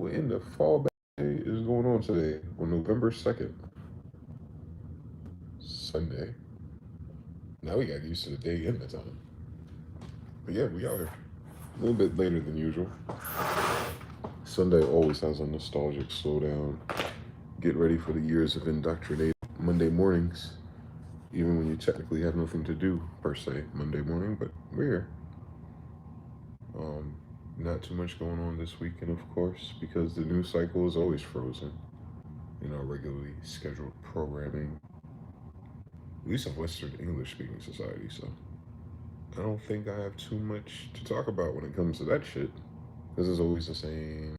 What in the fallback is going on today on November 2nd? Sunday. Now we got used to the day and the time. But yeah, we are a little bit later than usual. Sunday always has a nostalgic slowdown. Get ready for the years of indoctrinated Monday mornings, even when you technically have nothing to do per se Monday morning, but we're here. Not too much going on this weekend, of course, because the news cycle is always frozen in our regularly scheduled programming, at least of Western English speaking society, so I don't think I have too much to talk about when it comes to that shit. This is always the same.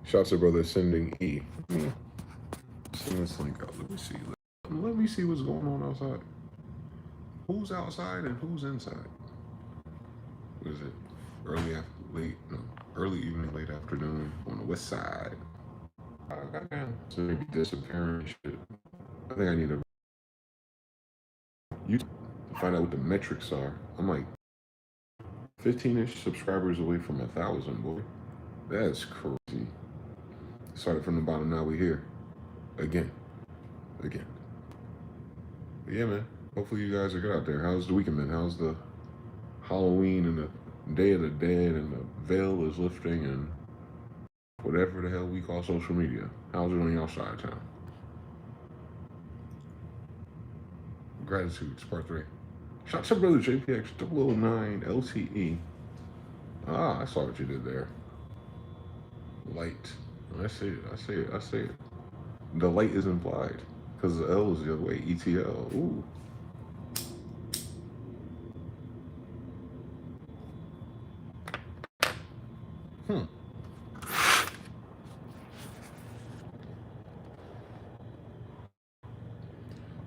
Shouts to brother sending E. Send this link out. Let me see. Let me see what's going on outside. Who's outside and who's inside? What is it? Early evening, late afternoon on the west side. Goddamn. So maybe disappearing shit. I think I need a YouTube to find out what the metrics are. I'm like 15-ish subscribers away from 1,000, boy. That's crazy. Started from the bottom, now we here. Again. But yeah, man. Hopefully you guys are good out there. How's the weekend been? How's the Halloween and the Day of the Dead and the veil is lifting and whatever the hell we call social media? How's it on y'all side of town? Gratitudes, part 3. Shout to brother JPX 009 LTE. I saw what you did there. Light. I see it. The light is implied. Because the L is the other way. ETL. Ooh.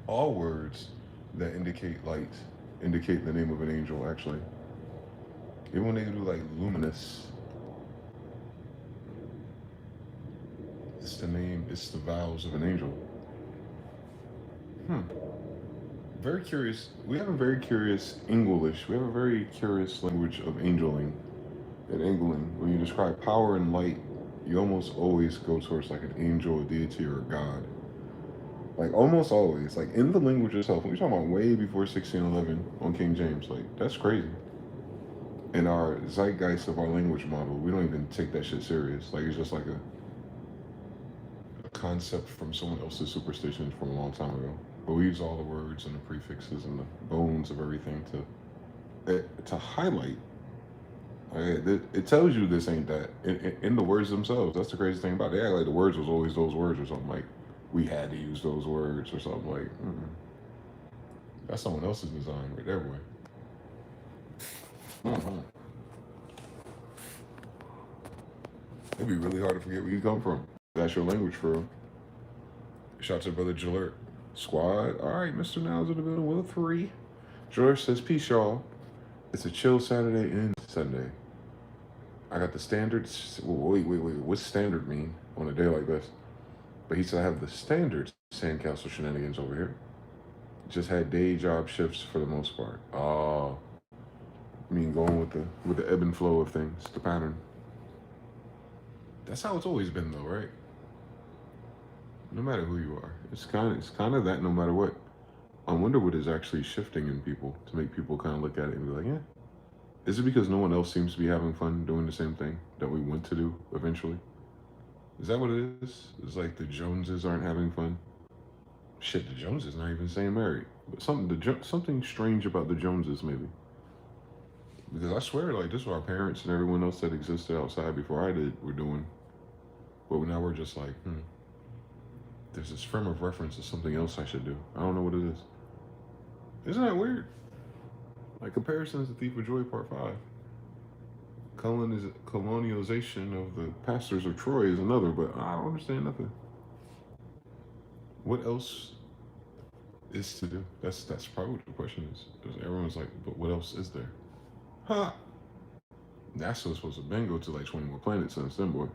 All words that indicate light indicate the name of an angel, actually. Even when they do like luminous, it's the vowels of an angel. Very curious. We have a very curious English. We have a very curious language of angeling and angling. When you describe power and light, you almost always go towards like an angel, a deity, or a god. Like almost always, like in the language itself. We're talking about way before 1611 on King James. Like that's crazy. In our zeitgeist of our language model, we don't even take that shit serious. Like it's just like a concept from someone else's superstition from a long time ago. But we use all the words and the prefixes and the bones of everything to highlight. It tells you this ain't that in the words themselves. That's the crazy thing about it. They act like the words was always those words or something. Like we had to use those words or something. Like that's someone else's design right there, boy. It'd be really hard to forget where you come from. That's your language for real. Shout out to brother Jalert. Squad. All right, Mr. Now's in the building with a 3. Jalert says, peace, y'all. It's a chill Saturday and Sunday. I got the standards. Wait. What's standard mean on a day like this? But he said I have the standard sandcastle shenanigans over here. Just had day job shifts for the most part. I mean going with the ebb and flow of things, the pattern. That's how it's always been though, right? No matter who you are. It's kind of that no matter what. I wonder what is actually shifting in people to make people kind of look at it and be like, yeah. Is it because no one else seems to be having fun doing the same thing that we want to do eventually? Is that what it is? It's like the Joneses aren't having fun? Shit, the Joneses not even saying married. But something strange about the Joneses maybe. Because I swear, like, this is what our parents and everyone else that existed outside before I did were doing. But now we're just like, there's this frame of reference to something else I should do. I don't know what it is. Isn't that weird? Like, comparison is the thief of joy, part 5. Colonialization of the pastors of Troy is another, but I don't understand nothing. What else is to do? That's probably what the question is. Everyone's like, but what else is there? NASA's supposed to then go to like 20 more planets since then, boy.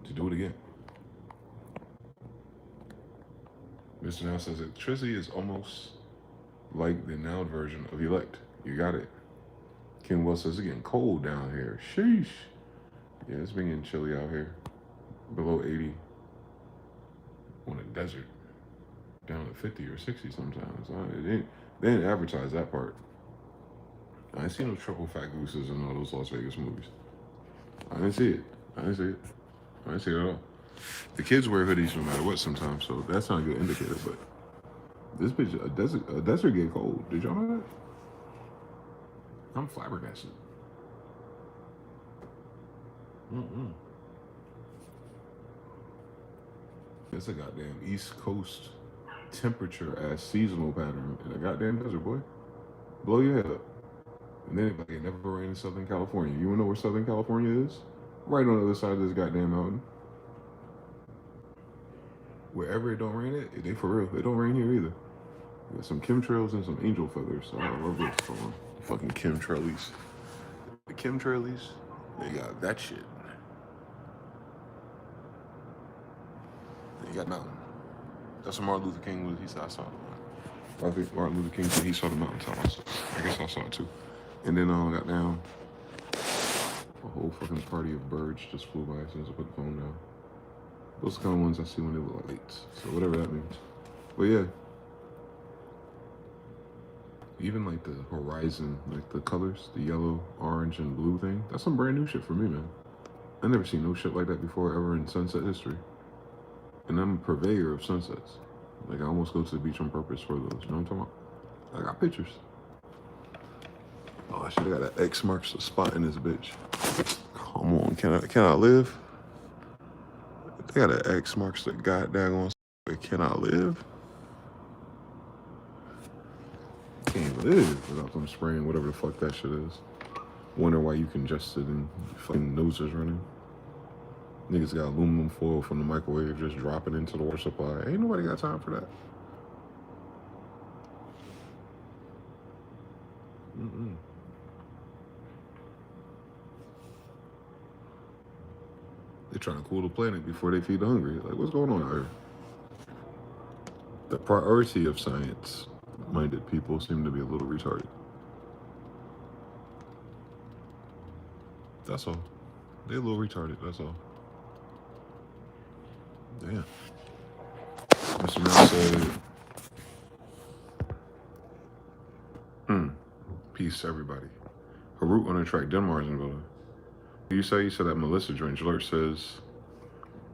To do it again. Mr. Now says that Trizzy is almost like the noun version of elect. You got it. Ken Will says it's getting cold down here. Sheesh. Yeah, it's been getting chilly out here. Below 80 on the desert. Down to 50 or 60 sometimes. They didn't advertise that part. I didn't see no triple fat gooses in all those Las Vegas movies. I didn't see it. I didn't see it. I didn't see it at all. The kids wear hoodies no matter what sometimes, so that's not a good indicator. But this bitch, a desert get cold. Did y'all know that? I'm flabbergasted. It's a goddamn East Coast temperature as seasonal pattern in a goddamn desert, boy. Blow your head up. And then it never rain in Southern California. You wanna know where Southern California is? Right on the other side of this goddamn mountain. Wherever it don't rain at, they for real. It don't rain here either. We got some chemtrails and some angel feathers. So I love this for them. Fucking chemtrailies. The chemtrailies, they got that shit. They got mountain. That's what Martin Luther King was. He said, I saw it. I think Martin Luther King said he saw the mountaintop. I guess I saw it too. And then I got down. A whole fucking party of birds just flew by as soon as I put the phone down. Those are the kind of ones I see when they look like lights. So whatever that means. But yeah. Even like the horizon, like the colors, the yellow, orange, and blue thing, that's some brand new shit for me, man. I never seen no shit like that before ever in sunset history. And I'm a purveyor of sunsets. Like I almost go to the beach on purpose for those. You know what I'm talking about? I got pictures. Oh, I should have got an X marks the spot in this bitch. Come on, can I live? They got an X marks the goddamn spot. Can I live? Can't live without them spraying whatever the fuck that shit is. Wonder why you congested and fucking nose is running. Niggas got aluminum foil from the microwave just dropping into the water supply. Ain't nobody got time for that. They're trying to cool the planet before they feed the hungry. Like, what's going on out here? The priority of science-minded people seem to be a little retarded. That's all. They're a little retarded, that's all. Damn. Mr. Mel said, peace, everybody. Harut on the track, Denmar's in building. You said that Melissa joined. Alert says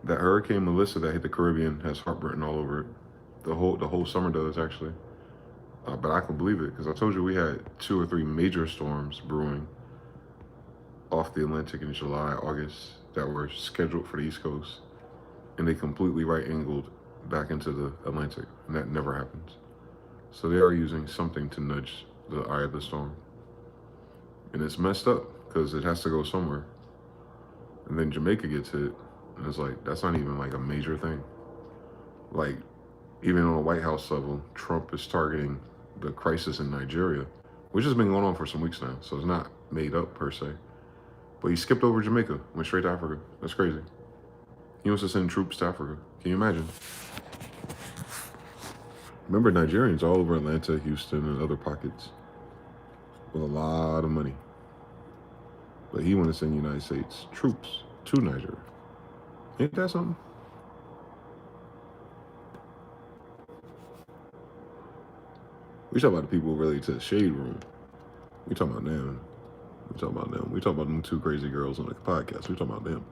that Hurricane Melissa that hit the Caribbean has heartburn all over it. The whole summer does, actually. But I can believe it, because I told you we had 2 or 3 major storms brewing off the Atlantic in July, August, that were scheduled for the East Coast. And they completely right-angled back into the Atlantic, and that never happens. So they are using something to nudge the eye of the storm. And it's messed up, because it has to go somewhere. And then Jamaica gets hit, and it's like, that's not even like a major thing. Like, even on a White House level, Trump is targeting the crisis in Nigeria, which has been going on for some weeks now, so it's not made up per se. But he skipped over Jamaica, went straight to Africa. That's crazy. He wants to send troops to Africa. Can you imagine? Remember, Nigerians all over Atlanta, Houston, and other pockets with a lot of money. But he wants to send United States troops to Nigeria. Ain't that something? We talk about the people related to the Shade Room. We talking about them. We talking about them. We talking about them 2 crazy girls on the podcast. We talking about them.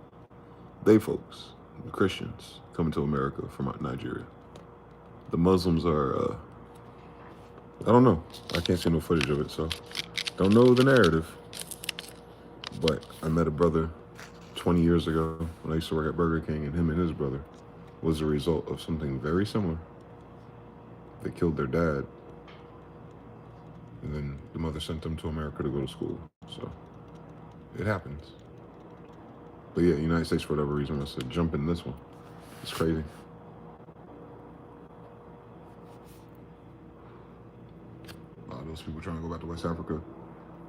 They folks, the Christians, coming to America from Nigeria. The Muslims are, I don't know. I can't see no footage of it, so don't know the narrative. But I met a brother 20 years ago when I used to work at Burger King, and him and his brother was a result of something very similar. They killed their dad, and then the mother sent them to America to go to school. So it happens. But yeah, United States, for whatever reason, wants to jump in this one. It's crazy. A lot of those people trying to go back to West Africa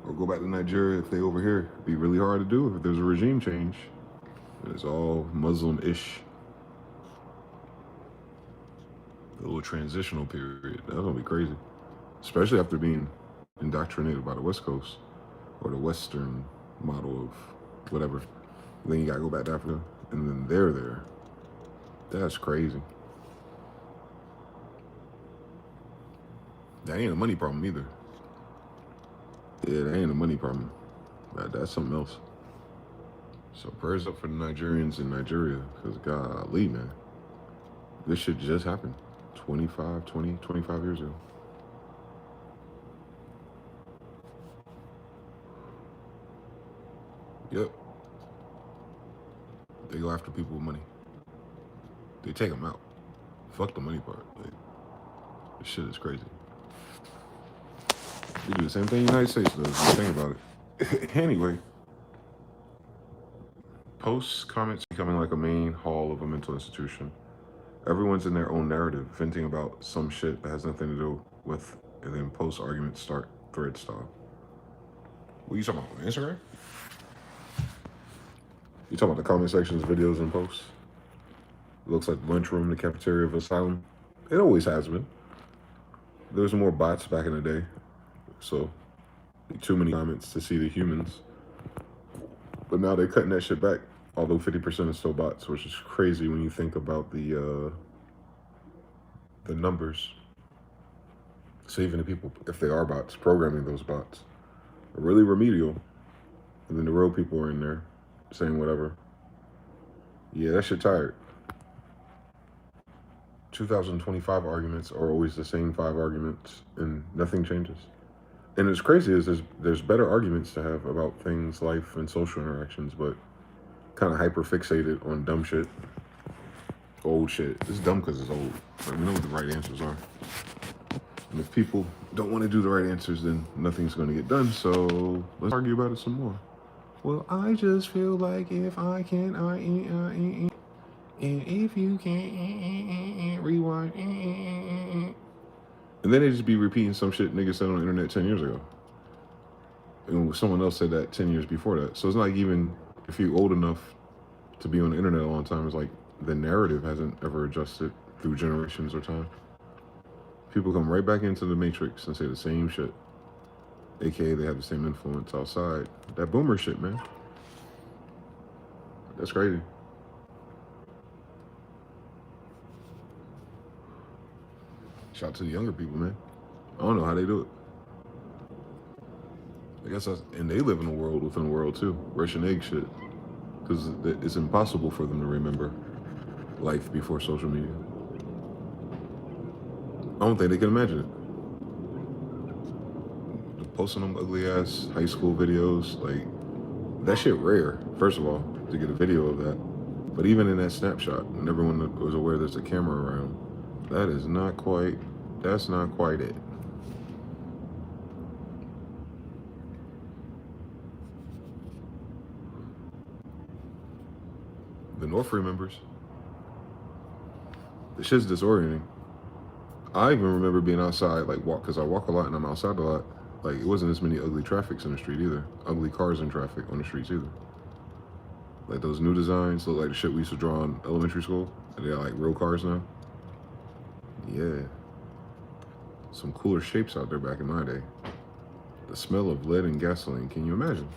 or go back to Nigeria, if they over here, it'd be really hard to do if there's a regime change. And it's all Muslim-ish. A little transitional period. That's gonna be crazy. Especially after being indoctrinated by the West Coast. or the Western model of whatever. Then you gotta go back to Africa, and then they're there. That's crazy. That ain't a money problem either. Yeah, that ain't a money problem. That's something else. So prayers up for the Nigerians in Nigeria, because golly, man. This shit just happened 25 years ago. Yep. They go after people with money. They take them out. Fuck the money part. Like, this shit is crazy. They do the same thing the United States does. Think about it. Anyway. Posts, comments becoming like a main hall of a mental institution. Everyone's in their own narrative, venting about some shit that has nothing to do with, and then post arguments start thread style. What are you talking about? Instagram? You talking about the comment sections, videos, and posts? It looks like the lunchroom, the cafeteria of asylum. It always has been. There was more bots back in the day, so too many comments to see the humans. But now they're cutting that shit back, although 50% is still bots, which is crazy when you think about the numbers. So even the people, if they are bots, programming those bots are really remedial, and then the real people are in there saying whatever. Yeah, that shit tired. 2025 arguments are always the same 5 arguments, and nothing changes. And it's crazy is there's better arguments to have about things, life, and social interactions, but kind of hyper fixated on dumb shit, old shit. It's dumb because it's old. But we know what the right answers are. And if people don't want to do the right answers, then nothing's going to get done. So let's argue about it some more. Well, I just feel like if I can, and if you can't, rewind. And then they just be repeating some shit niggas said on the internet 10 years ago. And someone else said that 10 years before that. So it's not even, if you're old enough to be on the internet a long time, it's like the narrative hasn't ever adjusted through generations or time. People come right back into the matrix and say the same shit. AKA they have the same influence outside. That boomer shit, man. That's crazy. Shout out to the younger people, man. I don't know how they do it. I guess and they live in a world within a world too. Russian egg shit. Because it's impossible for them to remember life before social media. I don't think they can imagine it. Posting them ugly ass high school videos, like, that shit rare, first of all, to get a video of that. But even in that snapshot, and everyone was aware there's a camera around, that's not quite it. The North remembers. The shit's disorienting. I even remember being outside, like, because I walk a lot and I'm outside a lot. Like, it wasn't as many ugly traffics in the street either. Ugly cars in traffic on the streets either. Like, those new designs look like the shit we used to draw in elementary school. And they're like real cars now. Yeah. Some cooler shapes out there back in my day. The smell of lead and gasoline, can you imagine?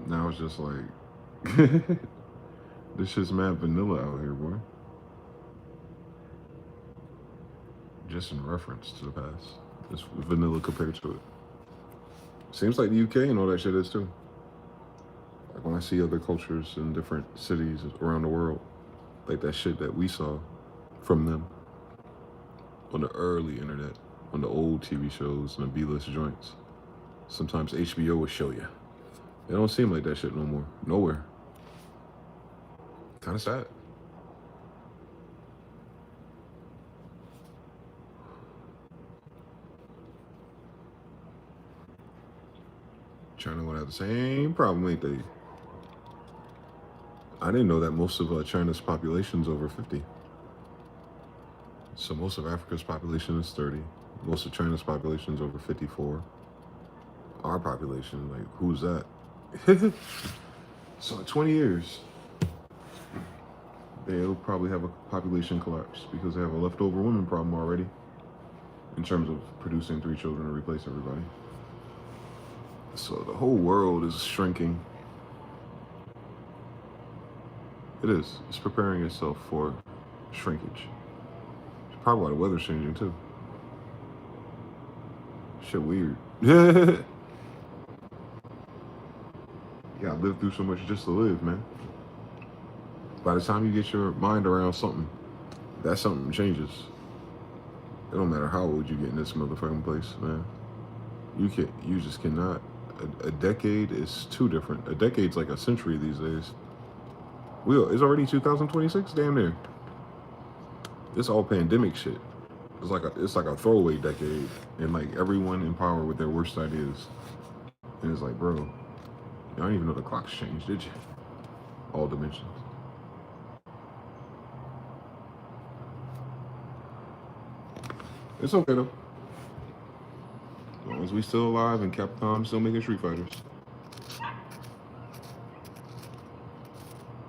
Now it's just like, this shit's mad vanilla out here, boy. Just in reference to the past. It's vanilla compared to it. Seems like the UK and all that shit is too. Like when I see other cultures in different cities around the world, like that shit that we saw from them on the early internet, on the old TV shows and the B-list joints. Sometimes HBO would show you. It don't seem like that shit no more. Nowhere. Kind of sad. China gonna have the same problem, ain't they? I didn't know that most of China's population is over 50. So most of Africa's population is 30. Most of China's population is over 54. Our population, like, who's that? So in 20 years, they'll probably have a population collapse because they have a leftover women problem already in terms of producing 3 children to replace everybody. So the whole world is shrinking. It is. It's preparing itself for shrinkage. It's probably why the weather's changing too. Shit weird. Yeah. You gotta live through so much just to live, man. By the time you get your mind around something, that something changes. It don't matter how old you get in this motherfucking place, man. You just cannot. A decade is too different. A decade's like a century these days. It's already 2026, damn near. It's all pandemic shit. It's like a throwaway decade, and like everyone in power with their worst ideas. And it's like, bro, y'all didn't even know the clocks changed, did you? All dimensions. It's okay though. As long as we still alive and Capcom still making Street Fighters.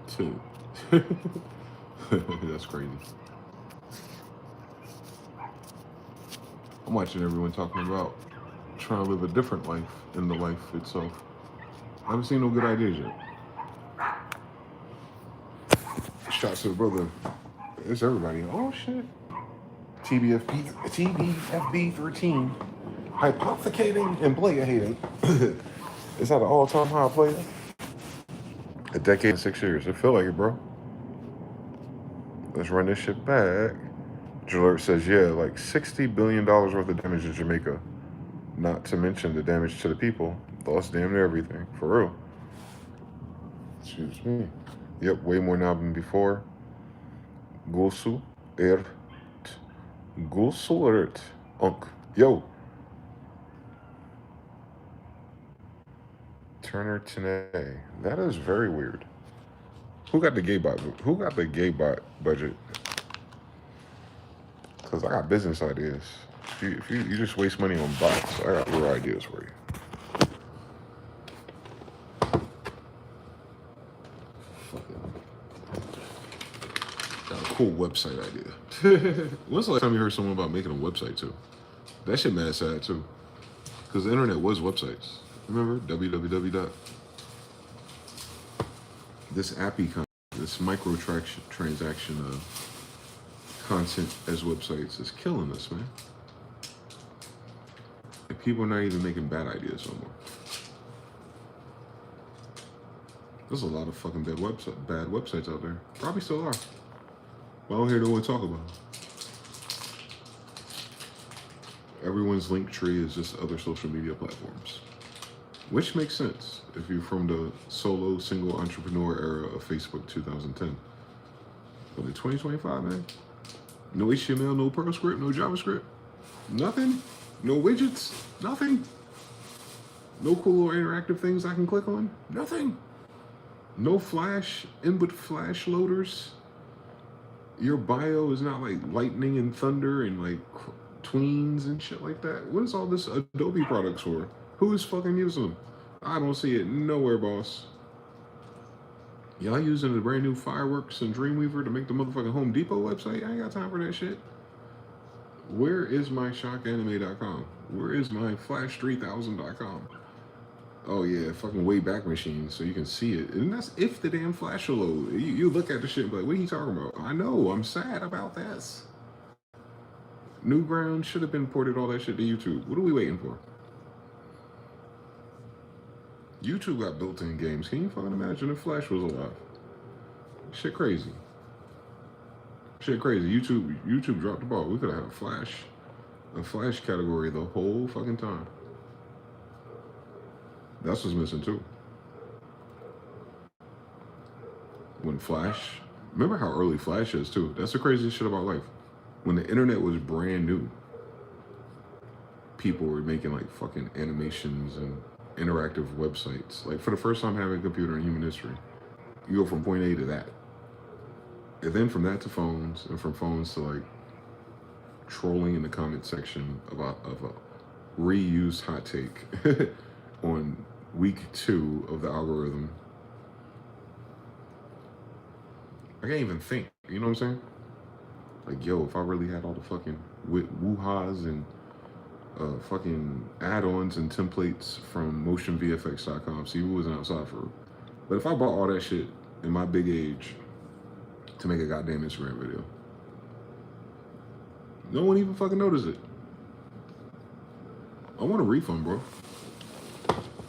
Two. That's crazy. I'm watching everyone talking about trying to live a different life in the life itself. I haven't seen no good ideas yet. Shots to the brother. It's everybody. Oh shit. TBFB 13. Hypothecating and player hating. Is that an all-time high player? A decade and 6 years. I feel like it, bro. Let's run this shit back. Jalert says, yeah, like $60 billion worth of damage to Jamaica. Not to mention the damage to the people. Lost damn near everything. For real. Excuse me. Yep, way more now than before. Gulsu Ert. Gulsu Ert. Unk. Yo. Turner Tene. That is very weird. Who got the gay bot? Who got the gay bot budget? Because I got business ideas. If you just waste money on bots, I got real ideas for you. Got a cool website idea. When's the last time you heard someone about making a website too? That shit mad sad too. Because the internet was websites. Remember? www. This appy content, this micro transaction of content as websites is killing us, man. And people are not even making bad ideas no more. There's a lot of fucking bad websites out there. Probably still are. But I don't hear no one talk about them. Everyone's link tree is just other social media platforms. Which makes sense if you're from the solo single entrepreneur era of Facebook 2010. But in 2025, man, no HTML, no Perl script, no JavaScript, nothing, no widgets, nothing. No cool or interactive things I can click on, nothing. No Flash, input Flash loaders. Your bio is not like lightning and thunder and like tweens and shit like that. What is all this Adobe products for? Who's fucking using them? I don't see it nowhere, boss. Y'all using the brand new Fireworks and Dreamweaver to make the motherfucking Home Depot website? I ain't got time for that shit. Where is my shockanime.com? Where is my flash3000.com? Oh yeah, fucking Wayback Machine, so you can see it. And that's if the damn Flash will load. You look at the shit and be like, what are you talking about? I know, I'm sad about this. Newgrounds should have been ported all that shit to YouTube. What are we waiting for? YouTube got built-in games. Can you fucking imagine if Flash was alive? Shit crazy. Shit crazy. YouTube dropped the ball. We could have had a Flash category the whole fucking time. That's what's missing too. When Flash, remember how early Flash is too. That's the craziest shit about life. When the internet was brand new, people were making like fucking animations and interactive websites. Like for the first time having a computer in human history, you go from point A to that. And then from that to phones, and from phones to like trolling in the comment section of a reused hot take on week 2 of the algorithm. I can't even think, you know what I'm saying? Like, yo, if I really had all the fucking woo-ha's and fucking add-ons and templates from motionvfx.com. See, we wasn't outside for real. But if I bought all that shit in my big age to make a goddamn Instagram video, no one even fucking noticed it. I want a refund, bro.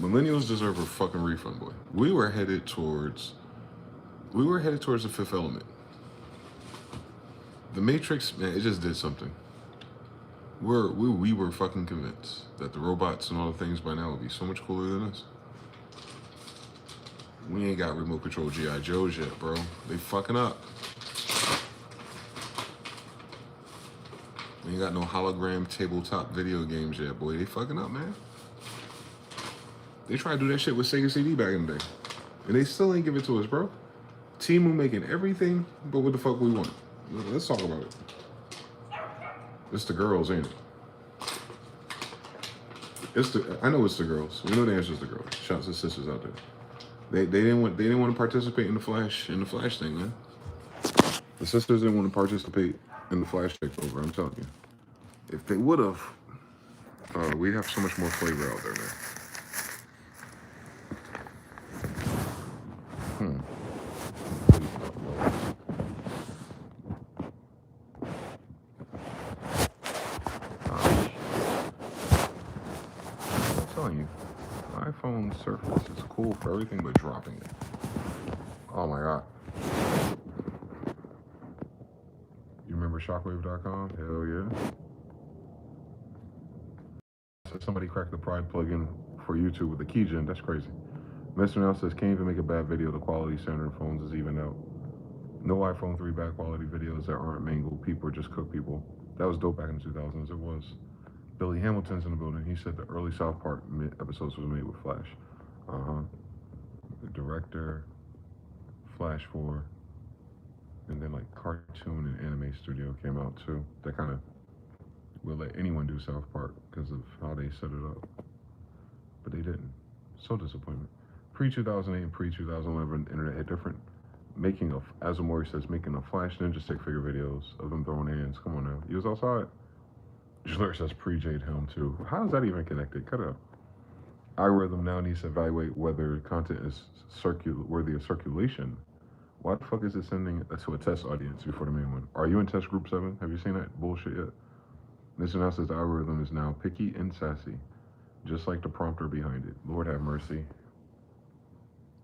Millennials deserve a fucking refund, boy. We were headed towards the fifth element. The Matrix, man, it just did something. We were fucking convinced that the robots and all the things by now would be so much cooler than us. We ain't got remote control G.I. Joes yet, bro. They fucking up. We ain't got no hologram tabletop video games yet, boy. They fucking up, man. They tried to do that shit with Sega CD back in the day. And they still ain't give it to us, bro. Timu making everything but what the fuck we want. Let's talk about it. It's the girls, ain't it? I know it's the girls. We know the answer is the girls. Shouts to sisters out there. They didn't want to participate in the flash thing, man. The sisters didn't want to participate in the flash takeover. I'm telling you, if they would have, we'd have so much more flavor out there, man. I'm telling you, iPhone Surface is cool for everything but dropping it. Oh my god. You remember shockwave.com? Hell yeah. Somebody cracked the Pride plugin for YouTube with the keygen. That's crazy. Mr. Now says, can't even make a bad video. The quality standard of phones is even out. No iPhone 3 bad quality videos that aren't mangled people or just cook people. That was dope back in the 2000s. It was. Billy Hamilton's in the building. He said the early South Park episodes was made with Flash. The director, Flash 4, and then like Cartoon and Anime Studio came out too. That kind of will let anyone do South Park because of how they set it up. But they didn't. So disappointment. Pre-2008 and pre-2011, internet hit different. As Amori says, making a Flash Ninja stick figure videos of them throwing hands. Come on now. He was outside. Jalert says pre-Jade Helm too. How is that even connected? Cut it out. Algorithm now needs to evaluate whether content is worthy of circulation. Why the fuck is it sending it to a test audience before the main one? Are you in test group 7? Have you seen that bullshit yet? Mr. Now says the algorithm is now picky and sassy, just like the prompter behind it. Lord have mercy.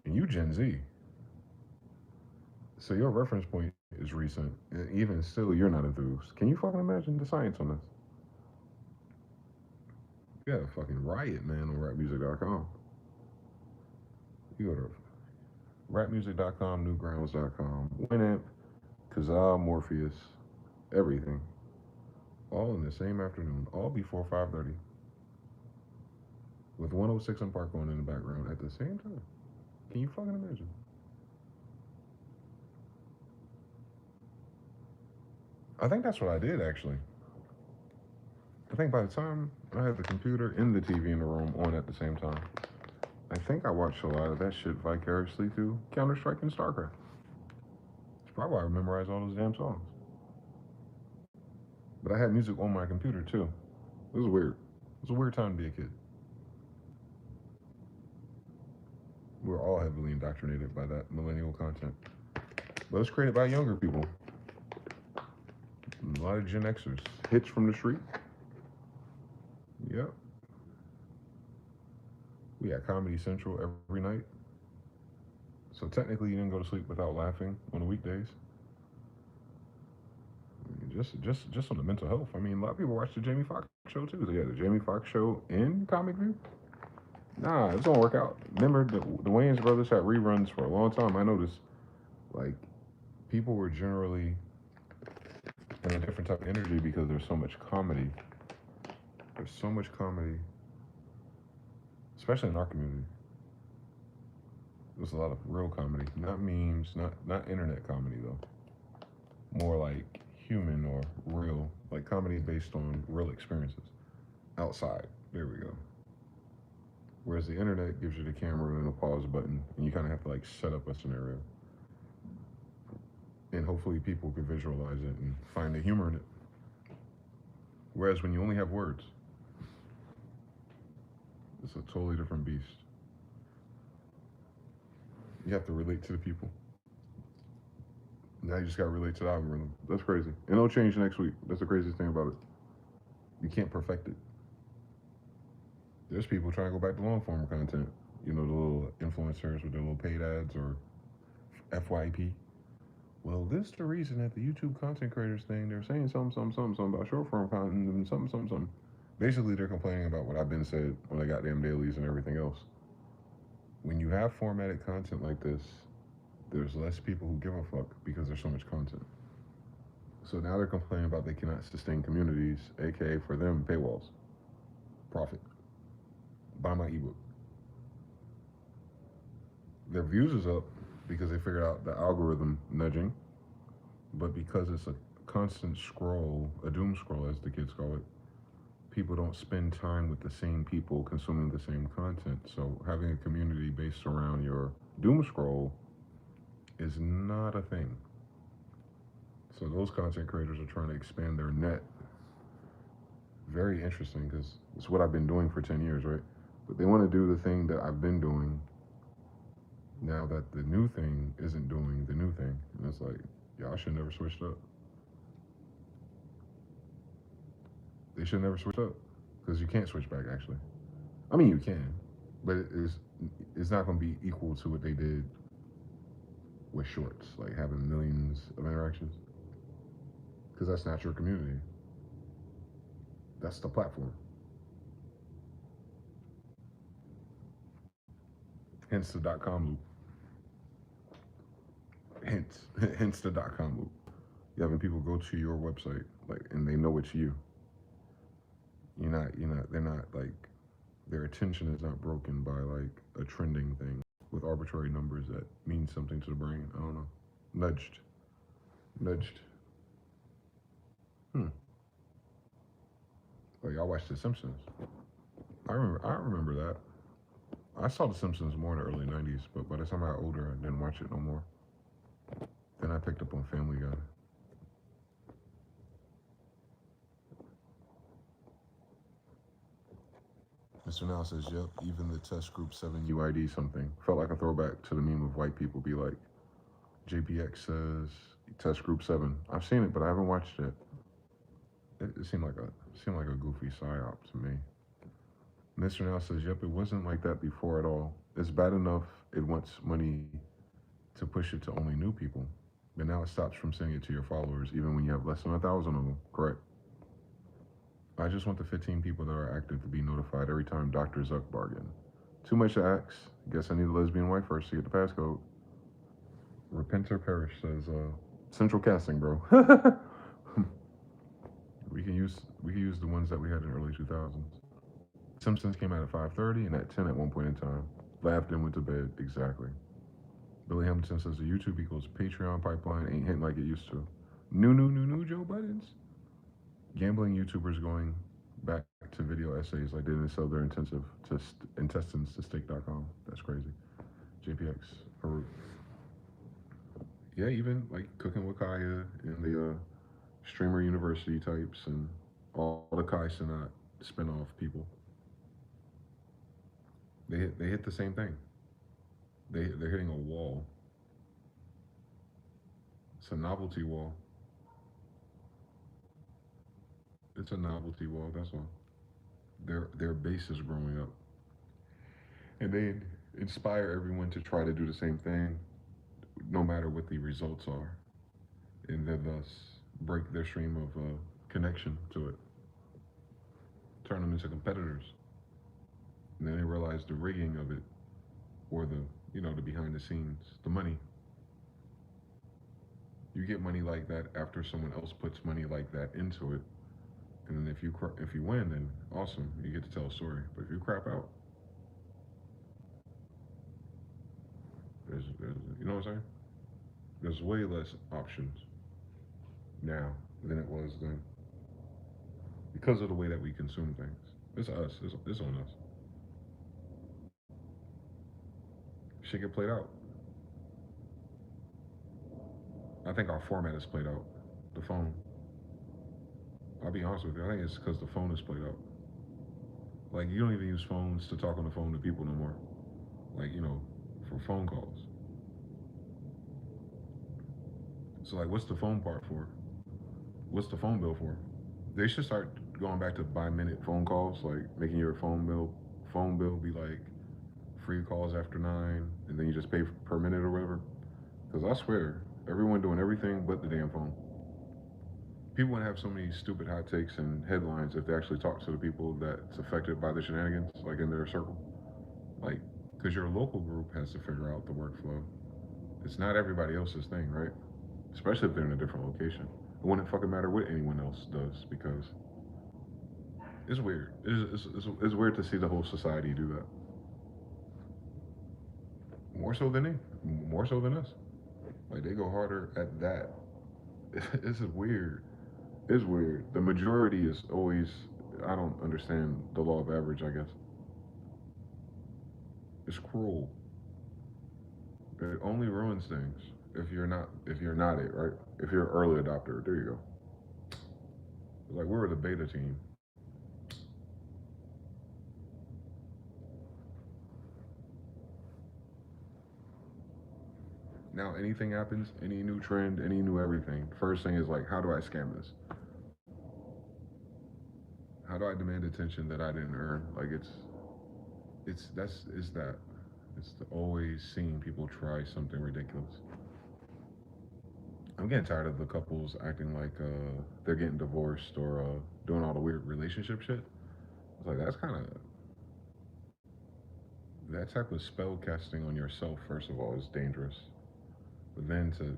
And you Gen Z. So your reference point is recent. And even still, you're not enthused. Can you fucking imagine the science on this? You got a fucking riot, man, on rapmusic.com. You go to rapmusic.com, newgrounds.com, Winamp, Kazaa, Morpheus, everything. All in the same afternoon, all before 5:30. With 106 and Park on in the background at the same time. Can you fucking imagine? I think that's what I did, actually. I think by the time I had the computer and the TV in the room on at the same time, I think I watched a lot of that shit vicariously through Counter-Strike and StarCraft. It's probably why I memorized all those damn songs. But I had music on my computer, too. It was weird. It was a weird time to be a kid. We were all heavily indoctrinated by that millennial content. But it's created by younger people. A lot of Gen Xers. Hits from the street. Yep. We had Comedy Central every night. So technically you didn't go to sleep without laughing on the weekdays. I mean, just on the mental health. I mean, a lot of people watch the Jamie Foxx show too. So yeah, the Jamie Foxx show in Comic View. Nah, it's gonna work out. Remember, the Wayans brothers had reruns for a long time. I noticed, like, people were generally in a different type of energy because there's so much comedy. There's so much comedy, especially in our community. There's a lot of real comedy, not memes, not internet comedy though. More like human or real, like comedy based on real experiences outside. There we go. Whereas the internet gives you the camera and a pause button, and you kind of have to like set up a scenario. And hopefully people can visualize it and find the humor in it. Whereas when you only have words, It's a totally different beast. You have to relate to the people. Now you just got to relate to the algorithm. That's crazy. And it'll change next week. That's the craziest thing about it. You can't perfect it. There's people trying to go back to long form content. You know, the little influencers with their little paid ads or FYP. Well, this is the reason that the YouTube content creators thing, they're saying something about short form content and something. Basically, they're complaining about what I've been said when I got damn dailies and everything else. When you have formatted content like this, there's less people who give a fuck because there's so much content. So now they're complaining about they cannot sustain communities, aka for them, paywalls. Profit. Buy my ebook. Their views is up because they figured out the algorithm nudging, but because it's a constant scroll, a doom scroll as the kids call it, people don't spend time with the same people consuming the same content. So having a community based around your doom scroll is not a thing. So those content creators are trying to expand their net. Very interesting because it's what I've been doing for 10 years, right? But they want to do the thing that I've been doing now that the new thing isn't doing the new thing. And it's like, y'all should never switched up. They should never switch up because you can't switch back, actually. I mean, you can, but it's not going to be equal to what they did with shorts, like having millions of interactions, because that's not your community. That's the platform. Hence the .com loop. Hence the .com loop. You having people go to your website, like, and they know it's you. They're not like, their attention is not broken by like a trending thing with arbitrary numbers that mean something to the brain. I don't know. Nudged. Hmm. Oh, y'all watched The Simpsons. I remember that. I saw The Simpsons more in the early '90s, but by the time I got older, I didn't watch it no more. Then I picked up on Family Guy. Mr. Now says, "Yep, even the test group 7 UID something felt like a throwback to the meme of white people be like." JPX says, "Test group 7." I've seen it, but I haven't watched it. It seemed like a goofy psyop to me. Mr. Now says, "Yep, it wasn't like that before at all. It's bad enough it wants money to push it to only new people, but now it stops from sending it to your followers, even when you have less than 1,000 of them." Correct. I just want the 15 people that are active to be notified every time Dr. Zuck bargain. Too much to ask. Guess I need a lesbian wife first to get the passcode. Repenter Parish says, "Central casting, bro." we can use the ones that we had in the early 2000s. Simpsons came out at 5:30 and at 10 at one point in time. Laughed and went to bed. Exactly. Billy Hamilton says the YouTube equals Patreon pipeline ain't hitting like it used to. New Joe Buttons. Gambling YouTubers going back to video essays like they didn't sell their intestines to steak.com. That's crazy. JPX. Or, yeah, even like Cooking with Kaya and the Streamer University types and all the Kai Cenat spinoff people. They hit the same thing. They're hitting a wall. It's a novelty wall. It's a novelty wall. That's all. Their base is growing up, and they inspire everyone to try to do the same thing, no matter what the results are, and then thus break their stream of connection to it, turn them into competitors, and then they realize the rigging of it, or the behind the scenes, the money. You get money like that after someone else puts money like that into it, and then if you win, then awesome, you get to tell a story. But if you crap out, there's you know what I'm saying? There's way less options now than it was then because of the way that we consume things. It's us. It's on us. Shit get played out. I think our format is played out. The phone. I'll be honest with you. I think it's because the phone is played out. Like you don't even use phones to talk on the phone to people no more. Like for phone calls. So like, what's the phone part for? What's the phone bill for? They should start going back to by minute phone calls, like making your phone bill be like free calls after 9, and then you just pay per minute or whatever. Because I swear, everyone doing everything but the damn phone. People would have so many stupid hot takes and headlines if they actually talk to the people that's affected by the shenanigans, like in their circle. Like, because your local group has to figure out the workflow. It's not everybody else's thing, right? Especially if they're in a different location. It wouldn't fucking matter what anyone else does because it's weird. It's weird to see the whole society do that. More so than more so than us. Like they go harder at that. It's weird. It's weird. The majority is always. I don't understand the law of average. I guess it's cruel. It only ruins things if you're not it, right? If you're an early adopter, there you go. Like we were the beta team. Now anything happens, any new trend, any new everything. First thing is like, how do I scam this? How do I demand attention that I didn't earn? Like it's that. It's always seeing people try something ridiculous. I'm getting tired of the couples acting like they're getting divorced or doing all the weird relationship shit. It's like that's kind of that type of spell casting on yourself. First of all, is dangerous. But then to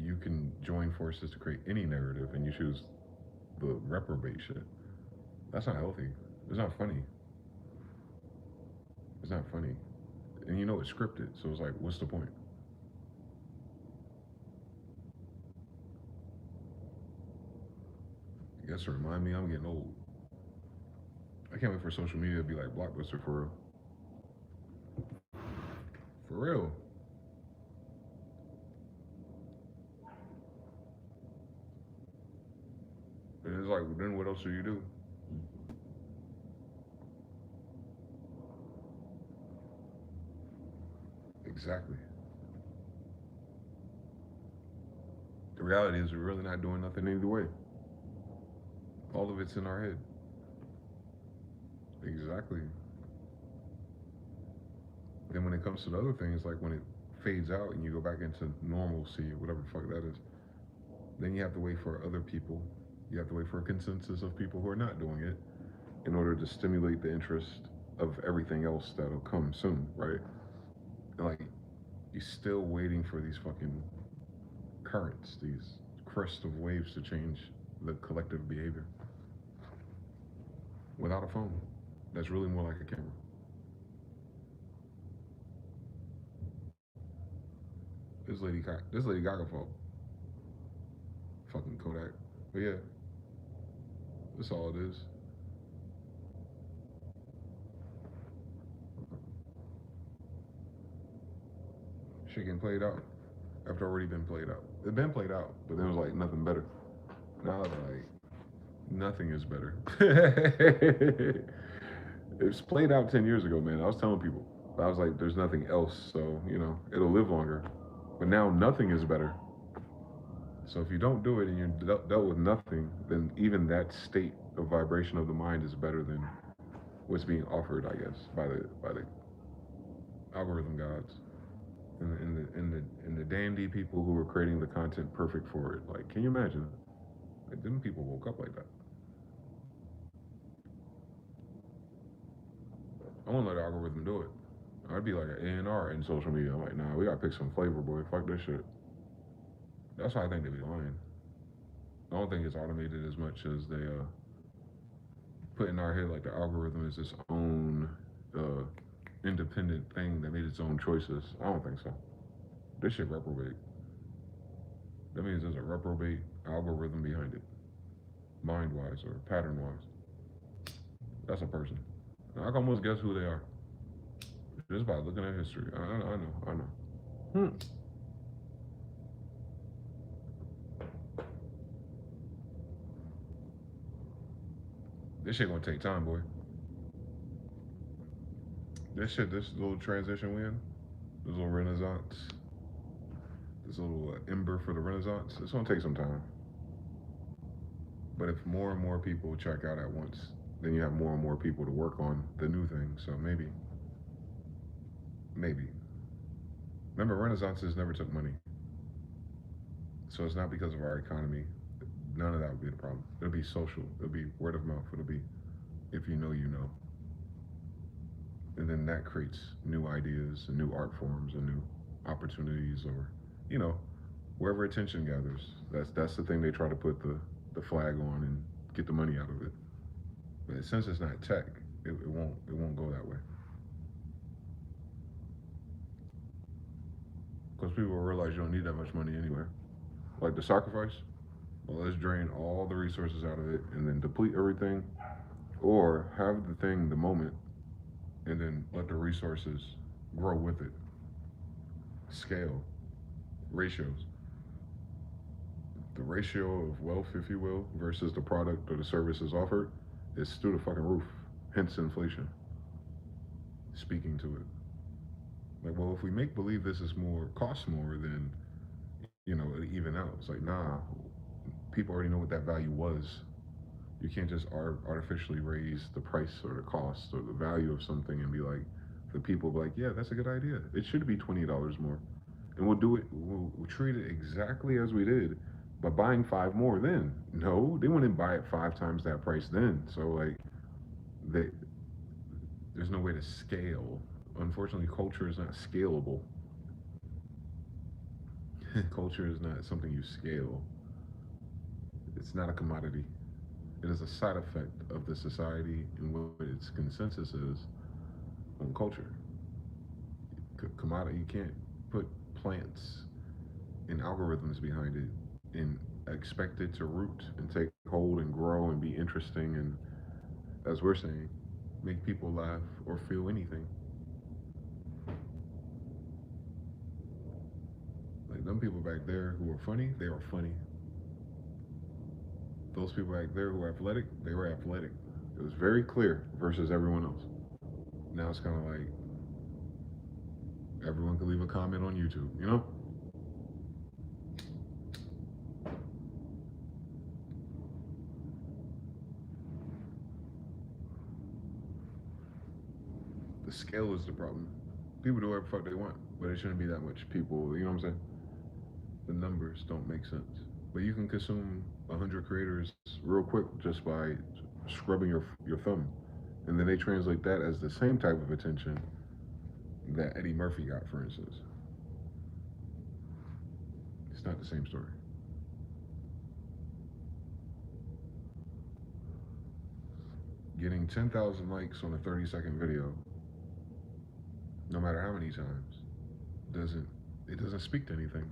you can join forces to create any narrative, and you choose the reprobate shit. That's not healthy. It's not funny. It's not funny. And it's scripted, so it's like, what's the point? I guess to remind me I'm getting old. I can't wait for social media to be like Blockbuster for real. For real. And it's like, then what else do you do? Exactly. The reality is we're really not doing nothing either way. All of it's in our head. Exactly. Then when it comes to the other things, like when it fades out and you go back into normalcy, whatever the fuck that is, then you have to wait for other people. You have to wait for a consensus of people who are not doing it in order to stimulate the interest of everything else that'll come soon, right? And like you're still waiting for these fucking currents, these crest of waves to change the collective behavior without a phone. That's really more like a camera. This lady Gaga fault. Fucking Kodak. But yeah, that's all it is. Shit getting played out after already been played out. It been played out, but there was like nothing better. Now like nothing is better. It's played out 10 years ago, man. I was telling people. I was like, there's nothing else, so it'll live longer. But now nothing is better. So if you don't do it and you're dealt with nothing, then even that state of vibration of the mind is better than what's being offered, I guess, by the algorithm gods and the dandy people who were creating the content perfect for it. Like, can you imagine? Like, them people woke up like that. I won't let the algorithm do it. I'd be like an A&R in social media. I'm like, nah, we gotta pick some flavor, boy. Fuck this shit. That's why I think they be lying. I don't think it's automated as much as they put in our head like the algorithm is its own uh, independent thing that made its own choices. I don't think so. This shit reprobate. That means there's a reprobate algorithm behind it, mind wise or pattern wise. That's a person. I can almost guess who they are just by looking at history. I know. I know. Hmm. This shit gonna take time, boy. this little transition we in, this little renaissance, this little ember for the renaissance, it's gonna take some time. But if more and more people check out at once, then you have more and more people to work on the new thing. So maybe. Remember, renaissances never took money. So it's not because of our economy. None of that would be the problem. It'll be social. It'll be word of mouth. It'll be if you know, you know. And then that creates new ideas and new art forms and new opportunities or, you know, wherever attention gathers. That's the thing they try to put the flag on and get the money out of it. But since it's not tech, it won't go that way. Because people realize you don't need that much money anyway. Like the sacrifice, well, let's drain all the resources out of it and then deplete everything, or have the thing the moment and then let the resources grow with it. Scale, ratios. The ratio of wealth, if you will, versus the product or the services offered is through the fucking roof. Hence inflation. Speaking to it. Like, well, if we make believe this is more, costs more, then, you know, it even out. It's like, nah, people already know what that value was. You can't just artificially raise the price or the cost or the value of something and be like, the people be like, yeah, that's a good idea. It should be $20 more, and we'll do it. We'll treat it exactly as we did, by buying five more. Then no, they wouldn't buy it five times that price. Then so like they, there's no way to scale. Unfortunately, culture is not scalable. Culture is not something you scale. It's not a commodity. It is a side effect of the society and what its consensus is on culture. Commodity, you can't put plants and algorithms behind it and expect it to root and take hold and grow and be interesting and, as we're saying, make people laugh or feel anything. Like them people back there who are funny, they are funny. Those people back there who are athletic, they were athletic. It was very clear versus everyone else. Now it's kind of like everyone can leave a comment on YouTube, you know? The scale is the problem. People do whatever the fuck they want, but it shouldn't be that much people, you know what I'm saying? The numbers don't make sense. But you can consume 100 creators real quick just by scrubbing your thumb, and then they translate that as the same type of attention that Eddie Murphy got, for instance. It's not the same story. Getting 10,000 likes on a 30-second video, no matter how many times, doesn't it doesn't speak to anything.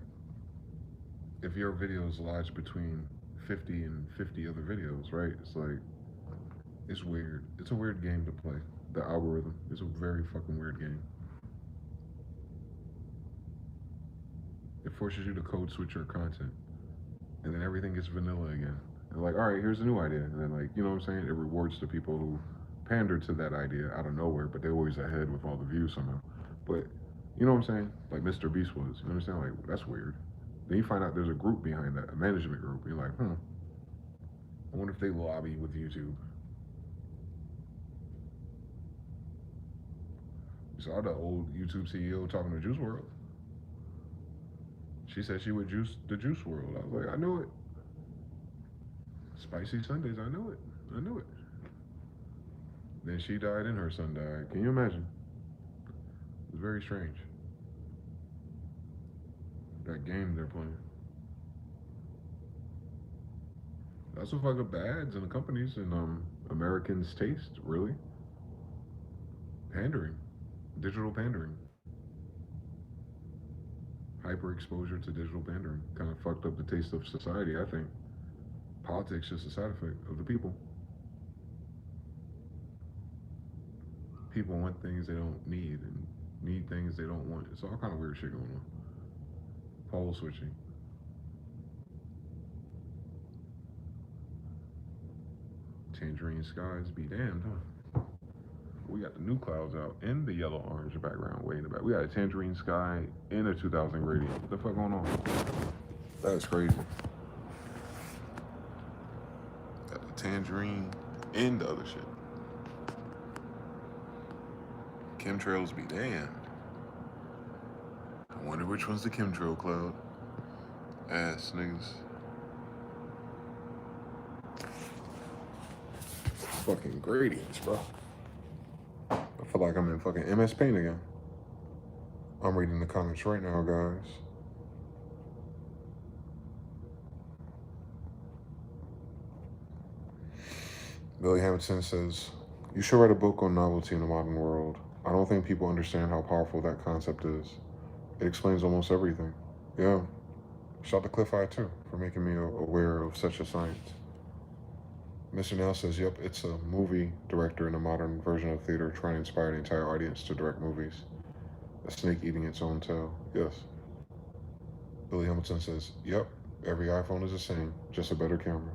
If your video is lodged between 50 and 50 other videos, right? It's like it's weird. It's a weird game to play. The algorithm is a very fucking weird game. It forces you to code switch your content, and then everything gets vanilla again. And like, all right, here's a new idea, and then like, you know what I'm saying? It rewards the people who pander to that idea out of nowhere, but they're always ahead with all the views somehow. But you know what I'm saying? Like Mr. Beast was. You understand? Like that's weird. Then you find out there's a group behind that, a management group. You're like, I wonder if they lobby with YouTube. You saw the old YouTube CEO talking to Juice World. She said she would juice the Juice World. I was like, I knew it. Spicy Sundays, I knew it. I knew it. Then she died and her son died. Can you imagine? It was very strange. That game they're playing. That's what fuck up the ads and the companies and Americans' taste, really. Pandering. Digital pandering. Hyper exposure to digital pandering. Kind of fucked up the taste of society, I think. Politics just a side effect of the people. People want things they don't need and need things they don't want. It's all kind of weird shit going on. Pole switching. Tangerine skies be damned, huh? We got the new clouds out in the yellow-orange background way in the back. We got a tangerine sky and a 2000 gradient. What the fuck going on? That's crazy. Got the tangerine and the other shit. Chemtrails be damned. I wonder which one's the chemtrail cloud. Ass niggas. Fucking gradients, bro. I feel like I'm in fucking MS Paint again. I'm reading the comments right now, guys. Billy Hamilton says, you should write a book on novelty in the modern world. I don't think people understand how powerful that concept is. It explains almost everything. Yeah. Shout to Cliff Eye, too, for making me aware of such a science. Mr. Nell says, yep, it's a movie director in a modern version of theater trying to inspire the entire audience to direct movies. A snake eating its own tail. Yes. Billy Hamilton says, yep, every iPhone is the same, just a better camera.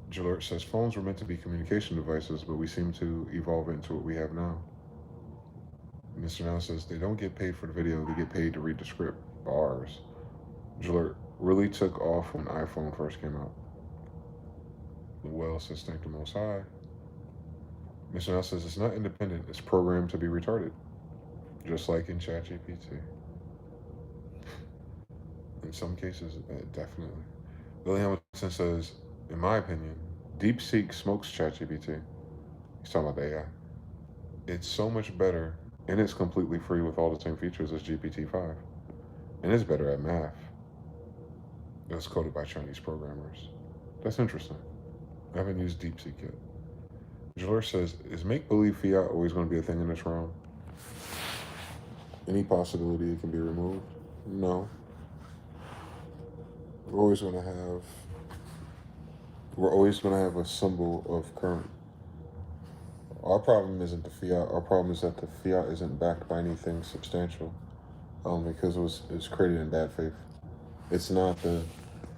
Gillert says, phones were meant to be communication devices, but we seem to evolve into what we have now. Mr. Nell says, they don't get paid for the video, they get paid to read the script. Bars. Gillert really took off when iPhone first came out. Well says, thank the Most High. Mr. Nell says, it's not independent, it's programmed to be retarded. Just like in ChatGPT. In some cases, definitely. Billy Hamilton says, in my opinion, DeepSeek smokes ChatGPT. He's talking about the AI. It's so much better, and it's completely free with all the same features as GPT-5. And it's better at math. It was coded by Chinese programmers. That's interesting. I haven't used DeepSeek yet. George says, is make-believe fiat always going to be a thing in this realm? Any possibility it can be removed? No. We're always going to have a symbol of current. Our problem isn't the fiat. Our problem is that the fiat isn't backed by anything substantial, because it was created in bad faith.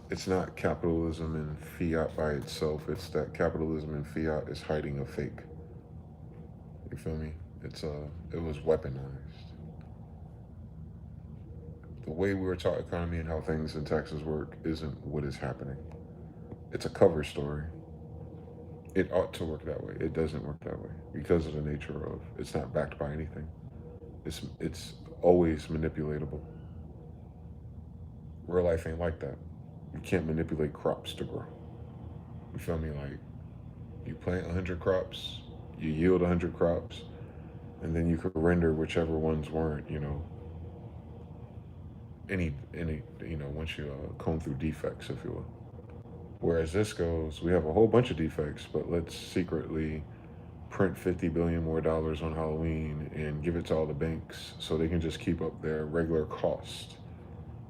It's not capitalism and fiat by itself. It's that capitalism and fiat is hiding a fake. You feel me? It was weaponized. The way we were taught economy and how things in taxes work isn't what is happening. It's a cover story. It ought to work that way. It doesn't work that way because of the nature of it's not backed by anything. It's always manipulatable. Real life ain't like that. You can't manipulate crops to grow. You feel me? Like, you plant 100 crops, you yield 100 crops, and then you could render whichever ones weren't, once you comb through defects, if you will. Whereas this goes, we have a whole bunch of defects, but let's secretly print $50 billion more on Halloween and give it to all the banks so they can just keep up their regular cost.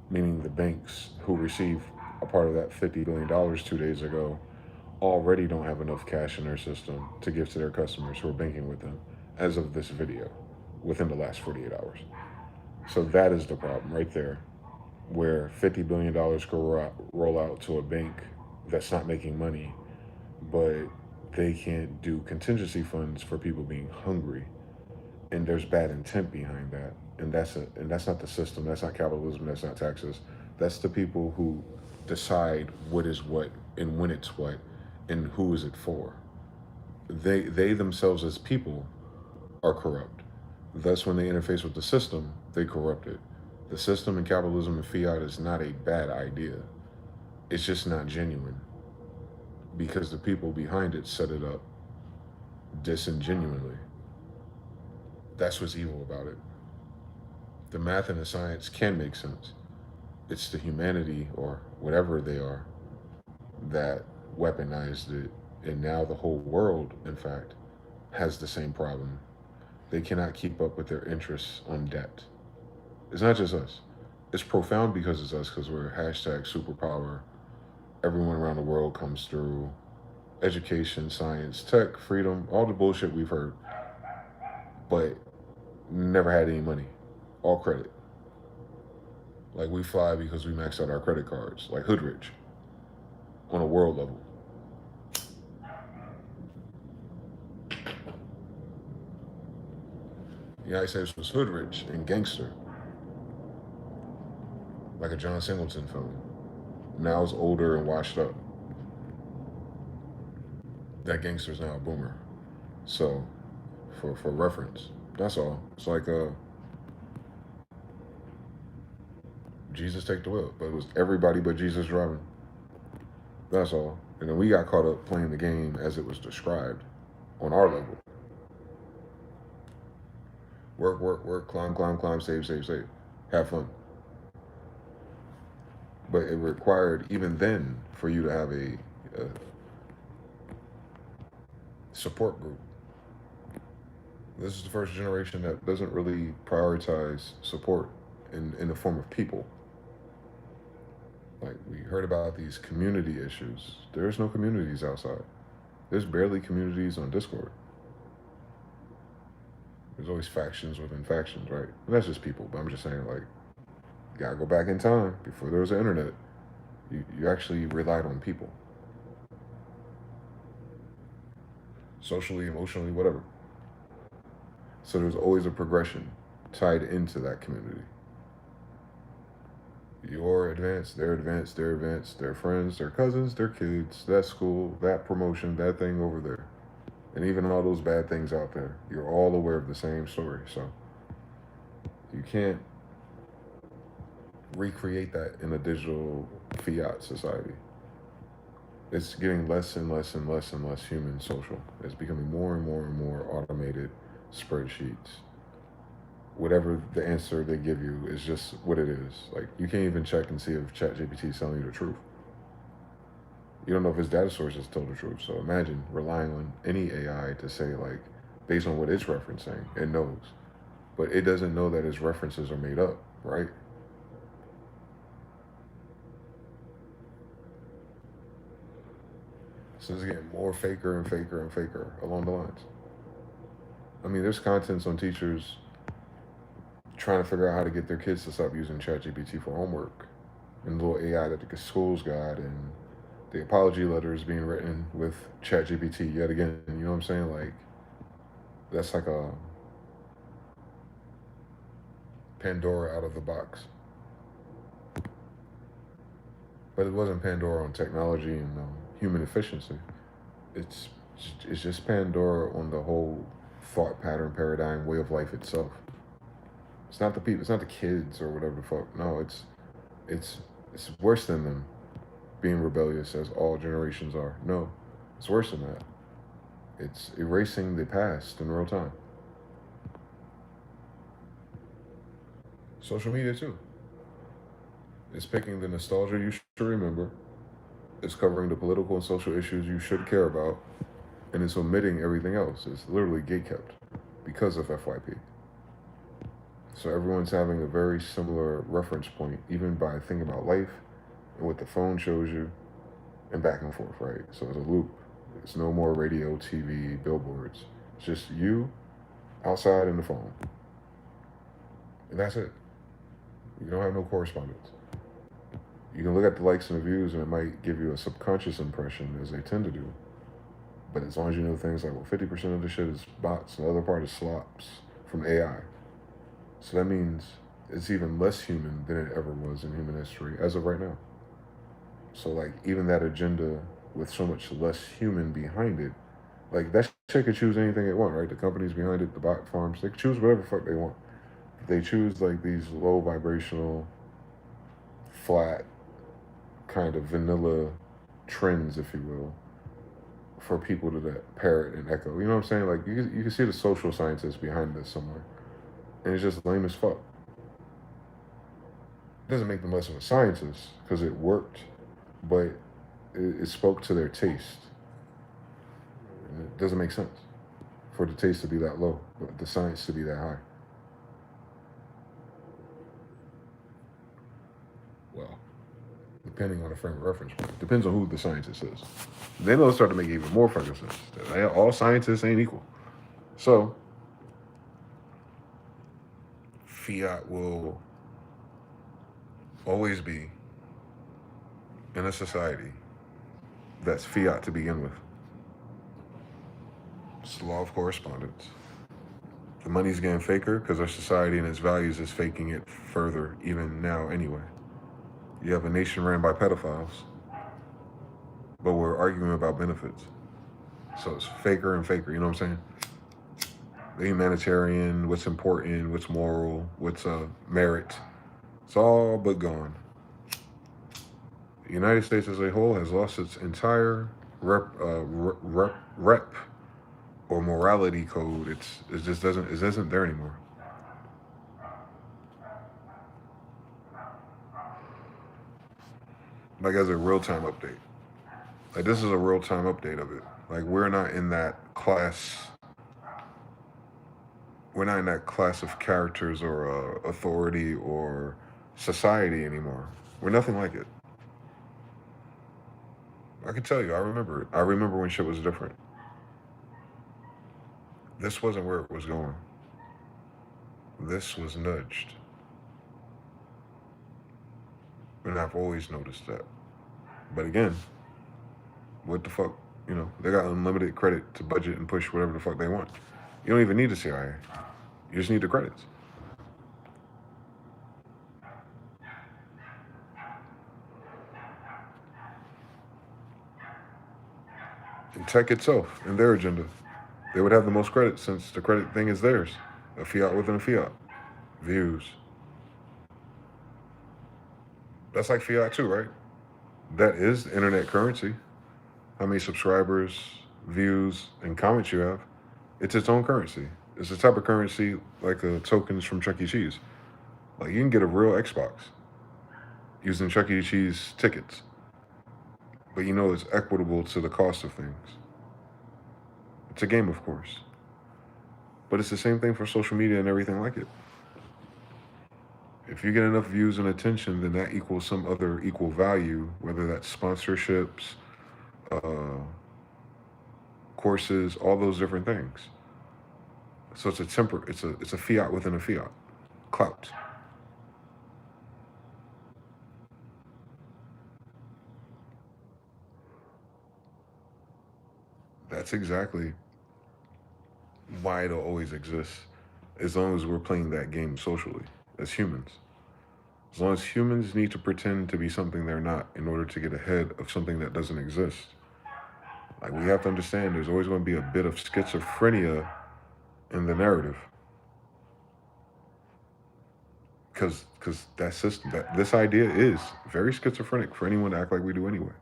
Meaning the banks who receive a part of that $50 billion 2 days ago already don't have enough cash in their system to give to their customers who are banking with them as of this video within the last 48 hours. So that is the problem right there, where $50 billion could roll out to a bank that's not making money, but they can't do contingency funds for people being hungry. And there's bad intent behind that. And that's not the system, that's not capitalism, that's not taxes. That's the people who decide what is what and when it's what and who is it for. They themselves as people are corrupt. Thus, when they interface with the system, they corrupt it. The system and capitalism and fiat is not a bad idea. It's just not genuine because the people behind it set it up disingenuinely. That's what's evil about it. The math and the science can make sense. It's the humanity, or whatever they are, that weaponized it. And now the whole world, in fact, has the same problem. They cannot keep up with their interests on debt. It's not just us. It's profound because it's us, because we're hashtag superpower. Everyone around the world comes through. Education, science, tech, freedom, all the bullshit we've heard. But never had any money. All credit. Like, we fly because we maxed out our credit cards. Like hood rich. On a world level. United States was hood rich and gangster, like a John Singleton film. Now it's older and washed up. That gangster's now a boomer. So, for reference, that's all. It's like Jesus take the wheel, but it was everybody but Jesus driving. That's all. And then we got caught up playing the game as it was described on our level. Work, work, work, climb, climb, climb, save, save, save. Have fun. But it required, even then, for you to have a support group. This is the first generation that doesn't really prioritize support in the form of people. Like, we heard about these community issues. There's no communities outside. There's barely communities on Discord. There's always factions within factions, right? And that's just people, but I'm just saying, like, you gotta go back in time. Before there was the internet, you actually relied on people. Socially, emotionally, whatever. So there's always a progression tied into that community. You're advanced, they're advanced, they're advanced, their friends, their cousins, their kids, that school, that promotion, that thing over there. And even all those bad things out there. You're all aware of the same story. So you can't recreate that in a digital fiat society. It's getting less and less and less and less human social. It's becoming more and more and more automated spreadsheets. Whatever the answer they give you is just what it is. Like, you can't even check and see if ChatGPT is telling you the truth. You don't know if his data sources tell the truth. So imagine relying on any AI to say, like, based on what it's referencing, it knows. But it doesn't know that its references are made up, right? So it's getting more faker and faker and faker along the lines. I mean, there's contents on teachers trying to figure out how to get their kids to stop using ChatGPT for homework, and the little AI that the schools got, and the apology letters being written with ChatGPT yet again. You know what I'm saying? Like, that's like a Pandora out of the box. But it wasn't Pandora on technology and human efficiency. It's it's just Pandora on the whole thought pattern, paradigm, way of life itself. It's not the people. It's not the kids or whatever the fuck. No, it's it's worse than them being rebellious, as all generations are. No, it's worse than that. It's erasing the past in real time. Social media too. It's picking the nostalgia you should remember. It's covering the political and social issues you should care about, and it's omitting everything else. It's literally gatekept because of FYP. So everyone's having a very similar reference point, even by thinking about life and what the phone shows you, and back and forth, right? So it's a loop. It's no more radio, TV, billboards. It's just you outside in the phone. And that's it. You don't have no correspondence. You can look at the likes and the views, and it might give you a subconscious impression, as they tend to do. But as long as you know things like, well, 50% of the shit is bots, and the other part is slops from AI. So that means it's even less human than it ever was in human history, as of right now. So, like, even that agenda with so much less human behind it, like, that shit could choose anything they want, right? The companies behind it, the bot farms, they could choose whatever the fuck they want. If they choose, like, these low vibrational, flat, kind of vanilla trends, if you will, for people to that parrot and echo. You know what I'm saying? Like, you can see the social scientists behind this somewhere. And it's just lame as fuck. It doesn't make them less of a scientist, because it worked, but it spoke to their taste. And it doesn't make sense for the taste to be that low, but the science to be that high. Well, depending on the frame of reference point. Depends on who the scientist is. Then it'll start to make even more fucking sense. All scientists ain't equal. So, fiat will always be in a society that's fiat to begin with. It's the law of correspondence. The money's getting faker because our society and its values is faking it further, even now, anyway. You have a nation ran by pedophiles, but we're arguing about benefits. So it's faker and faker, you know what I'm saying? The humanitarian, what's important, what's moral, what's merit. It's all but gone. The United States as a whole has lost its entire rep or morality code. It just doesn't it isn't there anymore. Like as a real time update. Like this is a real time update of it. Like we're not in that class. We're not in that class of characters or authority or society anymore. We're nothing like it. I can tell you, I remember it. I remember when shit was different. This wasn't where it was going. This was nudged. And I've always noticed that. But again, what the fuck? You know, they got unlimited credit to budget and push whatever the fuck they want. You don't even need the CIA. You just need the credits. And tech itself and their agenda. They would have the most credit since the credit thing is theirs. A fiat within a fiat. Views. That's like fiat too, right? That is internet currency. How many subscribers, views, and comments you have. It's its own currency. It's a type of currency like tokens from Chuck E. Cheese. Like you can get a real Xbox using Chuck E. Cheese tickets. But you know it's equitable to the cost of things. It's a game, of course. But it's the same thing for social media and everything like it. If you get enough views and attention, then that equals some other equal value, whether that's sponsorships, courses, all those different things. So it's a fiat within a fiat. Clout. That's exactly why it'll always exist. As long as we're playing that game socially, as humans. As long as humans need to pretend to be something they're not in order to get ahead of something that doesn't exist. Like we have to understand there's always going to be a bit of schizophrenia in the narrative. Because that system, that this idea is very schizophrenic for anyone to act like we do anyway.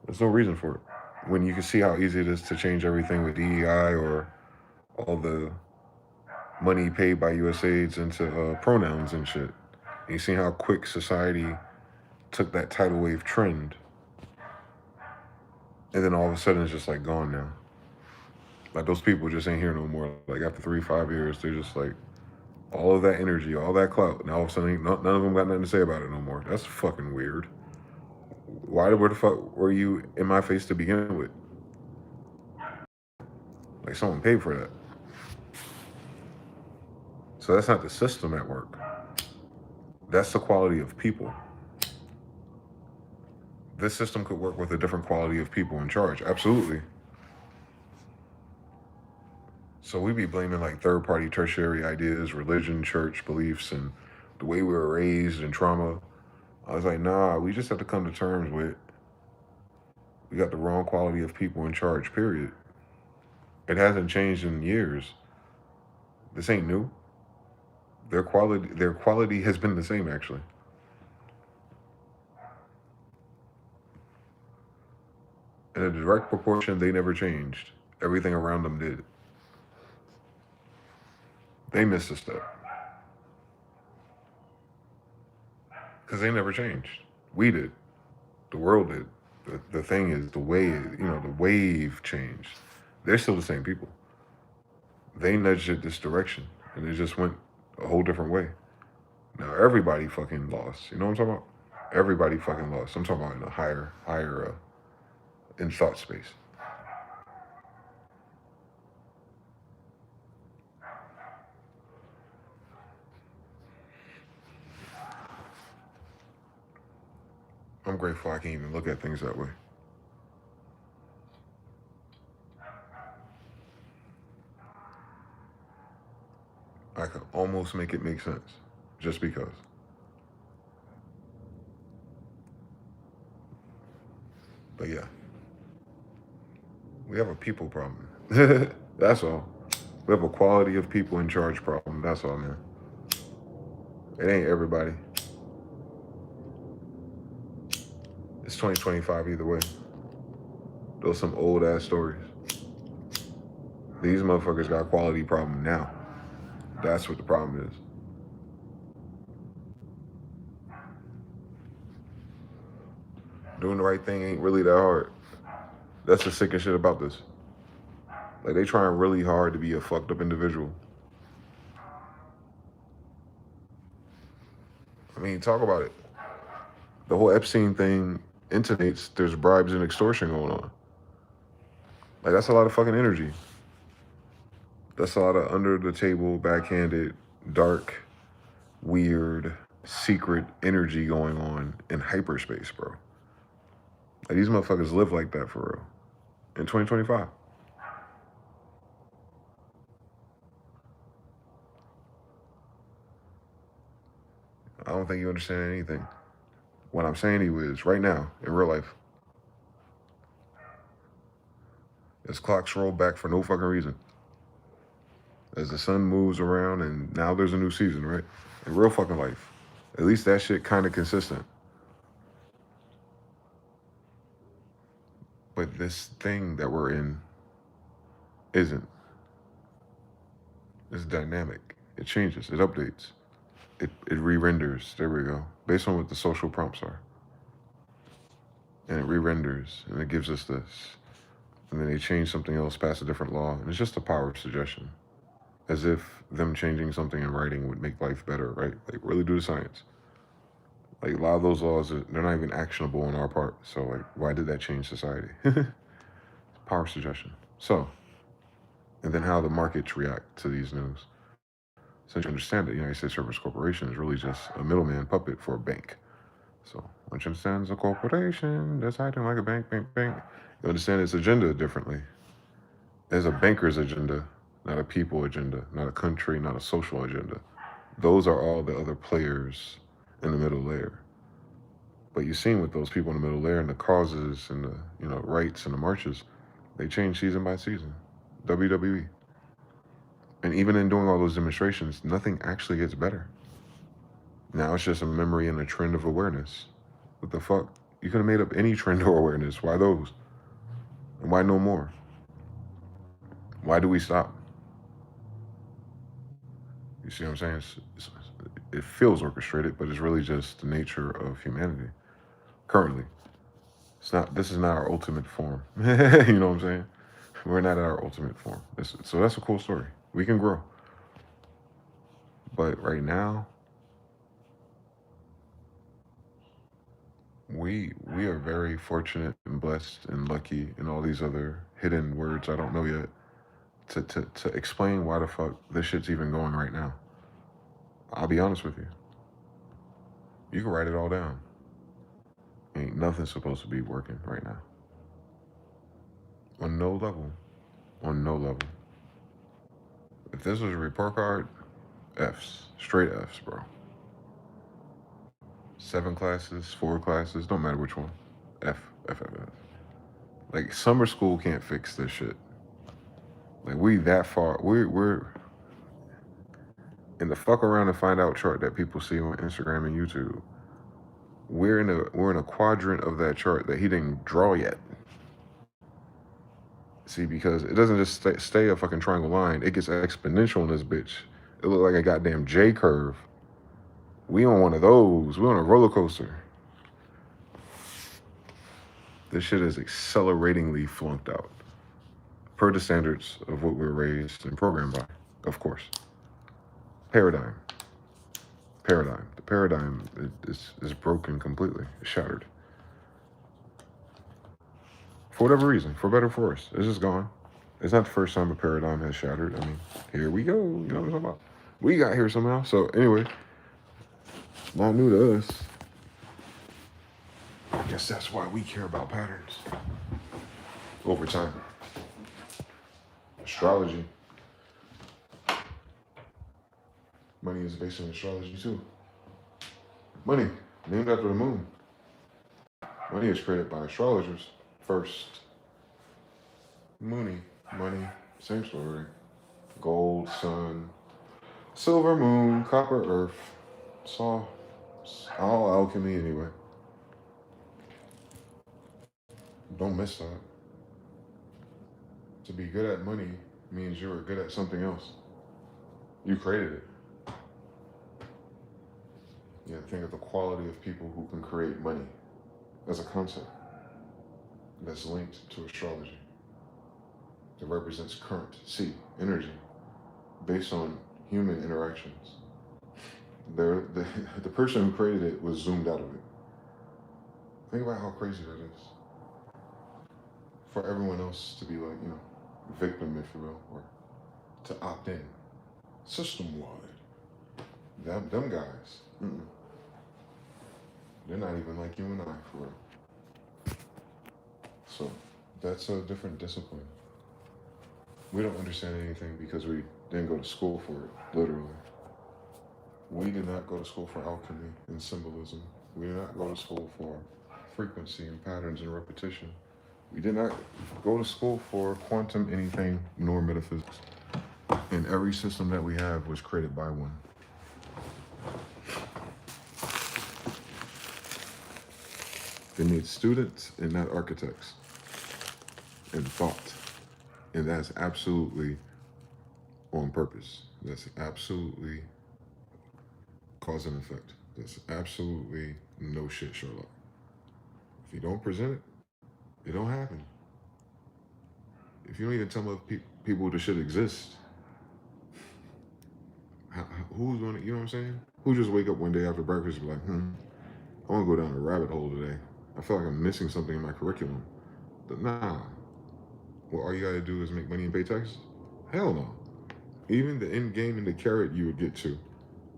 There's no reason for it. When you can see how easy it is to change everything with DEI or all the money paid by USAIDs into pronouns and shit. And you see how quick society took that tidal wave trend. And then all of a sudden it's just like gone now. Like those people just ain't here no more. Like after 3-5 years, they're just like, all of that energy, all that clout. Now all of a sudden, none of them got nothing to say about it no more. That's fucking weird. Where the fuck were you in my face to begin with? Like someone paid for that. So that's not the system at work. That's the quality of people. This system could work with a different quality of people in charge. Absolutely. So we be blaming like third-party tertiary ideas, religion, church, beliefs, and the way we were raised and trauma. I was like, nah, we just have to come to terms with we got the wrong quality of people in charge, period. It hasn't changed in years. This ain't new. Their quality has been the same actually. In a direct proportion, they never changed. Everything around them did. They missed a step. Because they never changed. We did. The world did. The thing is, the wave changed. They're still the same people. They nudged it this direction, and it just went a whole different way. Now everybody fucking lost. You know what I'm talking about? Everybody fucking lost. I'm talking about in a higher, in thought space. I'm grateful I can even look at things that way. could almost make it make sense, just because. But yeah, we have a people problem. That's all. We have a quality of people in charge problem. That's all, man. It ain't everybody. It's 2025 either way. Those some old ass stories. These motherfuckers got a quality problem now. That's what the problem is. Doing the right thing ain't really that hard. That's the sickest shit about this. Like, they trying really hard to be a fucked up individual. I mean, talk about it. The whole Epstein thing intonates there's bribes and extortion going on. Like, that's a lot of fucking energy. That's a lot of under the table, backhanded, dark, weird, secret energy going on in hyperspace, bro. Like, these motherfuckers live like that for real. In 2025. I don't think you understand anything. What I'm saying to you is, right now, in real life, as clocks roll back for no fucking reason, as the sun moves around and now there's a new season, right? In real fucking life, at least that shit kind of consistent. But this thing that we're in isn't. It's dynamic. It changes. It updates. It re-renders. There we go. Based on what the social prompts are. And it re-renders. And it gives us this. And then they change something else, pass a different law. And it's just the power of suggestion. As if them changing something in writing would make life better, right? Like, really do the science. Like, a lot of those laws, they're not even actionable on our part. So, like, why did that change society? Power of suggestion. So, and then how the markets react to these news. Since you understand that the United States Service Corporation is really just a middleman puppet for a bank. So once you understand it's a corporation that's acting like a bank, you understand its agenda differently. There's a banker's agenda, not a people agenda, not a country, not a social agenda. Those are all the other players in the middle layer. But you've seen with those people in the middle layer and the causes and the rights and the marches, they change season by season. WWE. And even in doing all those demonstrations, nothing actually gets better. Now it's just a memory and a trend of awareness. What the fuck? You could have made up any trend or awareness. Why those? And why no more? Why do we stop? You see what I'm saying? It feels orchestrated, but it's really just the nature of humanity. Currently. This is not our ultimate form. You know what I'm saying? We're not at our ultimate form. So that's a cool story. We can grow. But right now, we are very fortunate and blessed and lucky and all these other hidden words I don't know yet to explain why the fuck this shit's even going right now. I'll be honest with you. You can write it all down. Ain't nothing supposed to be working right now. On no level. On no level. If this was a report card, F's. Straight F's, bro. 7 classes, 4 classes, don't matter which one. F. Like, summer school can't fix this shit. Like, we that far. We're in the fuck around and find out chart that people see on Instagram and YouTube. We're in a quadrant of that chart that he didn't draw yet. See, because it doesn't just stay a fucking triangle line. It gets exponential in this bitch. It look like a goddamn J curve. We on one of those. We on a roller coaster. This shit is acceleratingly flunked out. Per the standards of what we're raised and programmed by, of course. Paradigm. The paradigm is broken completely. It's shattered. For whatever reason, for better or for worse. It's just gone. It's not the first time a paradigm has shattered. I mean, here we go. You know what I'm talking about? We got here somehow. So anyway, not new to us. I guess that's why we care about patterns. Over time. Astrology. Money is based on astrology too. Money, named after the moon. Money is created by astrologers first. Money, same story. Gold, sun, silver, moon, copper, earth. It's all alchemy anyway. Don't miss that. To be good at money means you were good at something else. You created it. Yeah, think of the quality of people who can create money as a concept that's linked to astrology. That represents current, energy, based on human interactions. The person who created it was zoomed out of it. Think about how crazy that is. For everyone else to be like, victim, if you will, or to opt in, system-wide. Them guys, they're not even like you and I, for real. So that's a different discipline. We don't understand anything because we didn't go to school for it, literally. We did not go to school for alchemy and symbolism. We did not go to school for frequency and patterns and repetition. We did not go to school for quantum anything nor metaphysics. And every system that we have was created by one. They need students and not architects and thought. And that's absolutely on purpose. That's absolutely cause and effect. That's absolutely no shit, Sherlock. If you don't present it, it don't happen. If you don't even tell other people the shit exists, who's gonna, you know what I'm saying? Who just wake up one day after breakfast and be like, I wanna go down a rabbit hole today. I feel like I'm missing something in my curriculum. But nah. Well, all you gotta do is make money and pay taxes? Hell no. Even the end game and the carrot you would get to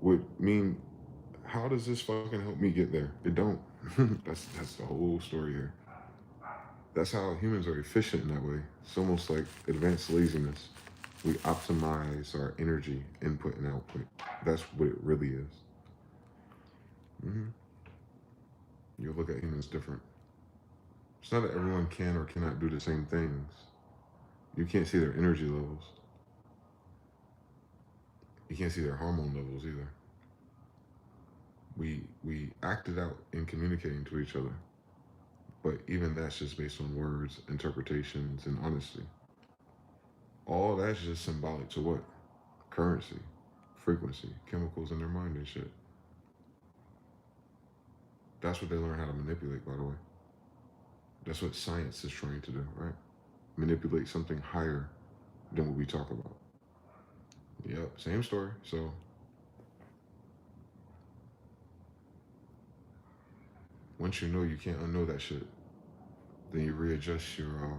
would mean, how does this fucking help me get there? It don't. That's the whole story here. That's how humans are efficient in that way. It's almost like advanced laziness. We optimize our energy input and output. That's what it really is. You look at humans different. It's not that everyone can or cannot do the same things. You can't see their energy levels. You can't see their hormone levels either. We act it out in communicating to each other. But even that's just based on words, interpretations, and honesty. All that's just symbolic to what? Currency, frequency, chemicals in their mind and shit. That's what they learn how to manipulate, by the way. That's what science is trying to do, right? Manipulate something higher than what we talk about. Yep, same story. So once you know you can't unknow that shit, then you readjust your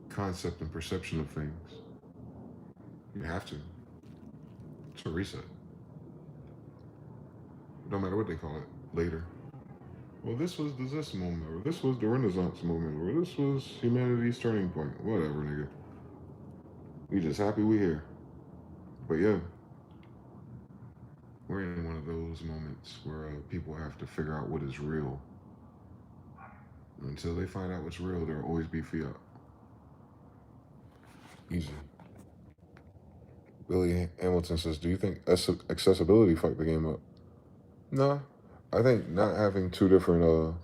concept and perception of things. You have to. It's a reset. No matter what they call it later. Well, this was the this moment, or this was the Renaissance moment, or this was humanity's turning point. Whatever, nigga. We just happy we here. But yeah, we're in one of those moments where people have to figure out what is real. Until they find out what's real, there'll always be fiat. Easy. Billy Hamilton says, do you think accessibility fucked the game up? No. I think not having two different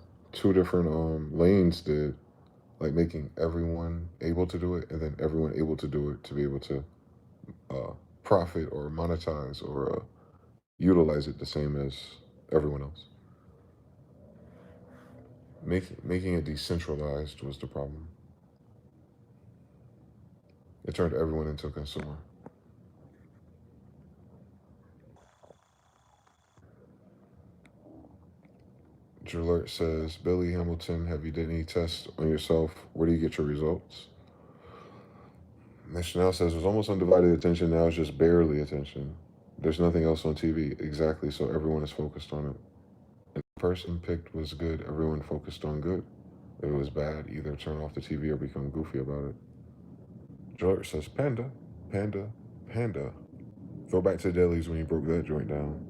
lanes did, like making everyone able to do it and then everyone able to do it to be able to profit or monetize or utilize it the same as everyone else. Making it decentralized was the problem. It turned everyone into a consumer. Jalert says, Billy Hamilton, have you did any tests on yourself? Where do you get your results? Chanel says, it was almost undivided attention, now it's just barely attention. There's nothing else on TV. Exactly, so everyone is focused on it. If the person picked was good, everyone focused on good. If it was bad, either turn off the TV or become goofy about it. Jalert says, panda, panda, panda. Go back to Dailies when you broke that joint down.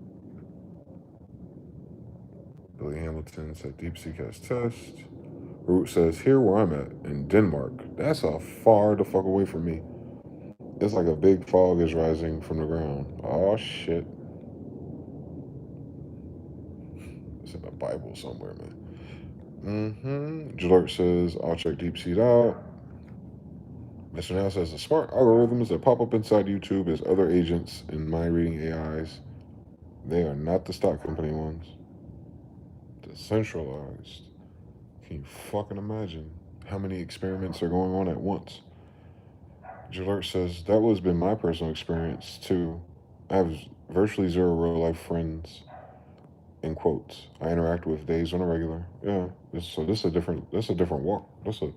Billy Hamilton said DeepSeek has test. Root says here where I'm at in Denmark. That's a far the fuck away from me. It's like a big fog is rising from the ground. Oh shit. It's in the Bible somewhere, man. Jalert says I'll check DeepSeek out. Mr. Now says the smart algorithms that pop up inside YouTube as other agents in mind reading AIs. They are not the stock company ones. Decentralized. Can you fucking imagine how many experiments are going on at once? Jalert says that was been my personal experience too. I have virtually zero real life friends. In quotes, I interact with DeyZan on a regular. Yeah, this is a different. This is a different walk. This a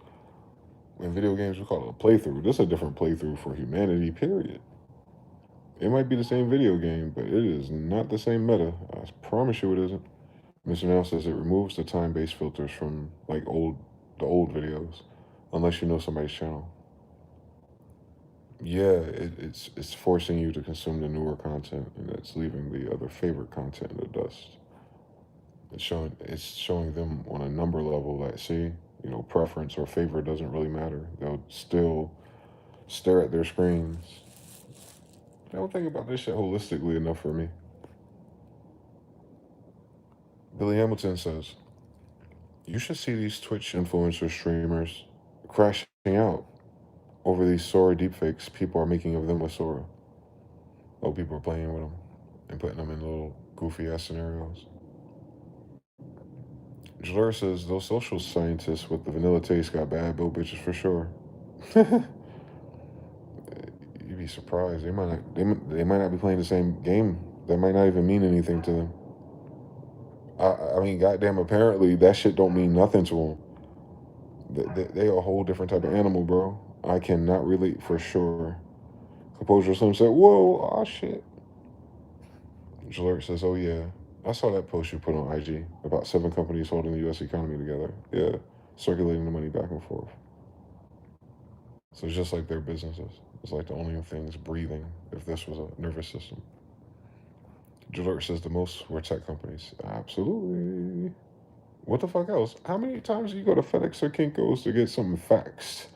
in video games we call it a playthrough. This is a different playthrough for humanity. Period. It might be the same video game, but it is not the same meta. I promise you it isn't. Mr. Now says it removes the time-based filters from like the old videos, unless you know somebody's channel. Yeah, it's forcing you to consume the newer content, and it's leaving the other favorite content in the dust. It's showing them on a number level that see, preference or favor doesn't really matter. They'll still stare at their screens. They don't think about this shit holistically enough for me. Billy Hamilton says, you should see these Twitch influencer streamers crashing out over these Sora deepfakes people are making of them with Sora. Oh, people are playing with them and putting them in little goofy ass scenarios. Jalur says those social scientists with the vanilla taste got bad built bitches for sure. You'd be surprised. They might not be playing the same game. That might not even mean anything to them. I mean, goddamn. Apparently, that shit don't mean nothing to them. They a whole different type of animal, bro. I cannot relate for sure. Composure Slim said, "Whoa, ah shit." Jalert says, "Oh yeah, I saw that post you put on IG about 7 companies holding the U.S. economy together. Yeah, circulating the money back and forth. So it's just like their businesses. It's like the only things breathing if this was a nervous system." Jalert says the most were tech companies. Absolutely. What the fuck else? How many times do you go to FedEx or Kinko's to get something faxed?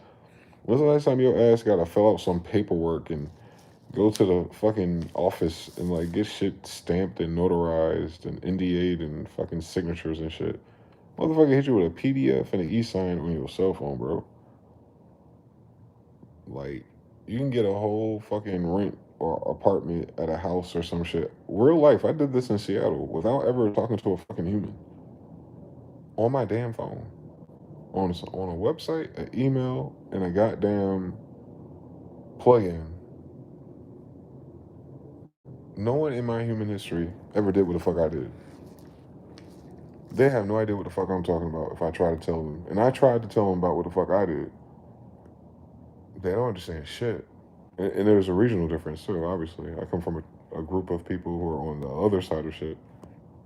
When's the last time your ass got to fill out some paperwork and go to the fucking office and like get shit stamped and notarized and NDA'd and fucking signatures and shit? Motherfucker hit you with a PDF and an e-sign on your cell phone, bro. Like, you can get a whole fucking rent or apartment at a house or some shit. Real life, I did this in Seattle without ever talking to a fucking human. On my damn phone. On a website, an email, and a goddamn plug-in. No one in my human history ever did what the fuck I did. They have no idea what the fuck I'm talking about if I try to tell them. And I tried to tell them about what the fuck I did. They don't understand shit. And there's a regional difference too, obviously. I come from a group of people who are on the other side of shit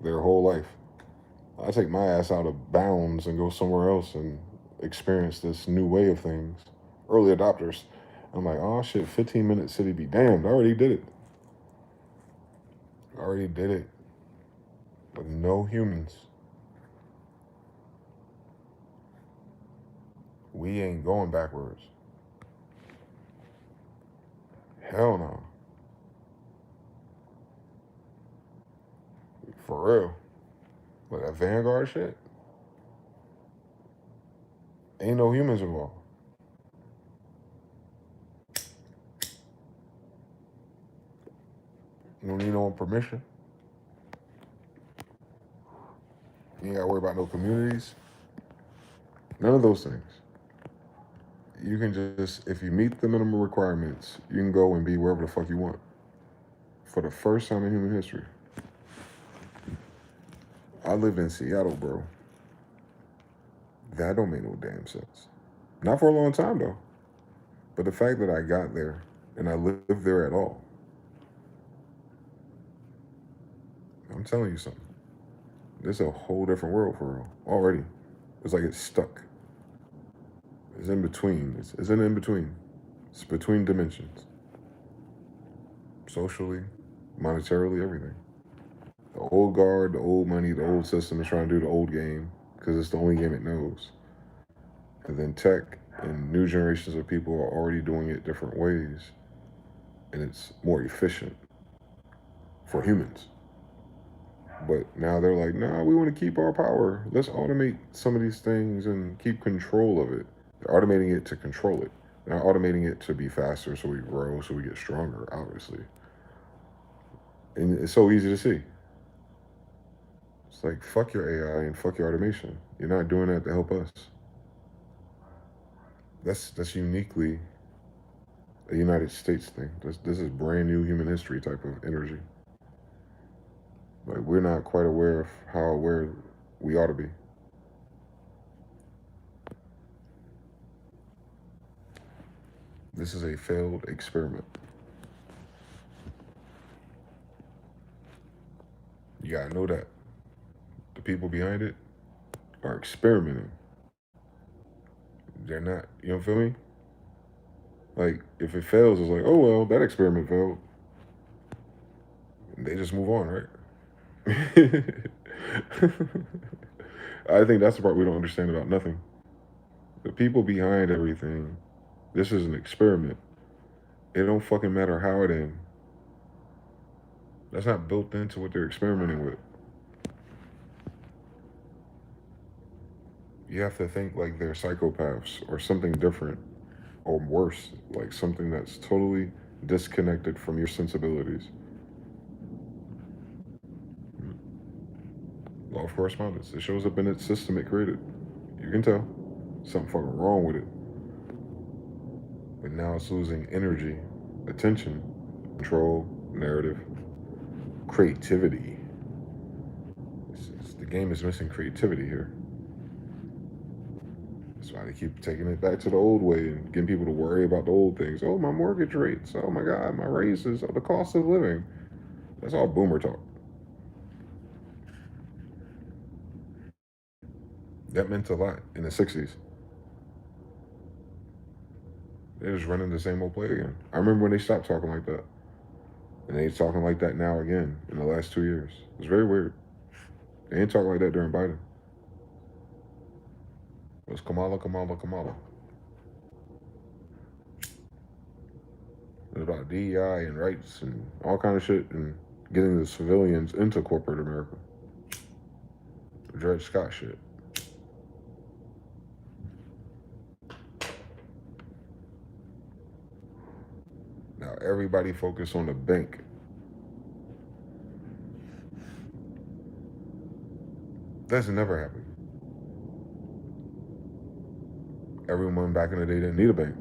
their whole life. I take my ass out of bounds and go somewhere else and experience this new way of things. Early adopters. I'm like, oh shit, 15-minute city be damned. I already did it. I already did it. With no humans. We ain't going backwards. Hell no. For real. But that Vanguard shit, ain't no humans involved. You don't need no permission. You ain't gotta worry about no communities. None of those things. You can just, if you meet the minimum requirements, you can go and be wherever the fuck you want. For the first time in human history. I lived in Seattle, bro. That don't make no damn sense. Not for a long time, though. But the fact that I got there and I lived there at all, I'm telling you something. This is a whole different world for real. Already. It's like it's stuck. It's in between. It's in between. It's between dimensions. socially, monetarily, everything. The old guard, the old money, the old system is trying to do the old game because it's the only game it knows. And then tech and new generations of people are already doing it different ways, and it's more efficient for humans. But now they're like, nah, we want to keep our power. Let's automate some of these things and keep control of it. They're automating it to control it. They're not automating it to be faster so we grow, so we get stronger, obviously. And it's so easy to see. It's like, fuck your AI and fuck your automation. You're not doing that to help us. That's uniquely a United States thing. This is brand new human history type of energy. Like, we're not quite aware of how aware we ought to be. This is a failed experiment. You gotta know that. The people behind it are experimenting. They're not, you know, feel me? Like, if it fails, it's like, oh, well, that experiment failed. And they just move on, right? I think that's the part we don't understand about nothing. The people behind everything, this is an experiment. It don't fucking matter how it ends. That's not built into what they're experimenting with. You have to think like they're psychopaths or something different or worse, like something that's totally disconnected from your sensibilities. Law of correspondence. It shows up in its system it created. You can tell. Something fucking wrong with it. But now it's losing energy, attention, control, narrative, creativity. The game is missing creativity here. That's why they keep taking it back to the old way and getting people to worry about the old things. Oh, my mortgage rates. Oh my God, my raises. Oh, the cost of living. That's all boomer talk. That meant a lot in the 60s. They're just running the same old play again. I remember when they stopped talking like that. And they're talking like that now again in the last 2 years. It's very weird. They ain't talking like that during Biden. It was Kamala, Kamala, Kamala. It was about DEI and rights and all kind of shit and getting the civilians into corporate America. Dred Scott shit. Now everybody focus on the bank. That's never happened. Everyone back in the day didn't need a bank.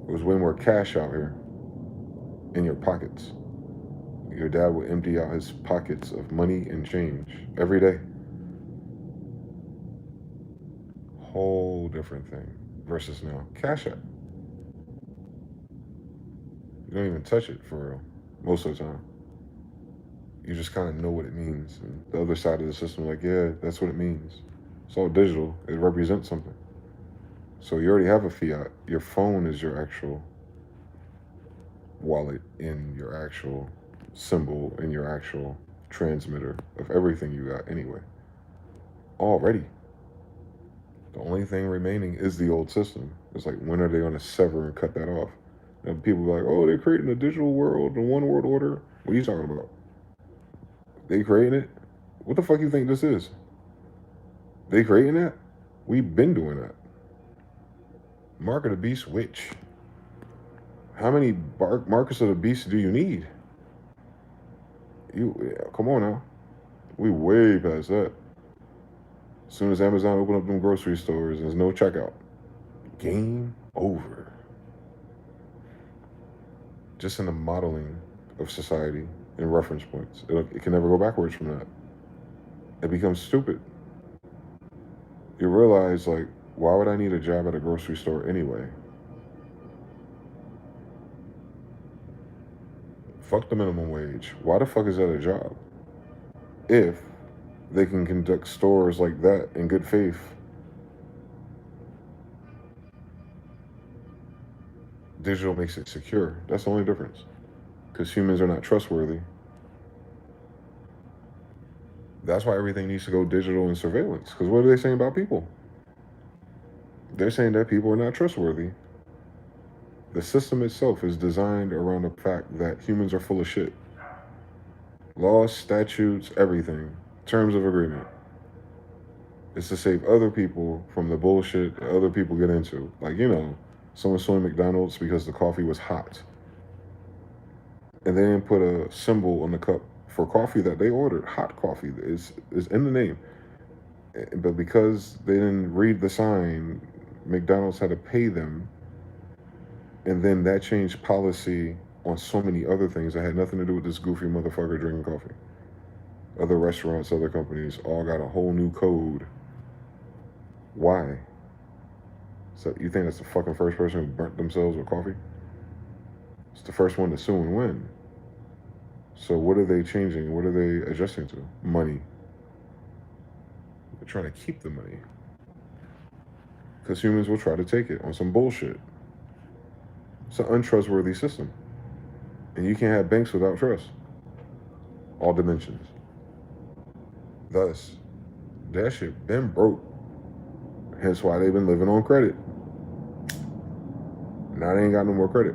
It was way more cash out here in your pockets. Your dad would empty out his pockets of money and change every day. Whole different thing versus now. Cashapp. You don't even touch it for real most of the time. You just kind of know what it means. And the other side of the system, like, yeah, that's what it means. It's all digital. It represents something. So you already have a fiat. Your phone is your actual wallet in your actual symbol in your actual transmitter of everything you got anyway. Already. The only thing remaining is the old system. It's like, when are they going to sever and cut that off? And people be like, oh, they're creating a digital world, a one world order. What are you talking about? They creating it? What the fuck you think this is? They creating that? We've been doing that. Mark of the Beast, which? How many Marcus of the Beast do you need? Come on now. We way past that. As soon as Amazon open up them grocery stores, there's no checkout. Game over. Just in the modeling of society and reference points. It can never go backwards from that. It becomes stupid. You realize, like, why would I need a job at a grocery store anyway? Fuck the minimum wage. Why the fuck is that a job? If they can conduct stores like that in good faith. Digital makes it secure. That's the only difference. Because humans are not trustworthy. That's why everything needs to go digital and surveillance. Because what are they saying about people? They're saying that people are not trustworthy. The system itself is designed around the fact that humans are full of shit. Laws, statutes, everything, terms of agreement. It's to save other people from the bullshit that other people get into. Like, someone suing McDonald's because the coffee was hot. And they didn't put a symbol on the cup for coffee that they ordered. Hot coffee is in the name. But because they didn't read the sign, McDonald's had to pay them. And then that changed policy on so many other things that had nothing to do with this goofy motherfucker drinking coffee. Other restaurants, other companies all got a whole new code. Why? So you think that's the fucking first person who burnt themselves with coffee? It's the first one to sue and win. So what are they changing? What are they adjusting to? Money. They're trying to keep the money. Because humans will try to take it on some bullshit. It's an untrustworthy system. And you can't have banks without trust. All dimensions. Thus, that shit been broke. Hence why they've been living on credit. Now they ain't got no more credit.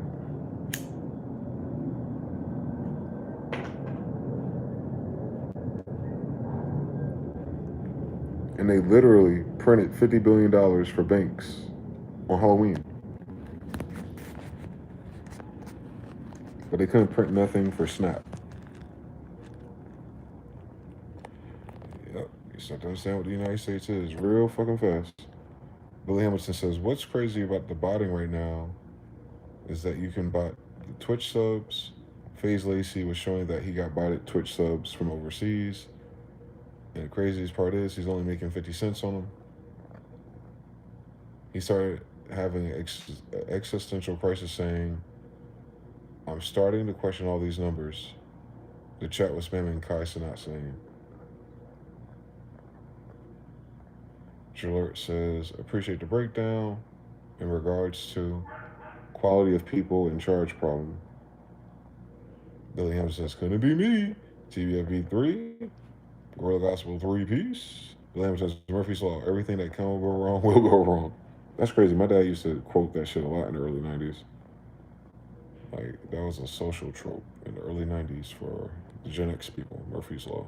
And they literally printed $50 billion for banks on Halloween. But they couldn't print nothing for Snap. Yep, you start to understand what the United States is real fucking fast. Billy Hamilton says, what's crazy about the botting right now is that you can bot the Twitch subs. FaZe Lacey was showing that he got botted Twitch subs from overseas. And the craziest part is he's only making 50 cents on them. He started having existential crisis saying, I'm starting to question all these numbers. The chat was spamming Kai Cenat saying. Jalert says, appreciate the breakdown in regards to quality of people in charge problem. Billy Ham says, couldn't it be me? TBFB3, Gorilla Gospel 3-piece. Billy Ham says, Murphy's Law, everything that can go wrong will go wrong. That's crazy. My dad used to quote that shit a lot in the early 90s. Like, that was a social trope in the early 90s for the Gen X people, Murphy's Law.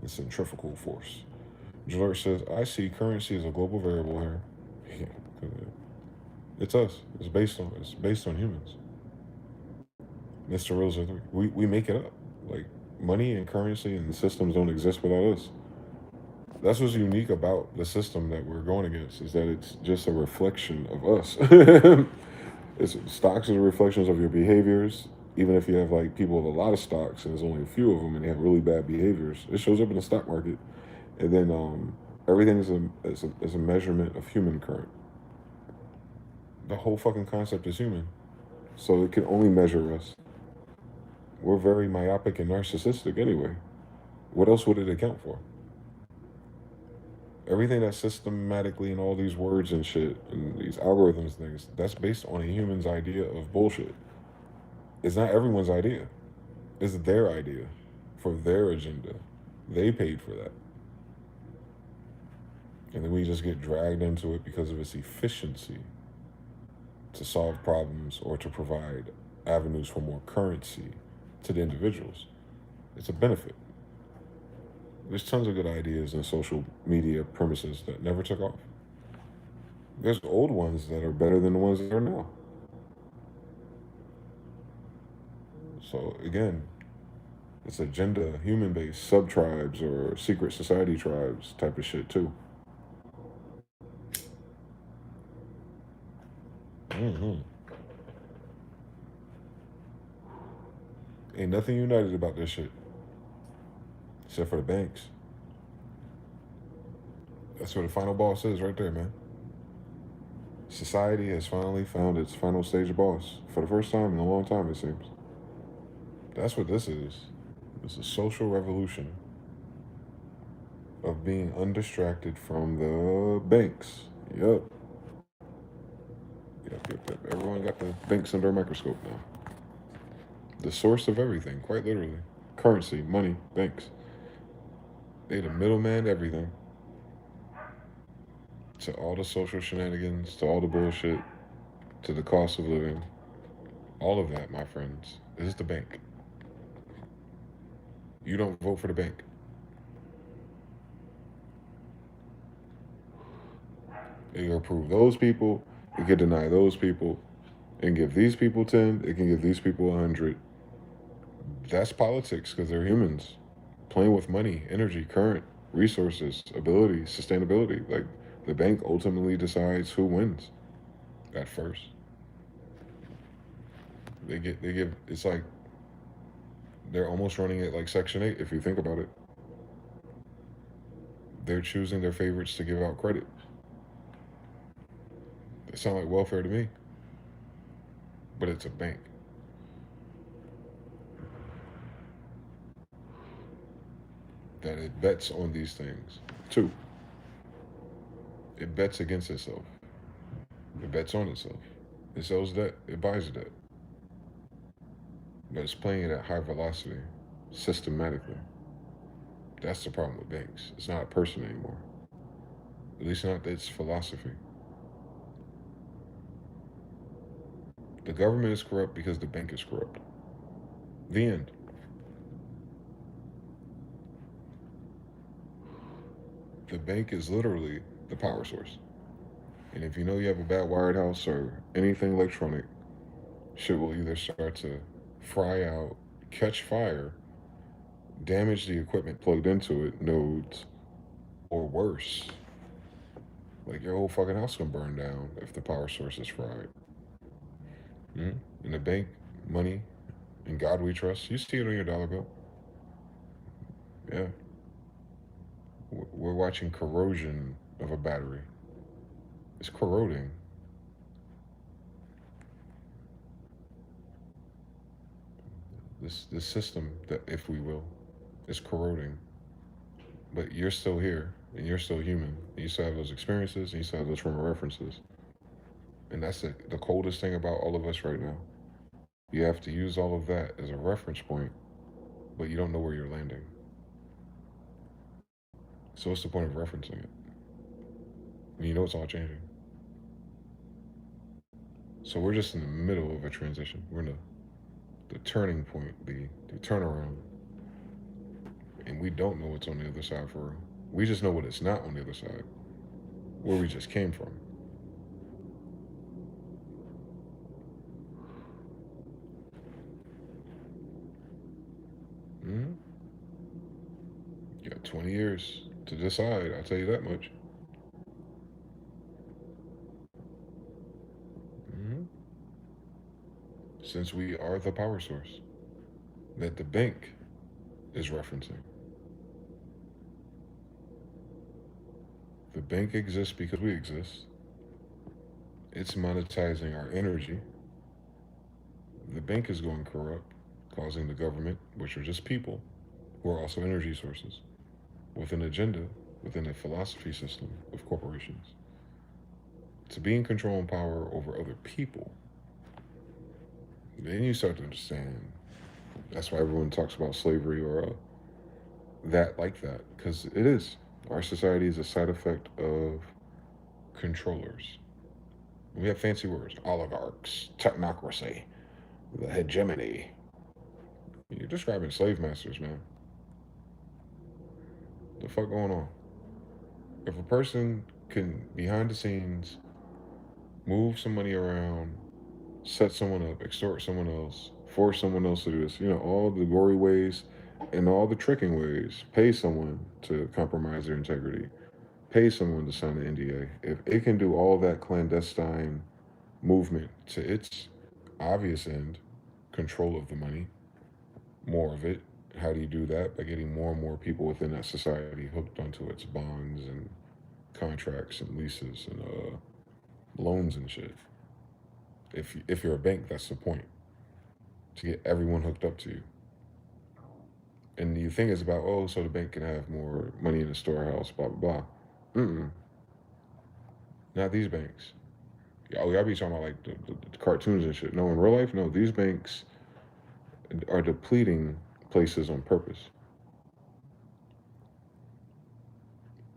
The centrifugal force. Jalert says, I see currency as a global variable here. It's us. It's based on humans. Mr. Rose, we make it up. Like, money and currency and systems don't exist without us. That's what's unique about the system that we're going against, is that it's just a reflection of us. Stocks are reflections of your behaviors. Even if you have like people with a lot of stocks and there's only a few of them and they have really bad behaviors, it shows up in the stock market. And then everything is a measurement of human current. The whole fucking concept is human. So it can only measure us. We're very myopic and narcissistic anyway. What else would it account for? Everything that's systematically in all these words and shit and these algorithms things, that's based on a human's idea of bullshit. It's not everyone's idea. It's their idea for their agenda. They paid for that. And then we just get dragged into it because of its efficiency to solve problems or to provide avenues for more currency to the individuals. It's a benefit. There's tons of good ideas in social media premises that never took off. There's old ones that are better than the ones that are now. So again, it's agenda, human-based, sub-tribes or secret society tribes type of shit too. Ain't nothing united about this shit. Except for the banks. That's what the final boss is right there, man. Society has finally found its final stage boss. For the first time in a long time, it seems. That's what this is. It's a social revolution of being undistracted from the banks. Yep. Everyone everyone got the banks under a microscope now. The source of everything, quite literally. Currency, money, banks. They the middleman, everything. To all the social shenanigans, to all the bullshit, to the cost of living. All of that, my friends, is the bank. You don't vote for the bank. It can approve those people, it can deny those people, and give these people 10, it can give these people 100. That's politics because they're humans playing with money, energy, current, resources, ability, sustainability. Like the bank ultimately decides who wins at first. They give it's like they're almost running it like Section 8 if you think about it. They're choosing their favorites to give out credit. It sounds like welfare to me, but it's a bank. That it bets on these things. Two, it bets against itself. It bets on itself. It sells debt. It buys debt. But it's playing it at high velocity, systematically. That's the problem with banks. It's not a person anymore. At least not its philosophy. The government is corrupt because the bank is corrupt. The end. The bank is literally the power source. And if you know you have a bad wired house or anything electronic, shit will either start to fry out, catch fire, damage the equipment plugged into it, nodes, or worse. Like your whole fucking house can burn down if the power source is fried. Mm-hmm. In the bank, money, in God we trust. You see it on your dollar bill. Yeah. We're watching corrosion of a battery. It's corroding. This system, that if we will, is corroding. But you're still here, and you're still human. And you still have those experiences, and you still have those frame of references. And that's the coldest thing about all of us right now. You have to use all of that as a reference point, but you don't know where you're landing. So what's the point of referencing it? And you know it's all changing. So we're just in the middle of a transition. We're in the turning point, the turnaround. And we don't know what's on the other side for real. We just know what it's not on the other side, where we just came from. Mm-hmm. You got 20 years to decide, I'll tell you that much. Mm-hmm. Since we are the power source that the bank is referencing. The bank exists because we exist. It's monetizing our energy. The bank is going corrupt, causing the government, which are just people, who are also energy sources, with an agenda, within a philosophy system of corporations, to be in control and power over other people. Then you start to understand. That's why everyone talks about slavery or that like that, because it is. Our society is a side effect of controllers. We have fancy words: oligarchs, technocracy, the hegemony. You're describing slave masters, man. The fuck going on? If a person can, behind the scenes, move some money around, set someone up, extort someone else, force someone else to do this, all the gory ways and all the tricking ways, pay someone to compromise their integrity, pay someone to sign an NDA. If it can do all that clandestine movement to its obvious end, control of the money, more of it. How do you do that? By getting more and more people within that society hooked onto its bonds and contracts and leases and loans and shit. If you're a bank, that's the point, to get everyone hooked up to you. And you think it's about, oh, so the bank can have more money in the storehouse, blah blah blah. Mm-mm. Not these banks. Oh, y'all be talking about like the cartoons and shit. No, in real life, no. These banks are depleting places on purpose.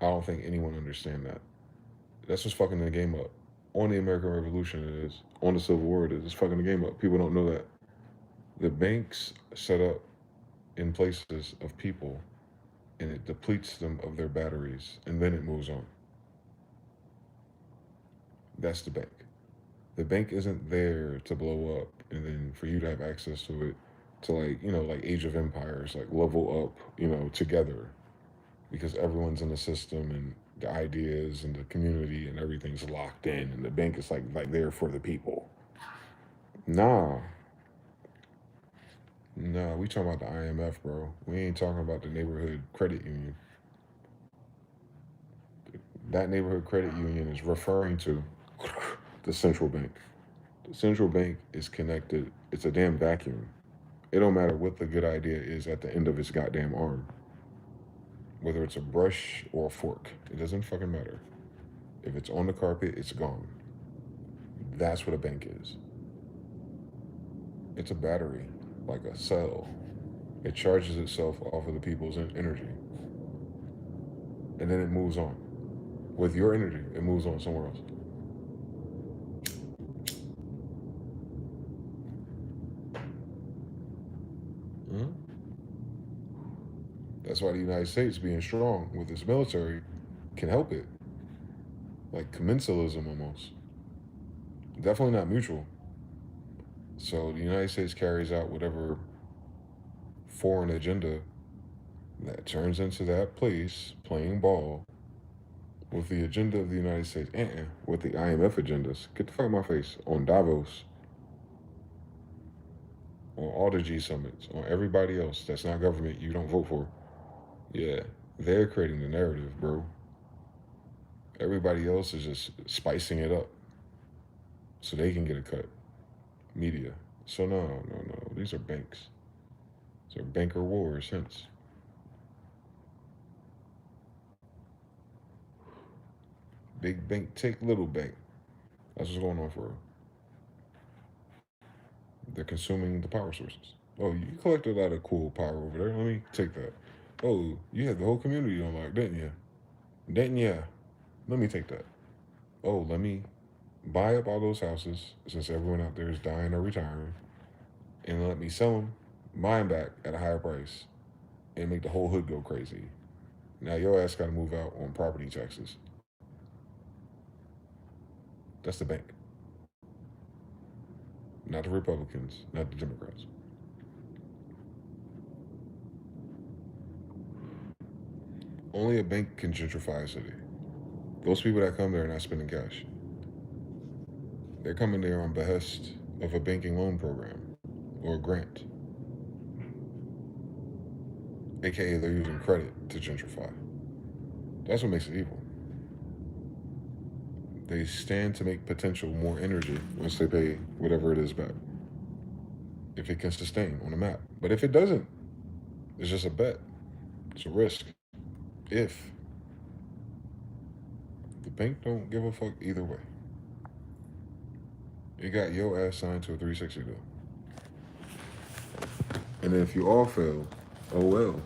I don't think anyone understand that. That's what's fucking the game up. On the American Revolution, it is. On the Civil War, it is. It's fucking the game up. People don't know that. The banks set up in places of people, and it depletes them of their batteries, and then it moves on. That's the bank. The bank isn't there to blow up and then for you to have access to it to, like, like Age of Empires, like level up, together, because everyone's in the system and the ideas and the community and everything's locked in, and the bank is like there for the people. Nah, nah, we talking about the IMF, bro. We ain't talking about the neighborhood credit union. That neighborhood credit union is referring to the central bank. The central bank is connected. It's a damn vacuum. It don't matter what the good idea is at the end of its goddamn arm. Whether it's a brush or a fork, it doesn't fucking matter. If it's on the carpet, it's gone. That's what a bank is. It's a battery, like a cell. It charges itself off of the people's energy, and then it moves on. With your energy, it moves on somewhere else. Mhm. That's why the United States, being strong with its military, can help it. Like commensalism almost. Definitely not mutual. So the United States carries out whatever foreign agenda that turns into that place playing ball with the agenda of the United States, with the IMF agendas. Get the fuck out of my face. On Davos, on all the G summits, on everybody else that's not government you don't vote for. Yeah, they're creating the narrative, bro. Everybody else is just spicing it up so they can get a cut. Media. So no, no, no. These are banks. These are banker wars, hence. Big bank take little bank. That's what's going on for real. They're consuming the power sources. Oh, you collected a lot of cool power over there. Let me take that. Oh, you had the whole community on lock, didn't you? Didn't you? Let me take that. Oh, let me buy up all those houses since everyone out there is dying or retiring, and let me sell them, buy them back at a higher price, and make the whole hood go crazy. Now your ass got to move out on property taxes. That's the bank, not the Republicans, not the Democrats. Only a bank can gentrify a city. Those people that come there are not spending cash. They're coming there on behest of a banking loan program or a grant, aka they're using credit to gentrify. That's what makes it evil. They stand to make potential more energy once they pay whatever it is back. If it can sustain on a map. But if it doesn't, it's just a bet. It's a risk. If the bank don't give a fuck either way. It got your ass signed to a 360 deal. And if you all fail, oh well.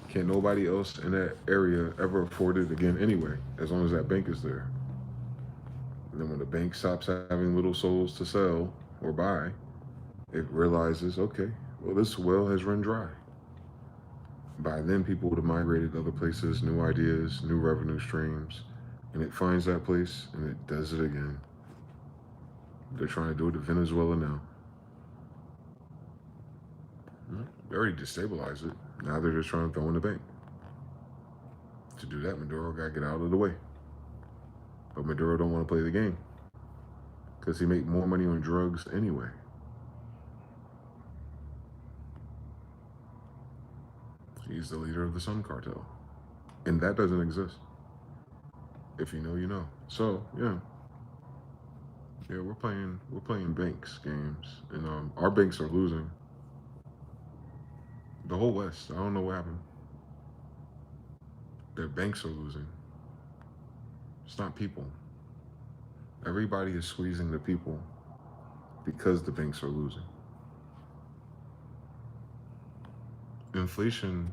Can't nobody else in that area ever afford it again anyway, as long as that bank is there. And then when the bank stops having little souls to sell or buy, it realizes, okay, well, this well has run dry. By then, people would have migrated to other places, new ideas, new revenue streams, and it finds that place and it does it again. They're trying to do it to Venezuela now. They already destabilized it. Now they're just trying to throw in the bank. To do that, Maduro got to get out of the way. But Maduro don't want to play the game because he make more money on drugs anyway. He's the leader of the Sun Cartel, and that doesn't exist. If you know, you know. So yeah, we're playing banks games, and our banks are losing. The whole West. I don't know what happened. Their banks are losing. It's not people. Everybody is squeezing the people because the banks are losing. Inflation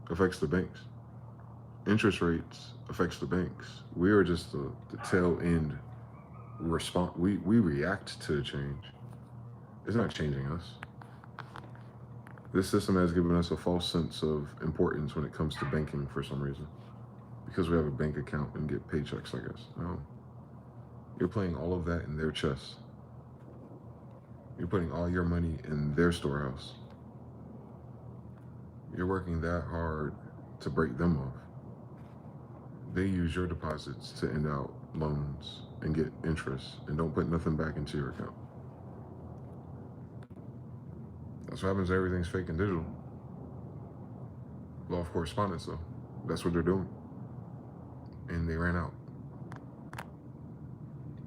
affects the banks. Interest rates affects the banks. We are just the tail end response. We react to the change. It's not changing us. This system has given us a false sense of importance when it comes to banking for some reason. Because we have a bank account and get paychecks, I guess. No. You're playing all of that in their chest. You're putting all your money in their storehouse. You're working that hard to break them off. They use your deposits to end out loans and get interest and don't put nothing back into your account. That's what happens. Everything's fake and digital. Law of correspondence, though. That's what they're doing. And they ran out.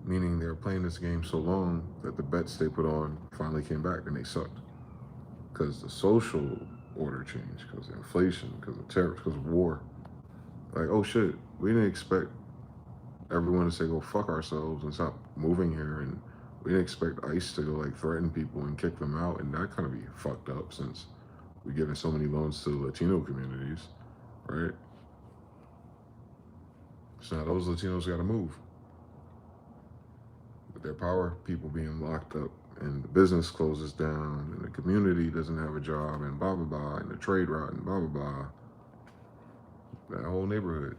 Meaning they were playing this game so long that the bets they put on finally came back and they sucked. Because the social order changed, because of inflation, because of tariffs, because of war. Like, oh shit, we didn't expect everyone to say go fuck ourselves and stop moving here, and we didn't expect ICE to go like threaten people and kick them out, and that kind of be fucked up since we're giving so many loans to Latino communities, right? So now those Latinos got to move. With their power, people being locked up, and the business closes down, and the community doesn't have a job, and blah blah blah, and the trade route, and blah blah blah. That whole neighborhood.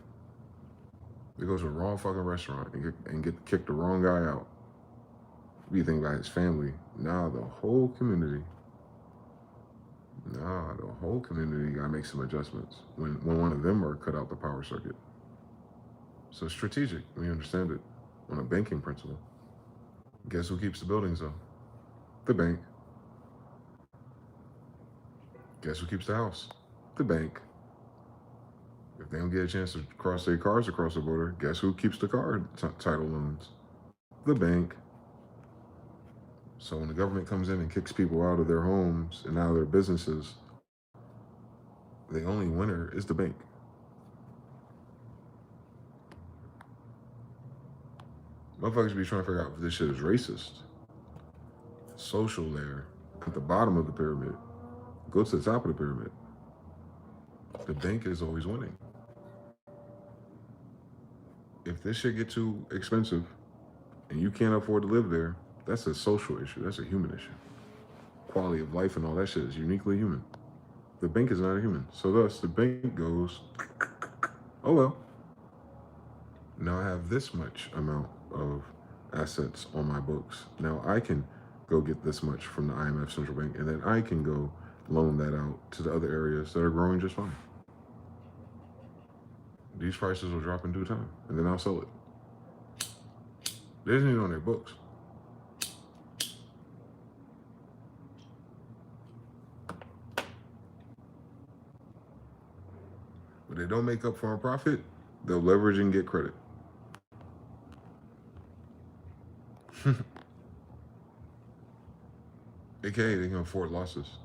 They go to the wrong fucking restaurant and get kicked the wrong guy out. You think about his family. Nah, the whole community. Gotta make some adjustments when one of them are cut out the power circuit. So it's strategic. We understand it on a banking principle. Guess who keeps the buildings though? The bank. Guess who keeps the house? The bank. If they don't get a chance to cross their cars across the border, guess who keeps the car title loans? The bank. So when the government comes in and kicks people out of their homes and out of their businesses, the only winner is the bank. Motherfuckers be trying to figure out if this shit is racist. Social layer at the bottom of the pyramid. Go to the top of the pyramid. The bank is always winning. If this shit get too expensive and you can't afford to live there, that's a social issue. That's a human issue. Quality of life and all that shit is uniquely human. The bank is not a human. So thus, the bank goes, oh well. Now I have this much amount of assets on my books. Now I can go get this much from the IMF Central Bank, and then I can go loan that out to the other areas that are growing just fine. These prices will drop in due time, and then I'll sell it. They just need it on their books. When they don't make up for a profit, they'll leverage and get credit. AKA, they can afford losses.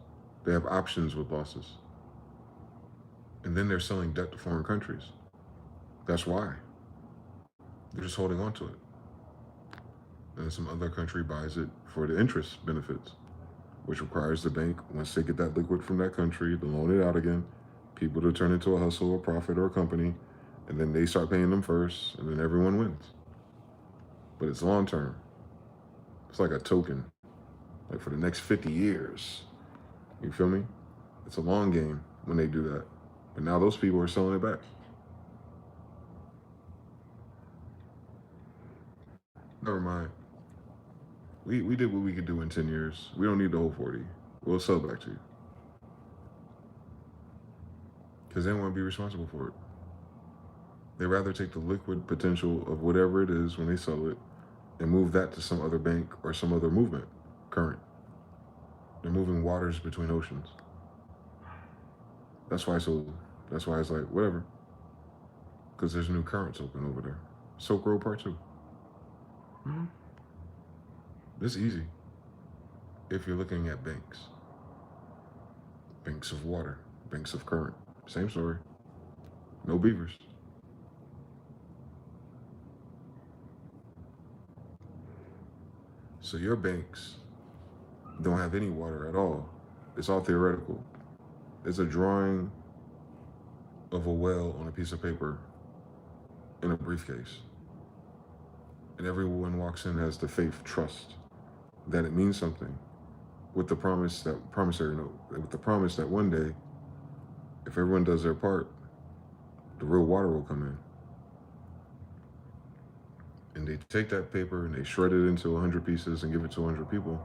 They have options with losses. And then they're selling debt to foreign countries. That's why. They're just holding on to it. And some other country buys it for the interest benefits, which requires the bank, once they get that liquid from that country, to loan it out again, people to turn into a hustle or profit or a company, and then they start paying them first, and then everyone wins. But it's long term. It's like a token, like for the next 50 years. You feel me? It's a long game when they do that. But now those people are selling it back. Never mind. We did what we could do in 10 years. We don't need the whole 40. We'll sell it back to you. Because they don't want to be responsible for it. They rather take the liquid potential of whatever it is when they sell it and move that to some other bank or some other movement, current. They're moving waters between oceans. That's why it's like, whatever. Because there's new currents open over there. Silk Road Part 2. Mm-hmm. This is easy if you're looking at banks. Banks of water, banks of current. Same story. No beavers. So your banks don't have any water at all. It's all theoretical. It's a drawing of a well on a piece of paper in a briefcase. And everyone walks in has the faith, trust that it means something, with the promissory note, with the promise that one day, if everyone does their part, the real water will come in. And they take that paper and they shred it into 100 pieces and give it to 100 people.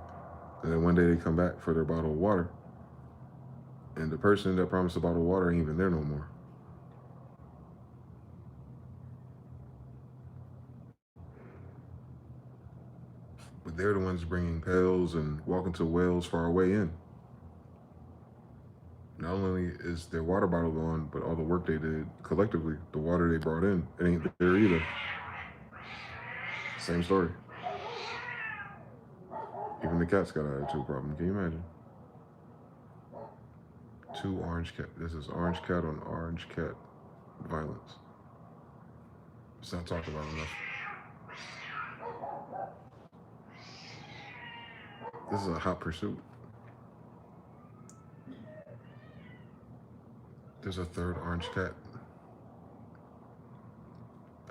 And then one day they come back for their bottle of water. And the person that promised the bottle of water ain't even there no more. But they're the ones bringing pails and walking to wells far away in. Not only is their water bottle gone, but all the work they did collectively, the water they brought in, it ain't there either. Same story. Even the cat's got an attitude problem. Can you imagine? 2 orange cat. This is orange cat on orange cat violence. It's not talked about enough. This is a hot pursuit. There's a 3rd orange cat.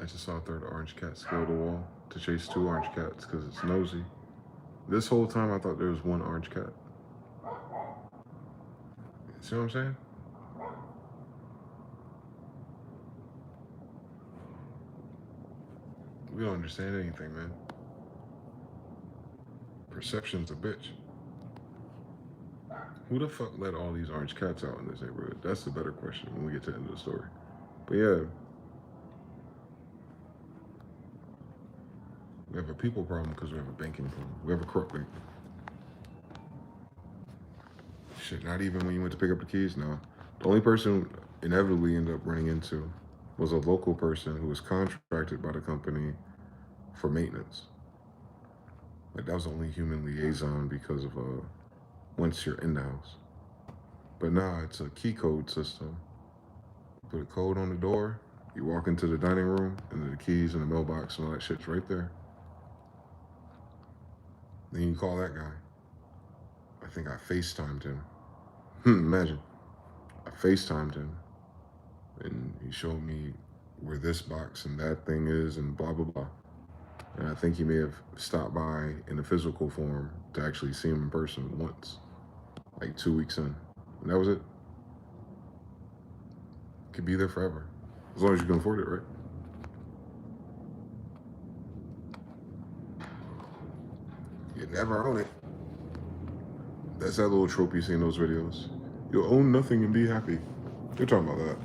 I just saw a 3rd orange cat scale the wall to chase 2 orange cats because it's nosy. This whole time I thought there was 1 orange cat. See what I'm saying? We don't understand anything, man. Perception's a bitch. Who the fuck let all these orange cats out in this neighborhood? That's the better question when we get to the end of the story. But yeah, we have a people problem because we have a banking problem. We have a corrupt bank. Shit, not even when you went to pick up the keys, no. The only person inevitably ended up running into was a local person who was contracted by the company for maintenance. Like that was the only human liaison because of once you're in the house. But nah, it's a key code system. Put a code on the door, you walk into the dining room, and the keys and the mailbox and all that shit's right there. Then you call that guy. I think I FaceTimed him. Imagine. I FaceTimed him. And he showed me where this box and that thing is and blah, blah, blah. And I think he may have stopped by in a physical form to actually see him in person once, like 2 weeks in. And that was it. Could be there forever, as long as you can afford it, right? You never own it. That's that little trope you see in those videos. You'll own nothing and be happy. You're talking about that.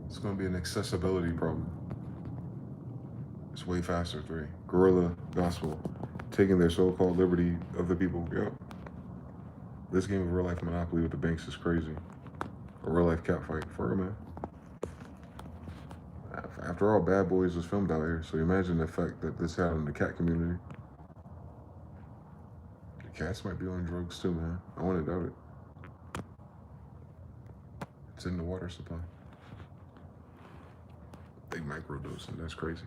It's gonna be an accessibility problem. It's way faster, 3. Guerrilla gospel, taking their so-called liberty of the people. Yep. This game of real-life Monopoly with the banks is crazy. A real-life cat fight, for real, man. After all, Bad Boys was filmed out here, so imagine the effect that this had on the cat community. The cats might be on drugs too, man. I wouldn't doubt it. It's in the water supply. They microdosing, that's crazy.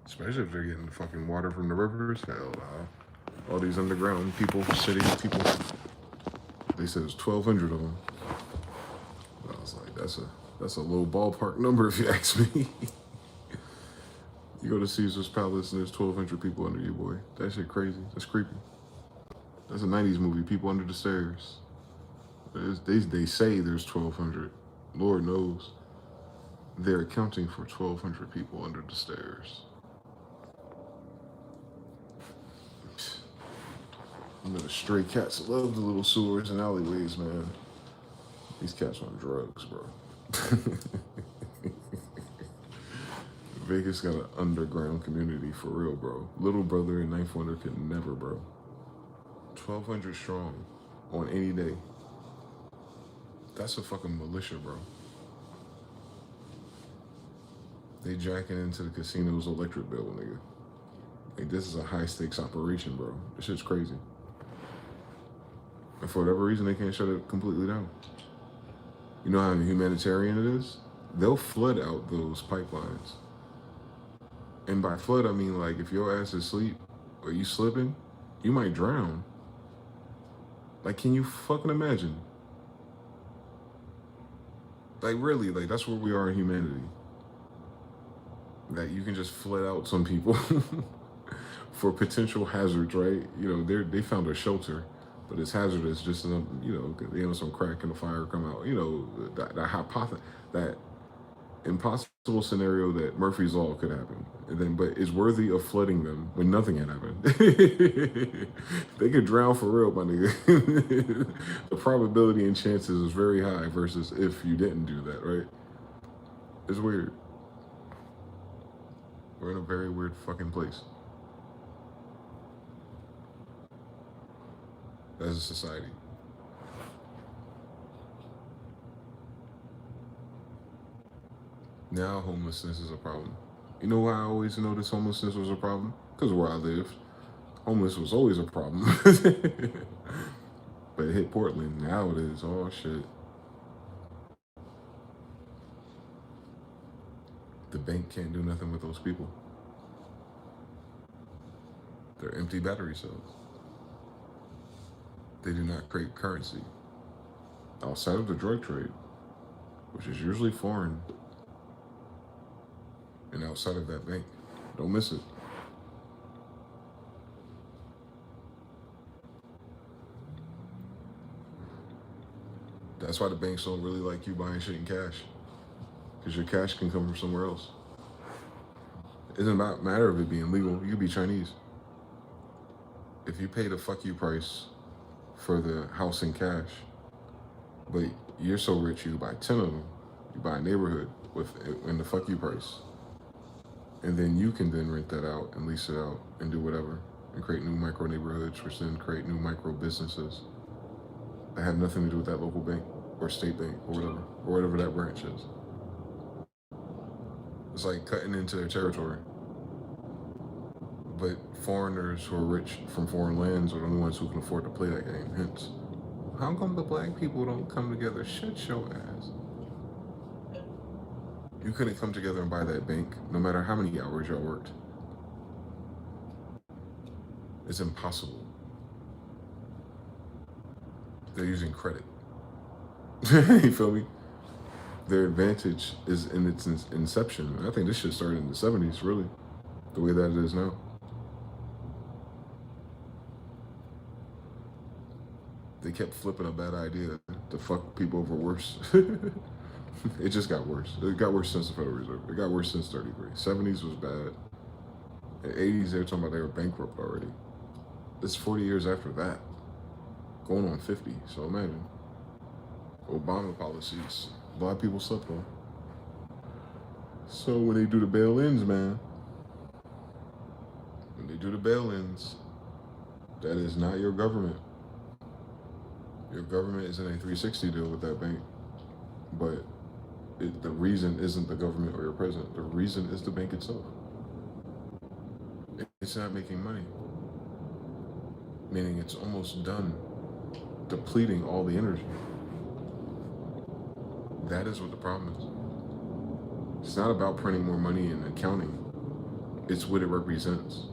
Especially if they're getting fucking water from the rivers. Hell, all these underground people, city people. They said there's 1,200 of them. I was like, that's a low ballpark number if you ask me. You go to Caesar's Palace and there's 1,200 people under you, boy. That shit crazy. That's creepy. That's a 90s movie, People Under the Stairs. They say there's 1,200. Lord knows. They're accounting for 1,200 people under the stairs. The stray cats love the little sewers and alleyways, man. These cats on drugs, bro. Vegas got an underground community for real, bro. Little Brother and Ninth Wonder could never, bro. 1,200 strong on any day. That's a fucking militia, bro. They jacking into the casino's electric bill, nigga. Like, this is a high stakes operation, bro. This shit's crazy. And for whatever reason, they can't shut it completely down. You know how humanitarian it is? They'll flood out those pipelines. And by flood, I mean like if your ass is asleep or you slipping, you might drown. Like, can you fucking imagine? Like, really, like that's where we are in humanity. That you can just flood out some people for potential hazards, right? You know, they found a shelter, but it's hazardous. Just you know, they have some crack in the fire come out. You know, that hypothesis, that impossible scenario that Murphy's Law could happen, and then but is worthy of flooding them when nothing had happened. They could drown for real, my nigga. The probability and chances is very high versus if you didn't do that, right? It's weird. We're in a very weird fucking place as a society. Now homelessness is a problem. You know why I always noticed homelessness was a problem? Because where I lived, homeless was always a problem. But it hit Portland. Now it is. Oh shit. The bank can't do nothing with those people. They're empty battery cells. They do not create currency outside of the drug trade, which is usually foreign, and outside of that bank. Don't miss it. That's why the banks don't really like you buying shit in cash, because your cash can come from somewhere else. It doesn't matter of it being legal. You could be Chinese. If you pay the fuck you price for the house in cash, but you're so rich you buy 10 of them, you buy a neighborhood in the fuck you price, and then you can then rent that out and lease it out and do whatever and create new micro neighborhoods, which then create new micro businesses that have nothing to do with that local bank or state bank or whatever that branch is. It's like cutting into their territory. But foreigners who are rich from foreign lands are the only ones who can afford to play that game. Hence, how come the black people don't come together? Shut your ass. You couldn't come together and buy that bank no matter how many hours y'all worked. It's impossible. They're using credit. You feel me? Their advantage is in its inception. I think this shit started in the 70s, really, the way that it is now. They kept flipping a bad idea to fuck people over worse. It just got worse. It got worse since the Federal Reserve. It got worse since 33. 70s was bad. In the 80s, they were talking about they were bankrupt already. It's 40 years after that. Going on 50, so imagine. Obama policies, black people slept on. So when they do the bail-ins, man, when they do the bail-ins, that is not your government. Your government is in a 360 deal with that bank, but the reason isn't the government or your president. The reason is the bank itself. It's not making money, meaning it's almost done depleting all the energy. That is what the problem is. It's not about printing more money and accounting. It's what it represents.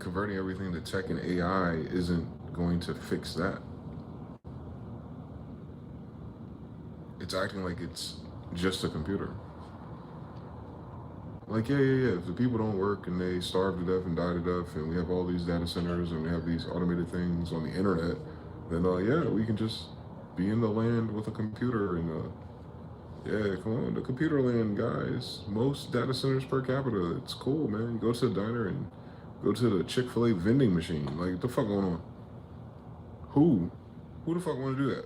Converting everything to tech and AI isn't going to fix that. It's acting like it's just a computer. Like, yeah. If the people don't work and they starve to death and die to death, and we have all these data centers and we have these automated things on the internet, then yeah, we can just be in the land with a computer and yeah, come on, the computer land, guys. Most data centers per capita. It's cool, man. You go to the diner and go to the Chick-fil-A vending machine. Like, what the fuck going on? Who the fuck want to do that?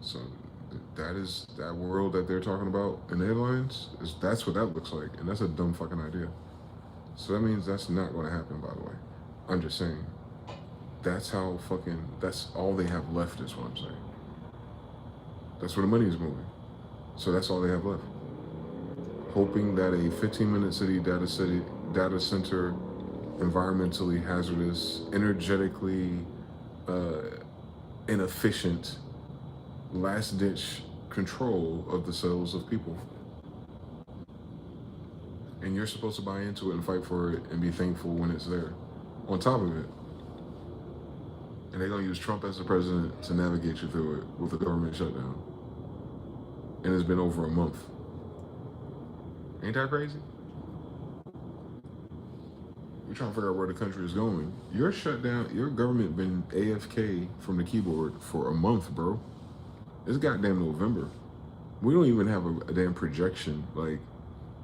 So that is that world that they're talking about in the headlines. That's what that looks like, and that's a dumb fucking idea. So that means that's not going to happen, by the way. I'm just saying. That's all they have left is what I'm saying. That's where the money is moving. So that's all they have left. Hoping that a 15-minute city data center, environmentally hazardous, energetically inefficient, last-ditch control of the cells of people. And you're supposed to buy into it and fight for it and be thankful when it's there. On top of it, and they're gonna use Trump as the president to navigate you through it with a government shutdown. And it's been over a month. Ain't that crazy? We're trying to figure out where the country is going. Your shutdown, your government been AFK from the keyboard for a month, bro. It's goddamn November. We don't even have a damn projection. Like,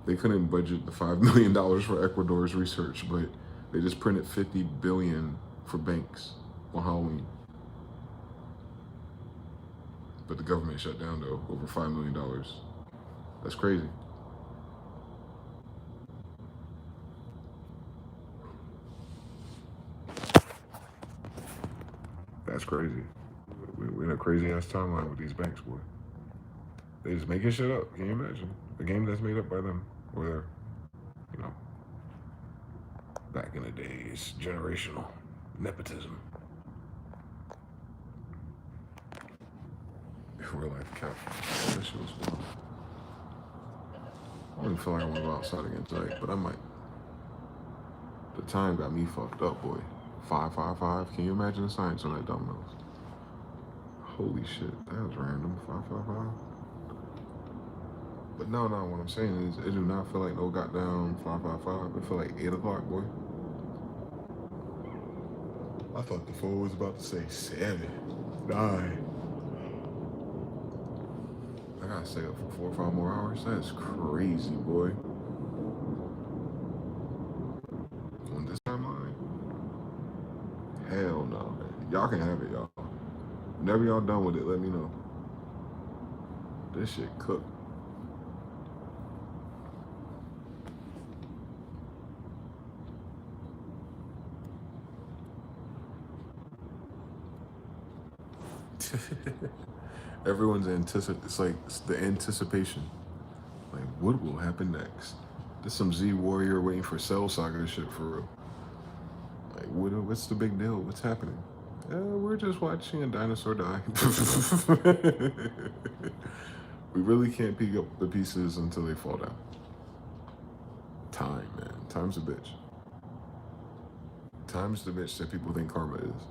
they couldn't budget the $5 million for Ecuador's research, but they just printed $50 billion for banks on Halloween. But the government shut down, though, over $5 million. That's crazy. That's crazy. We're in a crazy-ass timeline with these banks, boy. They just making shit up. Can you imagine? A game that's made up by them. Or their, you know, back in the days, generational nepotism. Real life couch. That shit was fun. I don't even feel like I want to go outside again tonight, but I might. The time got me fucked up, boy. 555. Can you imagine the science on that dumbbells? Holy shit, that was random. 555. But no, what I'm saying is, it do not feel like no goddamn 555. It feel like 8 o'clock, boy. I thought the phone was about to say 7, 9. I gotta stay up for 4 or 5 more hours. That's crazy, boy. On this timeline? Hell no, man. Y'all can have it, y'all. Whenever y'all done with it, let me know. This shit cooked. Everyone's it's like the anticipation. Like, what will happen next? There's some Z Warrior waiting for Cell Saga shit for real. Like, what's the big deal? What's happening? We're just watching a dinosaur die. We really can't pick up the pieces until they fall down. Time, man. Time's a bitch. Time's the bitch that people think karma is.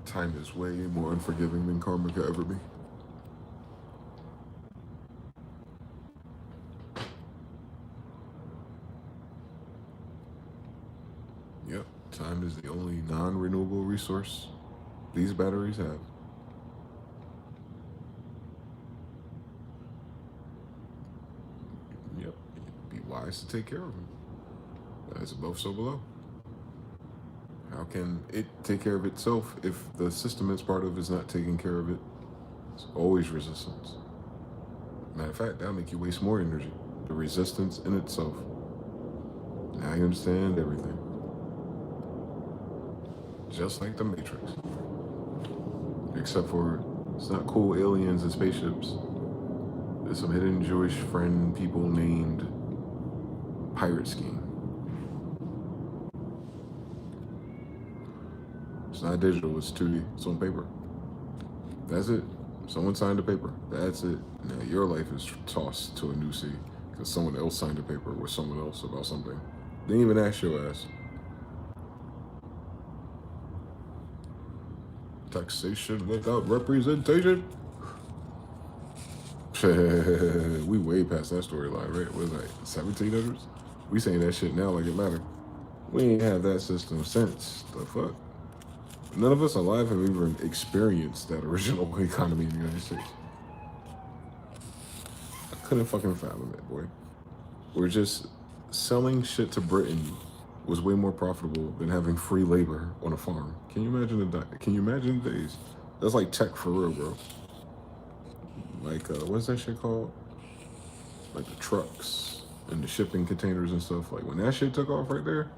Time is way more unforgiving than karma could ever be. Yep, time is the only non-renewable resource these batteries have. Yep, be wise to take care of them. As above, so below. How can it take care of itself if the system it's part of is not taking care of it? It's always resistance. Matter of fact, that'll make you waste more energy. The resistance in itself. Now you understand everything. Just like the Matrix. Except for, it's not cool aliens and spaceships. There's some hidden Jewish friend people named Pirate Scheme. It's not digital, it's 2D, it's on paper. That's it. Someone signed a paper. That's it. Now your life is tossed to a new sea because someone else signed a paper with someone else about something. Didn't even ask your ass. Taxation without representation. We way past that storyline, right? What was that, 1700s? We saying that shit now like it matter. We ain't had that system since. The fuck? None of us alive have even experienced that original economy in the United States. I couldn't fucking fathom it, boy. We're just selling shit to Britain was way more profitable than having free labor on a farm. Can you imagine the days? That's like tech for real, bro. Like, what's that shit called? Like the trucks and the shipping containers and stuff. Like, when that shit took off right there,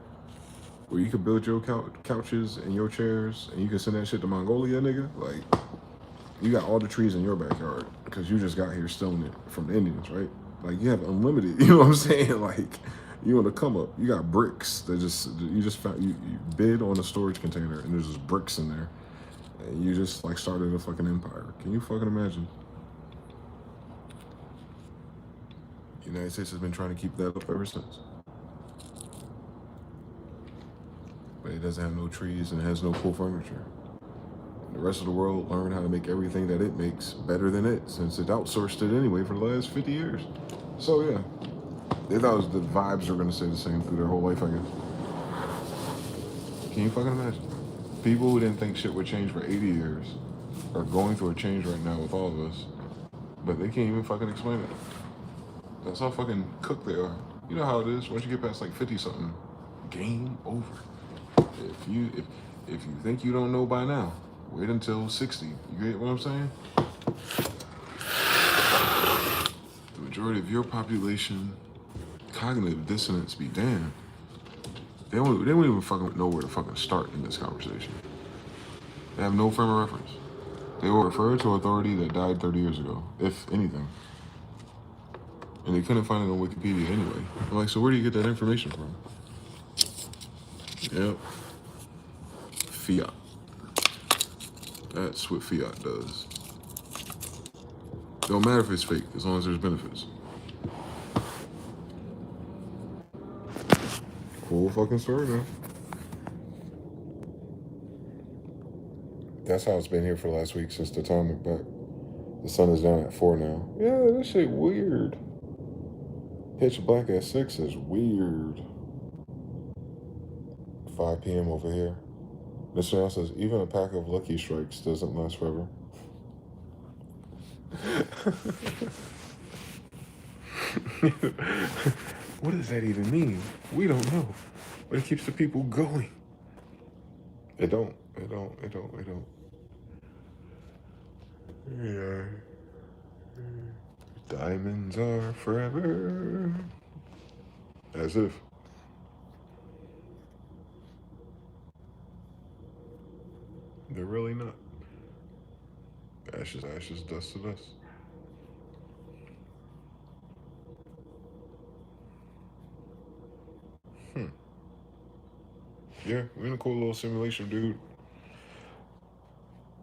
where you could build your couches and your chairs and you can send that shit to Mongolia, nigga. Like, you got all the trees in your backyard because you just got here stealing it from the Indians, right? Like you have unlimited. You know what I'm saying? Like you on the come up. You got bricks that you just found you bid on a storage container and there's just bricks in there. And you just like started a fucking empire. Can you fucking imagine? The United States has been trying to keep that up ever since. But it doesn't have no trees and it has no cool furniture. The rest of the world learned how to make everything that it makes better than it, since it outsourced it anyway for the last 50 years. So yeah, they thought the vibes were gonna stay the same through their whole life, I guess. Can you fucking imagine? People who didn't think shit would change for 80 years are going through a change right now with all of us, but they can't even fucking explain it. That's how fucking cooked they are. You know how it is. Once you get past like 50 something, game over. If you think you don't know by now, wait until 60. You get what I'm saying? The majority of your population, cognitive dissonance be damned. They don't even fucking know where to fucking start in this conversation. They have no frame of reference. They will refer to authority that died 30 years ago, if anything. And they couldn't find it on Wikipedia anyway. I'm like, so where do you get that information from? Yep. Fiat. That's what fiat does. Don't matter if it's fake, as long as there's benefits. Cool fucking story, man. That's how it's been here for the last week since the time went back. The sun is down at 4 now. Yeah, that shit weird. Pitch black at 6 is weird. 5 p.m. over here. Mr. L says, even a pack of Lucky Strikes doesn't last forever. What does that even mean? We don't know. But it keeps the people going. It don't. Yeah. Diamonds are forever. As if. They're really not. Ashes, ashes, dust to dust. Yeah, we're in a cool little simulation, dude.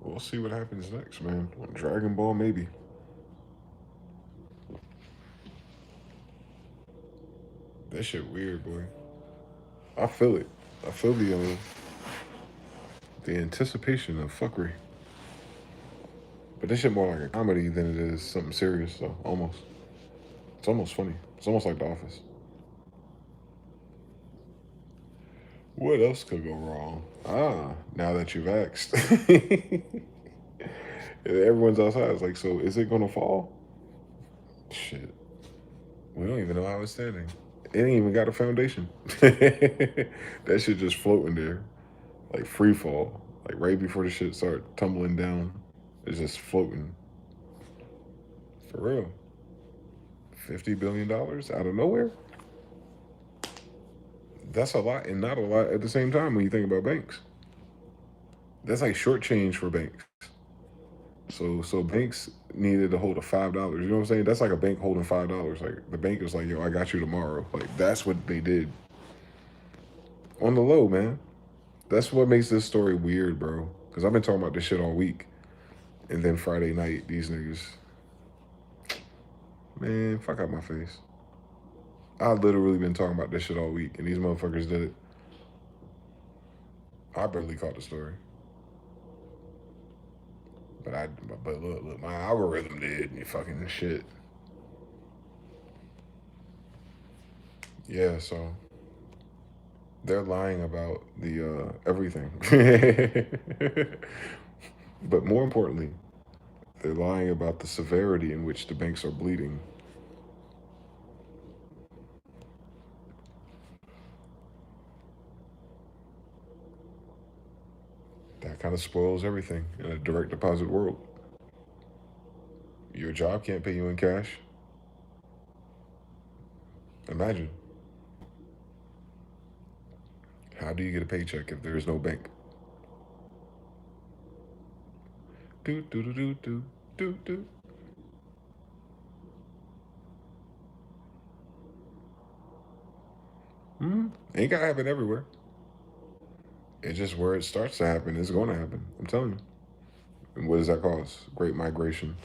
We'll see what happens next, man. On Dragon Ball, maybe. That shit weird, boy. I feel it. I feel the anticipation of fuckery. But this shit more like a comedy than it is something serious, though. Almost. It's almost funny. It's almost like The Office. What else could go wrong? Now that you've asked. Everyone's outside. It's like, so is it gonna fall? Shit. We don't even know how it's standing. It ain't even got a foundation. That shit just floating there. Like free fall. Like right before the shit start tumbling down. It's just floating. For real. $50 billion out of nowhere? That's a lot and not a lot at the same time when you think about banks. That's like short change for banks. So banks needed to hold a $5. You know what I'm saying? That's like a bank holding $5. Like the bank is like, yo, I got you tomorrow. Like that's what they did. On the low, man. That's what makes this story weird, bro. Because I've been talking about this shit all week. And then Friday night, these niggas. Man, fuck out my face. I literally been talking about this shit all week, and these motherfuckers did it. I barely caught the story. But look, my algorithm did, and you fucking shit. Yeah, so they're lying about the everything. But more importantly, they're lying about the severity in which the banks are bleeding. That kind of spoils everything in a direct deposit world. Your job can't pay you in cash. Imagine. How do you get a paycheck if there is no bank? Do do do do do do do. Ain't gotta happen everywhere. It's just where it starts to happen, it's going to happen. I'm telling you. And what does that cause? Great migrations.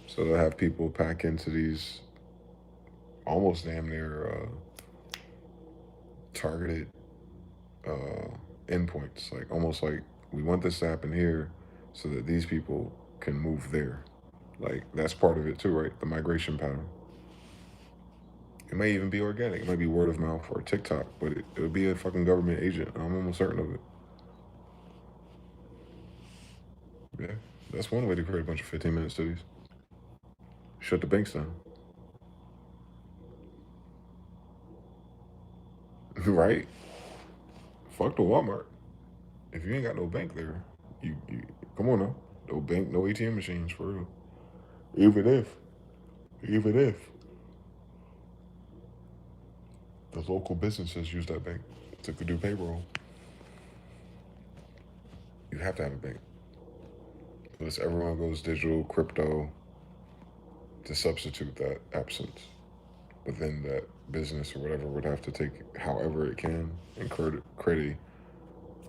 So they'll have people pack into these almost damn near targeted uh, endpoints. Like almost like we want this to happen here so that these people can move there. Like that's part of it too, right? The migration pattern. It may even be organic. It might be word of mouth or TikTok, but it'll be a fucking government agent. I'm almost certain of it. Yeah, that's one way to create a bunch of 15-minute cities. Shut the banks down. Right? Fuck the Walmart. If you ain't got no bank there, you come on now. No bank, no ATM machines for real. Even if the local businesses use that bank to do payroll, you have to have a bank. Unless everyone goes digital, crypto, to substitute that absence. But then that business or whatever would have to take however it can and create a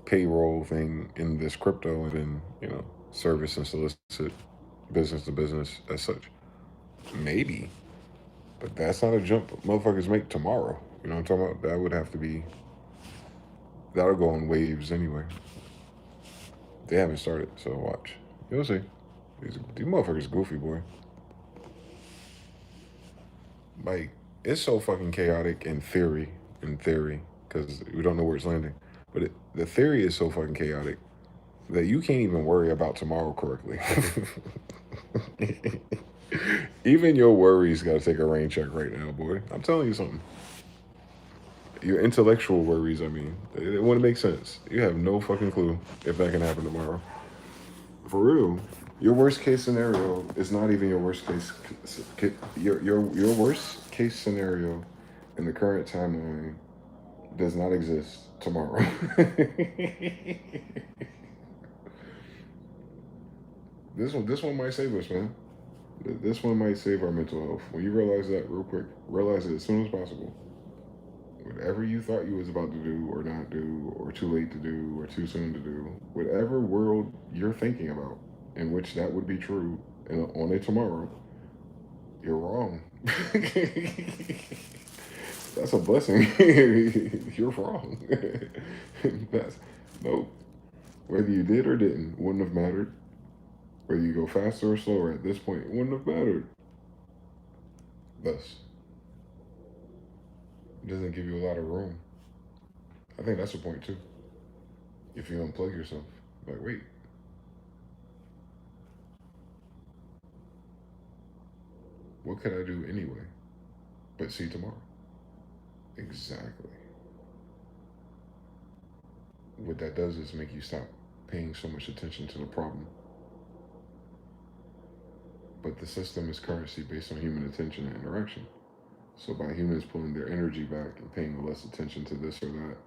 payroll thing in this crypto and then, service and solicit business to business as such. Maybe. But that's not a jump motherfuckers make tomorrow. You know what I'm talking about? That would have to be, that'll go in waves anyway. They haven't started, so watch. You'll see. These motherfuckers goofy, boy. Like, it's so fucking chaotic in theory, because we don't know where it's landing. But the theory is so fucking chaotic that you can't even worry about tomorrow correctly. Even your worries got to take a rain check right now, boy. I'm telling you something. Your intellectual worries, I mean, it wouldn't make sense. You have no fucking clue if that can happen tomorrow. For real. Your worst case scenario is not even your worst case. Your worst case scenario in the current timeline does not exist tomorrow. This one might save us, man. This one might save our mental health. When you realize that real quick, realize it as soon as possible. Whatever you thought you was about to do or not do, or too late to do, or too soon to do, whatever world you're thinking about, in which that would be true, and on a tomorrow, you're wrong. That's a blessing. You're wrong. That's nope. Whether you did or didn't wouldn't have mattered. Whether you go faster or slower at this point wouldn't have mattered. Thus, it doesn't give you a lot of room. I think that's the point too. If you unplug yourself, like wait, what could I do anyway? But see tomorrow. Exactly. What that does is make you stop paying so much attention to the problem. But the system is currency based on human attention and interaction. So by humans pulling their energy back and paying less attention to this or that,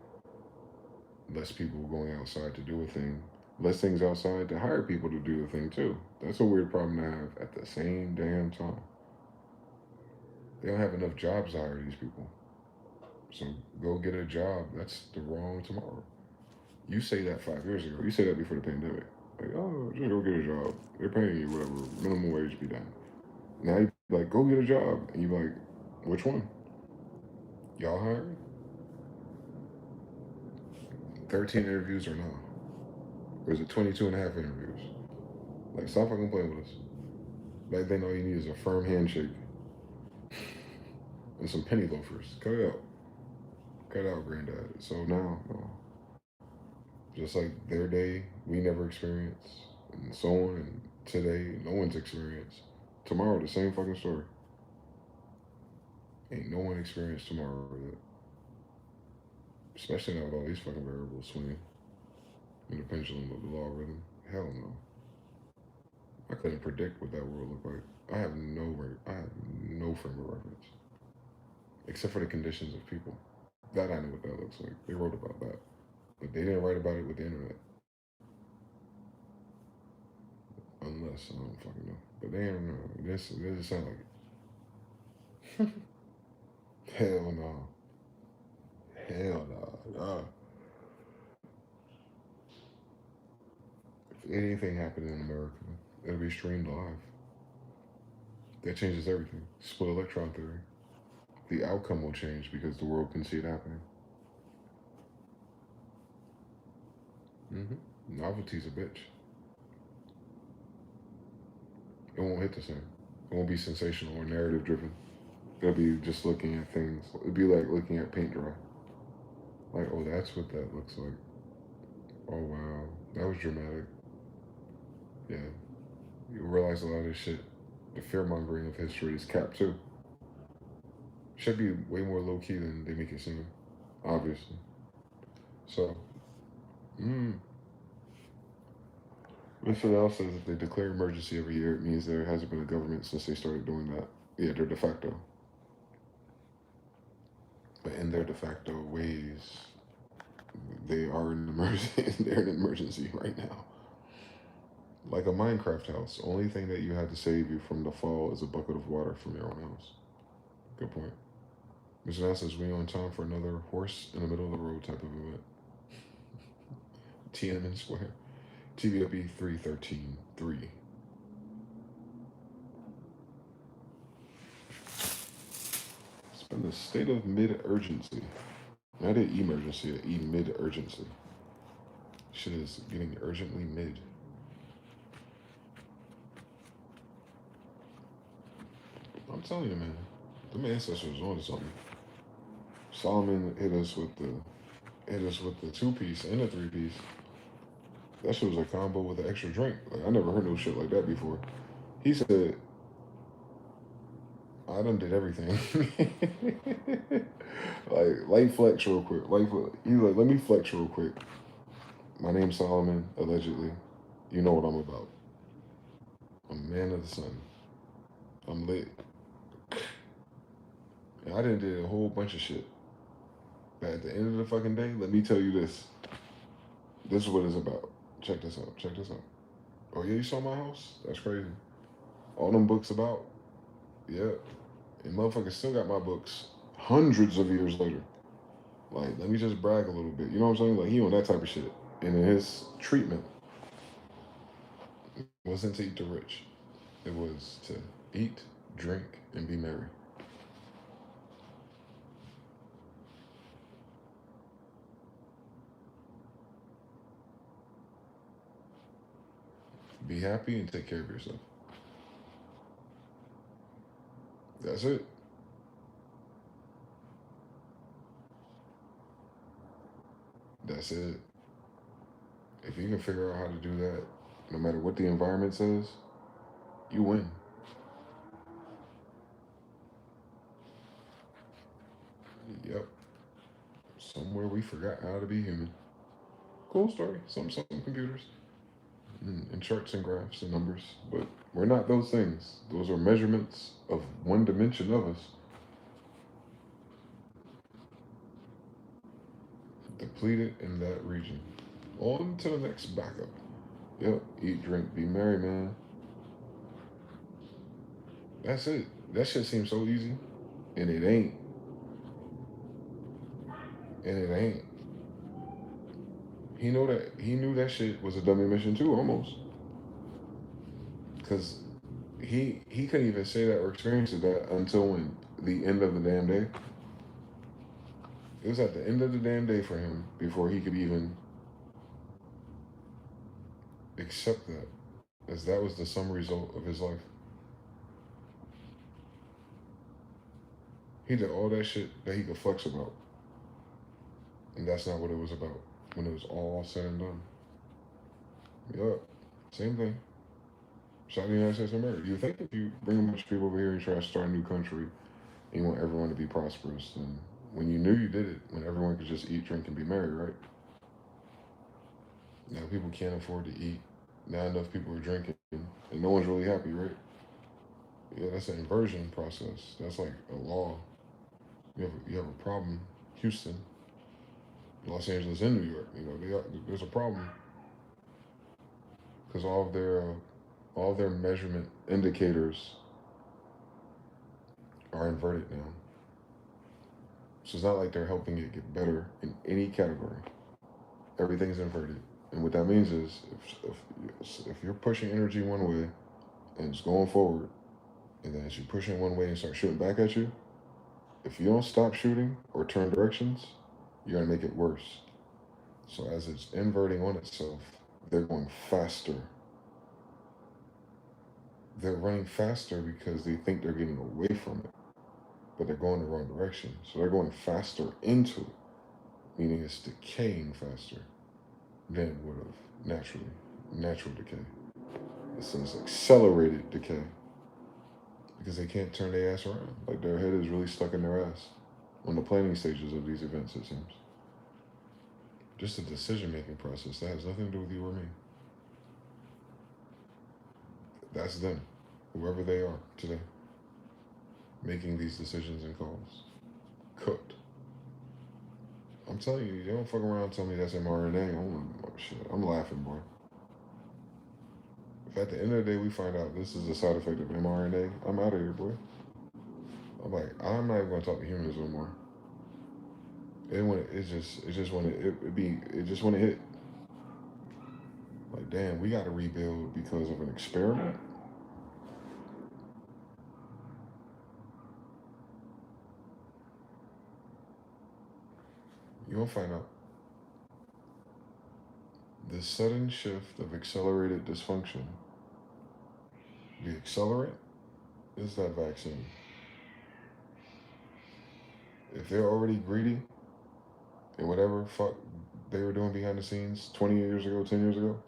less people going outside to do a thing, less things outside to hire people to do the thing too. That's a weird problem to have at the same damn time. They don't have enough jobs to hire these people. So go get a job. That's the wrong tomorrow. You say that 5 years ago. You say that before the pandemic. Like, oh, just go get a job. They're paying you whatever. Minimum wage be done. Now you like, go get a job. And you like, which one? Y'all hiring? 13 interviews or no? Or is it 22 and a half interviews? Like, stop fucking playing with us. Back then, all you need is a firm handshake and some penny loafers. Cut it out. Cut out, granddad. So now, no. Just like their day, we never experienced, and so on, and today, no one's experienced. Tomorrow, the same fucking story. Ain't no one experienced tomorrow yet. Especially now with all these fucking variables swinging in the pendulum of the law rhythm. Hell no. I couldn't predict what that world looked like. I have no frame of reference. Except for the conditions of people. That I know what that looks like. They wrote about that. But they didn't write about it with the internet. Unless, I don't fucking know. But they don't know. This doesn't sound like it. Hell no. Hell no. If anything happened in America, it'll be streamed live. That changes everything. Split electron theory. The outcome will change because the world can see it happening. Novelty's a bitch. It won't hit the same. It won't be sensational or narrative driven. It'll be just looking at things. It'd be like looking at paint dry. Like, oh, that's what that looks like. Oh, wow. That was dramatic. Yeah. You realize a lot of this shit, the fear mongering of history is capped too. Should be way more low key than they make it seem, obviously. So, Smyth-EL says if they declare emergency every year, it means there hasn't been a government since they started doing that. Yeah, they're de facto. But in their de facto ways, they are an emergency. They're an emergency right now. Like a Minecraft house. Only thing that you have to save you from the fall is a bucket of water from your own house. Good point. Mr. Nass says we on time for another horse in the middle of the road type of event. Tiananmen Square. TVOB 313-3. It's been a state of mid-urgency. Not an emergency, an mid-urgency. Shit is getting urgently mid. I'm telling you, man. Them ancestors on to something. Solomon hit us with the 2-piece and the 3-piece. That shit was a combo with an extra drink. Like I never heard no shit like that before. He said, I done did everything. Like, light flex real quick. He's like, let me flex real quick. My name's Solomon, allegedly. You know what I'm about. I'm a man of the sun. I'm lit. And I done did a whole bunch of shit. But at the end of the fucking day, let me tell you this. This is what it's about. Check this out. Check this out. Oh yeah, you saw my house? That's crazy. All them books about. Yeah. And motherfuckers still got my books hundreds of years later. Like, let me just brag a little bit. You know what I'm saying? Like, he on that type of shit. And in his treatment, it wasn't to eat the rich. It was to eat, drink, and be merry. Be happy and take care of yourself. That's it. That's it. If you can figure out how to do that, no matter what the environment says, you win. Yep. Somewhere we forgot how to be human. Cool story. Some computers. And charts and graphs and numbers. But we're not those things. Those are measurements of one dimension of us. Depleted in that region. On to the next backup. Yep. Eat, drink, be merry, man. That's it. That shit seems so easy. And it ain't. And it ain't. He knew that shit was a dummy mission too, almost. Cause he couldn't even say that or experience that until when? The end of the damn day. It was at the end of the damn day for him before he could even accept that, as that was the sum result of his life. He did all that shit that he could flex about. And that's not what it was about when it was all said and done. Yup. Same thing. Shot the United States of America. You think if you bring a bunch of people over here and try to start a new country and you want everyone to be prosperous, then when you knew you did it, when everyone could just eat, drink, and be merry, right? Now people can't afford to eat. Not enough people are drinking, and no one's really happy, right? Yeah, that's an inversion process. That's like a law. You have a problem, Houston, Los Angeles, and New York. There's a problem because all of their measurement indicators are inverted now. So it's not like they're helping it get better in any category. Everything's inverted. And what that means is if you're pushing energy one way and it's going forward, and then as you push in one way and start shooting back at you, if you don't stop shooting or turn directions, you're gonna make it worse. So as it's inverting on itself, they're going faster. They're running faster because they think they're getting away from it, but they're going the wrong direction. So they're going faster into it, meaning it's decaying faster than it would have naturally. Natural decay. It's an accelerated decay because they can't turn their ass around. Like their head is really stuck in their ass on the planning stages of these events, it seems. Just a decision-making process. That has nothing to do with you or me. That's them, whoever they are today, making these decisions and calls. Cooked. I'm telling you, you don't fuck around and tell me that's mRNA. I'm laughing, boy. If at the end of the day we find out this is a side effect of mRNA, I'm out of here, boy. I'm like, I'm not even gonna talk to humans no more. It just when it hit. Like, damn, we gotta rebuild because of an experiment. You're gonna find out. The sudden shift of accelerated dysfunction, the accelerant is that vaccine. If they're already greedy and whatever fuck they were doing behind the scenes 20 years ago, 10 years ago,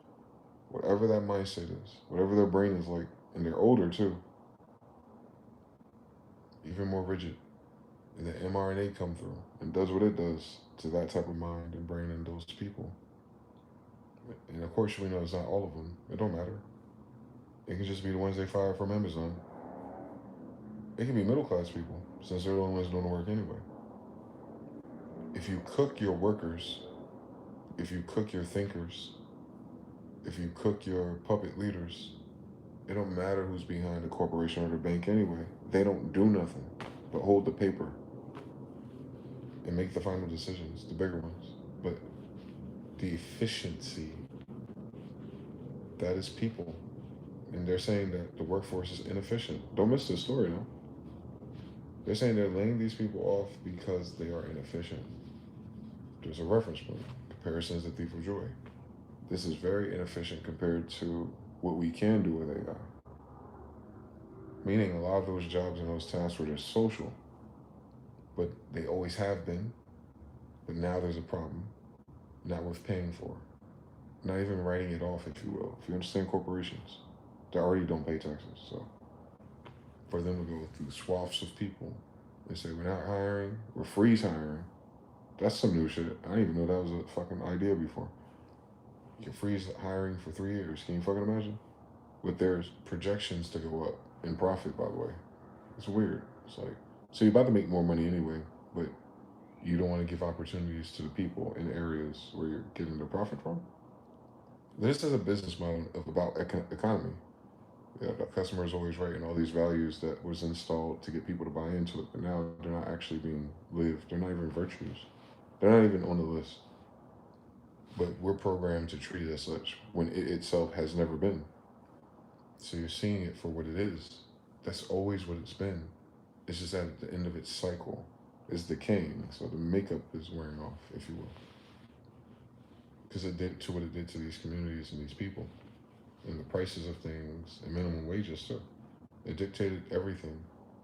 whatever that mindset is, whatever their brain is like, and they're older too, even more rigid, and the mRNA come through and does what it does to that type of mind and brain in those people. And of course, we know it's not all of them. It don't matter. It can just be the ones they fired from Amazon. It can be middle class people, since they're the only ones doing the work anyway. If you cook your workers, if you cook your thinkers, if you cook your puppet leaders, it don't matter who's behind the corporation or the bank anyway. They don't do nothing but hold the paper and make the final decisions, the bigger ones. But the efficiency, that is people. And they're saying that the workforce is inefficient. Don't miss this story now. They're saying they're laying these people off because they are inefficient. There's a reference point. Comparison is the thief of joy. This is very inefficient compared to what we can do with AI. Meaning a lot of those jobs and those tasks where they're social, but they always have been, but now there's a problem, not worth paying for. Not even writing it off, if you will. If you understand corporations, they already don't pay taxes. So for them to go through swaths of people and say, we're not hiring, we're freeze hiring, that's some new shit. I didn't even know that was a fucking idea before. You can freeze hiring for 3 years. Can you fucking imagine? With their projections to go up in profit, by the way. It's weird. It's like, so you're about to make more money anyway, but you don't want to give opportunities to the people in areas where you're getting the profit from? This is a business model about economy. Yeah, the customer is always right, and all these values that was installed to get people to buy into it, but now they're not actually being lived. They're not even virtues. They're not even on the list. But we're programmed to treat it as such when it itself has never been. So you're seeing it for what it is. That's always what it's been. It's just at the end of its cycle. It's decaying. So the makeup is wearing off, if you will. Because it did to what it did to these communities and these people. And the prices of things and minimum wages too. It dictated everything.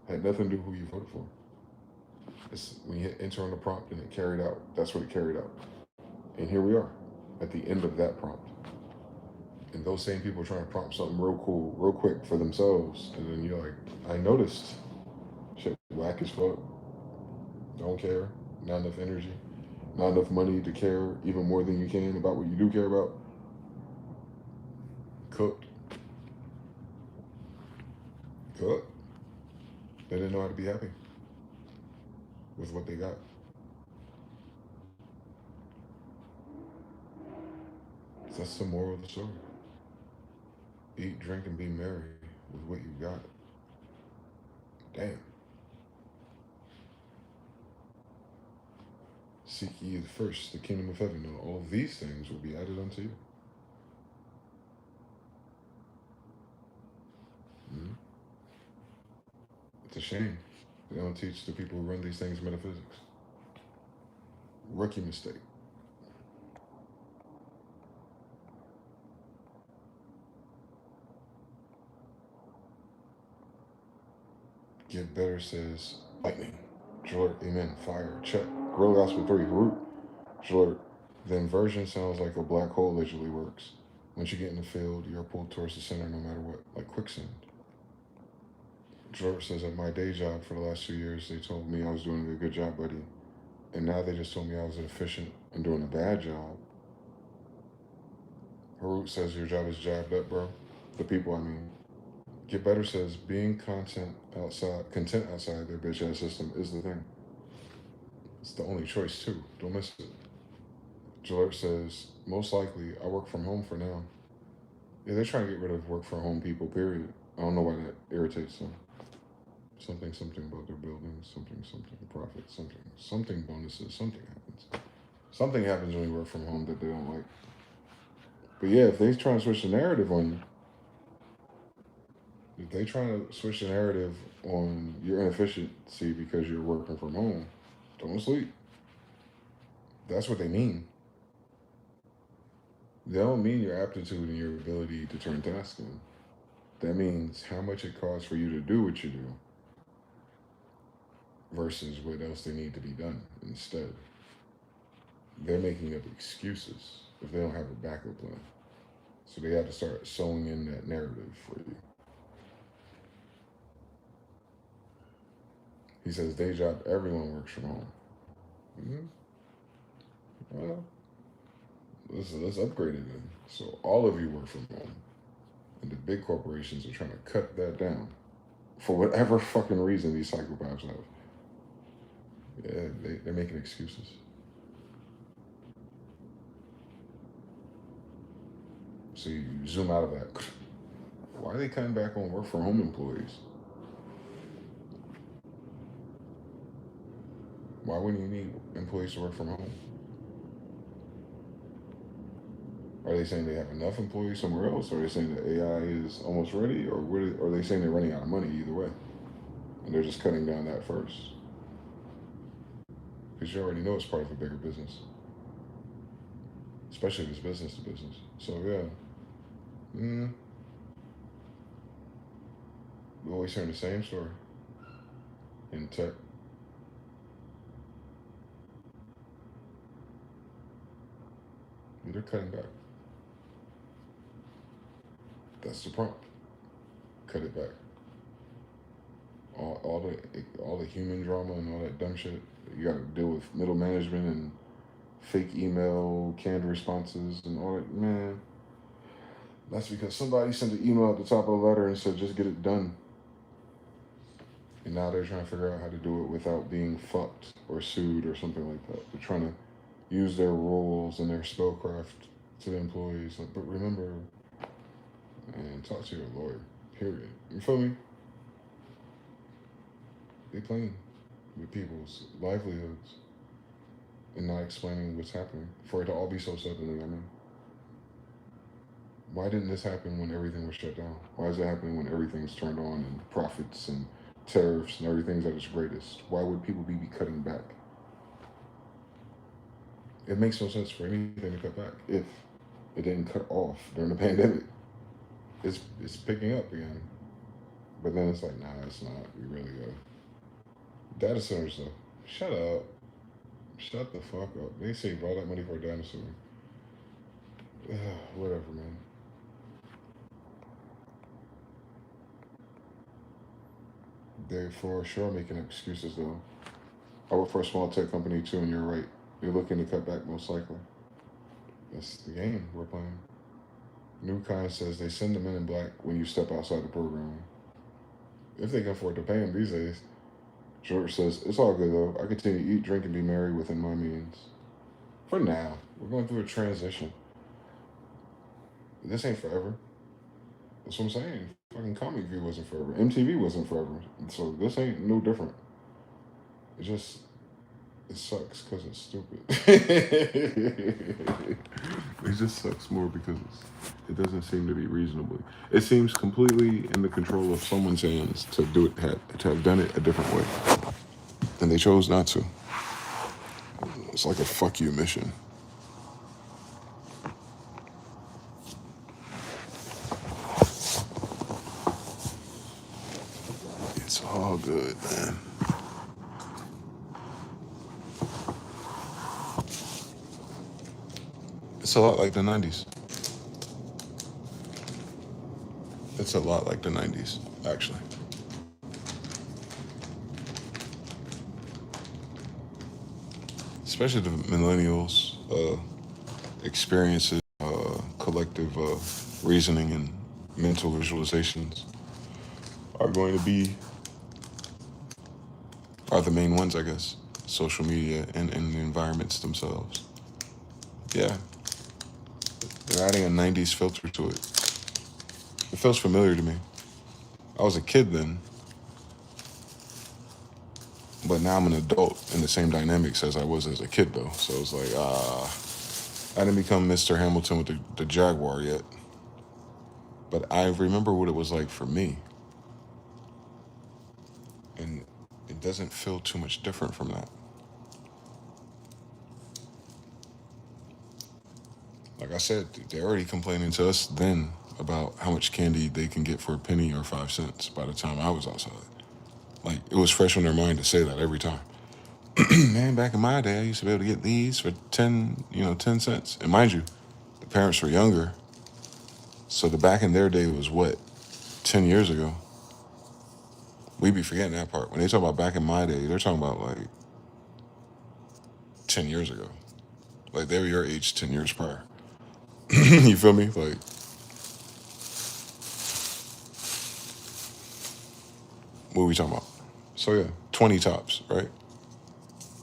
Had nothing to do with who you voted for. It's when you hit enter on the prompt and it carried out. That's what it carried out. And here we are at the end of that prompt. And those same people trying to prompt something real cool, real quick for themselves. And then you're like, I noticed. Shit, whack as fuck. Don't care. Not enough energy. Not enough money to care even more than you can about what you do care about. Cooked. Cooked. They didn't know how to be happy with what they got. That's the moral of the story. Eat, drink, and be merry with what you got. Damn. Seek ye first the kingdom of heaven, and all of these things will be added unto you. Mm-hmm. It's a shame they don't teach the people who run these things metaphysics. Rookie mistake. Get better says lightning. Jalert, amen. Fire, check. Gorilla Gospel 3, root. Jalert. The inversion sounds like a black hole literally works. Once you get in the field, you're pulled towards the center no matter what, like quicksand. Jalert says at my day job for the last 2 years, they told me I was doing a good job, buddy. And now they just told me I was inefficient and doing a bad job. Harut says your job is jabbed up, bro. The people, I mean. Get Better says being content outside their bitch ass system is the thing. It's the only choice too. Don't miss it. Jalert says most likely I work from home for now. Yeah, they're trying to get rid of work from home people. Period. I don't know why that irritates them. Something about their buildings. Something profit. Something bonuses. Something happens. Something happens when you work from home that they don't like. But yeah, if they try to switch the narrative on you. If they try to switch the narrative on your inefficiency because you're working from home, don't sleep. That's what they mean. They don't mean your aptitude and your ability to turn tasks in. That means how much it costs for you to do what you do versus what else they need to be done instead. They're making up excuses if they don't have a backup plan. So they have to start sewing in that narrative for you. He says, day job, everyone works from home. Mm-hmm. Well, let's upgrade it then. So all of you work from home. And the big corporations are trying to cut that down. For whatever fucking reason these psychopaths have. Yeah, they're making excuses. So you zoom out of that. Why are they cutting back on work from home employees? Why wouldn't you need employees to work from home? Are they saying they have enough employees somewhere else? Or are they saying that AI is almost ready? Or are they saying they're running out of money either way? And they're just cutting down that first? Because you already know it's part of a bigger business. Especially if it's business to business. So yeah. We're always hearing the same story. In tech. They're cutting back. That's the prompt. Cut it back. All the human drama and all that dumb shit. You got to deal with middle management and fake email, canned responses, and all that. Man, that's because somebody sent an email at the top of the letter and said, just get it done. And now they're trying to figure out how to do it without being fucked or sued or something like that. They're trying to use their roles and their spellcraft to the employees. But remember, and talk to your lawyer, period. You feel me? They playing with people's livelihoods and not explaining what's happening for it to all be so suddenly. I mean, why didn't this happen when everything was shut down? Why is it happening when everything's turned on and profits and tariffs and everything's at its greatest? Why would people be cutting back? It makes no sense for anything to cut back if it didn't cut off during the pandemic. It's picking up again. But then it's like, nah, it's not. We really go. Data centers though. Shut up. Shut the fuck up. They saved all that money for a data center. Whatever, man. They're for sure making excuses though. I work for a small tech company too, and you're right. They're looking to cut back most likely. That's the game we're playing. New Kind says they send the men in black when you step outside the program. If they can afford to pay them these days. George says, it's all good though. I continue to eat, drink, and be merry within my means. For now. We're going through a transition. This ain't forever. That's what I'm saying. Fucking Comic View wasn't forever. MTV wasn't forever. So this ain't no different. It's It sucks because it's stupid. It just sucks more because it doesn't seem to be reasonably. It seems completely in the control of someone's hands to do it, to have done it a different way, and they chose not to. It's like a fuck you mission. It's all good, man. It's a lot like the 90s. It's a lot like the 90s, actually. Especially the millennials' experiences, collective reasoning, and mental visualizations are the main ones, I guess. Social media and the environments themselves. Yeah. They're adding a 90s filter to it. It feels familiar to me. I was a kid then, but now I'm an adult in the same dynamics as I was as a kid, though. So it's like, I didn't become Mr. Hamilton with the Jaguar yet. But I remember what it was like for me. And it doesn't feel too much different from that. Like I said, they're already complaining to us then about how much candy they can get for a penny or 5 cents by the time I was outside. Like, it was fresh on their mind to say that every time. Man, back in my day, I used to be able to get these for 10 cents. And mind you, the parents were younger. So the back in their day was what, 10 years ago? We be forgetting that part. When they talk about back in my day, they're talking about like 10 years ago. Like, they were your age 10 years prior. You feel me? Like, what are we talking about? So yeah, 20 tops, right?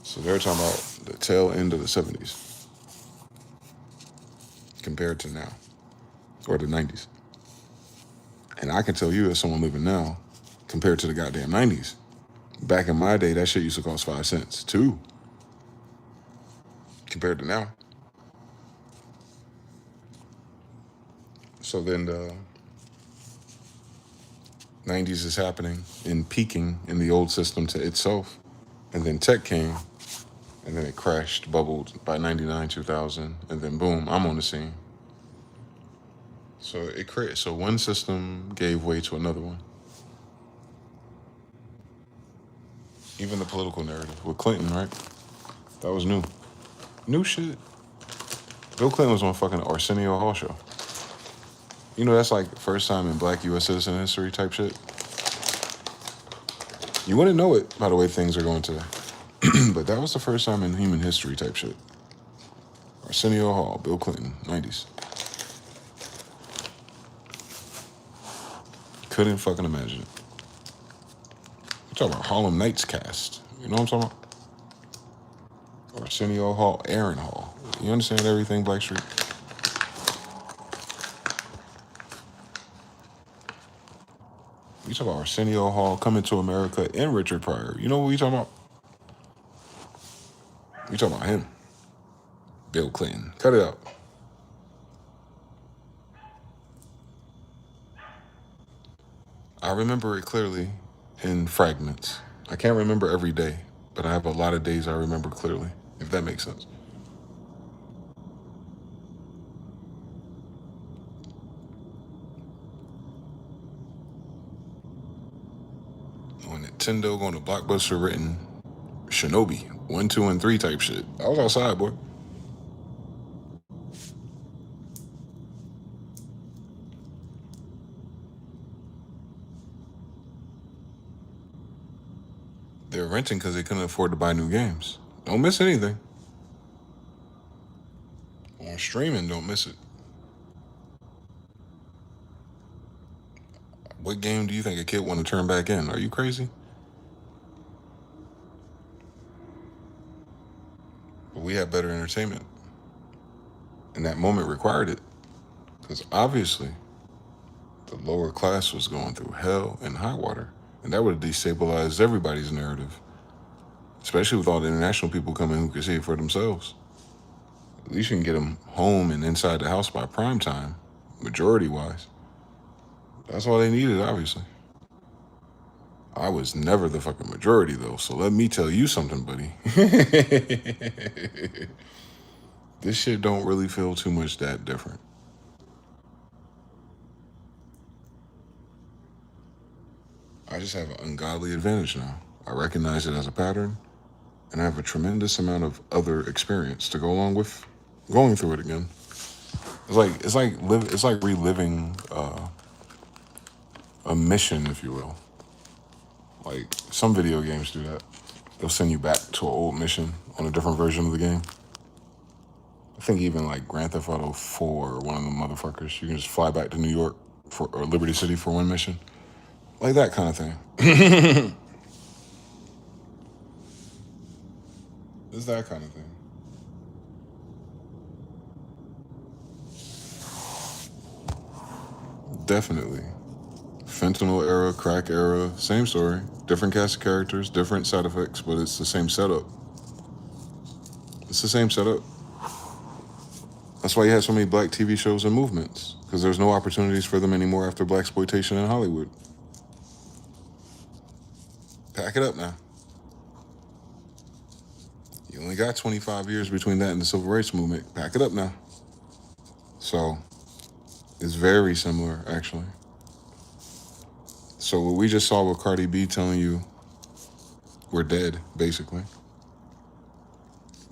So they're talking about the tail end of the 70s compared to now, or the 90s. And I can tell you as someone living now, compared to the goddamn 90s, back in my day, that shit used to cost 5 cents, too, compared to now. So then the 90s is happening and peaking in the old system to itself. And then tech came, and then it crashed, bubbled by 99, 2000, and then boom, I'm on the scene. So one system gave way to another one. Even the political narrative with Clinton, right? That was new. New shit. Bill Clinton was on fucking Arsenio Hall show. You know, that's like first time in Black U.S. citizen history type shit. You wouldn't know it by the way things are going today. But that was the first time in human history type shit. Arsenio Hall, Bill Clinton, 90s. Couldn't fucking imagine it. You talking about Harlem Nights cast. You know what I'm talking about? Arsenio Hall, Aaron Hall. You understand everything, Blackstreet? You talk about Arsenio Hall, Coming to America, and Richard Pryor. You know what we talking about? We talking about him. Bill Clinton. Cut it out. I remember it clearly in fragments. I can't remember every day, but I have a lot of days I remember clearly, if that makes sense. When Nintendo going to Blockbuster written Shinobi 1, 2, and 3 type shit. I was outside, boy. They're renting because they couldn't afford to buy new games. Don't miss anything. On streaming, don't miss it. What game do you think a kid want to turn back in? Are you crazy? But we had better entertainment. And that moment required it. Because obviously, the lower class was going through hell and high water. And that would have destabilized everybody's narrative especially with all the international people coming who can see it for themselves. At least you can get them home and inside the house by prime time, majority-wise. That's all they needed, obviously. I was never the fucking majority, though, so let me tell you something, buddy. This shit don't really feel too much that different. I just have an ungodly advantage now. I recognize it as a pattern, and I have a tremendous amount of other experience to go along with going through it again. It's like reliving a mission, if you will. Like some video games do that. They'll send you back to an old mission on a different version of the game. I think even like Grand Theft Auto 4 or one of them motherfuckers, you can just fly back to New York or Liberty City for one mission. Like that kind of thing. It's that kind of thing. Definitely. Fentanyl era, crack era, same story. Different cast of characters, different side effects, but it's the same setup. It's the same setup. That's why you had so many black TV shows and movements, because there's no opportunities for them anymore after blaxploitation in Hollywood. Pack it up now. You only got 25 years between that and the civil rights movement. Pack it up now. So, it's very similar, actually. So what we just saw with Cardi B telling you we're dead, basically,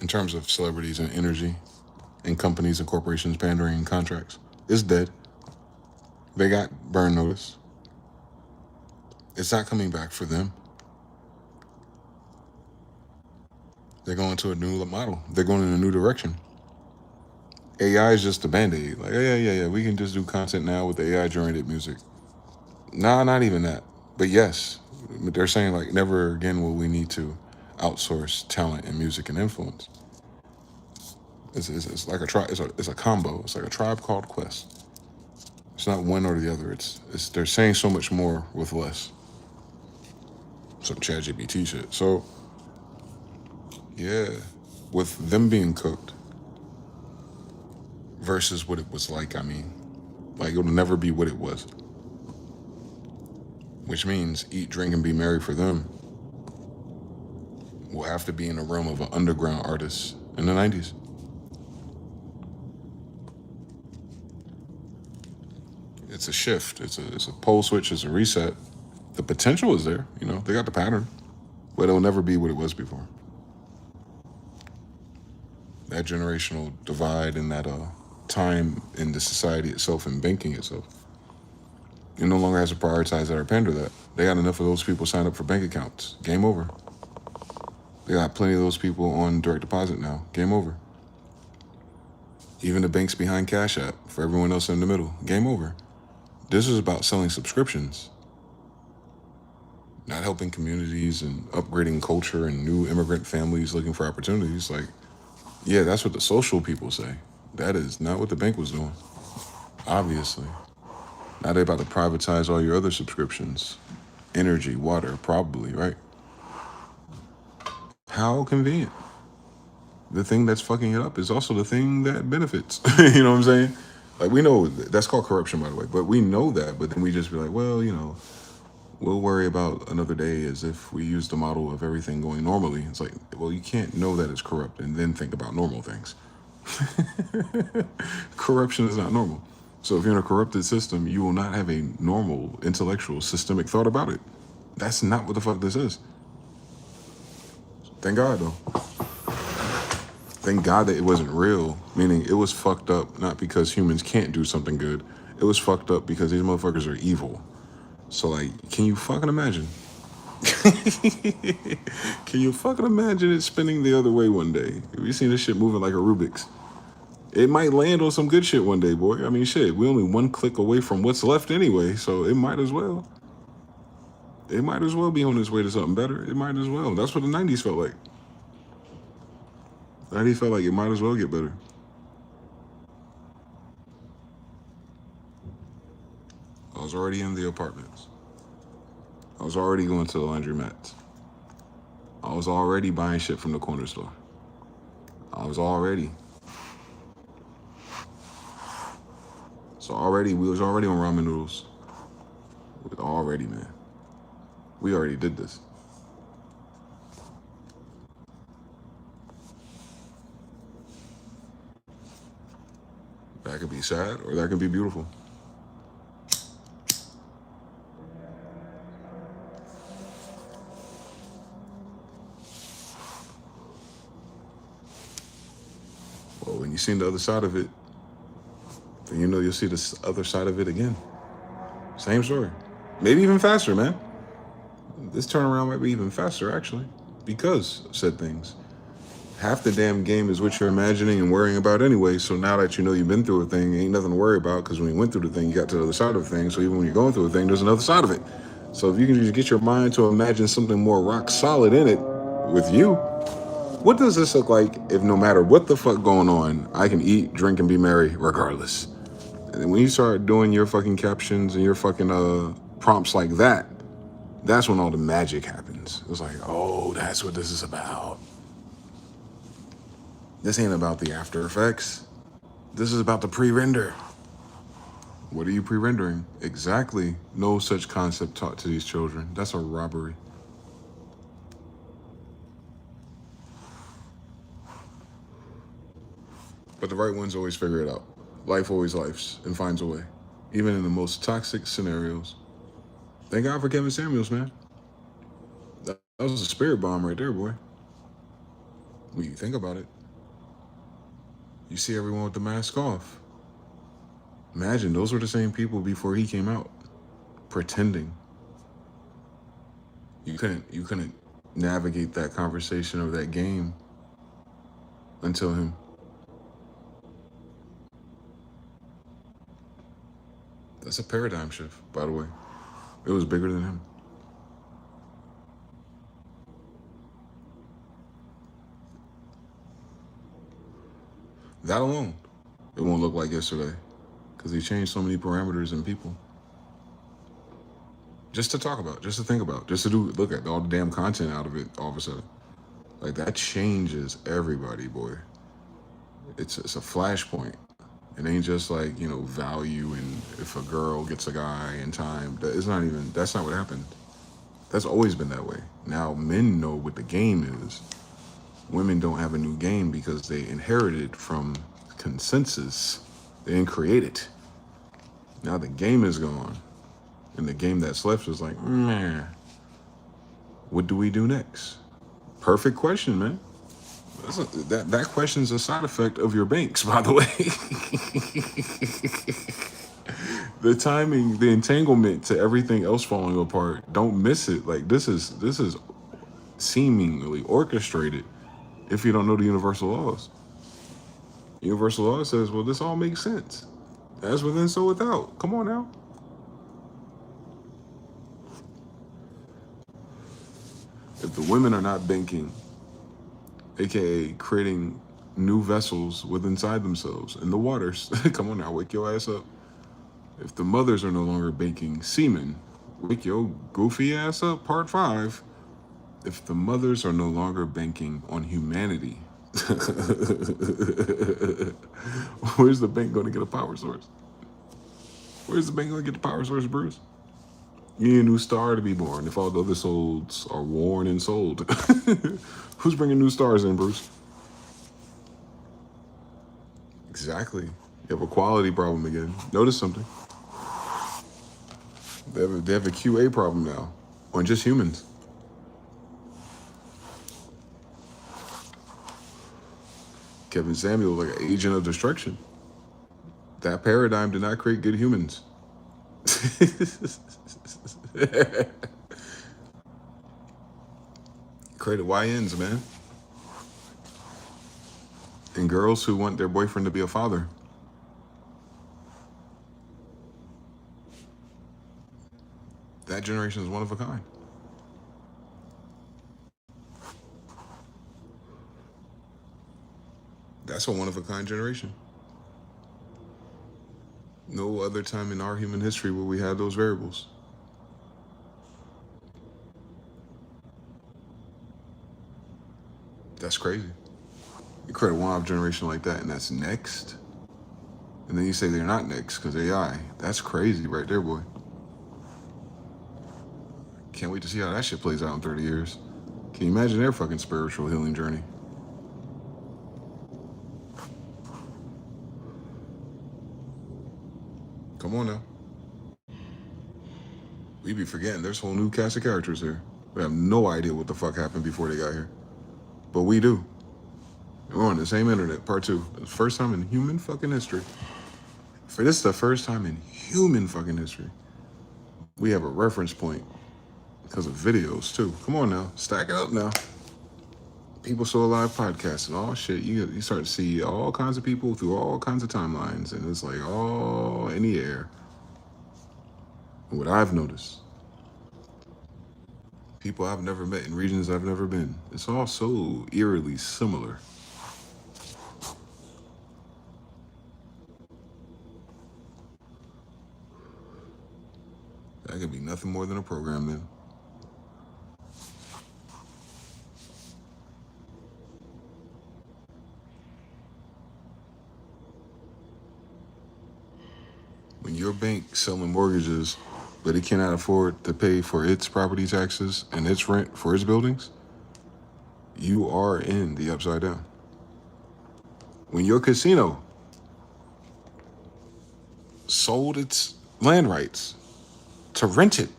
in terms of celebrities and energy and companies and corporations pandering and contracts, is dead. They got burn notice. It's not coming back for them. They're going to a new model. They're going in a new direction. AI is just a band-aid. Like, yeah. We can just do content now with AI-generated music. Nah, not even that. But yes, they're saying like never again will we need to outsource talent and music and influence. It's like a it's a combo. It's like a Tribe Called Quest. It's not one or the other. It's they're saying so much more with less. Some ChatGPT shit. So yeah, with them being cooked versus what it was like. I mean, like it'll never be what it was. Which means eat, drink, and be merry for them will have to be in the realm of an underground artist in the 90s. It's a shift. It's a pole switch. It's a reset. The potential is there. You know, they got the pattern, but it'll never be what it was before. That generational divide and that time in the society itself and banking itself, it no longer has to prioritize that or pander that. They got enough of those people signed up for bank accounts. Game over. They got plenty of those people on direct deposit now. Game over. Even the banks behind Cashapp, for everyone else in the middle. Game over. This is about selling subscriptions, not helping communities and upgrading culture and new immigrant families looking for opportunities. Like, yeah, that's what the social people say. That is not what the bank was doing, obviously. Now they're about to privatize all your other subscriptions. Energy, water, probably, right? How convenient. The thing that's fucking it up is also the thing that benefits. You know what I'm saying? Like, we know that's called corruption, by the way, but we know that, but then we just be like, well, you know, we'll worry about another day as if we use the model of everything going normally. It's like, well, you can't know that it's corrupt and then think about normal things. Corruption is not normal. So if you're in a corrupted system, you will not have a normal, intellectual, systemic thought about it. That's not what the fuck this is. Thank God, though. Thank God that it wasn't real, meaning it was fucked up not because humans can't do something good. It was fucked up because these motherfuckers are evil. So, like, can you fucking imagine? Can you fucking imagine it spinning the other way one day? We seen this shit moving like a Rubik's. It might land on some good shit one day, boy. I mean, shit, we only one click away from what's left anyway, so it might as well. It might as well be on its way to something better. It might as well. That's what the 90s felt like. The 90s felt like it might as well get better. I was already in the apartments. I was already going to the laundromats. I was already buying shit from the corner store. I was already. We was already on ramen noodles. Already, man. We already did this. That could be sad or that could be beautiful. Well, when you've seen the other side of it, then you know you'll see the other side of it again. Same story. Maybe even faster, man. This turnaround might be even faster, actually, because of said things. Half the damn game is what you're imagining and worrying about anyway. So now that you know you've been through a thing, ain't nothing to worry about, because when you went through the thing, you got to the other side of the thing. So even when you're going through a thing, there's another side of it. So if you can just get your mind to imagine something more rock solid in it with you, what does this look like if no matter what the fuck going on, I can eat, drink, and be merry regardless? And when you start doing your fucking captions and your fucking prompts like that, that's when all the magic happens. It's like, oh, that's what this is about. This ain't about the after effects. This is about the pre-render. What are you pre-rendering? Exactly. No such concept taught to these children. That's a robbery. But the right ones always figure it out. Life always lifes and finds a way. Even in the most toxic scenarios. Thank God for Kevin Samuels, man. That was a spirit bomb right there, boy. When you think about it. You see everyone with the mask off. Imagine those were the same people before he came out. Pretending. You couldn't navigate that conversation or that game until him. That's a paradigm shift, by the way. It was bigger than him. That alone, it won't look like yesterday, because he changed so many parameters in people. Just to talk about, just to think about, just to look at all the damn content out of it all of a sudden. Like, that changes everybody, boy. It's a flashpoint. It ain't just like, value and if a girl gets a guy in time. That's not what happened. That's always been that way. Now men know what the game is. Women don't have a new game because they inherited from consensus. They didn't create it. Now the game is gone. And the game that's left is like, meh. What do we do next? Perfect question, man. That question's a side effect of your banks, by the way. The timing, the entanglement to everything else falling apart, don't miss it. Like, this is seemingly orchestrated if you don't know the universal laws. Universal law says, well, this all makes sense. As within, so without. Come on now. If the women are not banking, aka creating new vessels within inside themselves in the waters, come on now, wake your ass up. If the mothers are no longer banking semen, wake your goofy ass up, part 5. If the mothers are no longer banking on humanity, where's the bank going to get a power source? Where's the bank going to get the power source, Bruce? You need a new star to be born if all the other souls are worn and sold. Who's bringing new stars in, Bruce? Exactly. You have a quality problem again. Notice something. They have a QA problem now on just humans. Kevin Samuel, like an agent of destruction. That paradigm did not create good humans. Created YNs, man. And girls who want their boyfriend to be a father. That generation is one of a kind. That's a one-of-a-kind generation. No other time in our human history will we have those variables. 。 . 。 . . . . . . . . . . . . . . . . . . . . . . . . . . . . . . . . . . . . . . . . . . . . . . . . . . . . . . That's crazy. You create a one-off generation like that, and that's next. And then you say they're not next because AI. That's crazy right there, boy. Can't wait to see how that shit plays out in 30 years. Can you imagine their fucking spiritual healing journey? Come on now. We be forgetting there's a whole new cast of characters here. We have no idea what the fuck happened before they got here. But we do. We're on the same internet, part 2. The first time in human fucking history. For this is the first time in human fucking history. We have a reference point because of videos too. Come on now, stack it up now. People Still Alive podcast and all shit. You start to see all kinds of people through all kinds of timelines, and it's like all in the air. And what I've noticed, people I've never met in regions I've never been, it's all so eerily similar. That could be nothing more than a program then. When your bank selling mortgages, but it cannot afford to pay for its property taxes and its rent for its buildings, you are in the upside down. When your casino sold its land rights to rent it,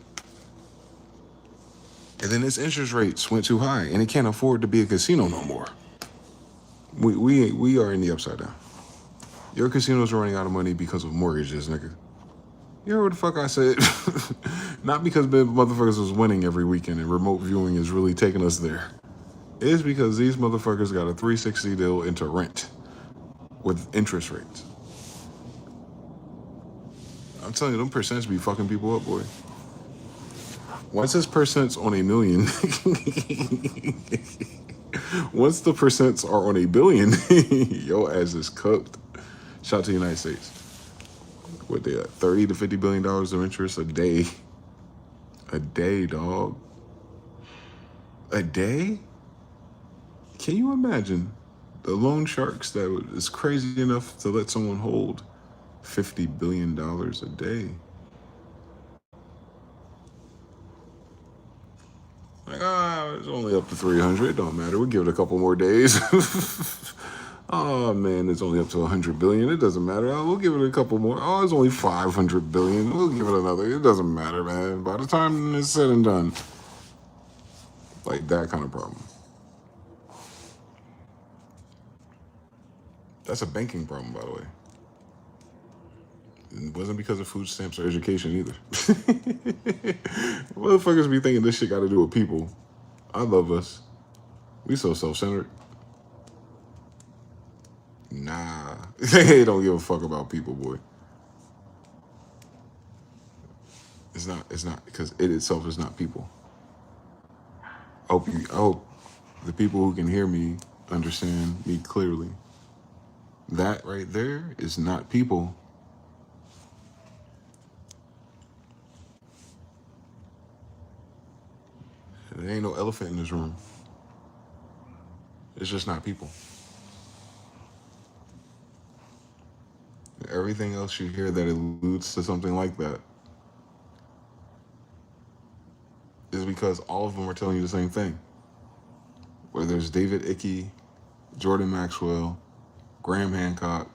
and then its interest rates went too high, and it can't afford to be a casino no more, we are in the upside down. Your casino's running out of money because of mortgages, nigga. You heard what the fuck I said? Not because motherfuckers was winning every weekend and remote viewing is really taking us there. It's because these motherfuckers got a 360 deal into rent with interest rates. I'm telling you, them percents be fucking people up, boy. Once this percent's on a million, once the percents are on a billion, your ass is cooked. Shout out to the United States. What they at? $30 to $50 billion of interest a day. A day, dog. A day? Can you imagine the loan sharks that is crazy enough to let someone hold $50 billion a day? Like, it's only up to 300. It don't matter. We'll give it a couple more days. Oh man, it's only up to 100 billion. It doesn't matter. We'll give it a couple more. Oh, it's only 500 billion. We'll give it another. It doesn't matter, man. By the time it's said and done, like that kind of problem. That's a banking problem, by the way. It wasn't because of food stamps or education either. Motherfuckers be thinking this shit got to do with people. I love us. We so self-centered. Nah, they don't give a fuck about people, boy. It's not because it itself is not people. I hope the people who can hear me understand me clearly. That right there is not people. There ain't no elephant in this room. It's just not people. Everything else you hear that alludes to something like that is because all of them are telling you the same thing. Whether it's David Icke, Jordan Maxwell, Graham Hancock,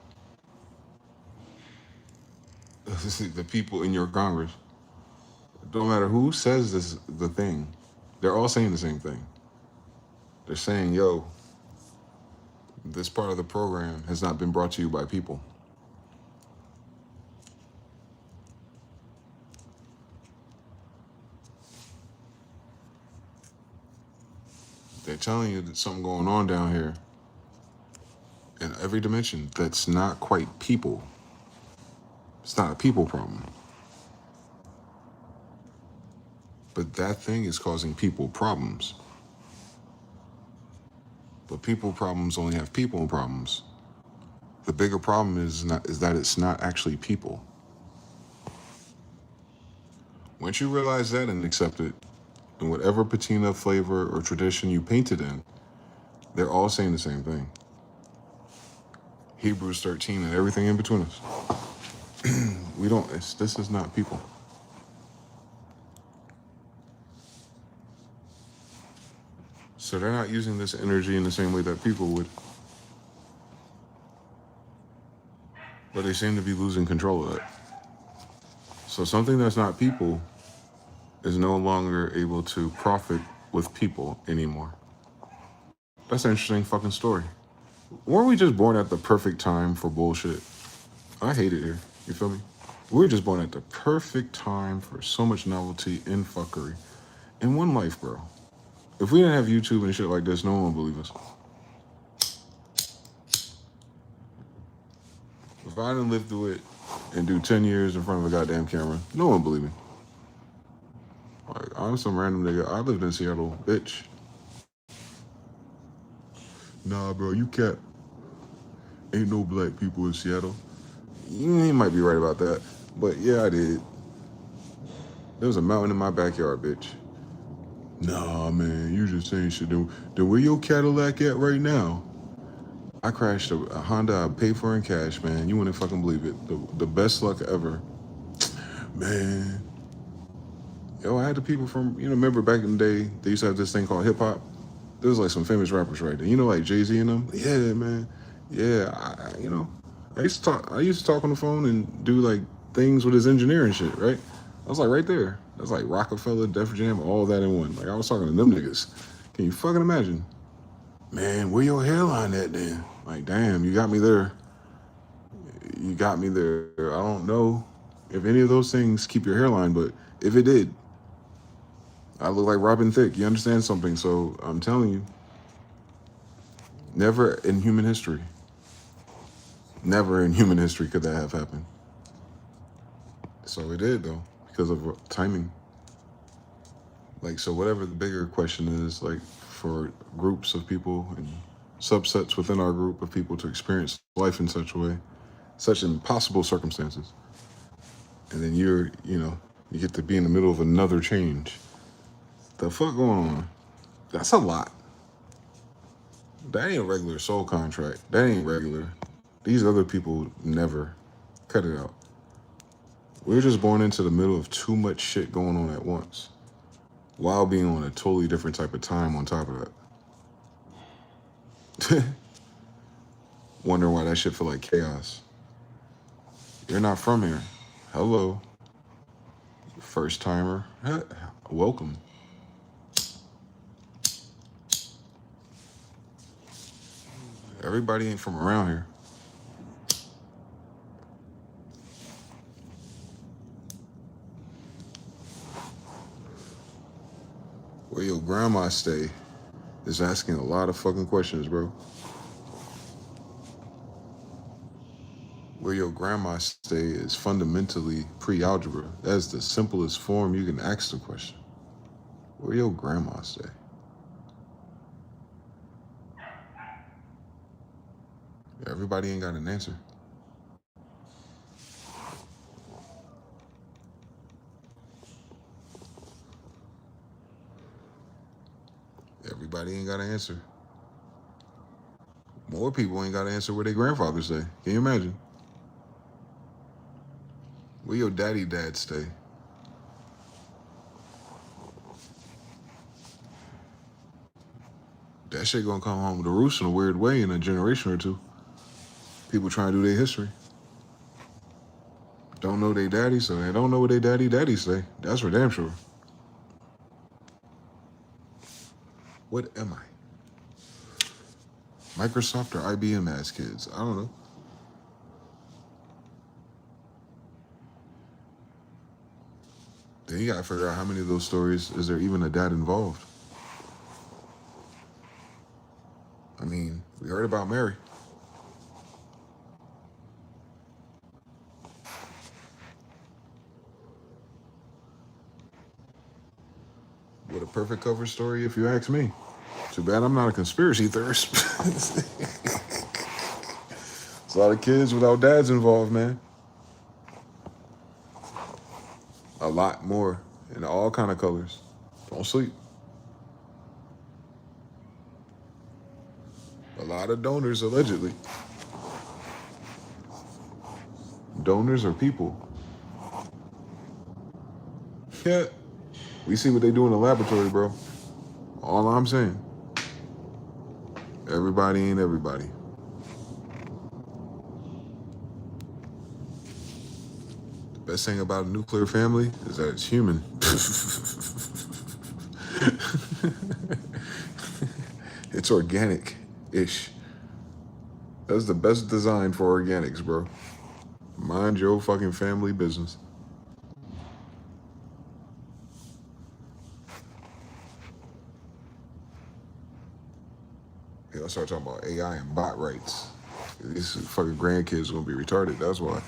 the people in your Congress, don't matter who says the thing, they're all saying the same thing. They're saying, yo, this part of the program has not been brought to you by people. They're telling you that something going on down here in every dimension that's not quite people. It's not a people problem. But that thing is causing people problems. But people problems only have people problems. The bigger problem is that it's not actually people. Once you realize that and accept it, in whatever patina, flavor, or tradition you paint it in, They're all saying the same thing. Hebrews 13 and everything in between us. This is not people. So they're not using this energy in the same way that people would. But they seem to be losing control of that. So something that's not people is no longer able to profit with people anymore. That's an interesting fucking story. Weren't we just born at the perfect time for bullshit? I hate it here. You feel me? We were just born at the perfect time for so much novelty and fuckery. In one life, bro. If we didn't have YouTube and shit like this, no one would believe us. If I didn't live through it and do 10 years in front of a goddamn camera, no one would believe me. Like, I'm some random nigga. I lived in Seattle, bitch. Nah, bro, you cap. Ain't no black people in Seattle. You might be right about that. But yeah, I did. There was a mountain in my backyard, bitch. Nah, man, you just saying shit. Then where your Cadillac at right now? I crashed a Honda I paid for in cash, man. You wouldn't fucking believe it. The best luck ever. Man. Yo, I had the people from, remember back in the day, they used to have this thing called hip hop? There was like some famous rappers right there. Like Jay-Z and them? Yeah, man. Yeah, I used to talk on the phone and do like things with his engineer and shit, right? I was like right there. That's like Rockefeller, Def Jam, all that in one. Like I was talking to them niggas. Can you fucking imagine? Man, where your hairline at then? Like, damn, you got me there. You got me there. I don't know if any of those things keep your hairline, but if it did, I look like Robin Thicke. You understand something? So I'm telling you, never in human history could that have happened. So it did, though, because of timing. Like, so whatever the bigger question is, like, for groups of people and subsets within our group of people to experience life in such a way, such impossible circumstances. And then you get to be in the middle of another change. The fuck going on? That's a lot. That ain't a regular soul contract. That ain't regular. These other people never. Cut it out. We're just born into the middle of too much shit going on at once, while being on a totally different type of time on top of that. Wondering why that shit feel like chaos. You're not from here. Hello. First timer. Welcome. Everybody ain't from around here. Where your grandma stay is asking a lot of fucking questions, bro. Where your grandma stay is fundamentally pre-algebra. That's the simplest form you can ask the question. Where your grandma stay? Everybody ain't got an answer. Everybody ain't got an answer. More people ain't got an answer where their grandfathers stay. Can you imagine? Where your dad stay? That shit gonna come home to roost in a weird way in a generation or two. People trying to do their history. Don't know their daddy, so they don't know where their daddy say. That's for damn sure. What am I? Microsoft or IBM as kids? I don't know. Then you gotta figure out how many of those stories is there even a dad involved. I mean, we heard about Mary. What a perfect cover story, if you ask me. Too bad I'm not a conspiracy theorist. There's a lot of kids without dads involved, man. A lot more, in all kind of colors. Don't sleep. A lot of donors, allegedly. Donors are people. Yeah. We see what they do in the laboratory, bro. All I'm saying. Everybody ain't everybody. The best thing about a nuclear family is that it's human. It's organic-ish. That's the best design for organics, bro. Mind your fucking family business. I'll start talking about AI and bot rights. These fucking grandkids are gonna be retarded, that's why.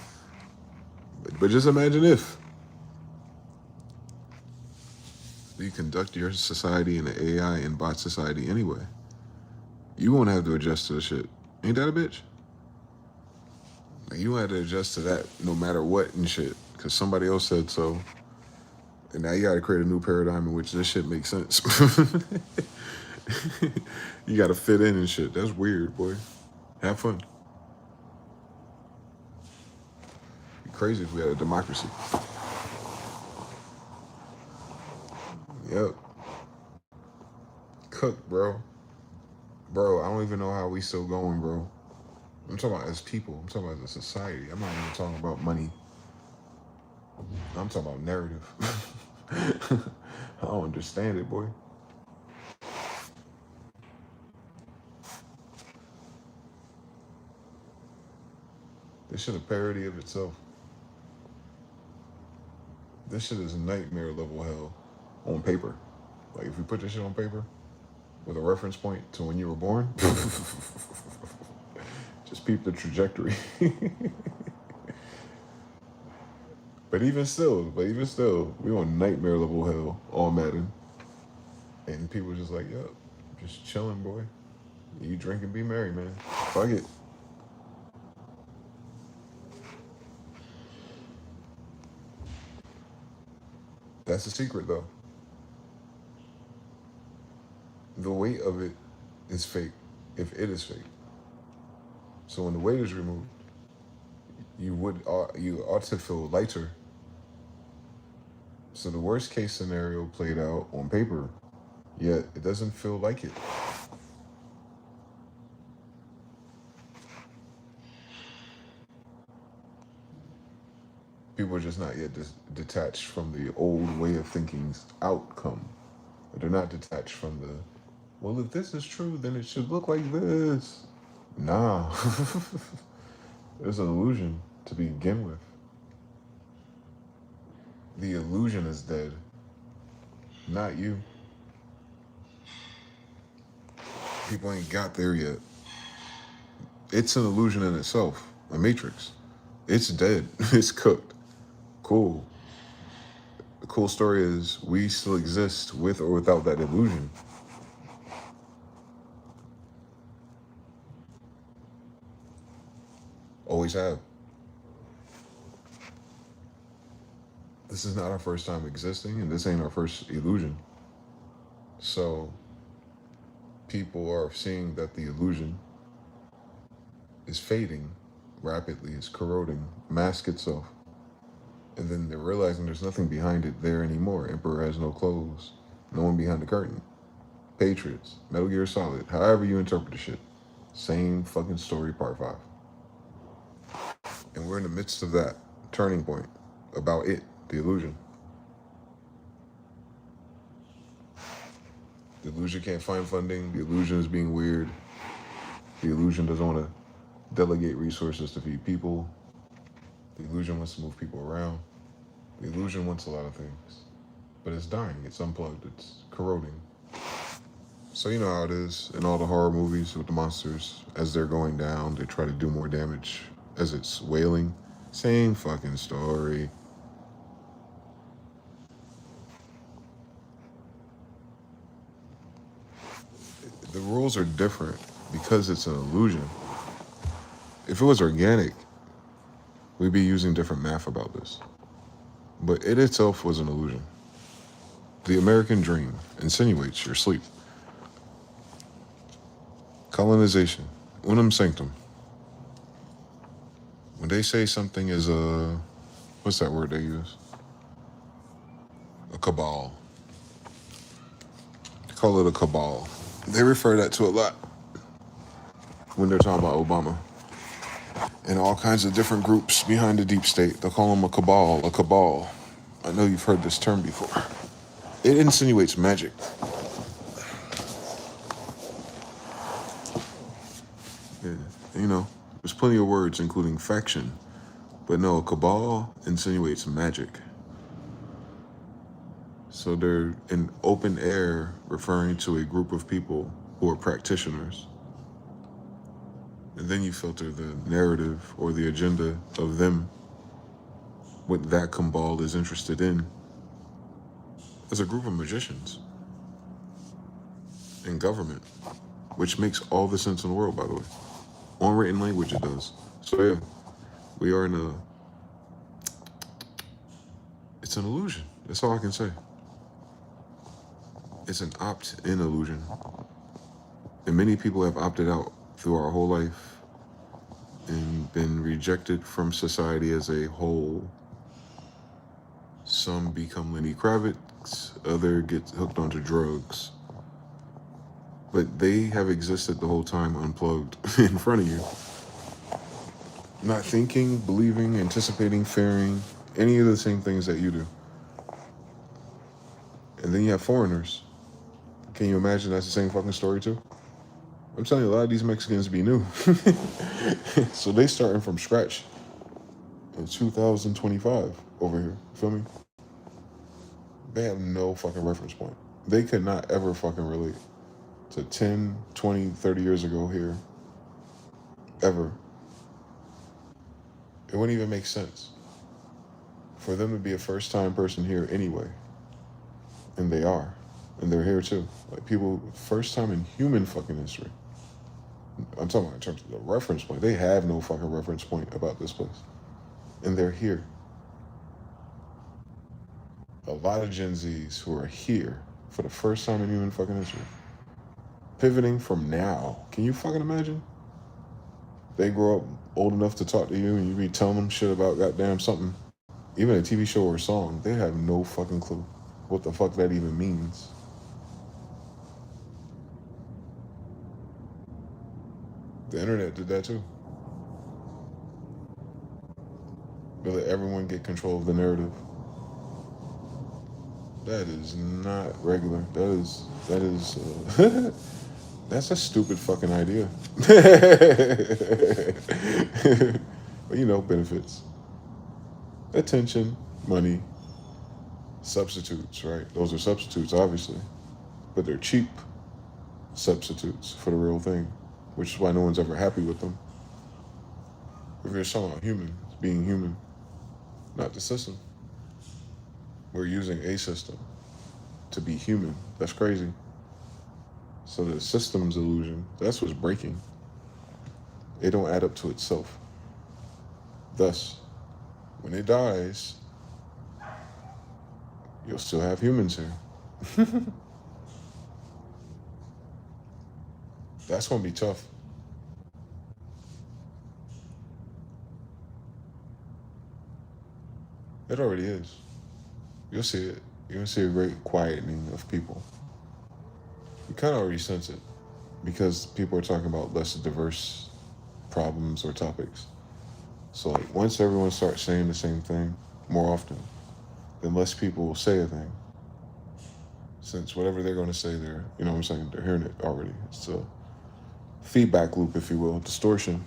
But just imagine if you conduct your society in an AI and bot society anyway. You won't have to adjust to the shit. Ain't that a bitch? Like, you won't have to adjust to that no matter what and shit. Because somebody else said so. And now you gotta create a new paradigm in which this shit makes sense. You gotta fit in and shit. That's weird, boy. Have fun. It'd be crazy if we had a democracy. Yep. Cook, bro. Bro, I don't even know how we still going, bro. I'm talking about as people. I'm talking about as a society. I'm not even talking about money. I'm talking about narrative. I don't understand it, boy. This shit a parody of itself. This shit is nightmare level hell on paper. Like, if we put this shit on paper with a reference point to when you were born, just peep the trajectory. But even still, we on nightmare level hell all Madden. And people just like, yo, just chilling, boy. You drink and be merry, man. Fuck it. That's the secret, though. The weight of it is fake, if it is fake. So when the weight is removed, you ought to feel lighter. So the worst case scenario played out on paper, yet it doesn't feel like it. People are just not yet detached from the old way of thinking's outcome. They're not detached from the, well, if this is true, then it should look like this. Nah. There's an illusion to begin with. The illusion is dead, not you. People ain't got there yet. It's an illusion in itself, a matrix. It's dead. It's cooked. Cool. The cool story is we still exist with or without that illusion. Always have. This is not our first time existing, and this ain't our first illusion. So people are seeing that the illusion is fading rapidly, is corroding, mask itself. And then they're realizing there's nothing behind it there anymore. Emperor has no clothes, no one behind the curtain. Patriots, Metal Gear Solid, however you interpret the shit. Same fucking story, part 5. And we're in the midst of that turning point about it, the illusion. The illusion can't find funding. The illusion is being weird. The illusion doesn't want to delegate resources to feed people. The illusion wants to move people around. The illusion wants a lot of things. But it's dying. It's unplugged. It's corroding. So you know how it is in all the horror movies with the monsters. As they're going down, they try to do more damage as it's wailing. Same fucking story. The rules are different because it's an illusion. If it was organic, we'd be using different math about this. But it itself was an illusion. The American dream insinuates your sleep. Colonization. Unum sanctum. When they say something is a, what's that word they use? A cabal. They call it a cabal. They refer that to a lot when they're talking about Obama. And all kinds of different groups behind the deep state. They'll call them a cabal, a cabal. I know you've heard this term before. It insinuates magic. Yeah, you know, there's plenty of words, including faction. But no, a cabal insinuates magic. So they're in open air referring to a group of people who are practitioners. And then you filter the narrative or the agenda of them, what that cabal is interested in, as a group of magicians in government, which makes all the sense in the world, by the way. On written language, it does. So yeah, we are in a, it's an illusion. That's all I can say. It's an opt-in illusion. And many people have opted out through our whole life and been rejected from society as a whole. Some become Lenny Kravitz, other get hooked onto drugs. But they have existed the whole time unplugged in front of you. Not thinking, believing, anticipating, fearing, any of the same things that you do. And then you have foreigners. Can you imagine that's the same fucking story too? I'm telling you, a lot of these Mexicans be new. So they starting from scratch in 2025 over here. Feel me? They have no fucking reference point. They could not ever fucking relate to 10, 20, 30 years ago here. Ever. It wouldn't even make sense for them to be a first-time person here anyway. And they are. And they're here too. Like people, first time in human fucking history. I'm talking about in terms of the reference point. They have no fucking reference point about this place. And they're here. A lot of Gen Zs who are here for the first time in human fucking history. Pivoting from now. Can you fucking imagine? They grow up old enough to talk to you and you be telling them shit about goddamn something. Even a TV show or a song. They have no fucking clue what the fuck that even means. The internet did that too. They let everyone get control of the narrative. That is not regular. That is that's a stupid fucking idea. But you know, benefits. Attention, money, substitutes, right? Those are substitutes, obviously. But they're cheap substitutes for the real thing, which is why no one's ever happy with them. If you're talking about humans, being human, not the system. We're using a system to be human. That's crazy. So the system's illusion, that's what's breaking. It don't add up to itself. Thus, when it dies, you'll still have humans here. That's gonna be tough. It already is. You'll see it. You're gonna see a great quietening of people. You kind of already sense it because people are talking about less diverse problems or topics. So like once everyone starts saying the same thing more often, then less people will say a thing. Since whatever they're going to say, they're, you know what I'm saying, they're hearing it already. It's a feedback loop, if you will, distortion.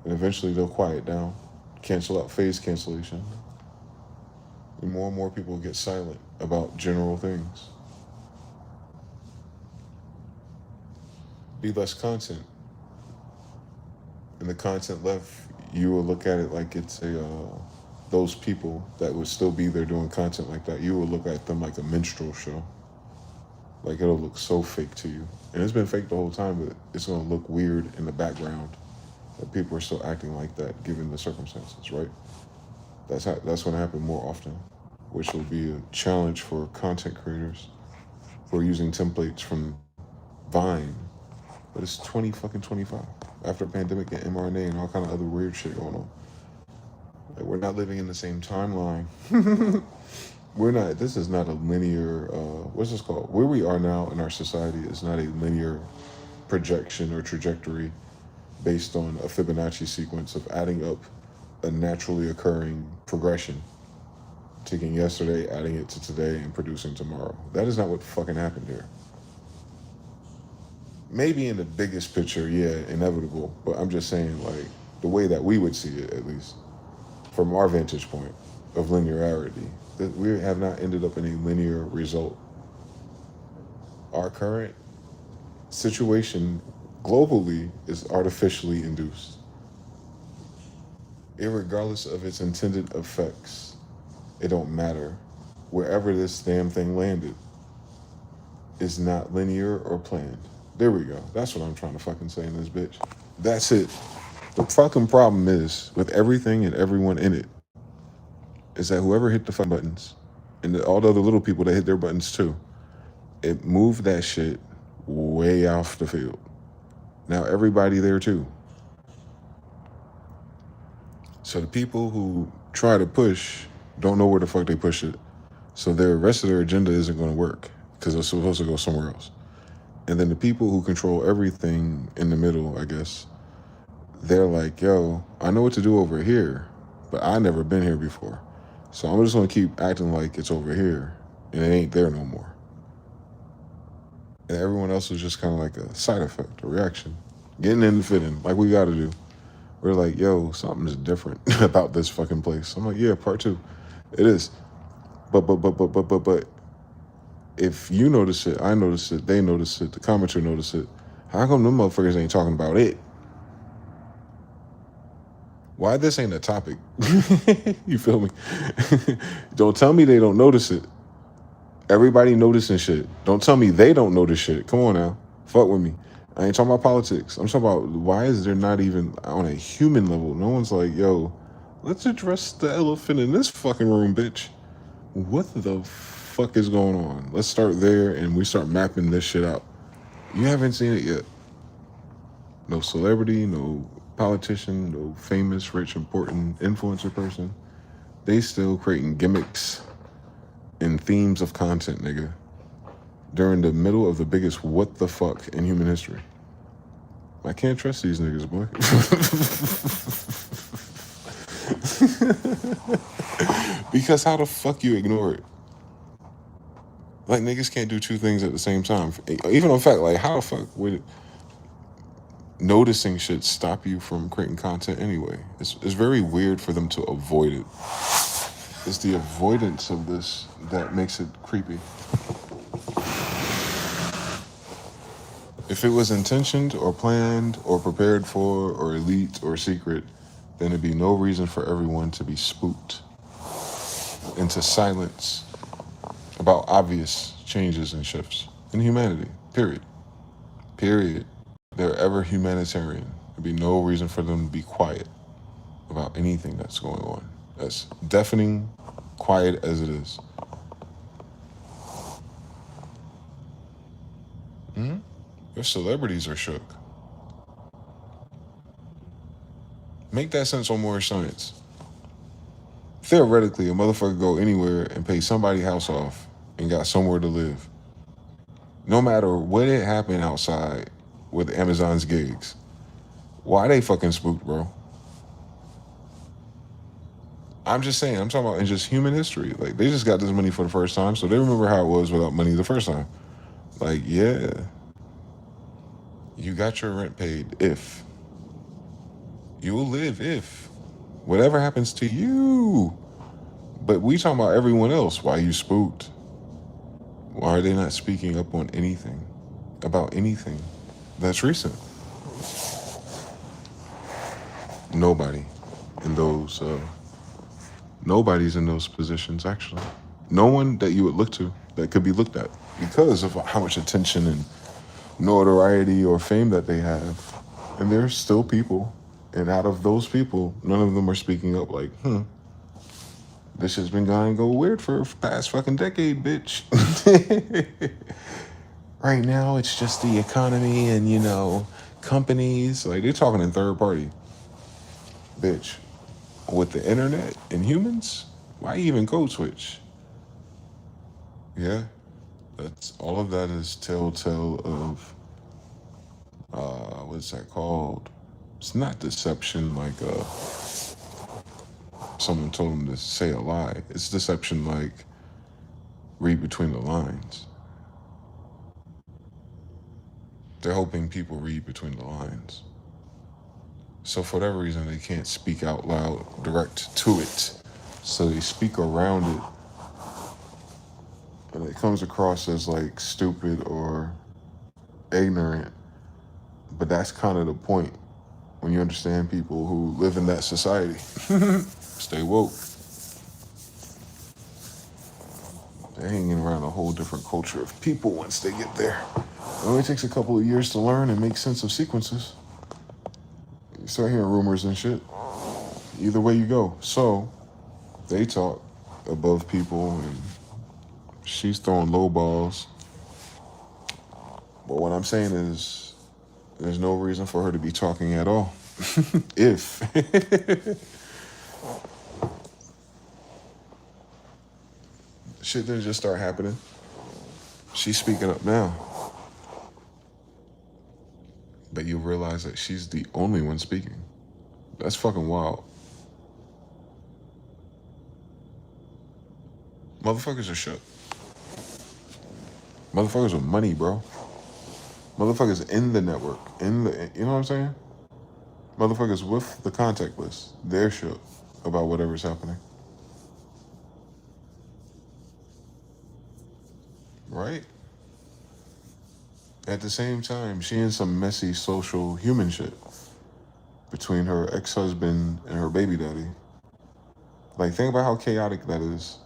And eventually they'll quiet down, cancel out phase cancellation. And more people get silent about general things. Be less content. And the content left, you will look at it like it's those people that would still be there doing content like that, you will look at them like a minstrel show. Like it'll look so fake to you. And it's been fake the whole time, but it's gonna look weird in the background that people are still acting like that given the circumstances, right? That's gonna happen more often, which will be a challenge for content creators who are using templates from Vine But it's 20 fucking 25 after a pandemic and mRNA and all kind of other weird shit going on. Like, we're not living in the same timeline. We're not. This is not a linear. What's this called? Where we are now in our society is not a linear projection or trajectory based on a Fibonacci sequence of adding up a naturally occurring progression, taking yesterday, adding it to today, and producing tomorrow. That is not what fucking happened here. Maybe in the biggest picture, yeah, inevitable. But I'm just saying, like, the way that we would see it, at least from our vantage point of linearity, that we have not ended up in a linear result. Our current situation globally is artificially induced. Irregardless of its intended effects, it don't matter. Wherever this damn thing landed is not linear or planned. There we go. That's what I'm trying to fucking say in this bitch. That's it. The fucking problem is, with everything and everyone in it, is that whoever hit the fucking buttons, and all the other little people that hit their buttons too, it moved that shit way off the field. Now everybody there too. So the people who try to push don't know where the fuck they push it. So the rest of their agenda isn't going to work because it's supposed to go somewhere else. And then the people who control everything in the middle, I guess, they're like, yo, I know what to do over here, but I never been here before. So I'm just going to keep acting like it's over here and it ain't there no more. And everyone else was just kind of like a side effect, a reaction. Getting in and fitting, like we got to do. We're like, yo, something's different about this fucking place. I'm like, yeah, part two. It is. But, if you notice it, I notice it, they notice it, the commenter notice it, how come them motherfuckers ain't talking about it? Why this ain't a topic? You feel me? Don't tell me they don't notice it. Everybody noticing shit. Don't tell me they don't notice shit. Come on now. Fuck with me. I ain't talking about politics. I'm talking about why is there not even on a human level? No one's like, yo, let's address the elephant in this fucking room, bitch. What the fuck is going on? Let's start there and we start mapping this shit out. You haven't seen it yet. No celebrity, no politician, no famous, rich, important influencer person. They still creating gimmicks and themes of content, nigga, during the middle of the biggest what the fuck in human history. I can't trust these niggas, boy. Because how the fuck you ignore it? Like, niggas can't do two things at the same time. Even on fact, like, how the fuck would noticing shit stop you from creating content anyway? It's very weird for them to avoid it. It's the avoidance of this that makes it creepy. If it was intentioned or planned or prepared for or elite or secret, then there'd be no reason for everyone to be spooked into silence about obvious changes and shifts in humanity, period. Period. They're ever humanitarian. There'd be no reason for them to be quiet about anything that's going on. As deafening, quiet as it is. Your celebrities are shook. Make that sense on more science. Theoretically, a motherfucker go anywhere and pay somebody's house off and got somewhere to live. No matter what had happened outside with Amazon's gigs. Why they fucking spooked, bro? I'm just saying, I'm talking about in just human history. Like, they just got this money for the first time, so they remember how it was without money the first time. Like, yeah. You got your rent paid if. You'll live if. Whatever happens to you. But we talking about everyone else. Why you spooked? Why are they not speaking up on anything? About anything that's recent? Nobody in those... nobody's in those positions, actually. No one that you would look to that could be looked at because of how much attention and notoriety or fame that they have. And there's still people, and out of those people, none of them are speaking up like, this has been going to go weird for the past fucking decade, bitch. Right now, it's just the economy and, companies. Like, they're talking in third party. Bitch, with the internet and humans, why even code switch? Yeah, that's all of that is telltale of, what's that called? It's not deception like someone told them to say a lie. It's deception like read between the lines. They're hoping people read between the lines. So for whatever reason, they can't speak out loud, direct to it. So they speak around it. And it comes across as like stupid or ignorant. But that's kind of the point when you understand people who live in that society. Stay woke. They're hanging around a whole different culture of people once they get there. It only takes a couple of years to learn and make sense of sequences. You start hearing rumors and shit. Either way you go. So, they talk above people and she's throwing low balls. But what I'm saying is, there's no reason for her to be talking at all. If. Shit didn't just start happening. She's speaking up now. But you realize that she's the only one speaking. That's fucking wild. Motherfuckers are shook. Motherfuckers with money, bro. Motherfuckers in the network. You know what I'm saying? Motherfuckers with the contact list. They're shook about whatever's happening. Right? At the same time, she in some messy social human shit between her ex-husband and her baby daddy. Like, think about how chaotic that is.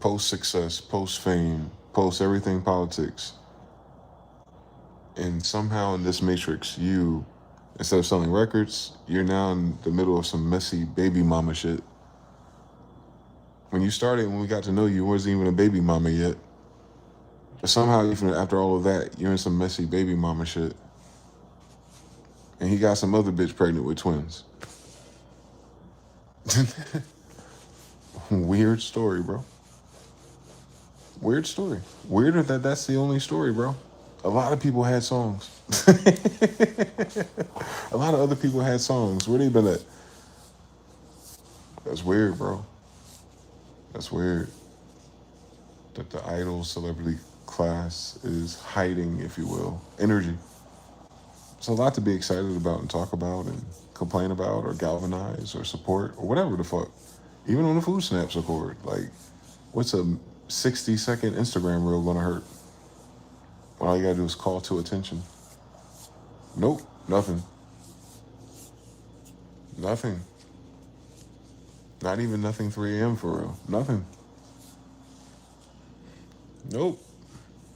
Post-success, post-fame, post-everything politics. And somehow in this matrix, you, instead of selling records, you're now in the middle of some messy baby mama shit. When you started, when we got to know you, wasn't even a baby mama yet. But somehow, even after all of that, you're in some messy baby mama shit. And he got some other bitch pregnant with twins. Weird story, bro. Weird story. Weirder that that's the only story, bro. A lot of people had songs. A lot of other people had songs. Where they been at? That's weird, bro. That's weird. That the idol celebrity class is hiding, if you will, energy. It's a lot to be excited about and talk about and complain about or galvanize or support or whatever the fuck. Even on the food snaps accord. Like, what's a 60-second Instagram reel gonna hurt? When all you gotta do is call to attention. Nope, nothing. Nothing. Not even nothing 3 a.m. for real. Nothing. Nope.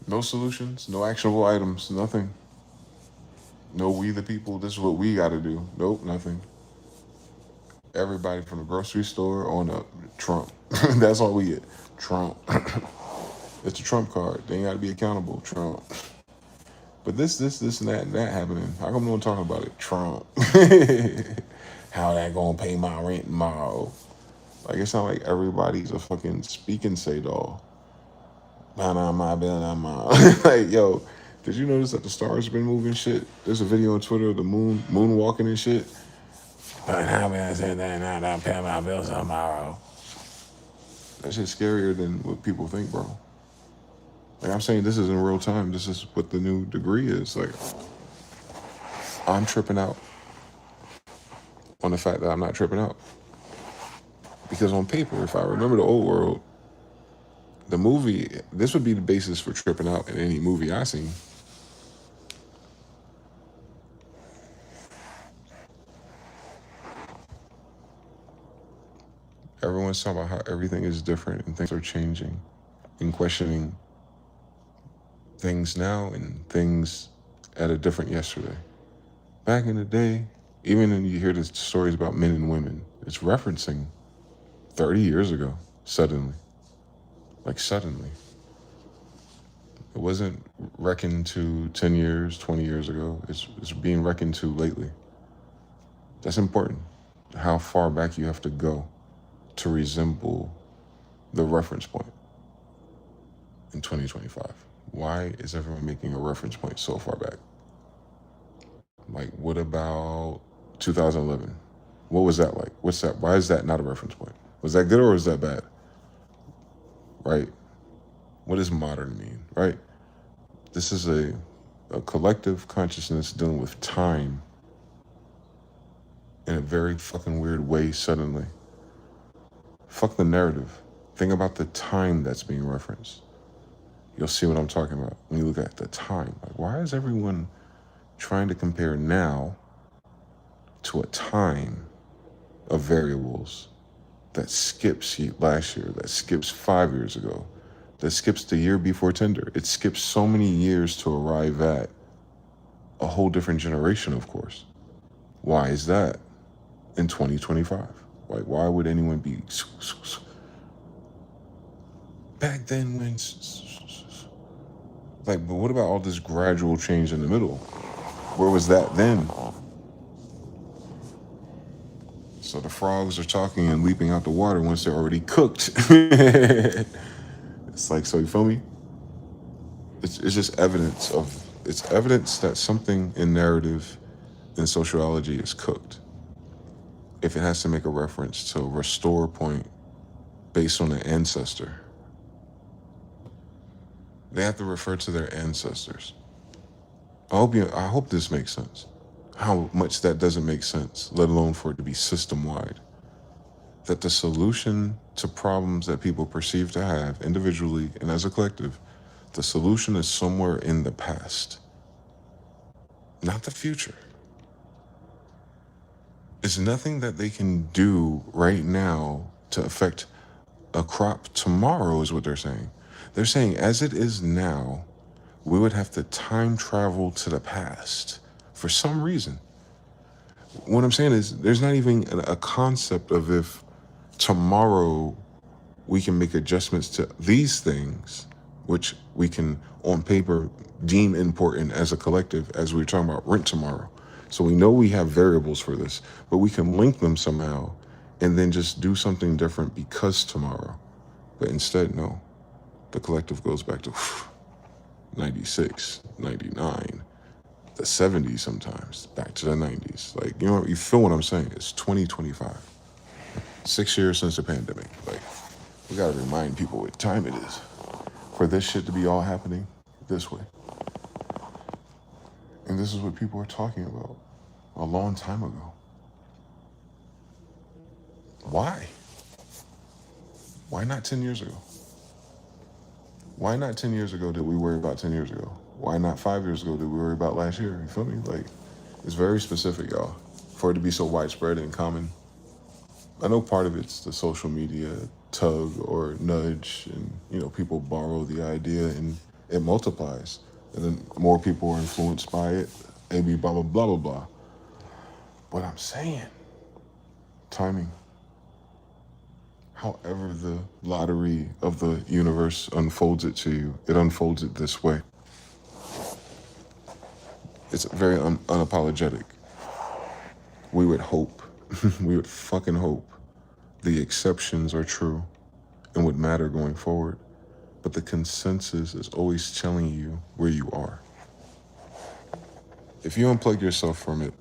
No solutions, no actionable items, nothing. No, we the people, this is what we gotta do. Nope, nothing. Everybody from the grocery store on up, Trump. That's all we get. Trump. It's a Trump card. They ain't gotta be accountable. Trump. But this, and that happening. How come no one talking about it? Trump. How that gonna pay my rent tomorrow? Like, it's not like everybody's a fucking speak and say doll. Like, yo, did you notice that the stars been moving shit? There's a video on Twitter of the moonwalking and shit. But how am I saying that now that I pay my bills tomorrow? That shit's scarier than what people think, bro. Like, I'm saying, this is in real time. This is what the new degree is. Like, I'm tripping out on the fact that I'm not tripping out. Because on paper, if I remember the old world, the movie, this would be the basis for tripping out in any movie I seen. Everyone's talking about how everything is different and things are changing and questioning things now and things at a different yesterday. Back in the day, even when you hear the stories about men and women, it's referencing 30 years ago, suddenly. Like, suddenly. It wasn't reckoned to 10 years, 20 years ago. It's being reckoned to lately. That's important. How far back you have to go to resemble the reference point in 2025. Why is everyone making a reference point so far back? Like, what about 2011? What was that like? What's that? Why is that not a reference point? Was that good or was that bad? Right? What does modern mean? Right? This is a collective consciousness dealing with time in a very fucking weird way suddenly. Fuck the narrative. Think about the time that's being referenced. You'll see what I'm talking about when you look at the time. Like, why is everyone trying to compare now to a time of variables that skips last year, that skips 5 years ago, that skips the year before Tinder? It skips so many years to arrive at a whole different generation, of course. Why is that in 2025? Like, why would anyone be back then when, like, but what about all this gradual change in the middle? Where was that then? So the frogs are talking and leaping out the water once they're already cooked. It's like, so you feel me? It's just evidence that something in narrative and sociology is cooked. If it has to make a reference to a restore point based on an ancestor, they have to refer to their ancestors. I hope this makes sense. How much that doesn't make sense, let alone for it to be system-wide. That the solution to problems that people perceive to have individually and as a collective, the solution is somewhere in the past, not the future. It's nothing that they can do right now to affect a crop tomorrow, is what they're saying. They're saying, as it is now, we would have to time travel to the past for some reason. What I'm saying is, there's not even a concept of if tomorrow we can make adjustments to these things, which we can, on paper, deem important as a collective, as we were talking about rent tomorrow. So we know we have variables for this, but we can link them somehow and then just do something different because tomorrow. But instead, no. The collective goes back to 96, 99, the 70s sometimes, back to the 90s. Like, you feel what I'm saying? It's 2025. 6 years since the pandemic. Like, we gotta remind people what time it is for this shit to be all happening this way. And this is what people are talking about a long time ago. Why? Why not 10 years ago? Why not 10 years ago did we worry about 10 years ago? Why not 5 years ago did we worry about last year? You feel me? Like, it's very specific, y'all, for it to be so widespread and common. I know part of it's the social media tug or nudge, and people borrow the idea and it multiplies, and then more people are influenced by it. Maybe blah blah blah blah blah. But I'm saying, timing. However the lottery of the universe unfolds it to you, it unfolds it this way. It's very unapologetic. We would hope, we would fucking hope the exceptions are true and would matter going forward, but the consensus is always telling you where you are. If you unplug yourself from it,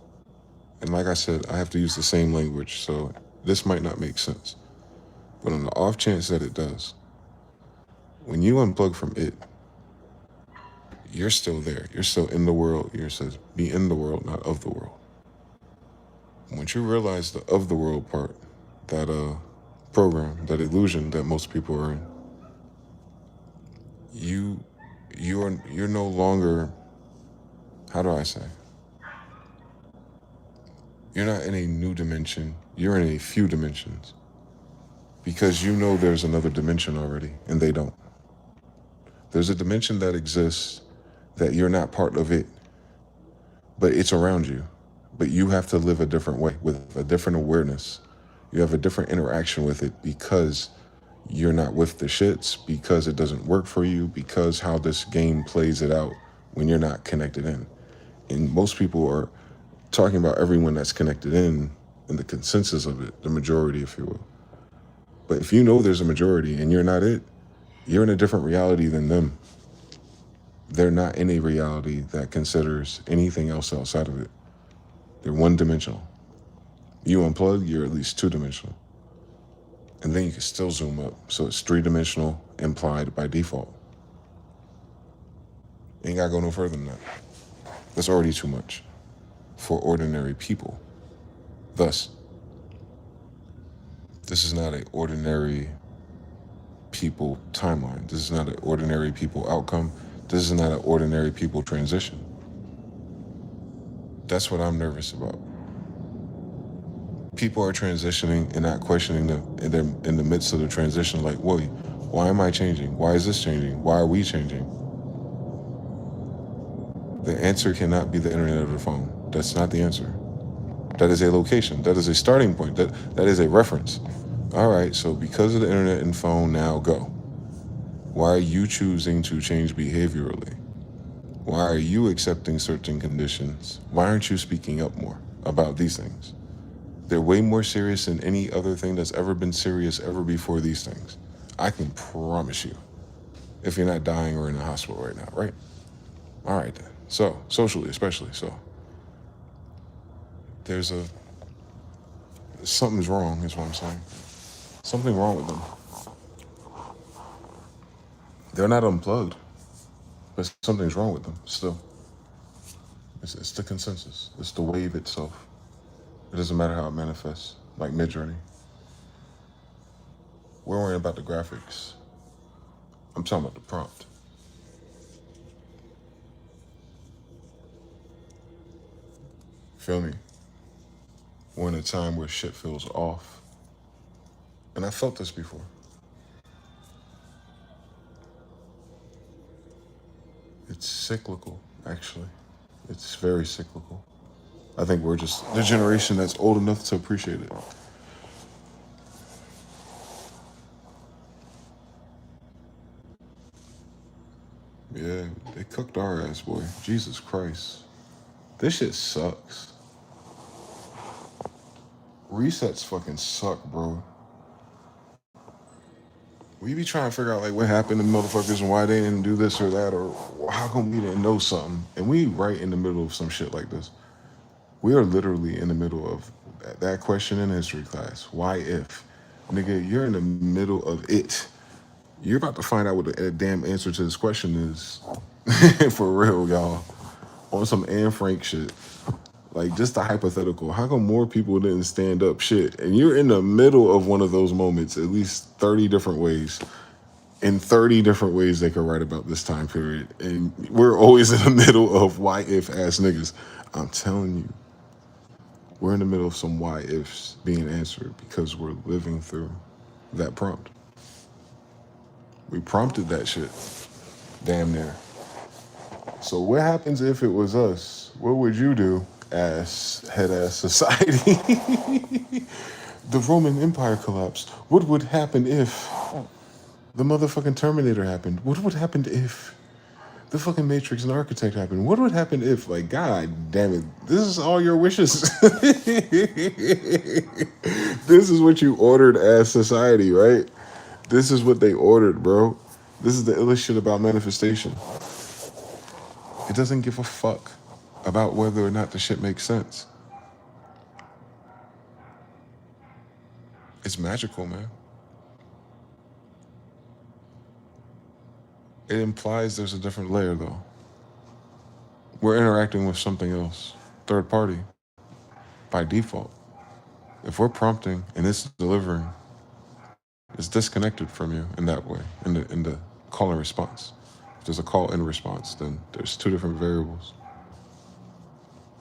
and like I said, I have to use the same language, so this might not make sense, but on the off chance that it does, when you unplug from it, you're still there. You're still in the world. It says, be in the world, not of the world. Once you realize the of the world part, that program, that illusion that most people are in, you're no longer, how do I say? You're not in a new dimension. You're in a few dimensions. Because you know there's another dimension already, and they don't. There's a dimension that exists that you're not part of it, but it's around you. But you have to live a different way with a different awareness. You have a different interaction with it because you're not with the shits because it doesn't work for you, because how this game plays it out when you're not connected in. And most people are talking about everyone that's connected in the consensus of it, the majority, if you will. But if you know there's a majority and you're not it, you're in a different reality than them. They're not in a reality that considers anything else outside of it. They're one-dimensional. You unplug, you're at least two-dimensional. And then you can still zoom up. So it's three-dimensional implied by default. Ain't gotta go no further than that. That's already too much for ordinary people. Thus, this is not an ordinary people timeline. This is not an ordinary people outcome. This is not an ordinary people transition. That's what I'm nervous about. People are transitioning and not questioning them, and they're in the midst of the transition like, wait, why am I changing? Why is this changing? Why are we changing? The answer cannot be the internet or the phone. That's not the answer. That is a location. That is a starting point. That is a reference. All right, so because of the internet and phone, now go. Why are you choosing to change behaviorally? Why are you accepting certain conditions? Why aren't you speaking up more about these things? They're way more serious than any other thing that's ever been serious ever before these things. I can promise you. If you're not dying or in the hospital right now, right? All right then. So, socially especially, so. Something's wrong is what I'm saying. Something wrong with them. They're not unplugged, but something's wrong with them still. It's the consensus. It's the wave itself. It doesn't matter how it manifests, like Midjourney. We're worrying about the graphics. I'm talking about the prompt. Feel me? We're in a time where shit feels off. And I felt this before. It's cyclical, actually. It's very cyclical. I think we're just the generation that's old enough to appreciate it. Yeah, they cooked our ass, boy. Jesus Christ. This shit sucks. Resets fucking suck, bro. We be trying to figure out like what happened to motherfuckers and why they didn't do this or that, or how come we didn't know something. And we right in the middle of some shit like this. We are literally in the middle of that question in history class. Why if? Nigga, you're in the middle of it. You're about to find out what the damn answer to this question is. For real, y'all. On some Anne Frank shit. Like, just a hypothetical. How come more people didn't stand up shit? And you're in the middle of one of those moments, at least 30 different ways. In 30 different ways they could write about this time period. And we're always in the middle of why if ass niggas. I'm telling you, we're in the middle of some why ifs being answered because we're living through that prompt. We prompted that shit. Damn near. So what happens if it was us? What would you do as head ass society? The Roman Empire collapsed. What would happen if the motherfucking Terminator happened? What would happen if the fucking Matrix and Architect happened? What would happen if, like, God damn it, this is all your wishes. This is what you ordered as society, right? This is what they ordered, bro. This is the illest shit about manifestation. It doesn't give a fuck about whether or not the shit makes sense. It's magical, man. It implies there's a different layer, though. We're interacting with something else, third party, by default. If we're prompting and it's delivering, it's disconnected from you in that way, in the call and response. If there's a call and response, then there's two different variables.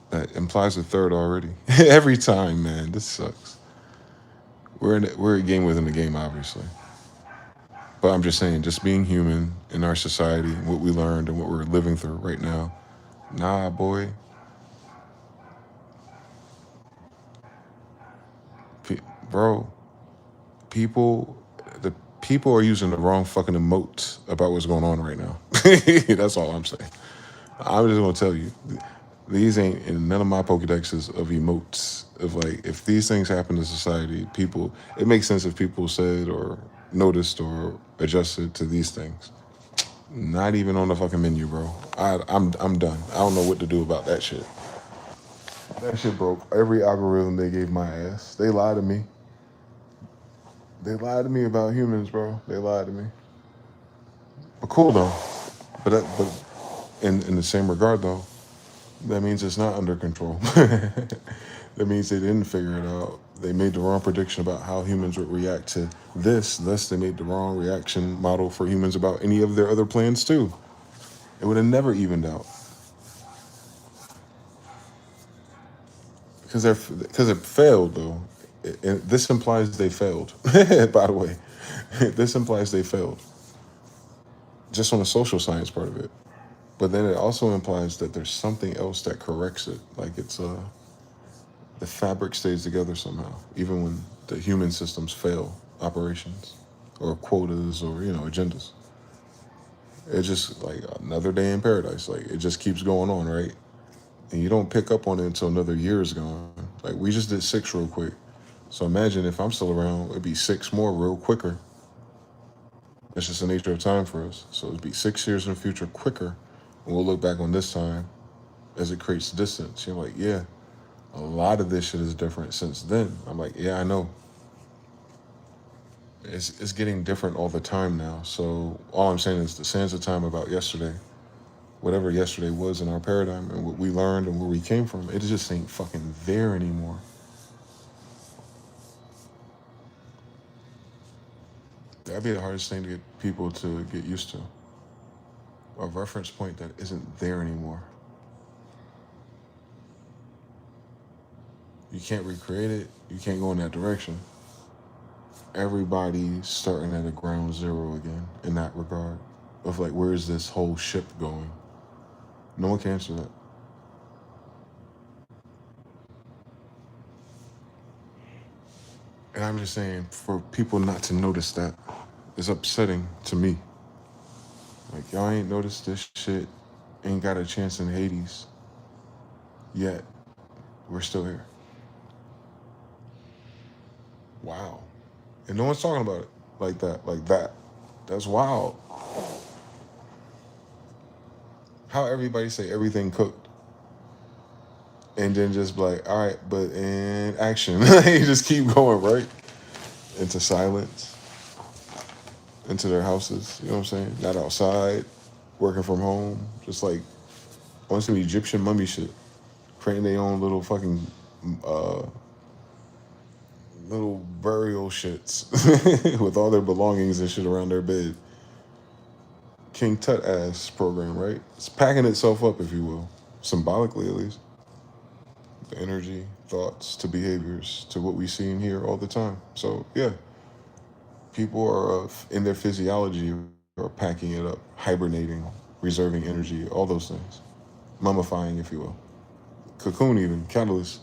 That implies a third already. Every time, man, this sucks. We're a game within the game, obviously. But I'm just saying, just being human in our society, what we learned and what we're living through right now. Nah, boy. Bro, people, the people are using the wrong fucking emotes about what's going on right now. That's all I'm saying. I'm just gonna tell you, these ain't in none of my Pokedexes of emotes. Of like, if these things happen to society, people, it makes sense if people said or noticed or adjusted to these things. Not even on the fucking menu, bro. I'm done. I don't know what to do about that shit. That shit broke every algorithm they gave my ass. They lied to me. They lied to me about humans, bro. They lied to me. But cool though. But in the same regard though, that means it's not under control. That means they didn't figure it out. They made the wrong prediction about how humans would react to this. Thus, they made the wrong reaction model for humans about any of their other plans too. It would have never evened out because it failed though. This implies they failed. By the way, this implies they failed just on the social science part of it. But then it also implies that there's something else that corrects it. Like it's the fabric stays together somehow, even when the human systems fail operations or quotas or agendas. It's just like another day in paradise. Like it just keeps going on, right? And you don't pick up on it until another year is gone. Like we just did 6 real quick. So imagine if I'm still around, it'd be 6 more real quicker. It's just the nature of time for us. So it'd be 6 years in the future quicker. And we'll look back on this time as it creates distance. You're like, yeah, a lot of this shit is different since then. I'm like, yeah, I know. It's getting different all the time now. So all I'm saying is the sands of time about yesterday, whatever yesterday was in our paradigm and what we learned and where we came from, it just ain't fucking there anymore. That'd be the hardest thing to get people to get used to. A reference point that isn't there anymore. You can't recreate it. You can't go in that direction. Everybody's starting at a ground zero again in that regard of like, where is this whole ship going? No one can answer that. And I'm just saying, for people not to notice that is upsetting to me. Like, y'all ain't noticed this shit, ain't got a chance in Hades, yet we're still here. Wow. And no one's talking about it like that, like that. That's wild. How everybody say everything cooked and then just be like, all right, but in action. You just keep going, right? Into silence, into their houses, you know what I'm saying? Not outside, working from home, just like on some Egyptian mummy shit, creating their own little fucking little burial shits with all their belongings and shit around their bed. King Tut ass program, right? It's packing itself up, if you will, symbolically at least. The energy, thoughts to behaviors to what we see and hear all the time. So yeah, people are in their physiology are packing it up, hibernating, reserving energy, all those things, mummifying, if you will, cocoon even, catalyst.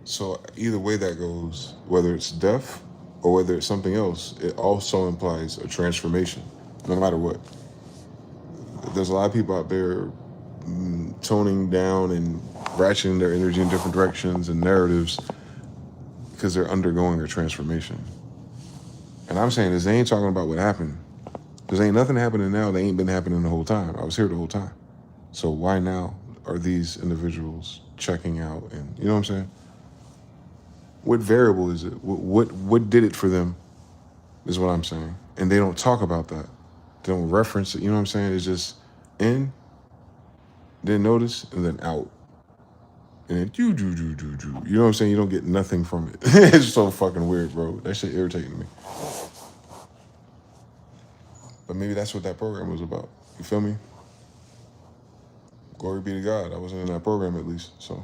So either way that goes, whether it's death or whether it's something else, it also implies a transformation, no matter what. There's a lot of people out there toning down and ratcheting their energy in different directions and narratives because they're undergoing a transformation. And I'm saying this, they ain't talking about what happened. Because ain't nothing happening now that ain't been happening the whole time. I was here the whole time. So why now are these individuals checking out? And you know what I'm saying? What variable is it? What did it for them is what I'm saying. And they don't talk about that. They don't reference it. You know what I'm saying? It's just in, then notice, and then out. And then you know what I'm saying? You don't get nothing from it. It's so fucking weird, bro. That shit irritating me. But maybe that's what that program was about. You feel me? Glory be to God. I wasn't in that program at least, so.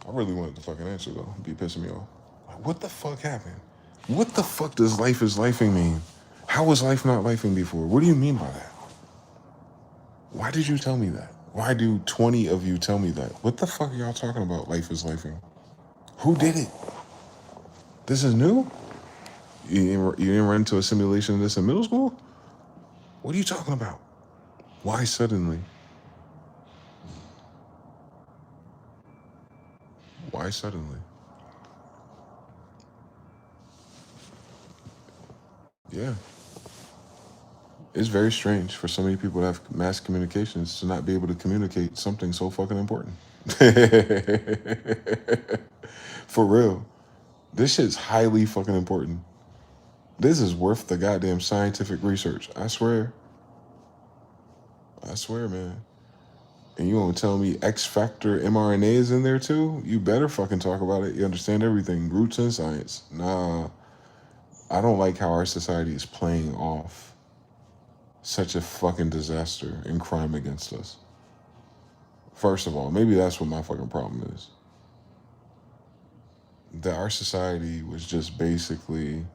I really wanted the fucking answer though. It'd be pissing me off. Like, what the fuck happened? What the fuck does life is lifing mean? How was life not lifing before? What do you mean by that? Why did you tell me that? Why do 20 of you tell me that? What the fuck are y'all talking about? Life is lifing. Who did it? This is new? You didn't run into a simulation of this in middle school? What are you talking about? Why suddenly? Why suddenly? Yeah. It's very strange for so many people to have mass communications to not be able to communicate something so fucking important. For real. This shit's highly fucking important. This is worth the goddamn scientific research. I swear. I swear, man. And you gonna tell me X factor mRNA is in there too? You better fucking talk about it. You understand everything. Roots in science. Nah. I don't like how our society is playing off such a fucking disaster and crime against us. First of all, maybe that's what my fucking problem is. That our society was just basically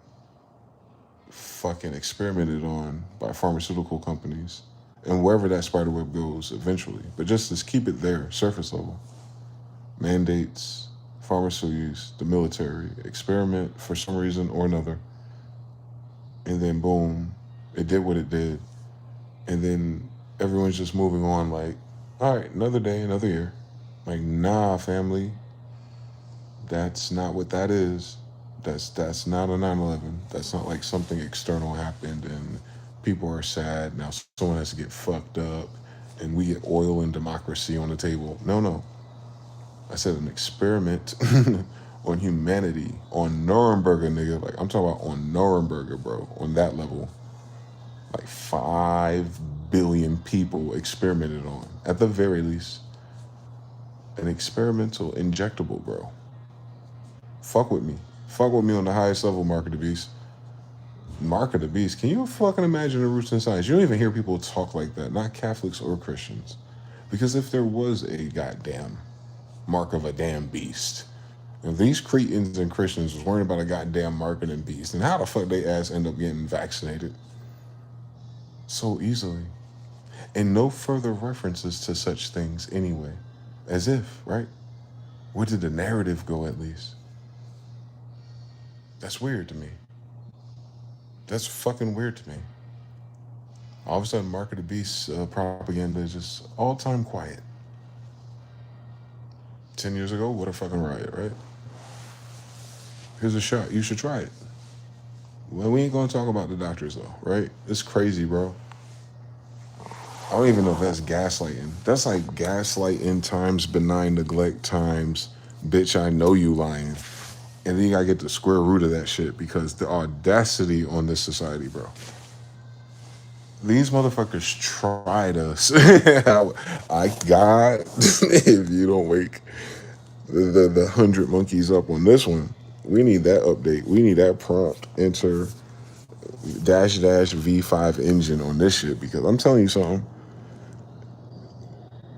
fucking experimented on by pharmaceutical companies and wherever that spider web goes eventually. But just to keep it there, surface level. Mandates, pharmaceutical use, the military, experiment for some reason or another. And then boom, it did what it did. And then everyone's just moving on like, all right, another day, another year. Like, nah, family, that's not what that is. That's not a 9/11. That's not like something external happened and people are sad. Now someone has to get fucked up and we get oil and democracy on the table. No, no. I said an experiment on humanity, on Nuremberg, nigga. Like, I'm talking about on Nuremberg, bro, on that level. Like 5 billion people experimented on, at the very least. An experimental injectable, bro. Fuck with me. Fuck with me on the highest level, Mark of the Beast. Mark of the Beast. Can you fucking imagine the roots in science? You don't even hear people talk like that, not Catholics or Christians. Because if there was a goddamn mark of a damn beast, if these Cretans and Christians was worrying about a goddamn mark of a beast, then how the fuck they ass end up getting vaccinated so easily? And no further references to such things anyway. As if, right? Where did the narrative go at least? That's weird to me. That's fucking weird to me. All of a sudden, Mark of the Beast propaganda is just all time quiet. 10 years ago, what a fucking riot, right? Here's a shot. You should try it. Well, we ain't gonna talk about the doctors though, right? It's crazy, bro. I don't even know if that's gaslighting. That's like gaslighting times benign neglect times, bitch, I know you lying. And then you gotta get the square root of that shit because the audacity on this society, bro. These motherfuckers tried us. I got, if you don't wake the 100 monkeys up on this one, we need that update. We need that prompt. Enter dash V5 engine on this shit because I'm telling you something.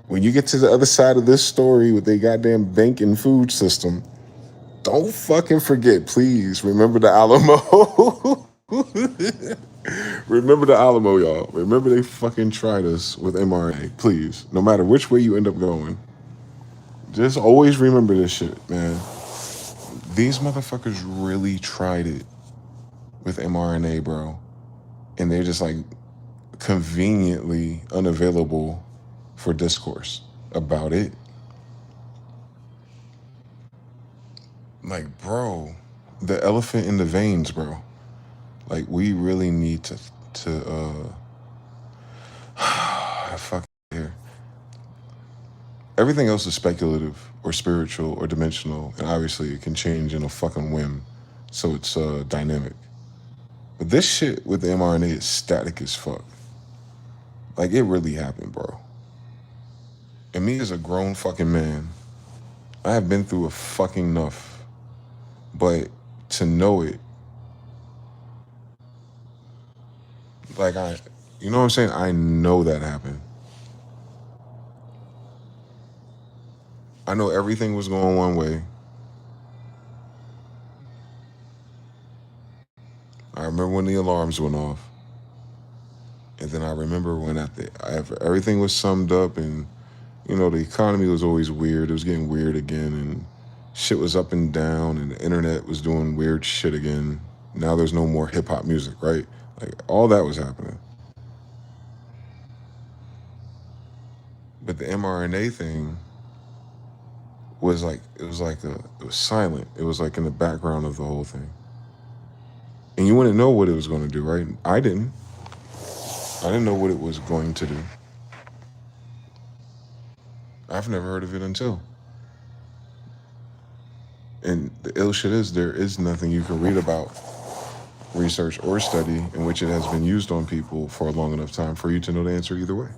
When you get to the other side of this story with the goddamn bank and food system, don't fucking forget, please. Remember the Alamo. Remember the Alamo, y'all. Remember they fucking tried us with mRNA. Please. No matter which way you end up going, just always remember this shit, man. These motherfuckers really tried it with mRNA, bro. And they're just like conveniently unavailable for discourse about it. Like, bro, the elephant in the veins, bro. Like, we really need to fuck here. Everything else is speculative or spiritual or dimensional, and obviously it can change in a fucking whim. So it's dynamic. But this shit with the mRNA is static as fuck. Like, it really happened, bro. And me as a grown fucking man, I have been through a fucking enough. But to know it, like you know what I'm saying? I know that happened. I know everything was going one way. I remember when the alarms went off. And then I remember when everything was summed up and, you know, the economy was always weird. It was getting weird again and shit was up and down and the internet was doing weird shit again. Now there's no more hip hop music, right? Like all that was happening. But the mRNA thing was like it was silent. It was like in the background of the whole thing. And you wouldn't know what it was going to do, right? I didn't. I didn't know what it was going to do. I've never heard of it until. And the ill shit is there is nothing you can read about, research, or study in which it has been used on people for a long enough time for you to know the answer either way.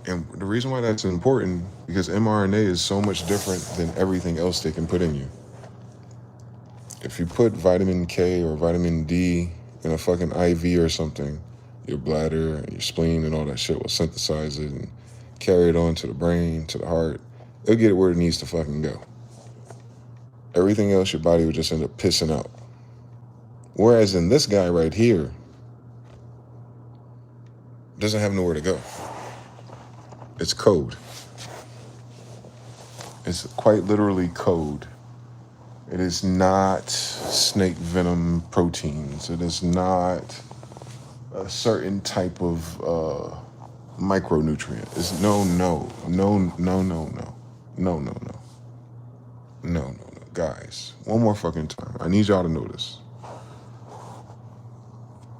And the reason why that's important, because mRNA is so much different than everything else they can put in you. If you put vitamin K or vitamin D in a fucking IV or something, your bladder and your spleen and all that shit will synthesize it and carry it on to the brain, to the heart. It'll get it where it needs to fucking go. Everything else, your body would just end up pissing out. Whereas in this guy right here, doesn't have nowhere to go. It's code. It's quite literally code. It is not snake venom proteins. It is not a certain type of micronutrient. It's no. Guys, one more fucking time. I need y'all to know this.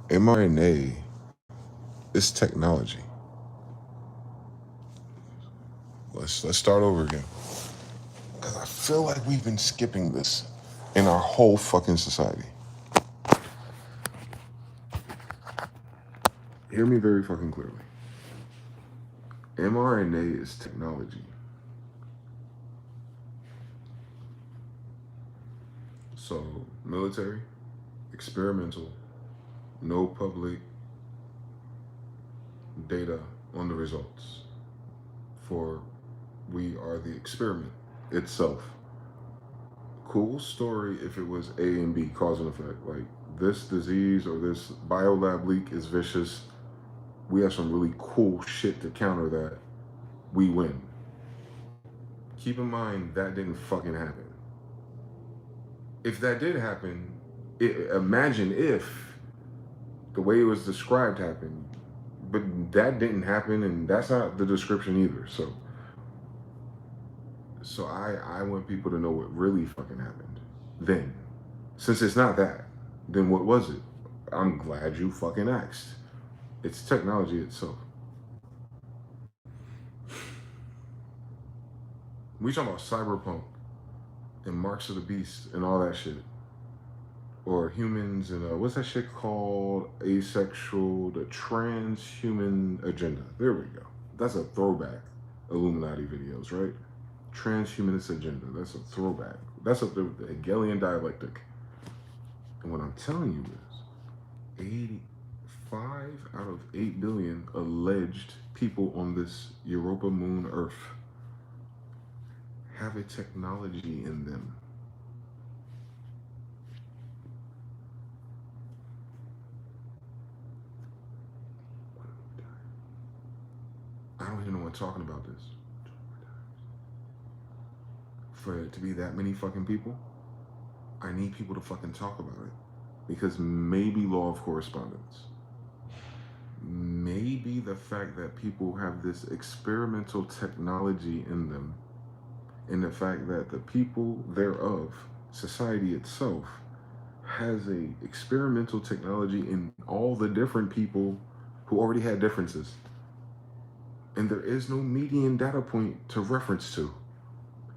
mRNA is technology. Let's start over again. Because I feel like we've been skipping this in our whole fucking society. Hear me very fucking clearly. mRNA is technology. So, military, experimental, no public data on the results. For we are the experiment itself. Cool story if it was A and B, cause and effect. Like this disease or this biolab leak is vicious. We have some really cool shit to counter that. We win. Keep in mind that didn't fucking happen. If that did happen, imagine if the way it was described happened, but that didn't happen, and that's not the description either. So I want people to know what really fucking happened. Then, since it's not that, then what was it? I'm glad you fucking asked. It's technology itself. We talking about cyberpunk and Marks of the Beast and all that shit. Or humans and what's that shit called? Asexual, the transhuman agenda. There we go. That's a throwback. Illuminati videos, right? Transhumanist agenda. That's a throwback. That's up there with the Hegelian dialectic. And what I'm telling you is 85 out of 8 billion alleged people on this Europa moon Earth have a technology in them. I don't even know what talking about this. For it to be that many fucking people, I need people to fucking talk about it. Because maybe law of correspondence. Maybe the fact that people have this experimental technology in them, and the fact that the people thereof, society itself, has a experimental technology in all the different people who already had differences. And there is no median data point to reference to.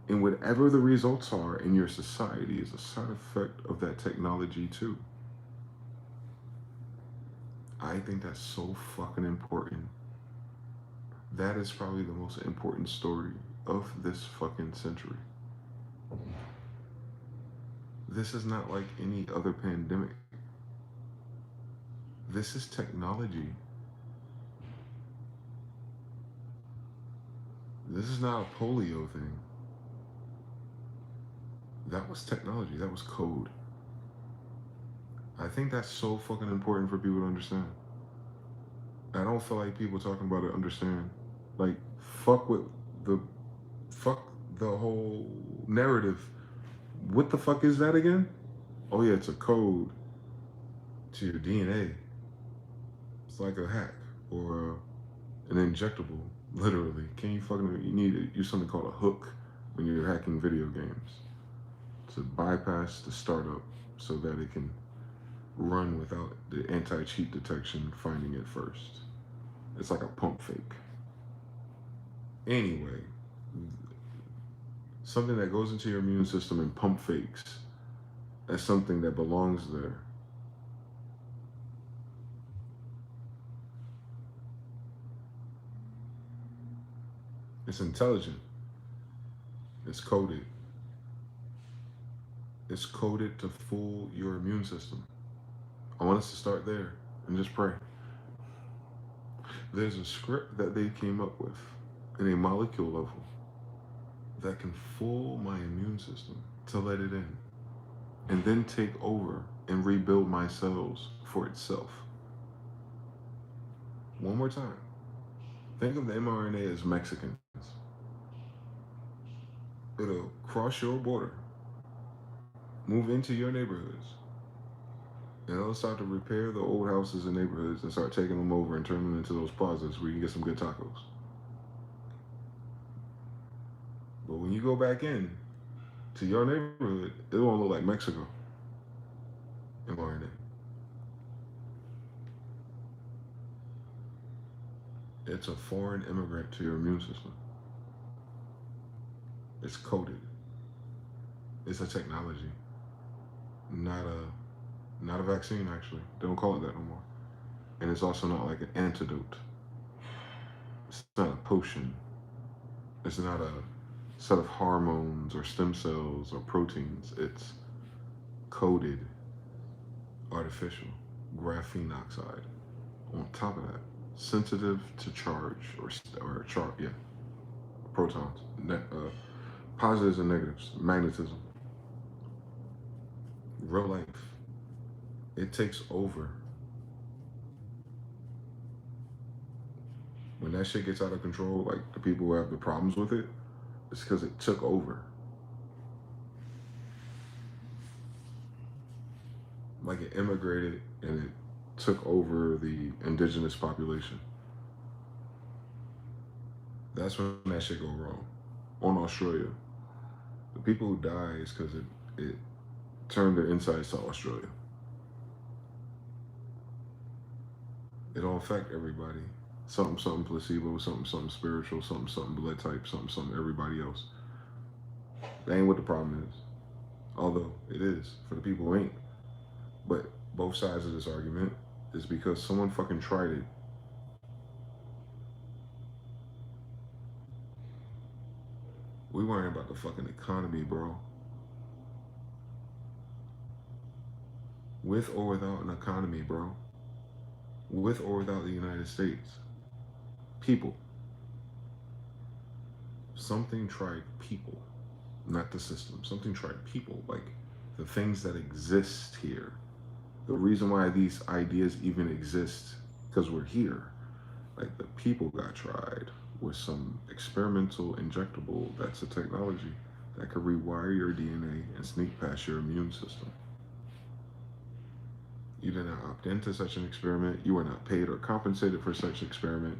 And whatever the results are in your society is a side effect of that technology too. I think that's so fucking important. That is probably the most important story of this fucking century. This is not like any other pandemic. This is technology. This is not a polio thing. That was technology. That was code. I think that's so fucking important for people to understand. I don't feel like people talking about it understand. Like, fuck the whole narrative. What the fuck is that again? Oh yeah, it's a code to your DNA. It's like a hack or an injectable, literally. Can you fucking, you need to use something called a hook when you're hacking video games to bypass the startup so that it can run without the anti-cheat detection finding it first. It's like a pump fake. Anyway, something that goes into your immune system and pump fakes as something that belongs there. It's intelligent. It's coded. It's coded to fool your immune system. I want us to start there and just pray. There's a script that they came up with in a molecule level that can fool my immune system to let it in and then take over and rebuild my cells for itself. One more time. Think of the mRNA as Mexicans. It'll cross your border, move into your neighborhoods, and it'll start to repair the old houses and neighborhoods and start taking them over and turn them into those plazas where you can get some good tacos. But when you go back in to your neighborhood, it won't look like Mexico mRNA. It's a foreign immigrant to your immune system. It's coded. It's a technology, not a vaccine. Actually, they don't call it that no more. And it's also not like an antidote. It's not a potion. It's not a set of hormones or stem cells or proteins. It's coded, artificial graphene oxide. On top of that, sensitive to charge or charge, yeah, protons, positives and negatives, magnetism. Real life, it takes over. When that shit gets out of control, like the people who have the problems with it, it's because it took over. Like it immigrated and it took over the indigenous population. That's when that shit go wrong. On Australia, the people who die is because it turned their insides to Australia. It don't affect everybody. Something placebo, something spiritual, something blood type, something everybody else. That ain't what the problem is. Although it is for the people who ain't. But both sides of this argument is because someone fucking tried it. We worrying about the fucking economy, bro. With or without an economy, bro. With or without the United States. People. Something tried people, not the system. Something tried people, like the things that exist here. The reason why these ideas even exist, because we're here. Like the people got tried with some experimental injectable that's a technology that could rewire your DNA and sneak past your immune system. You did not opt into such an experiment. You were not paid or compensated for such experiment.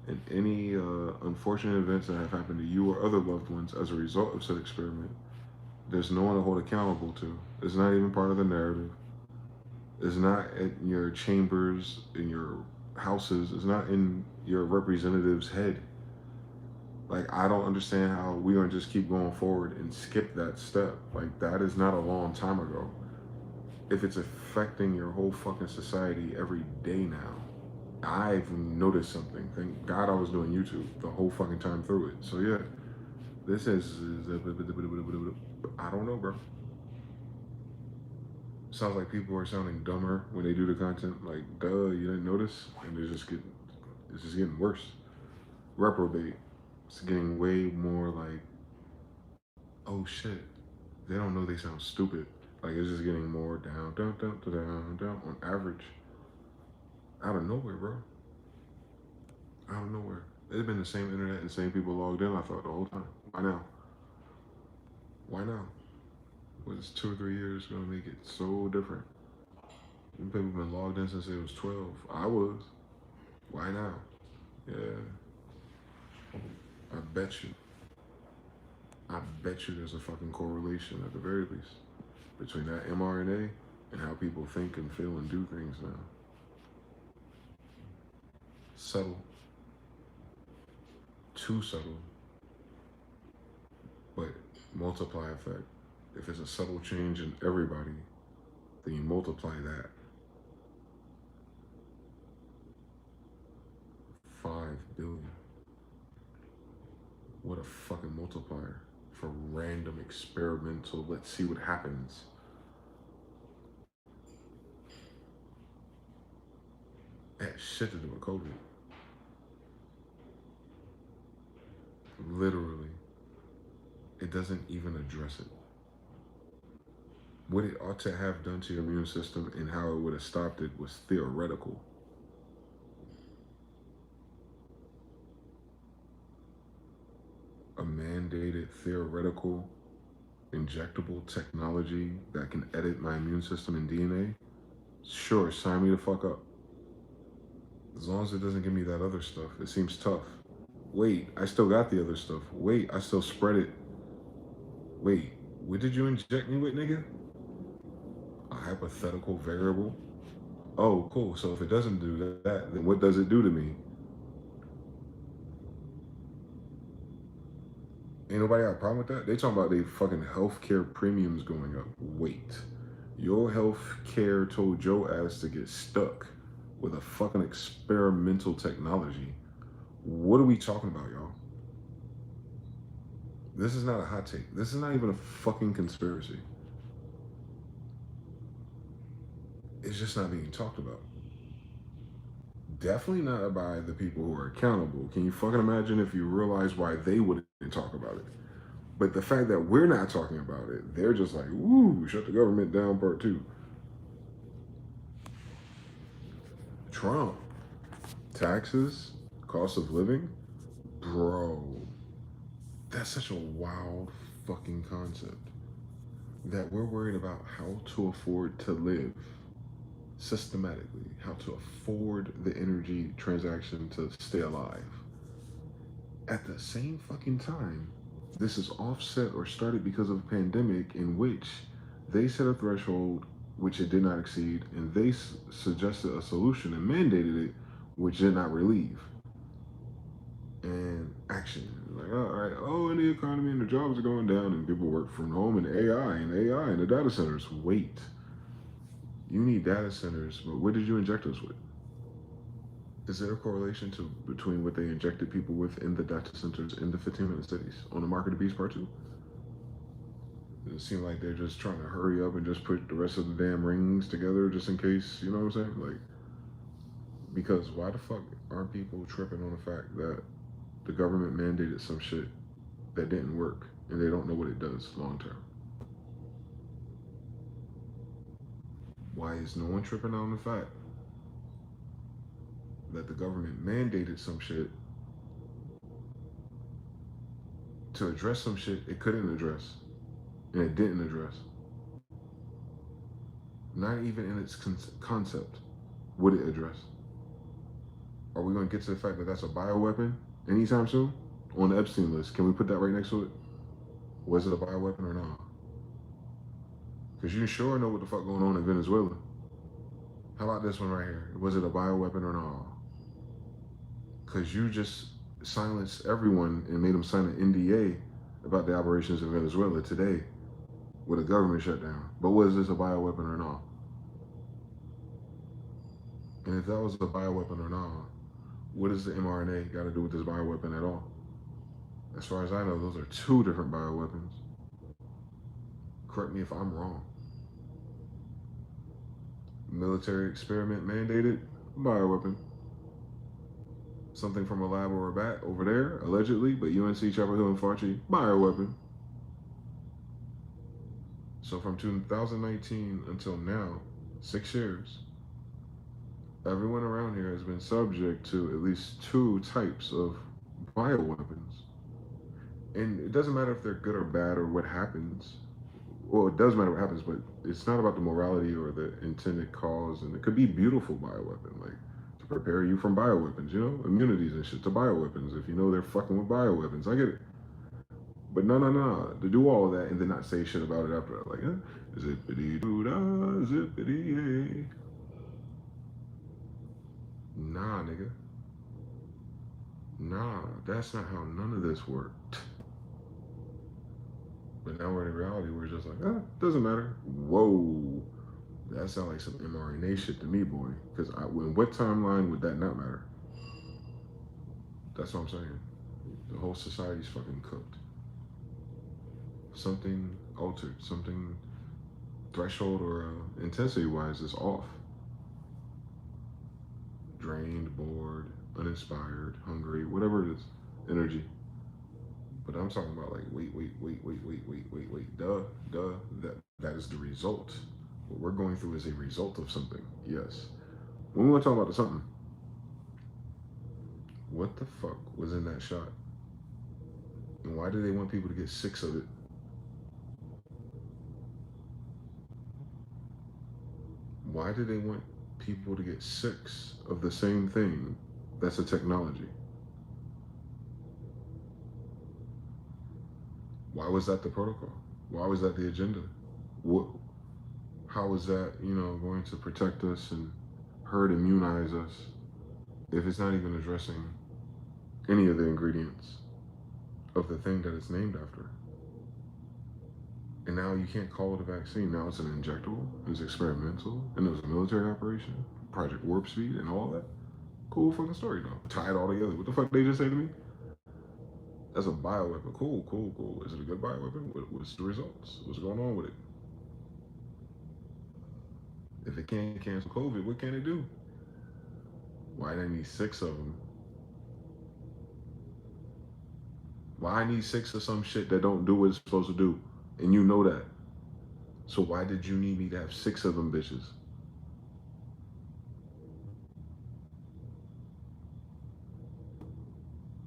And any unfortunate events that have happened to you or other loved ones as a result of said experiment, there's no one to hold accountable to. It's not even part of the narrative. It's not in your chambers, in your houses. It's not in your representative's head. Like, I don't understand how we don't just keep going forward and skip that step. Like, that is not a long time ago. If it's affecting your whole fucking society every day now, I've noticed something. Thank God I was doing YouTube the whole fucking time through it. So yeah, this is I don't know, bro. Sounds like people are sounding dumber when they do the content. Like, duh, you didn't notice, and it's just getting worse. Reprobate. It's getting way more like, oh shit, they don't know they sound stupid. Like it's just getting more down, down, down, down, down on average. Out of nowhere, bro. Out of nowhere. It's been the same internet and same people logged in, I thought, the whole time. Why now? Why now? Was 2 or 3 years gonna make it so different? Them people been logged in since they was 12. I was. Why now? Yeah, I bet you. I bet you there's a fucking correlation at the very least between that mRNA and how people think and feel and do things now. Subtle, too subtle, but multiply effect. If it's a subtle change in everybody, then you multiply that. 5 billion. What a fucking multiplier for random experimental, let's see what happens. That shit to do with COVID. Literally. It doesn't even address it. What it ought to have done to your immune system and how it would have stopped it was theoretical. A mandated theoretical injectable technology that can edit my immune system and DNA, sure, sign me the fuck up. As long as it doesn't give me that other stuff. It seems tough. Wait, I still got the other stuff. Wait, I still spread it. Wait, what did you inject me with, nigga? A hypothetical variable? Oh, cool. So if it doesn't do that, then what does it do to me? Ain't nobody got a problem with that? They talking about they fucking healthcare premiums going up. Wait. Your healthcare told your ass to get stuck with a fucking experimental technology. What are we talking about, y'all? This is not a hot take. This is not even a fucking conspiracy. It's just not being talked about. Definitely not by the people who are accountable. Can you fucking imagine if you realize why they wouldn't talk about it? But the fact that we're not talking about it, they're just like, "Woo, shut the government down, part 2." Trump, taxes, cost of living, bro. That's such a wild fucking concept. That we're worried about how to afford to live systematically, how to afford the energy transaction to stay alive. At the same fucking time, this is offset or started because of a pandemic in which they set a threshold which it did not exceed, and they suggested a solution and mandated it, which did not relieve. And action, like, all right, oh, and the economy and the jobs are going down, and people work from home, and AI and the data centers. Wait, you need data centers, but what did you inject us with? Is there a correlation between what they injected people with in the data centers in the 15-minute cities on the Mark of the Beast Part 2? Does it seem like they're just trying to hurry up and just put the rest of the damn rings together just in case, you know what I'm saying? Like, because why the fuck aren't people tripping on the fact that the government mandated some shit that didn't work and they don't know what it does long term? Why is no one tripping on the fact that the government mandated some shit to address some shit it couldn't address and it didn't address? Not even in its concept would it address. Are we going to get to the fact that that's a bioweapon anytime soon? On the Epstein list, can we put that right next to it? Was it a bioweapon or not? Because you sure know what the fuck going on in Venezuela. How about this one right here? Was it a bioweapon or not? Because you just silenced everyone and made them sign an NDA about the operations in Venezuela today with a government shutdown. But was this a bioweapon or not? And if that was a bioweapon or not, what does the mRNA got to do with this bioweapon at all? As far as I know, those are 2 different bioweapons. Correct me if I'm wrong. Military experiment mandated, bioweapon. Something from a lab or a bat over there, allegedly, but UNC, Chapel Hill, and Fauci, bioweapon. So from 2019 until now, 6 years, everyone around here has been subject to at least 2 types of bioweapons. And it doesn't matter if they're good or bad or what happens. well, it does matter what happens, but it's not about the morality or the intended cause, and it could be beautiful bioweapon, like to prepare you from bioweapons, you know, immunities and shit to bioweapons. If you know they're fucking with bioweapons, I get it. But no, to do all of that and then not say shit about it after that, like, zippity doo da, zippity yay. Nah, nigga. Nah, that's not how none of this worked. But now we're in reality, we're just like, doesn't matter. Whoa. That sounds like some mRNA shit to me, boy. Because in what timeline would that not matter? That's what I'm saying. The whole society's fucking cooked. Something altered, something threshold or intensity wise is off. Drained, bored, uninspired, hungry, whatever it is, energy. But I'm talking about like, wait, duh. That is the result. What we're going through is a result of something. Yes. When we want to talk about the something, what the fuck was in that shot? And why do they want people to get 6 of it? Why do they want people to get 6 of the same thing that's a technology? Why was that the protocol? Why was that the agenda? What, how is that, going to protect us and herd immunize us if it's not even addressing any of the ingredients of the thing that it's named after? And now you can't call it a vaccine. Now it's an injectable, it's experimental, and it was a military operation, Project Warp Speed, and all that. Cool fucking story, though. Tie it all together. What the fuck they just say to me? That's a bioweapon. Cool. Is it a good bioweapon? What's the results? What's going on with it? If it can't cancel COVID, what can it do? Why do I need 6 of them? Why I need 6 of some shit that don't do what it's supposed to do? And you know that. So why did you need me to have 6 of them bitches?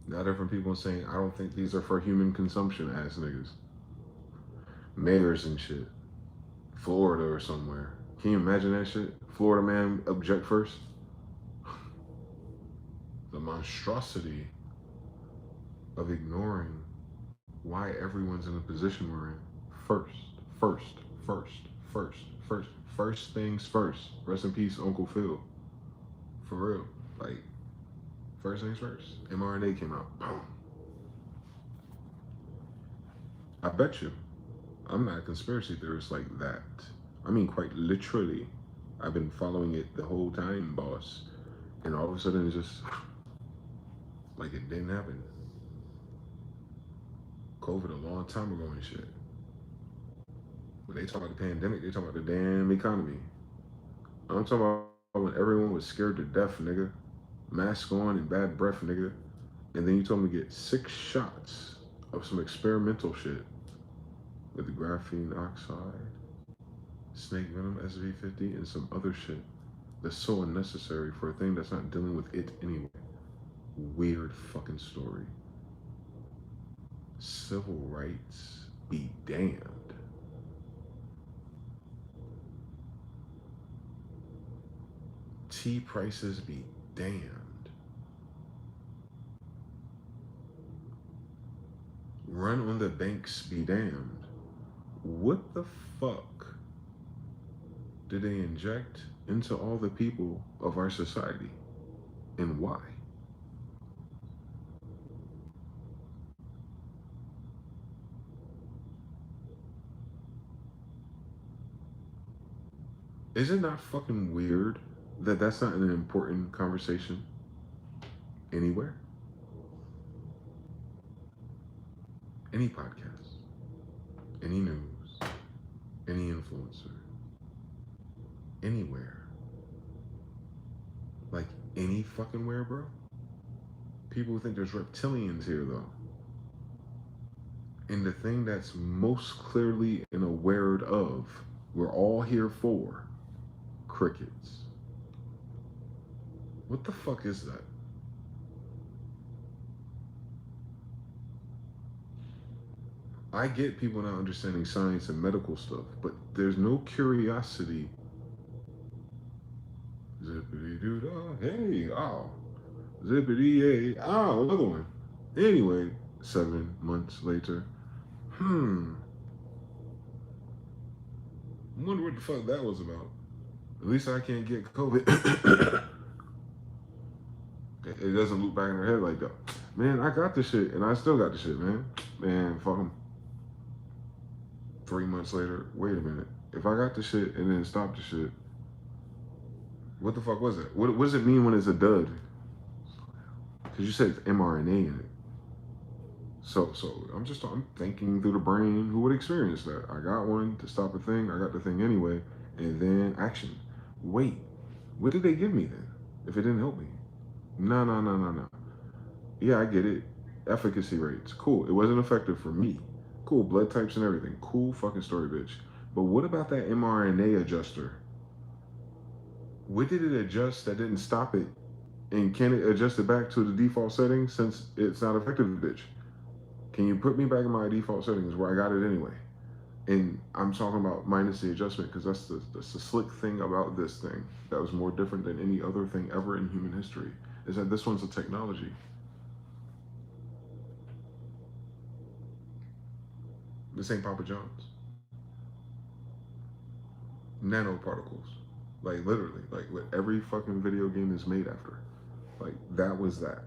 Now different people saying, I don't think these are for human consumption, ass niggas. Mayors and shit. Florida or somewhere. Can you imagine that shit? Florida man object first? The monstrosity of ignoring why everyone's in the position we're in. First. First things first. Rest in peace, Uncle Phil. For real. Like, first things first. mRNA came out. Boom. I bet you. I'm not a conspiracy theorist like that. I mean, quite literally. I've been following it the whole time, boss. And all of a sudden, it's just like it didn't happen. COVID a long time ago and shit. When they talk about the pandemic, they talk about the damn economy. I'm talking about when everyone was scared to death, nigga. Mask on and bad breath, nigga. And then you told me to get 6 shots of some experimental shit with the graphene oxide, snake venom, SV50, and some other shit that's so unnecessary for a thing that's not dealing with it anyway. Weird fucking story. Civil rights be damned. Tea prices be damned. Run on the banks be damned. What the fuck did they inject into all the people of our society? And why? Is it not fucking weird that that's not an important conversation anywhere? Any podcast, any news, any influencer, anywhere. Like any fucking where, bro? People think there's reptilians here, though. And the thing that's most clearly and aware of, we're all here for, crickets. What the fuck is that? I get people not understanding science and medical stuff, but there's no curiosity. Zippity doo dah, hey, oh, zippity yay, oh, another one. Anyway, 7 months later, I wonder what the fuck that was about. At least I can't get COVID. It doesn't loop back in her head like that. Man, I got the shit, and I still got the shit, man. Man, fuck them. 3 months later, wait a minute. If I got the shit and then stopped the shit, what the fuck was it? What does it mean when it's a dud? Because you said it's mRNA in it. So I'm thinking through the brain who would experience that. I got one to stop a thing. I got the thing anyway, and then action. Wait, what did they give me then? If it didn't help me, no. Yeah, I get it. Efficacy rates, cool. It wasn't effective for me. Cool, blood types and everything. Cool fucking story, bitch. But what about that mRNA adjuster? What did it adjust that didn't stop it? And can it adjust it back to the default settings since it's not effective, bitch? Can you put me back in my default settings where I got it anyway? And I'm talking about minus the adjustment because that's the slick thing about this thing that was more different than any other thing ever in human history is that this one's a technology. This ain't Papa John's. Nanoparticles. Like literally, like what every fucking video game is made after. Like that was that.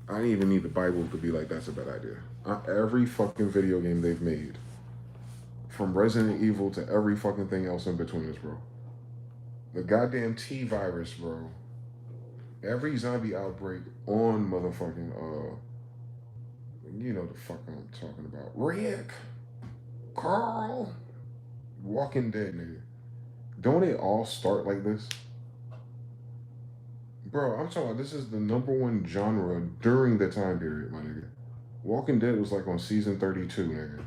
I didn't even need the Bible to be like that's a bad idea. Every fucking video game they've made, from Resident Evil to every fucking thing else in between us, bro. The goddamn T virus, bro. Every zombie outbreak on motherfucking you know the fuck I'm talking about. Rick, Carl, Walking Dead, nigga. Don't it all start like this? Bro, I'm talking about this is the number one genre during the time period, my nigga. Walking Dead was like on season 32, nigga.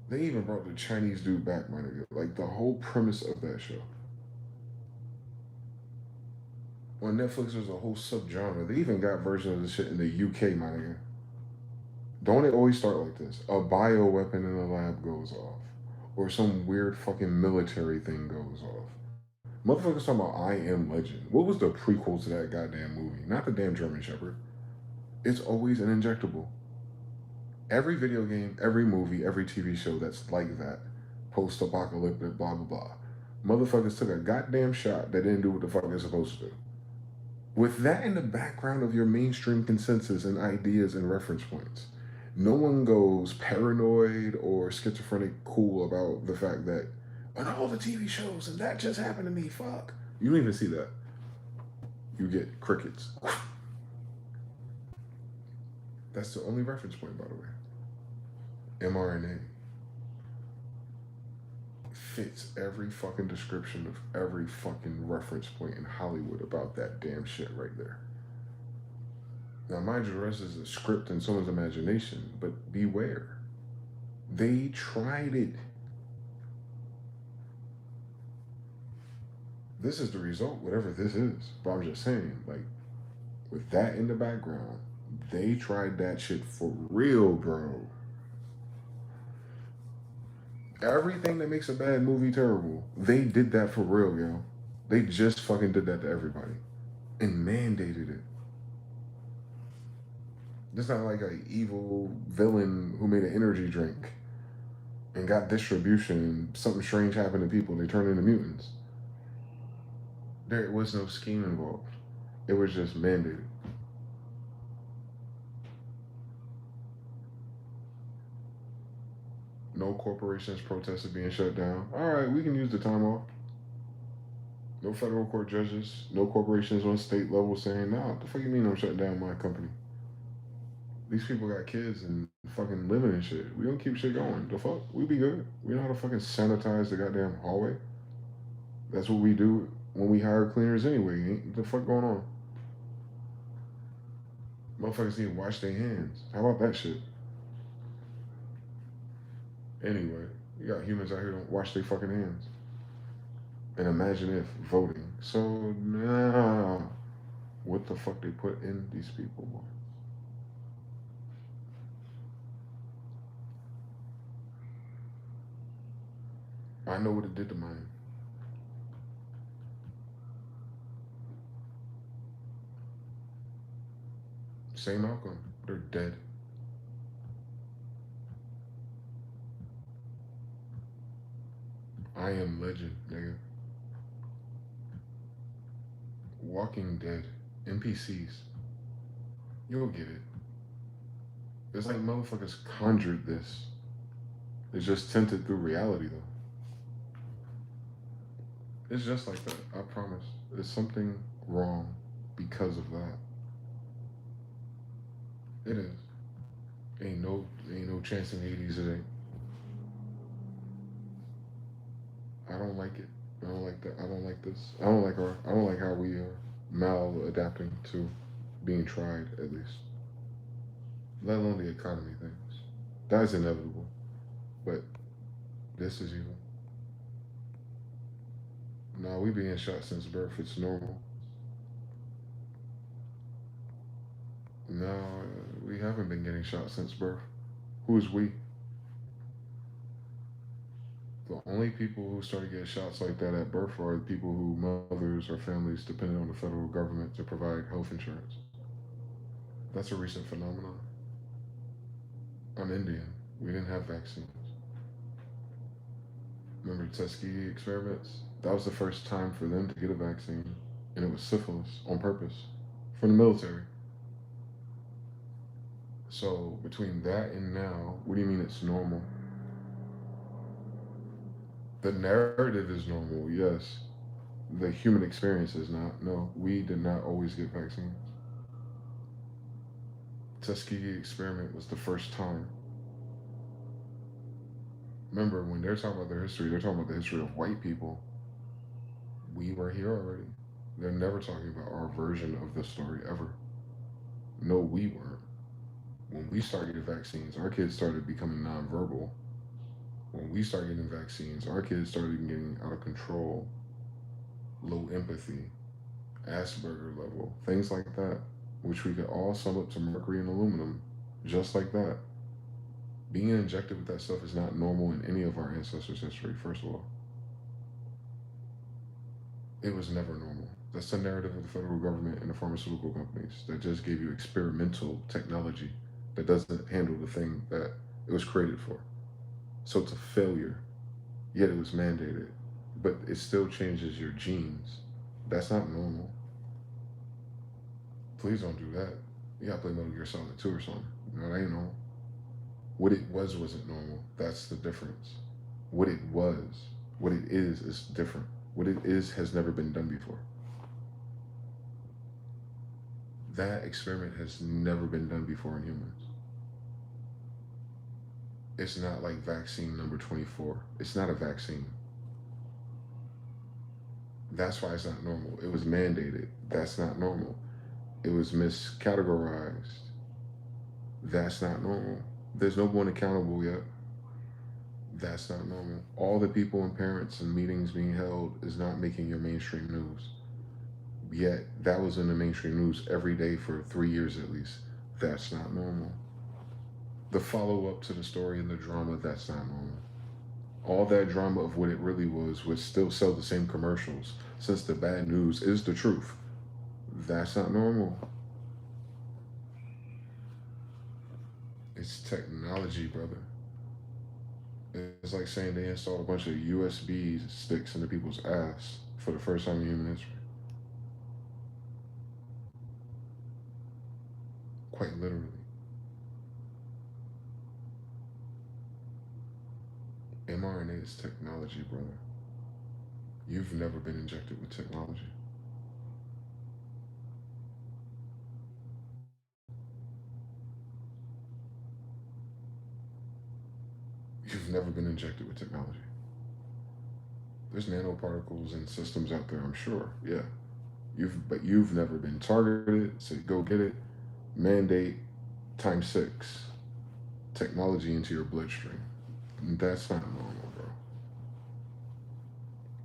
They even brought the Chinese dude back, my nigga. Like the whole premise of that show. On Netflix, there's a whole subgenre. They even got versions of this shit in the UK, my nigga. Don't it always start like this? A bioweapon in a lab goes off. Or some weird fucking military thing goes off. Motherfuckers talking about I Am Legend. What was the prequel to that goddamn movie? Not the damn German Shepherd. It's always an injectable. Every video game, every movie, every TV show that's like that, post-apocalyptic, blah, blah, blah. Motherfuckers took a goddamn shot that didn't do what the fuck they're supposed to do. With that in the background of your mainstream consensus and ideas and reference points, no one goes paranoid or schizophrenic cool about the fact that on all the TV shows and that just happened to me, fuck. You don't even see that. You get crickets. That's the only reference point, by the way. mRNA fits every fucking description of every fucking reference point in Hollywood about that damn shit right there. Now, mind you, the rest is a script in someone's imagination, but beware. They tried it. This is the result, whatever this is. But I'm just saying, like, with that in the background, they tried that shit for real, bro. Everything that makes a bad movie terrible, they did that for real, yo. They just fucking did that to everybody and mandated it. It's not like an evil villain who made an energy drink and got distribution and something strange happened to people and they turned into mutants. There was no scheme involved. It was just mandated. No corporations protested being shut down. All right, we can use the time off. No federal court judges, no corporations on state level saying, nah, what the fuck you mean I'm shutting down my company? These people got kids and fucking living and shit. We don't keep shit going. The fuck? We be good. We know how to fucking sanitize the goddamn hallway. That's what we do when we hire cleaners anyway. Ain't the fuck going on? Motherfuckers need to wash their hands. How about that shit? Anyway, you got humans out here don't wash their fucking hands. And imagine if voting. So nah, what the fuck they put in these people? I know what it did to mine. Same outcome. They're dead. I am legend, nigga. Walking Dead. NPCs. You'll get it. It's like motherfuckers conjured this. It's just tinted through reality, though. It's just like that. I promise. There's something wrong because of that. It is. Ain't no chance in Hades it ain't. I don't like it. I don't like that. I don't like this. I don't like how we are maladapting to being tried, at least. Let alone the economy things. That is inevitable. But this is evil. No, we being shot since birth. It's normal. No, we haven't been getting shot since birth. Who is we? The only people who started getting shots like that at birth are the people who mothers or families depended on the federal government to provide health insurance. That's a recent phenomenon. I'm Indian. We didn't have vaccines. Remember the Tuskegee experiments? That was the first time for them to get a vaccine, and it was syphilis on purpose from the military. So between that and now, what do you mean it's normal? The narrative is normal, yes. The human experience is not. No, we did not always get vaccines. Tuskegee experiment was the first time. Remember, when they're talking about their history, they're talking about the history of white people. We were here already. They're never talking about our version of the story ever. No, we weren't. When we started getting vaccines, our kids started becoming nonverbal. When we started getting vaccines, our kids started getting out of control, low empathy, Asperger level, things like that, which we could all sum up to mercury and aluminum, just like that. Being injected with that stuff is not normal in any of our ancestors' history, first of all. It was never normal. That's the narrative of the federal government and the pharmaceutical companies that just gave you experimental technology that doesn't handle the thing that it was created for. So it's a failure, yet it was mandated. But it still changes your genes. That's not normal. Please don't do that. You gotta play Metal Gear Solid 2 or something. No, that ain't normal. What it was wasn't normal. That's the difference. What it was, what it is different. What it is has never been done before. That experiment has never been done before in humans. It's not like vaccine number 24. It's not a vaccine. That's why it's not normal. It was mandated. That's not normal. It was miscategorized. That's not normal. There's no one accountable yet. That's not normal. All the people and parents and meetings being held is not making your mainstream news. Yet that was in the mainstream news every day for 3 years at least. That's not normal. The follow up to the story and the drama, that's not normal. All that drama of what it really was would still sell the same commercials since the bad news is the truth. That's not normal. It's technology, brother. It's like saying they installed a bunch of USB sticks into people's ass for the first time in human history. Quite literally. mRNA is technology, brother. You've never been injected with technology. You've never been injected with technology. There's nanoparticles and systems out there, I'm sure. Yeah. You've never been targeted, so go get it. Mandate times 6 technology into your bloodstream. That's not normal, bro.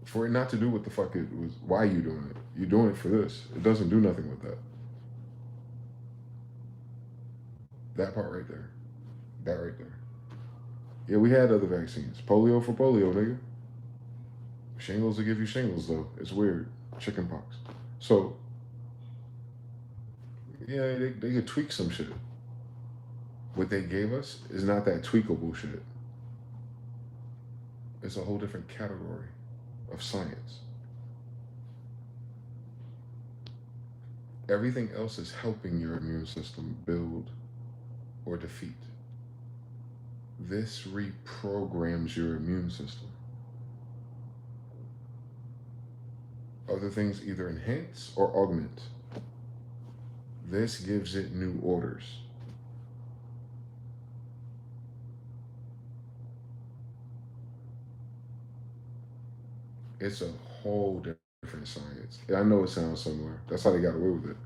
For it not to do what the fuck it was, why are you doing it? You're doing it for this. It doesn't do nothing with that. That part right there. That right there. Yeah, we had other vaccines. Polio for polio, nigga. Shingles will give you shingles, though. It's weird. Chicken pox. So, yeah, they could tweak some shit. What they gave us is not that tweakable shit. It's a whole different category of science. Everything else is helping your immune system build or defeat. This reprograms your immune system. Other things either enhance or augment. This gives it new orders. It's a whole different science. I know it sounds similar. That's how they got away with it.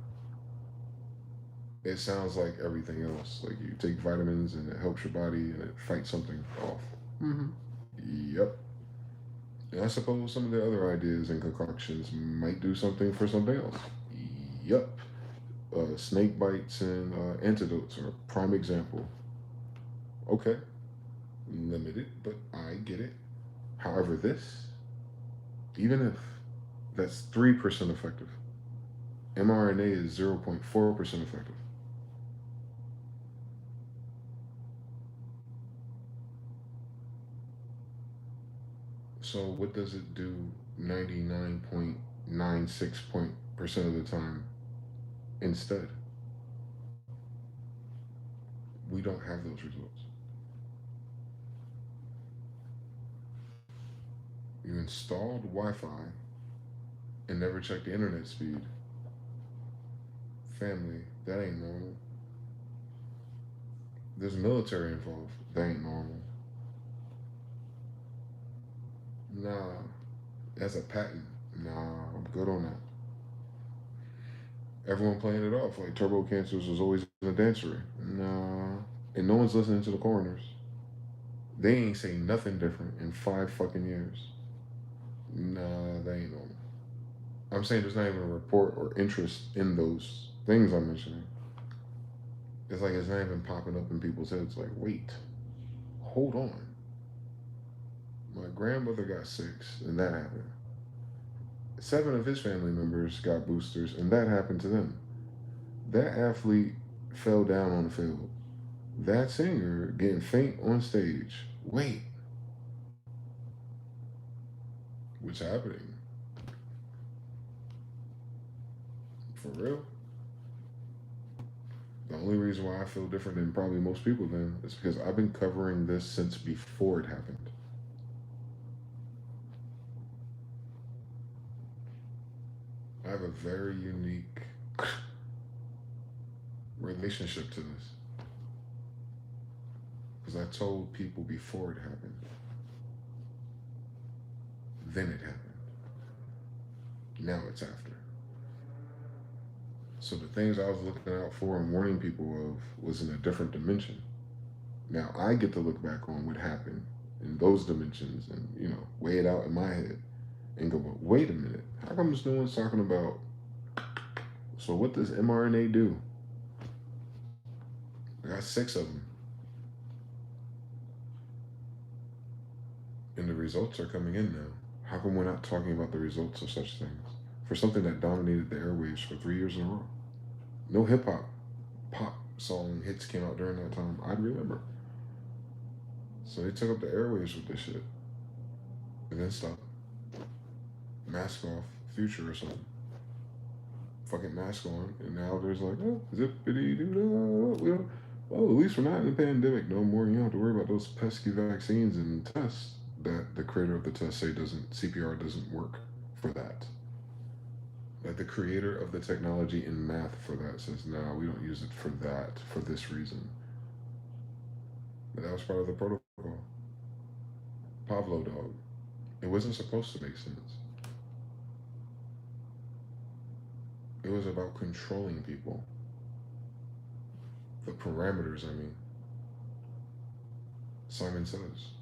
It sounds like everything else. Like you take vitamins and it helps your body and it fights something off. Mm-hmm. Yep. And I suppose some of the other ideas and concoctions might do something for something else. Yep. Snake bites and antidotes are a prime example. Okay. Limited, but I get it. However, this, even if that's 3% effective, mRNA is 0.4% effective. So what does it do 99.96% of the time instead? We don't have those results. You installed Wi-Fi and never checked the internet speed. Family, that ain't normal. There's military involved. That ain't normal. Nah, that's a patent. Nah, I'm good on that. Everyone playing it off like turbo cancers was always in a dancery. Nah, and no one's listening to the coroners. They ain't say nothing different in 5 fucking years. Nah, they ain't normal. I'm saying there's not even a report or interest in those things I'm mentioning. It's like it's not even popping up in people's heads. Like, wait, hold on. My grandmother got 6, and that happened. 7 of his family members got boosters, and that happened to them. That athlete fell down on the field. That singer getting faint on stage. Wait, what's happening? For real? The only reason why I feel different than probably most people then is because I've been covering this since before it happened. I have a very unique relationship to this because I told people before it happened. Then it happened. Now it's after. So the things I was looking out for and warning people of was in a different dimension. Now I get to look back on what happened in those dimensions and, weigh it out in my head and go, well, wait a minute. How come this no one's talking about, so what does mRNA do? I got 6 of them. And the results are coming in now. How come we're not talking about the results of such things? For something that dominated the airwaves for 3 years in a row. No hip hop, pop song hits came out during that time. I'd remember. So they took up the airwaves with this shit. And then stopped. Mask off, future or something. Fucking mask on. And now there's like, oh, zippity doo dah. Well, at least we're not in a pandemic no more. You don't have to worry about those pesky vaccines and tests that the creator of the test say CPR doesn't work for that. Like the creator of the technology in math for that says, no, we don't use it for that, for this reason. But that was part of the protocol. Pavlo dog. It wasn't supposed to make sense. It was about controlling people. The parameters, I mean. Simon says.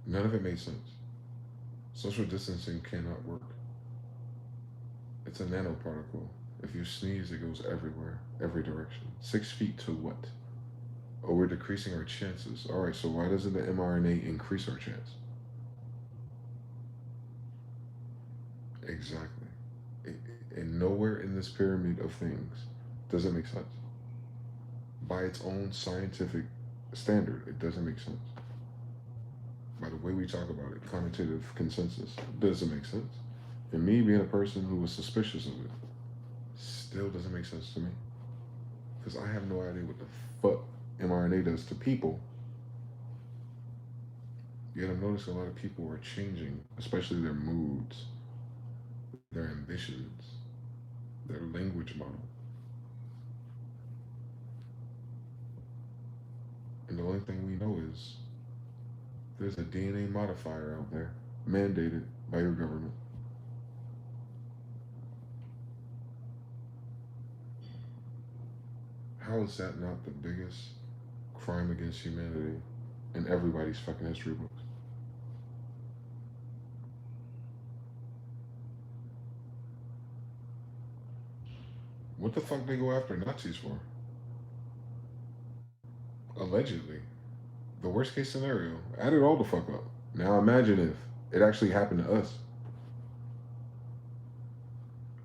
None of it made sense. Social distancing cannot work. It's a nanoparticle. If you sneeze, it goes everywhere, every direction. 6 feet to what? Oh, we're decreasing our chances. All right, so why doesn't the mRNA increase our chance? Exactly. And nowhere in this pyramid of things does it make sense. By its own scientific standard, it doesn't make sense. By the way we talk about it, cognitive consensus, doesn't make sense. And me being a person who was suspicious of it, still doesn't make sense to me. Because I have no idea what the fuck mRNA does to people. Yet I'm noticing a lot of people are changing, especially their moods, their ambitions, their language model. And the only thing we know is there's a DNA modifier out there mandated by your government. How is that not the biggest crime against humanity in everybody's fucking history books? What the fuck they go after Nazis for? Allegedly. The worst case scenario. Add it all the fuck up. Now imagine if it actually happened to us.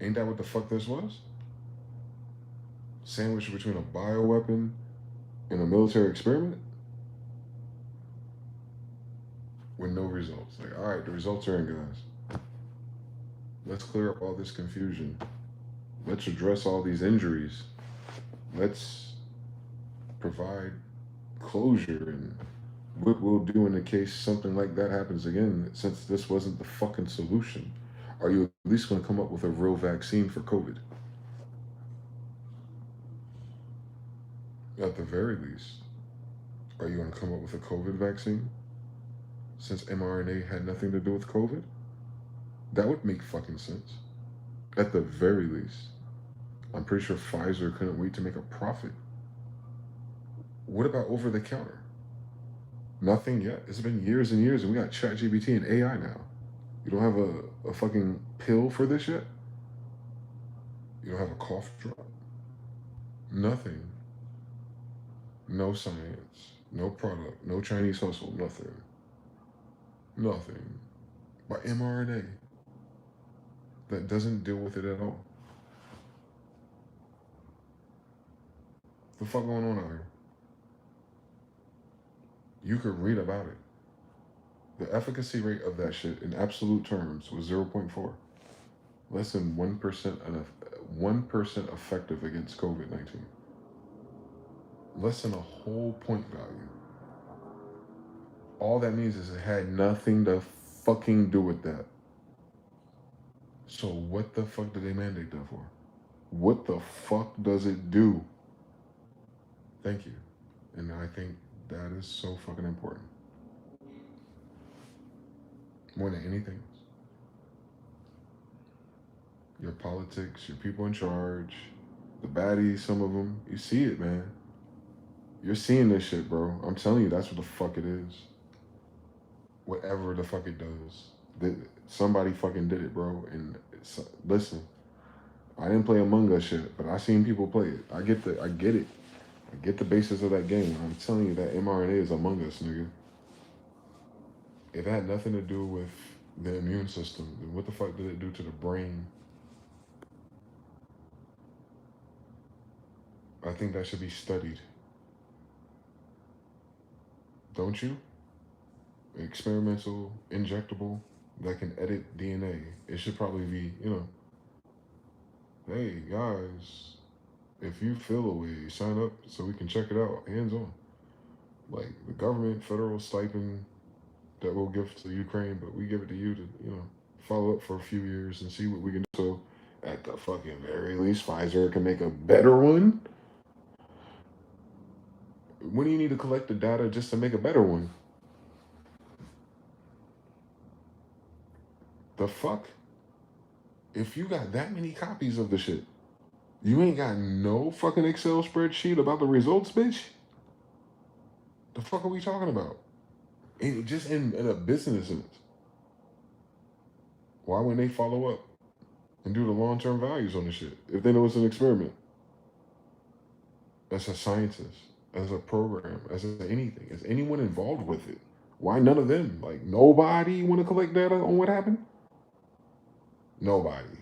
Ain't that what the fuck this was? Sandwiched between a bioweapon and a military experiment with no results. Like, all right, the results are in, guys. Let's clear up all this confusion. Let's address all these injuries. Let's provide closure and what we'll do in the case something like that happens again, since this wasn't the fucking solution. Are you at least going to come up with a real vaccine for COVID? At the very least, are you going to come up with a COVID vaccine? Since mRNA had nothing to do with COVID? That would make fucking sense. At the very least. I'm pretty sure Pfizer couldn't wait to make a profit. What about over the counter? Nothing yet. It's been years and years, and we got ChatGPT and AI now. You don't have a fucking pill for this yet? You don't have a cough drop? Nothing. No science. No product. No Chinese hustle. Nothing. Nothing. But mRNA that doesn't deal with it at all. The fuck going on out here? You could read about it. The efficacy rate of that shit in absolute terms was 0.4. Less than 1% 1% effective against COVID-19. Less than a whole point value. All that means is it had nothing to fucking do with that. So what the fuck did they mandate that for? What the fuck does it do? Thank you. And I think that is so fucking important. More than anything. Your politics, your people in charge, the baddies, some of them. You see it, man. You're seeing this shit, bro. I'm telling you, that's what the fuck it is. Whatever the fuck it does. Somebody fucking did it, bro. And listen, I didn't play Among Us shit, but I seen people play it. I get it. I get the basis of that game. I'm telling you that mRNA is Among Us, nigga. It had nothing to do with the immune system. Then what the fuck did it do to the brain? I think that should be studied. Don't you? Experimental, injectable, that can edit DNA. It should probably be, hey guys, if you feel a way, sign up so we can check it out, hands on. Like the government, federal stipend that we'll give to Ukraine, but we give it to you to, follow up for a few years and see what we can do. So at the fucking very least, Pfizer can make a better one. When do you need to collect the data just to make a better one? The fuck? If you got that many copies of the shit, you ain't got no fucking Excel spreadsheet about the results, bitch? The fuck are we talking about? Just in a business sense. Why wouldn't they follow up and do the long-term values on the shit if they know it's an experiment? As a scientist, as a program, as anything, is anyone involved with it? Why none of them? Like nobody want to collect data on what happened? Nobody.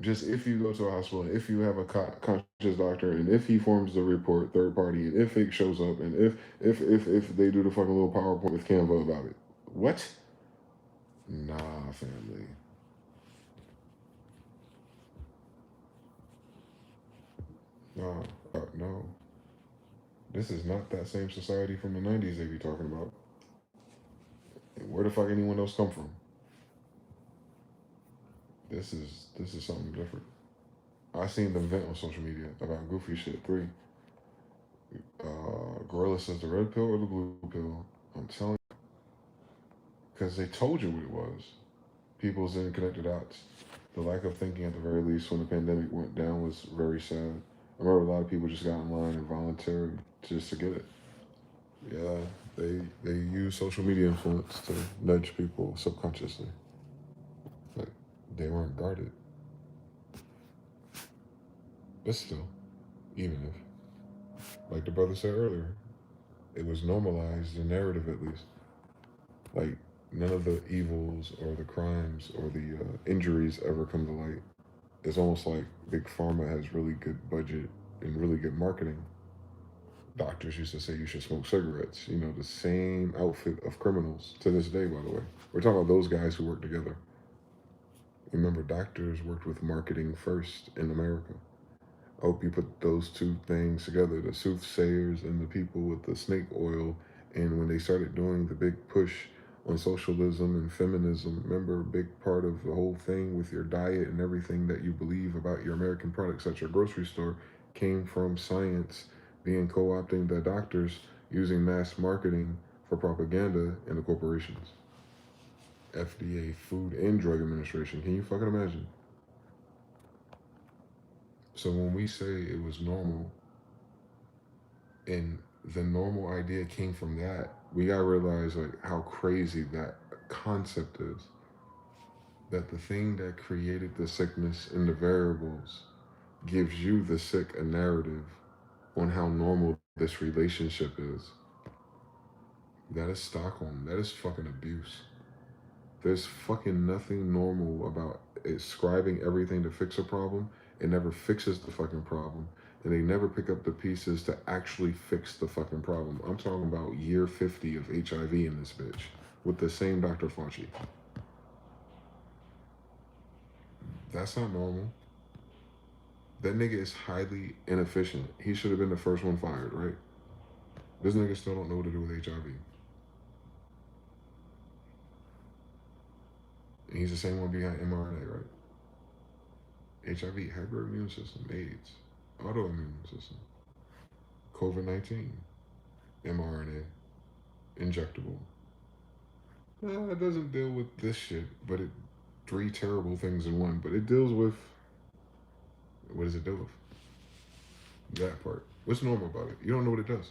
Just if you go to a hospital, and if you have a conscious doctor, and if he forms the report, third party, and if it shows up, and if they do the fucking little PowerPoint with Canva about it. What? Nah, family. Nah, no. This is not that same society from the '90s they be talking about. And where the fuck anyone else come from? This is something different. I seen them vent on social media about goofy shit. Three. Gorilla says the red pill or the blue pill. I'm telling you, because they told you what it was. People's interconnected dots. The lack of thinking, at the very least, when the pandemic went down was very sad. I remember a lot of people just got in line and volunteered just to get it. Yeah, they use social media influence to nudge people subconsciously. But they weren't guarded. But still, even if, like the brother said earlier, it was normalized, the narrative at least. Like, none of the evils or the crimes or the injuries ever come to light. It's almost like Big Pharma has really good budget and really good marketing. Doctors used to say you should smoke cigarettes. You know, the same outfit of criminals to this day, by the way. We're talking about those guys who work together. Remember, doctors worked with marketing first in America. I hope you put those two things together, the soothsayers and the people with the snake oil. And when they started doing the big push on socialism and feminism, remember, a big part of the whole thing with your diet and everything that you believe about your American products at your grocery store came from science being co-opting the doctors using mass marketing for propaganda and the corporations. FDA, Food and Drug Administration. Can you fucking imagine? So when we say it was normal, and the normal idea came from that, we gotta realize like how crazy that concept is. That the thing that created the sickness and the variables gives you, the sick, a narrative on how normal this relationship is. That is Stockholm. That is fucking abuse. There's fucking nothing normal about ascribing everything to fix a problem. It never fixes the fucking problem. And they never pick up the pieces to actually fix the fucking problem. I'm talking about year 50 of HIV in this bitch with the same Dr. Fauci. That's not normal. That nigga is highly inefficient. He should have been the first one fired, right? This nigga still don't know what to do with HIV. And he's the same one behind mRNA, right? HIV, hyperimmune system, AIDS, autoimmune system, COVID-19, mRNA, injectable. It doesn't deal with this shit, but it three terrible things in one. But it deals with, what does it deal with? That part. What's normal about it? You don't know what it does.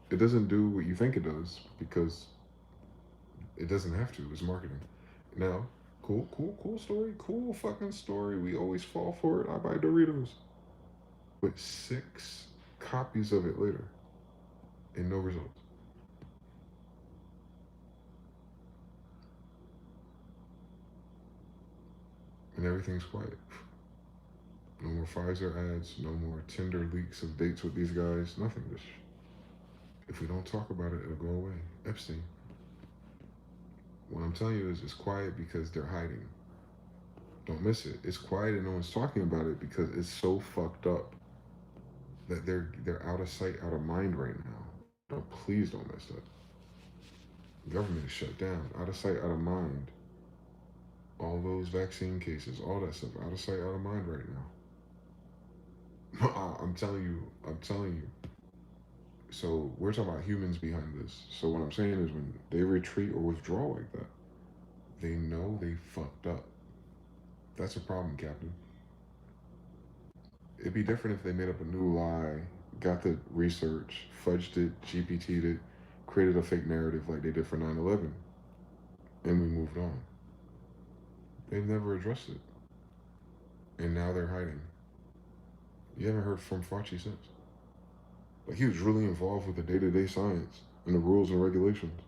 It doesn't do what you think it does because it doesn't have to. It's marketing. Now, cool story. Cool fucking story. We always fall for it. I buy Doritos. With 6 copies of it later and no results. And everything's quiet. No more Pfizer ads, no more Tinder leaks of dates with these guys, nothing. Just, if we don't talk about it, it'll go away. Epstein. What I'm telling you is it's quiet because they're hiding. Don't miss it. It's quiet and no one's talking about it because it's so fucked up that they're out of sight, out of mind right now. Don't, please don't miss that. Government is shut down, out of sight, out of mind. All those vaccine cases, all that stuff, out of sight, out of mind right now. I'm telling you. So we're talking about humans behind this. So what I'm saying is when they retreat or withdraw like that, they know they fucked up. That's a problem, Captain. It'd be different if they made up a new lie, got the research, fudged it, GPT'd it, created a fake narrative like they did for 9/11, and we moved on. They've never addressed it. And now they're hiding. You haven't heard from Fauci since. Like, he was really involved with the day-to-day science and the rules and regulations.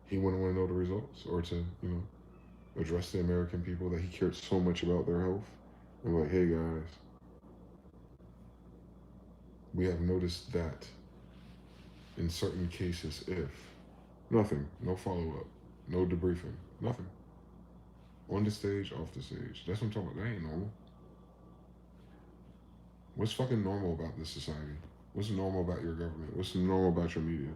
He wouldn't want to know the results or to, address the American people that he cared so much about their health. And like, hey guys, we have noticed that in certain cases, if nothing, no follow up, no debriefing, nothing. On the stage, off the stage. That's what I'm talking about. That ain't normal. What's fucking normal about this society? What's normal about your government? What's normal about your media?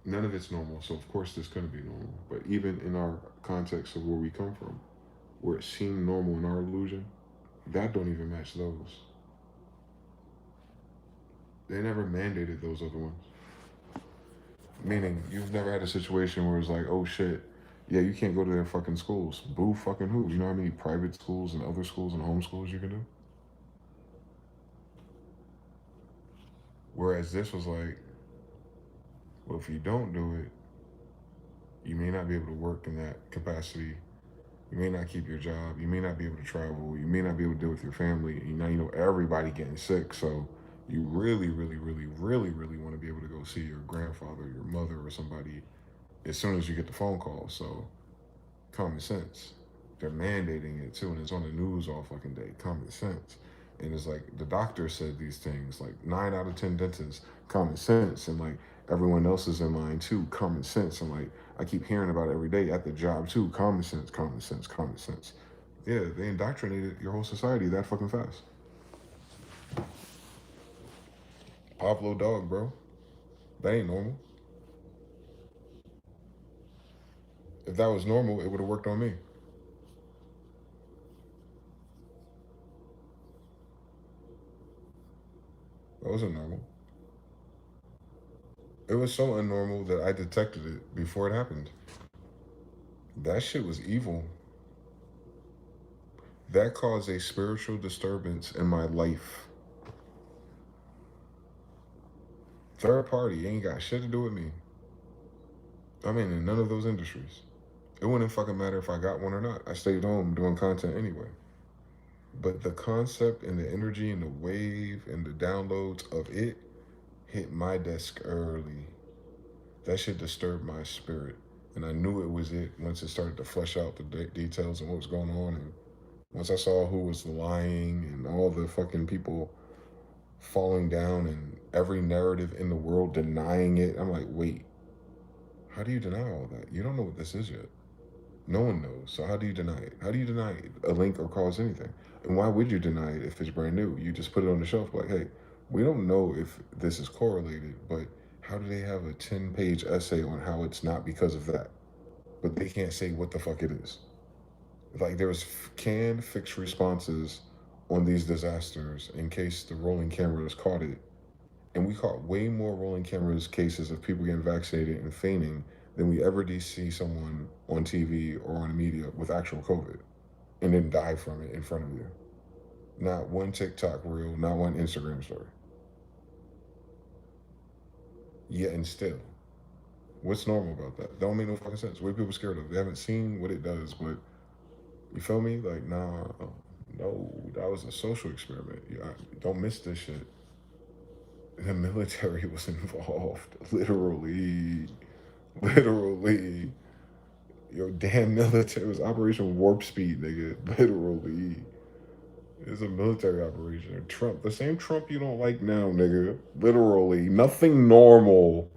None of it's normal, so of course this couldn't be normal. But even in our context of where we come from, where it seemed normal in our illusion, that don't even match those. They never mandated those other ones. Meaning, you've never had a situation where it's like, oh shit, yeah, you can't go to their fucking schools. Boo fucking who? You know how many private schools and other schools and homeschools you can do? Whereas this was like, well, if you don't do it, you may not be able to work in that capacity. You may not keep your job. You may not be able to travel. You may not be able to deal with your family. And now you know everybody getting sick. So you really, really, really, really, really want to be able to go see your grandfather, your mother, or somebody as soon as you get the phone call. So common sense. They're mandating it too, and it's on the news all fucking day. Common sense. And it's like the doctor said these things, like 9 out of 10 dentists, common sense, and like everyone else is in line too, common sense. And like I keep hearing about it every day at the job too, common sense, common sense, common sense. Yeah, they indoctrinated your whole society that fucking fast. Pablo dog, bro. That ain't normal. If that was normal, it would have worked on me. That wasn't normal. It was so unnormal that I detected it before it happened. That shit was evil. That caused a spiritual disturbance in my life. Third party ain't got shit to do with me. I'm in none of those industries. It wouldn't fucking matter if I got one or not. I stayed home doing content anyway. But the concept and the energy and the wave and the downloads of it hit my desk early. That shit disturbed my spirit. And I knew it was it once it started to flesh out the details and what was going on. And once I saw who was lying and all the fucking people falling down and every narrative in the world denying it, I'm like, wait, how do you deny all that? You don't know what this is yet. No one knows. So how do you deny it? How do you deny a link or cause anything? And why would you deny it if it's brand new? You just put it on the shelf like, hey, we don't know if this is correlated, but how do they have a 10-page essay on how it's not because of that? But they can't say what the fuck it is. Like there's canned fixed responses on these disasters in case the rolling cameras caught it. And we caught way more rolling cameras cases of people getting vaccinated and feigning than we ever did see someone on TV or on the media with actual COVID and then die from it in front of you. Not one TikTok reel, not one Instagram story. Yet and still, what's normal about that? Don't make no fucking sense. What are people scared of? They haven't seen what it does, but you feel me? Like, nah, no, that was a social experiment. Yeah, don't miss this shit. The military was involved, literally, literally. Yo, damn military. It was Operation Warp Speed, nigga. Literally. It's a military operation. Trump, the same Trump you don't like now, nigga. Literally. Nothing normal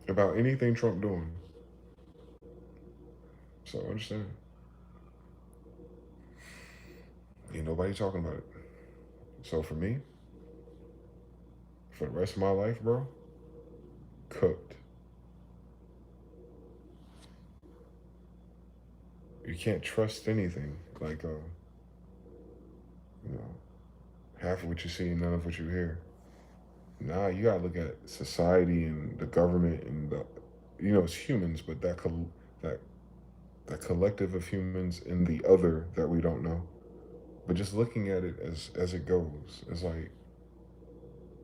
about anything Trump doing. So understand. Ain't nobody talking about it. So for me, for the rest of my life, bro, cooked. You can't trust anything. Like, you know, half of what you see, none of what you hear. Nah, you gotta look at society and the government and the, it's humans, but that that collective of humans and the other that we don't know. But just looking at it as it goes, it's like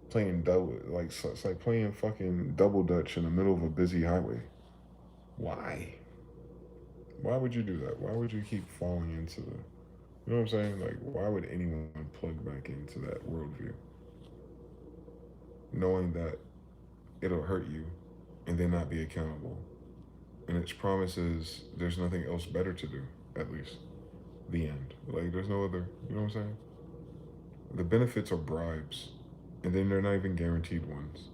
playing double, like it's like playing fucking double dutch in the middle of a busy highway. Why? Why would you do that? Why would you keep falling into the, you know what I'm saying? Like, why would anyone plug back into that worldview, knowing that it'll hurt you and then not be accountable? And its promise is there's nothing else better to do, at least. The end. Like, there's no other, you know what I'm saying? The benefits are bribes, and then they're not even guaranteed ones.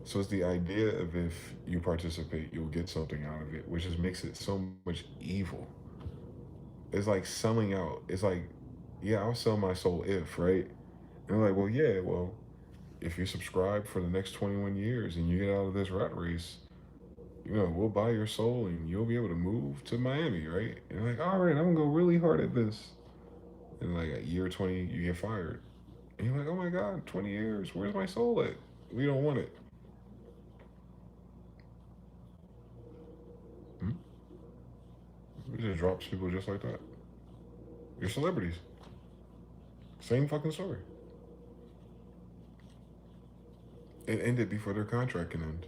So it's the idea of if you participate, you'll get something out of it, which just makes it so much evil. It's like selling out. It's like, yeah, I'll sell my soul if, right? And they're like, well, yeah, well, if you subscribe for the next 21 years and you get out of this rat race, we'll buy your soul and you'll be able to move to Miami, right? And you're like, all right, I'm gonna go really hard at this. And like at year 20, you get fired. And you're like, oh my God, 20 years, where's my soul at? We don't want it. Hmm? It just drops people just like that. You're celebrities. Same fucking story. It ended before their contract can end.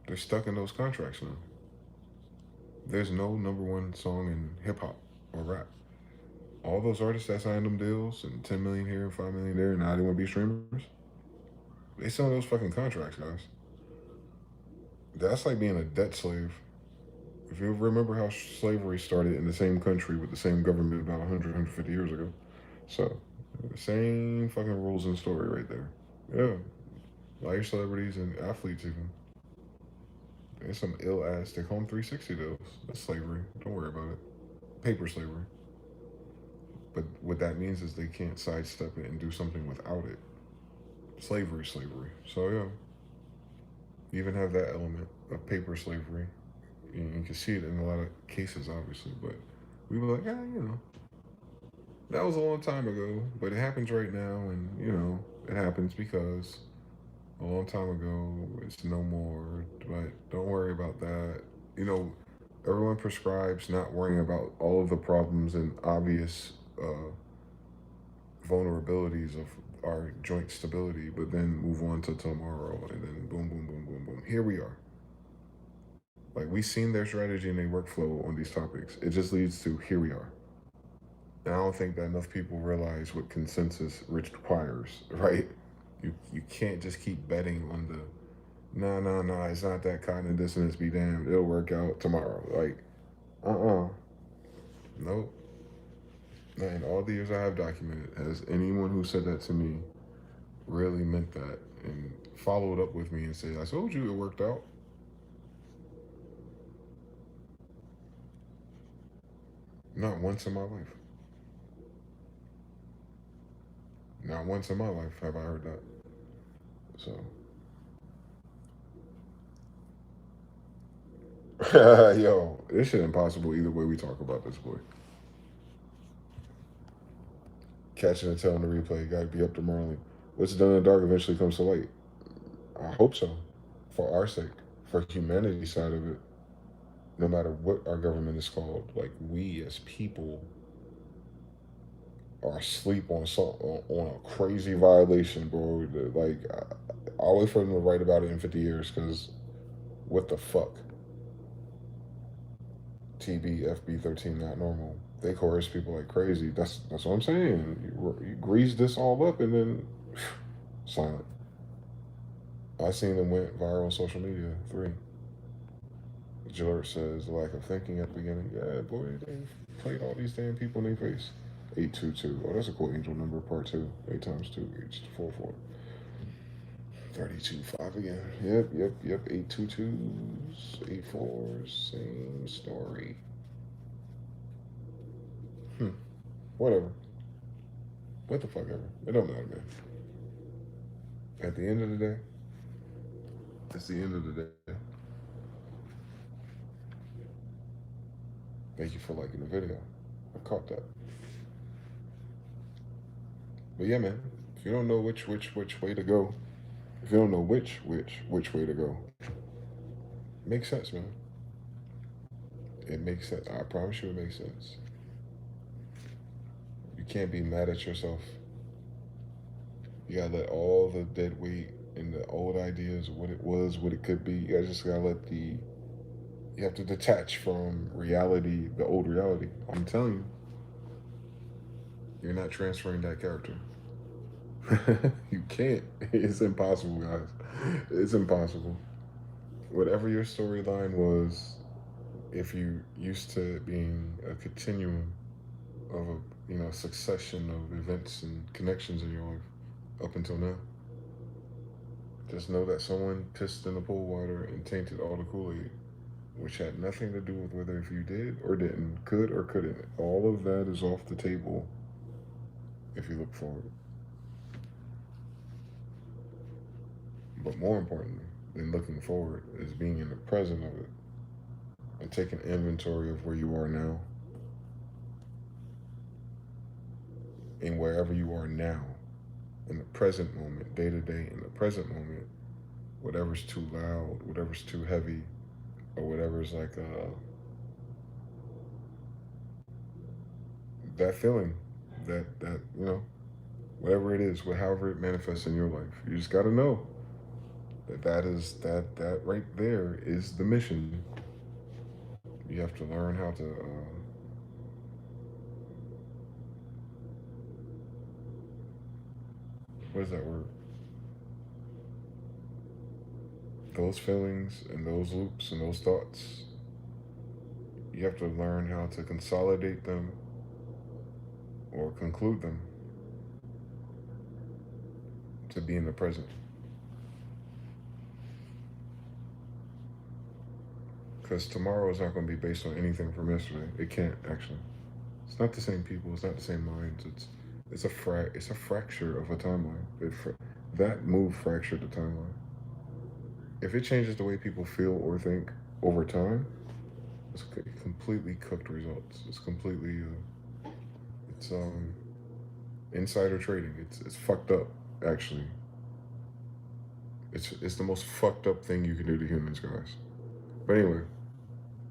They're stuck in those contracts now. There's no number one song in hip hop or rap. All those artists that signed them deals and 10 million here and 5 million there and now they want to be streamers, they signed those fucking contracts, guys. That's like being a debt slave. If you remember how slavery started in the same country with the same government about 100, 150 years ago. So, same fucking rules and story right there. Yeah. A lot of your celebrities and athletes even. There's some ill ass. They call them 360 deals. That's slavery. Don't worry about it. Paper slavery. But what that means is they can't sidestep it and do something without it. Slavery, slavery. So yeah, you even have that element of paper slavery. You can see it in a lot of cases, obviously. But we were like, yeah, that was a long time ago. But it happens right now, and it happens because a long time ago. It's no more. But don't worry about that. You know, everyone prescribes not worrying about all of the problems and obvious vulnerabilities of our joint stability, but then move on to tomorrow, and then boom, boom, boom, boom, boom. Here we are. Like we've seen their strategy and their workflow on these topics. It just leads to here we are. And I don't think that enough people realize what consensus requires, right? You can't just keep betting on the no, it's not that cognitive dissonance, be damned, it'll work out tomorrow. Like, nope. And all the years I have documented, has anyone who said that to me really meant that and followed up with me and said, I told you it worked out. Not once in my life. Not once in my life have I heard that. So, yo, this shit impossible either way we talk about this, boy. Catching a tail on the replay, gotta be up to Marley. What's done in the dark eventually comes to light. I hope so. For our sake. For humanity's side of it. No matter what our government is called. Like, we as people are asleep on a crazy violation, bro. Like, I'll wait for them to write about it in 50 years, because what the fuck? TB, FB 13, not normal. They coerce people like crazy. That's what I'm saying. You grease this all up and then silent. I seen them went viral on social media. 3. Gillard says lack of thinking at the beginning. Yeah, boy, they played all these damn people in their face. 822. Oh, that's a cool angel number, part 2. 8 times 2 each 4. 32 5 again. Yep. 822s, 8 4s, same story. Whatever. What the fuck ever. It don't matter, man. At the end of the day, it's the end of the day. Thank you for liking the video. I caught that. But yeah, man. If you don't know which way to go, if you don't know which way to go, makes sense, man. It makes sense. I promise you, it makes sense. You can't be mad at yourself. You gotta let all the dead weight and the old ideas of what it was, what it could be. You just gotta let you have to detach from reality, the old reality. I'm telling you, you're not transferring that character. You can't. It's impossible, guys. It's impossible. Whatever your storyline was, if you used to it being a continuum of a succession of events and connections in your life up until now, just know that someone pissed in the pool water and tainted all the Kool-Aid, which had nothing to do with whether if you did or didn't, could or couldn't. All of that is off the table if you look forward. But more importantly than looking forward is being in the present of it and taking inventory of where you are now and wherever you are now in the present moment, day to day, in the present moment, whatever's too loud, whatever's too heavy, or whatever's like that feeling, that whatever it is, however it manifests in your life, you just got to know that right there is the mission. You have to learn how to what is that word? Those feelings and those loops and those thoughts. You have to learn how to consolidate them or conclude them to be in the present. Because tomorrow is not going to be based on anything from yesterday. It can't actually. It's not the same people. It's not the same minds. It's a fracture of a timeline. That move fractured the timeline. If it changes the way people feel or think over time, it's completely cooked results. It's completely it's insider trading. It's fucked up actually. It's the most fucked up thing you can do to humans, guys. But anyway,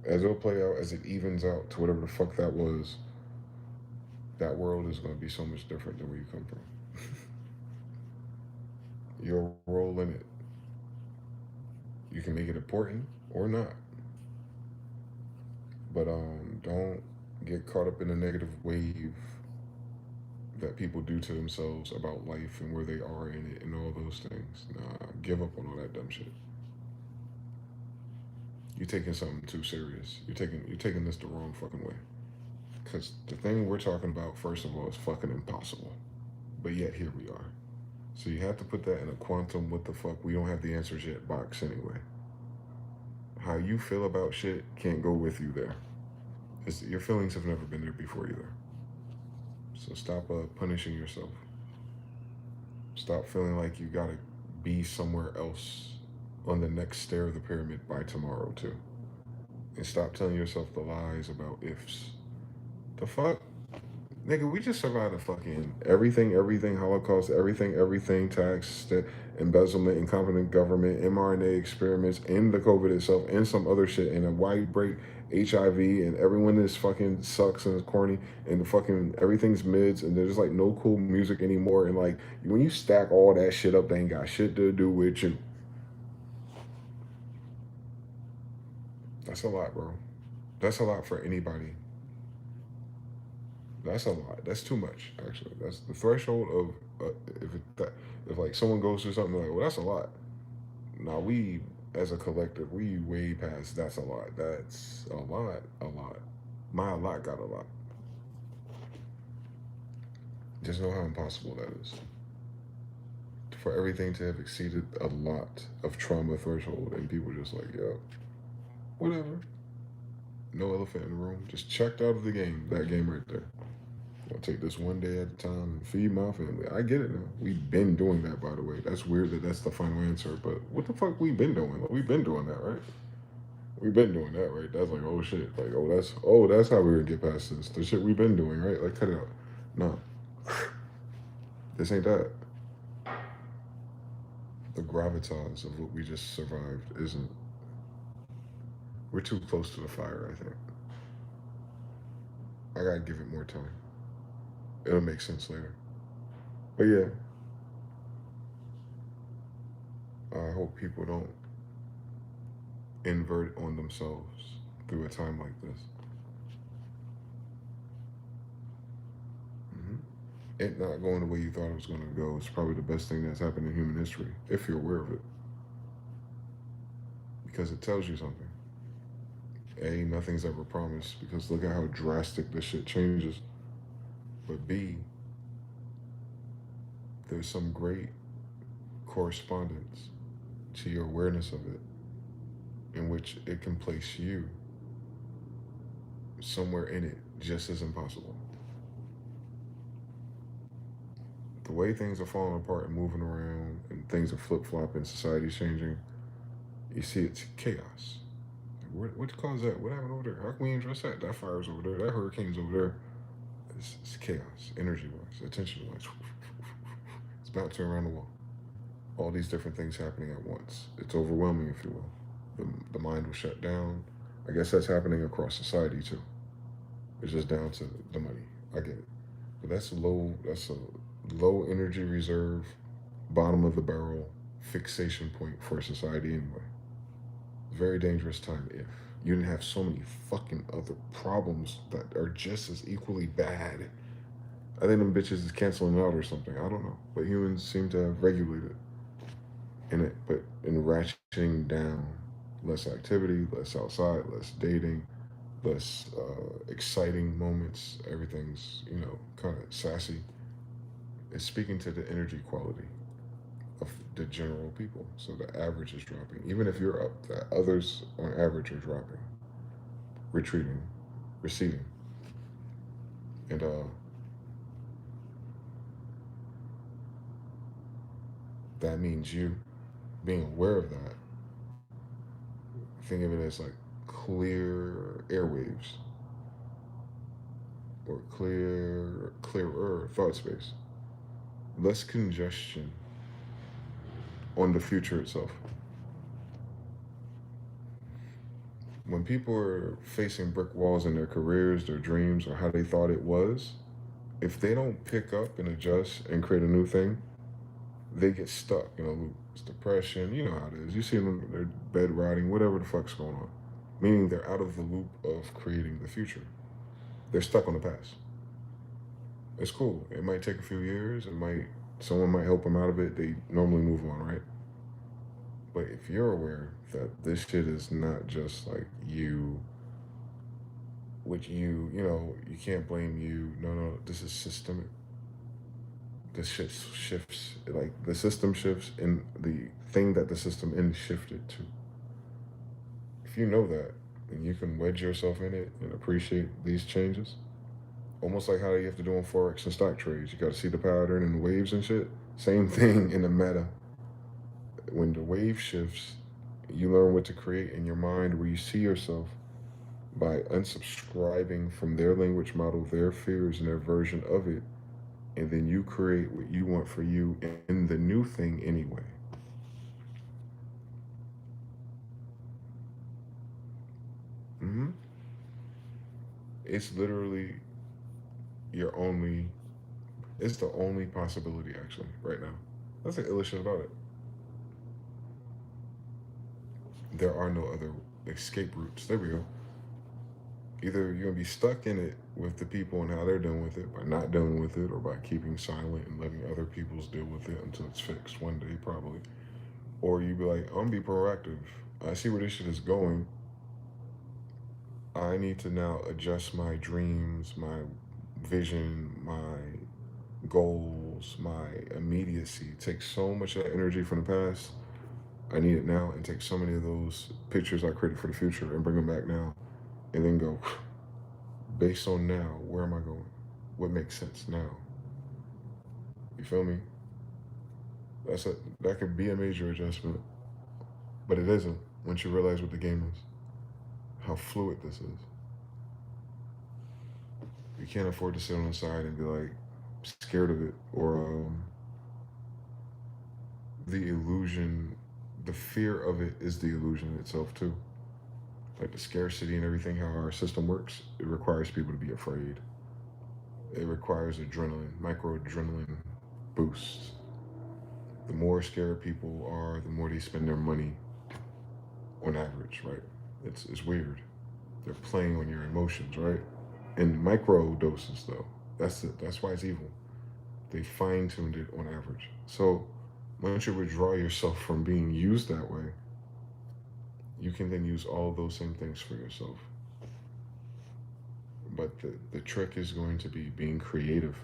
as it'll play out, as it evens out to whatever the fuck that was, that world is going to be so much different than where you come from. Your role in it, you can make it important or not. But don't get caught up in the negative wave that people do to themselves about life and where they are in it and all those things. Nah, give up on all that dumb shit. You're taking something too serious. You're taking this the wrong fucking way. Because the thing we're talking about, first of all, is fucking impossible. But yet here we are. So you have to put that in a quantum what the fuck, we don't have the answers yet box anyway. How you feel about shit can't go with you there. Your feelings have never been there before either. So stop punishing yourself. Stop feeling like you gotta be somewhere else on the next stair of the pyramid by tomorrow too. And stop telling yourself the lies about ifs. The fuck? Nigga, we just survived a fucking everything, Holocaust, everything, tax, embezzlement, incompetent government, mRNA experiments, and the COVID itself, and some other shit, and a wide break HIV, and everyone is fucking sucks and is corny, and the fucking everything's mids, and there's like no cool music anymore, and like when you stack all that shit up, they ain't got shit to do with you. That's a lot, bro. That's a lot for anybody. That's a lot. That's too much, actually. That's the threshold of if like someone goes through something like, well, that's a lot. Now we, as a collective, we way past. That's a lot. That's a lot. A lot. My lot got a lot. Just know how impossible that is. For everything to have exceeded a lot of trauma threshold, and people just like, yo, whatever. No elephant in the room. Just checked out of the game. That game right there. I'll take this one day at a time and feed my family. I get it now. We've been doing that, by the way. That's weird that that's the final answer, but what the fuck we been doing? We've been doing that, right? We've been doing that, right? That's like, oh shit. Like, that's how we're gonna get past this. The shit we've been doing, right? Like, cut it out. No. This ain't that. The gravitas of what we just survived isn't. We're too close to the fire, I think. I gotta give it more time. It'll make sense later. But yeah, I hope people don't invert on themselves through a time like this. It not going the way you thought it was going to go is probably the best thing that's happened in human history, if you're aware of it. because it tells you something. A, nothing's ever promised because look at how drastic this shit changes. But B, there's some great correspondence to your awareness of it in which it can place you somewhere in it just as impossible. The way things are falling apart and moving around and things are flip-flopping, society's changing, you see it's chaos. What caused that? What happened over there? How can we address that? That fire's over there. That hurricane's over there. It's chaos, energy-wise, attention-wise. It's bouncing around the wall. All these different things happening at once. It's overwhelming, if you will. The mind will shut down. I guess that's happening across society too. It's just down to the money. I get it. But that's a low energy reserve, bottom of the barrel fixation point for society anyway. Very dangerous time if you didn't have so many fucking other problems that are just as equally bad. I think them bitches is canceling out or something. I don't know. But humans seem to have regulated in it, but in ratcheting down less activity, less outside, less dating, less exciting moments. Everything's, kind of sassy. It's speaking to the energy quality of the general people. So the average is dropping. Even if you're up, the others on average are dropping, retreating, receding. And that means you being aware of that. Think of it as like clear airwaves or clearer thought space. Less congestion on the future itself. When people are facing brick walls in their careers, their dreams, or how they thought it was, if they don't pick up and adjust and create a new thing, they get stuck. It's depression. You know how it is. You see them, they're bed riding, whatever the fuck's going on. Meaning they're out of the loop of creating the future. They're stuck on the past. It's cool. It might take a few years. Someone might help them out of it. They normally move on, right? But if you're aware that this shit is not just like you, which you can't blame you. No, this is systemic. This shit shifts, like the system shifts and the thing that the system in shifted to. If you know that, and you can wedge yourself in it and appreciate these changes, almost like how you have to do on Forex and stock trades. You got to see the pattern and the waves and shit. Same thing in the meta. When the wave shifts, you learn what to create in your mind where you see yourself by unsubscribing from their language model, their fears, and their version of it. And then you create what you want for you in the new thing anyway. It's literally it's the only possibility actually right now. That's the illest shit about it. There are no other escape routes. There we go. Either you're going to be stuck in it with the people and how they're dealing with it by not dealing with it or by keeping silent and letting other people's deal with it until it's fixed one day probably. Or you be like, I'm going to be proactive. I see where this shit is going. I need to now adjust my dreams, my vision, my goals, my immediacy. Take so much of that energy from the past. I need it now, and take so many of those pictures I created for the future and bring them back now. And then go, based on now, where am I going? What makes sense now? You feel me? That could be a major adjustment, but it isn't once you realize what the game is, how fluid this is. You can't afford to sit on the side and be like scared of it, or the illusion, the fear of it is the illusion itself too. Like the scarcity and everything, how our system works, it requires people to be afraid. It requires adrenaline, micro-adrenaline boosts. The more scared people are, the more they spend their money on average, right? It's weird. They're playing on your emotions, right? In micro doses, though. That's why it's evil. They fine-tuned it on average. So once you withdraw yourself from being used that way, you can then use all those same things for yourself. But the trick is going to be being creative.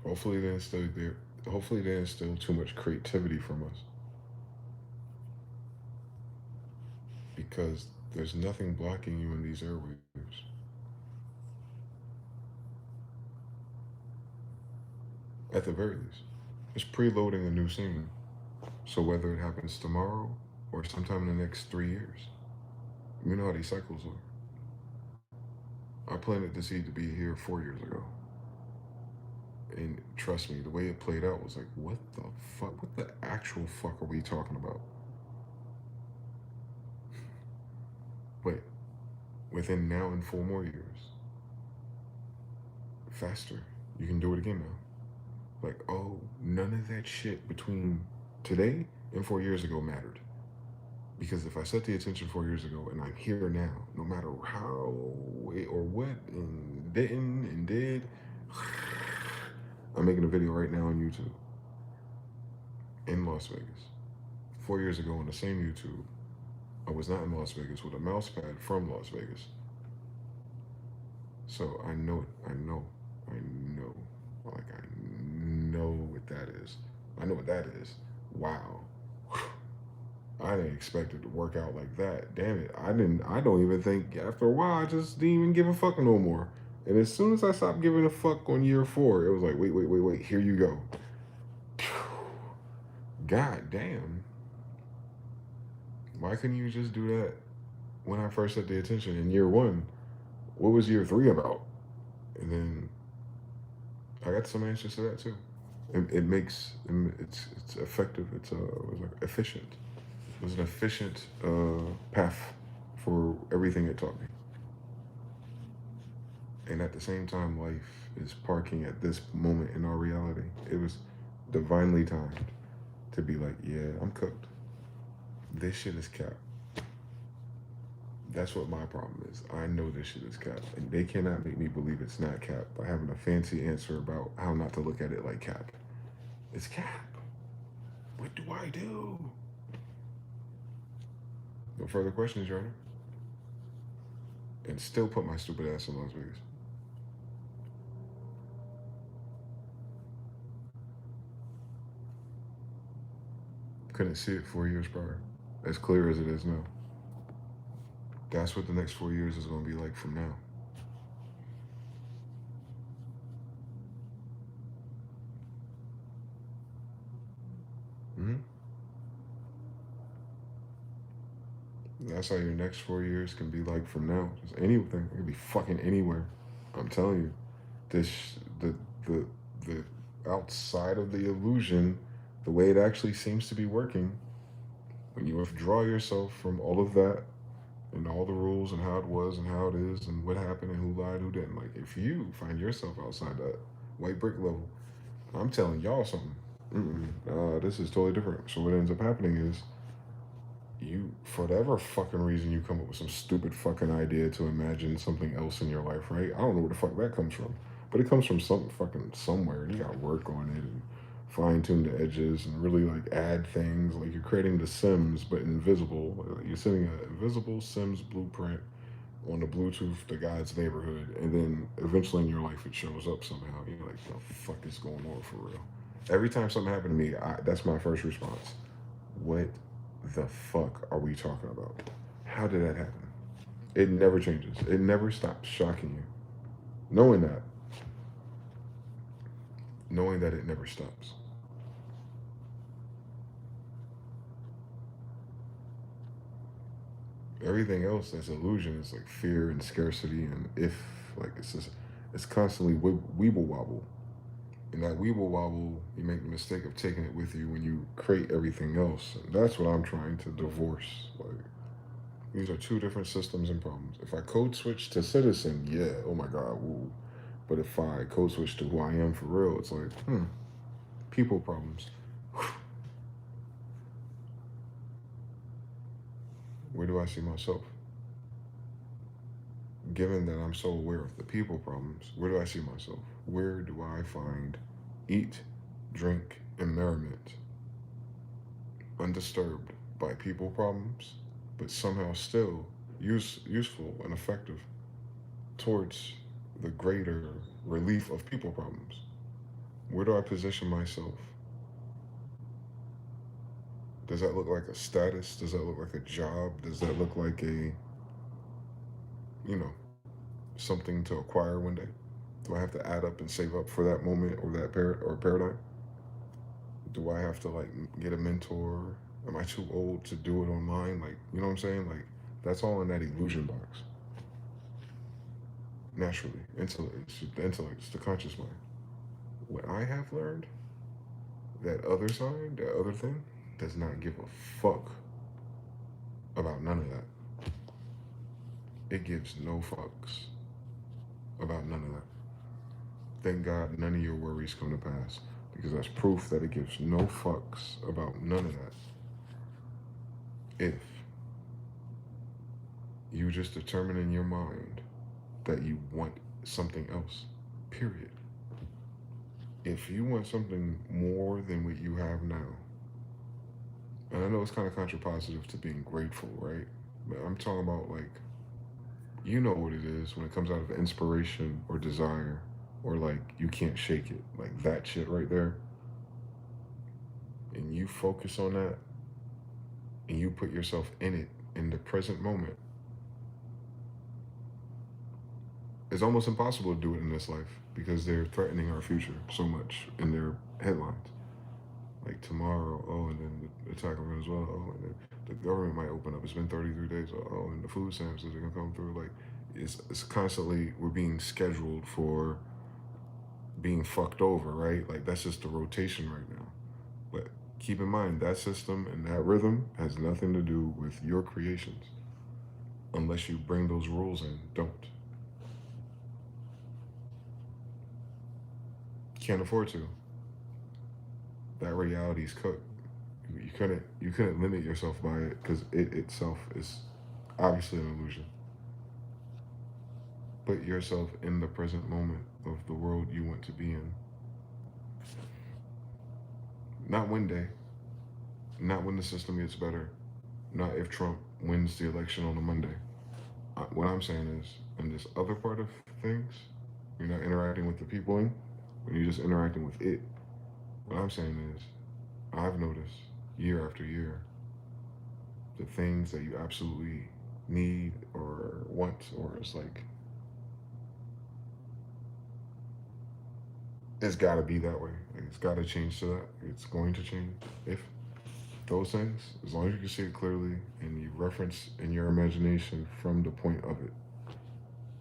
Hopefully they instill there. Hopefully they instill too much creativity from us, because there's nothing blocking you in these airwaves. At the very least, it's preloading a new scene. So whether it happens tomorrow or sometime in the next 3 years, you know how these cycles are. I planted the seed to be here 4 years ago. And trust me, the way it played out was like, what the fuck? What the actual fuck are we talking about? But within now and 4 more years, faster, you can do it again now. Like, oh, none of that shit between today and 4 years ago mattered. Because if I set the attention 4 years ago and I'm here now, no matter how or what and didn't and did, I'm making a video right now on YouTube in Las Vegas. 4 years ago on the same YouTube, I was not in Las Vegas with a mouse pad from Las Vegas. So I know it. I know. Like, I know what that is. I know what that is. Wow. I didn't expect it to work out like that. Damn it. I don't even think, after a while, I just didn't even give a fuck no more. And as soon as I stopped giving a fuck on year 4, it was like, wait, here you go. God damn. Why couldn't you just do that when I first set the attention in year 1? What was year 3 about? And then I got some answers to that too. It's effective. It's efficient. It was an efficient path for everything it taught me. And at the same time, life is parking at this moment in our reality. It was divinely timed to be like, yeah, I'm cooked. This shit is capped. That's what my problem is. I know this shit is cap, and they cannot make me believe it's not cap by having a fancy answer about how not to look at it like cap. It's cap. What do I do? No further questions, Your Honor. And still put my stupid ass in Las Vegas. Couldn't see it 4 years prior, as clear as it is now. That's what the next 4 years is going to be like from now. Mm-hmm. That's how your next 4 years can be like from now. Just anything. It can be fucking anywhere. I'm telling you. The outside of the illusion, the way it actually seems to be working, when you withdraw yourself from all of that and all the rules and how it was and how it is and what happened and who lied, who didn't. Like, if you find yourself outside that white brick level, I'm telling y'all something. This is totally different. So what ends up happening is, you, for whatever fucking reason, you come up with some stupid fucking idea to imagine something else in your life, right? I don't know where the fuck that comes from, but it comes from some fucking somewhere, and you gotta work on it and fine tune the edges and really like add things. Like, you're creating the Sims, but invisible. You're sending an invisible Sims blueprint on the Bluetooth to God's neighborhood, and then eventually in your life it shows up somehow. You're like, what the fuck is going on for real? Every time something happened to me, that's my first response. What the fuck are we talking about? How did that happen? It never changes. It never stops shocking you. Knowing that it never stops. Everything else that's illusion is like fear and scarcity, and if, like, it's constantly weeble wobble. And that weeble wobble, you make the mistake of taking it with you when you create everything else. And that's what I'm trying to divorce. Like, these are two different systems and problems. If I code switch to citizen, yeah, oh my God, woo. But if I code switch to who I am for real, it's like, people problems. Where do I see myself? Given that I'm so aware of the people problems, where do I see myself? Where do I find eat, drink, and merriment? undisturbed by people problems, but somehow still useful and effective towards the greater relief of people problems. Where do I position myself? Does that look like a status? Does that look like a job? Does that look like a, you know, something to acquire one day? Do I have to add up and save up for that moment or that paradigm? Do I have to like get a mentor? Am I too old to do it online? Like, you know what I'm saying? Like, that's all in that illusion box. Naturally, it's the intellect, it's the conscious mind. What I have learned, that other side, that other thing, does not give a fuck about none of that. It gives no fucks about none of that. Thank God none of your worries come to pass, because that's proof that it gives no fucks about none of that. If you just determine in your mind that you want something else, period. If you want something more than what you have now, and I know it's kind of contrapositive to being grateful, right? But I'm talking about like, you know what it is when it comes out of inspiration or desire, or like you can't shake it, like that shit right there. And you focus on that and you put yourself in it in the present moment. It's almost impossible to do it in this life because they're threatening our future so much in their headlines. Like tomorrow, oh, and then the attack on Venezuela, oh, and then the government might open up. It's been 33 days, oh, and the food stamps are gonna come through. Like, it's constantly, we're being scheduled for being fucked over, right? Like, that's just the rotation right now. But keep in mind, that system and that rhythm has nothing to do with your creations. Unless you bring those rules in, don't. Can't afford to. That reality's cooked. You couldn't limit yourself by it because it itself is obviously an illusion. Put yourself in the present moment of the world you want to be in. Not one day, not when the system gets better, not if Trump wins the election on a Monday. What I'm saying is, in this other part of things, you're not interacting with the people in, when you're just interacting with it. What I'm saying is, I've noticed year after year, the things that you absolutely need or want, or it's like, it's got to be that way. Like, it's got to change to that. It's going to change. If those things, as long as you can see it clearly and you reference in your imagination from the point of it,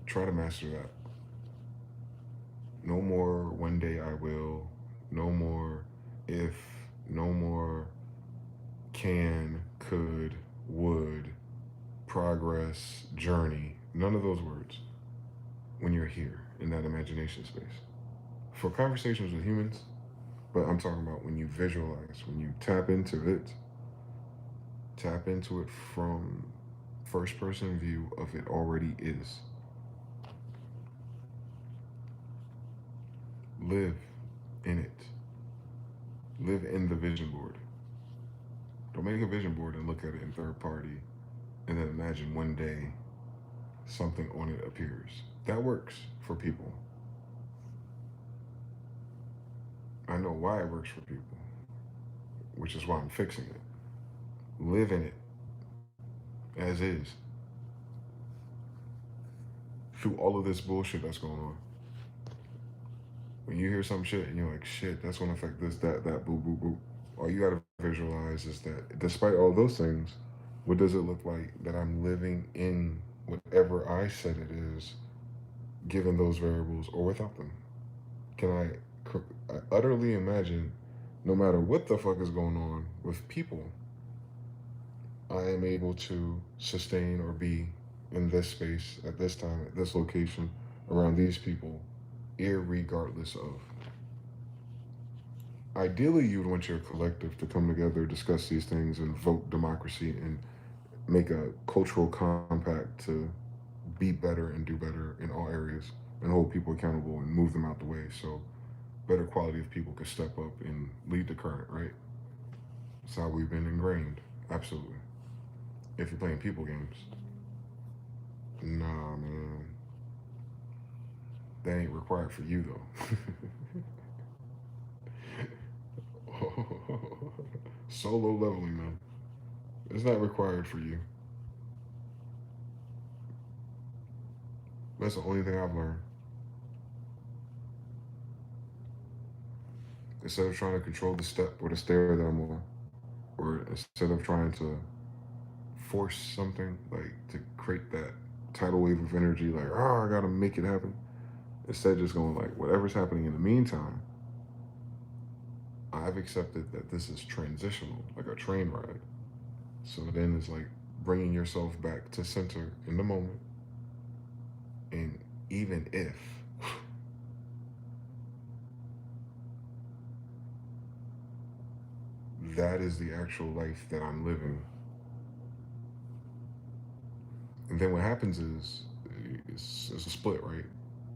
try to master that. No more one day I will. No more if. No more can, could, would, progress, journey. None of those words when you're here in that imagination space. For conversations with humans, but I'm talking about when you visualize, when you tap into it from first person view of it already is. Live in it. Live in the vision board. Don't make a vision board and look at it in third party and then imagine one day something on it appears. That works for people. I know why it works for people, which is why I'm fixing it. Live in it as is. Through all of this bullshit that's going on. When you hear some shit and you're like, shit, that's gonna affect this, that, boo, boo, boo. All you gotta visualize is that despite all those things, what does it look like that I'm living in whatever I said it is, given those variables or without them? Can I utterly imagine, no matter what the fuck is going on with people, I am able to sustain or be in this space at this time, at this location, around these people, irregardless of. Ideally, you would want your collective to come together, discuss these things, and vote democracy and make a cultural compact to be better and do better in all areas and hold people accountable and move them out the way so better quality of people can step up and lead the current, right? It's how we've been ingrained. Absolutely. If you're playing people games, nah, man, that ain't required for you though. Solo leveling, man, it's not required for you. That's the only thing I've learned. Instead of trying to control the step or the stair that I'm on, or instead of trying to force something, like to create that tidal wave of energy, like, oh, I gotta make it happen. Instead, just going like, whatever's happening in the meantime, I've accepted that this is transitional, like a train ride. So then it's like bringing yourself back to center in the moment. And even if that is the actual life that I'm living, and then what happens is it's a split, right?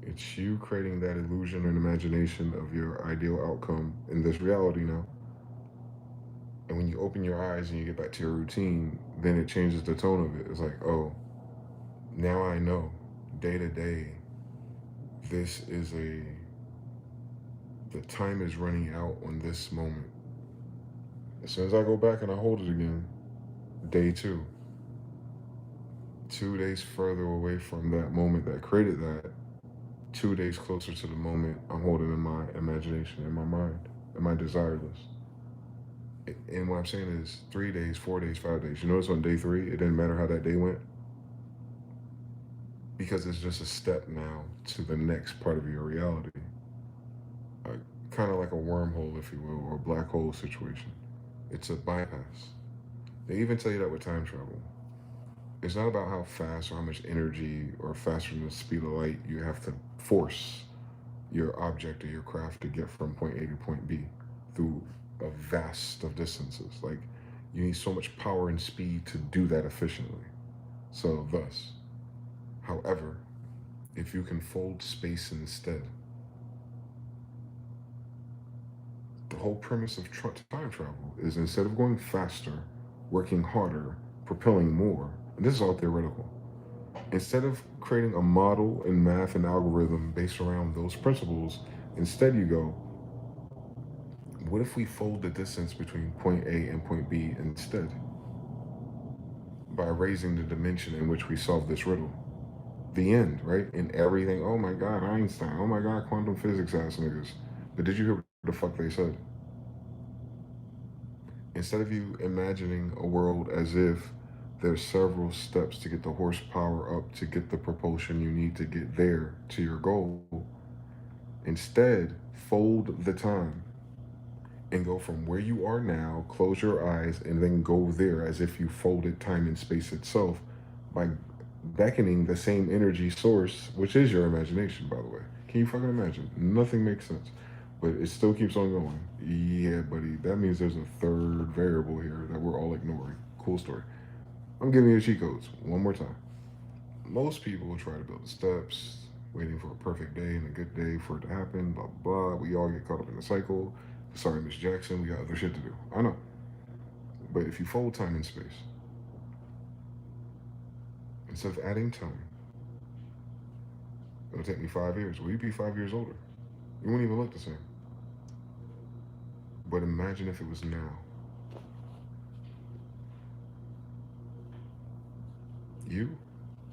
It's you creating that illusion and imagination of your ideal outcome in this reality now. And when you open your eyes and you get back to your routine, then it changes the tone of it. It's like, oh, now I know day to day, this is the time is running out on this moment. As soon as I go back and I hold it again, day two, 2 days further away from that moment that created that, 2 days closer to the moment I'm holding in my imagination, in my mind, in my desire list. And what I'm saying is 3 days, 4 days, 5 days. You notice on day three, it didn't matter how that day went because it's just a step now to the next part of your reality. Uh, Kind of like a wormhole, if you will, or a black hole situation. It's a bypass. They even tell you that with time travel. It's not about how fast or how much energy or faster than the speed of light you have to force your object or your craft to get from point A to point B through a vast of distances. Like you need so much power and speed to do that efficiently. So thus, however, if you can fold space instead, the whole premise of time travel is instead of going faster, working harder, propelling more, and this is all theoretical, instead of creating a model in math and algorithm based around those principles, instead you go, what if we fold the distance between point A and point B instead by raising the dimension in which we solve this riddle? The end, right? And everything, oh my God, Einstein, oh my God, quantum physics ass niggas. But did you hear what the fuck they said? Instead of you imagining a world as if there's several steps to get the horsepower up to get the propulsion you need to get there to your goal, instead, fold the time and go from where you are now, close your eyes, and then go there as if you folded time and space itself by beckoning the same energy source, which is your imagination, by the way. Can you fucking imagine? Nothing makes sense. But it still keeps on going. Yeah, buddy, that means there's a third variable here that we're all ignoring. Cool story. I'm giving you the cheat codes one more time. Most people try to build the steps, waiting for a perfect day and a good day for it to happen, blah, blah, blah. We all get caught up in the cycle. Sorry, Miss Jackson, we got other shit to do. I know. But if you fold time and space, instead of adding time, it'll take me 5 years. Well, you'd be 5 years older. You wouldn't even look the same. But imagine if it was now. You,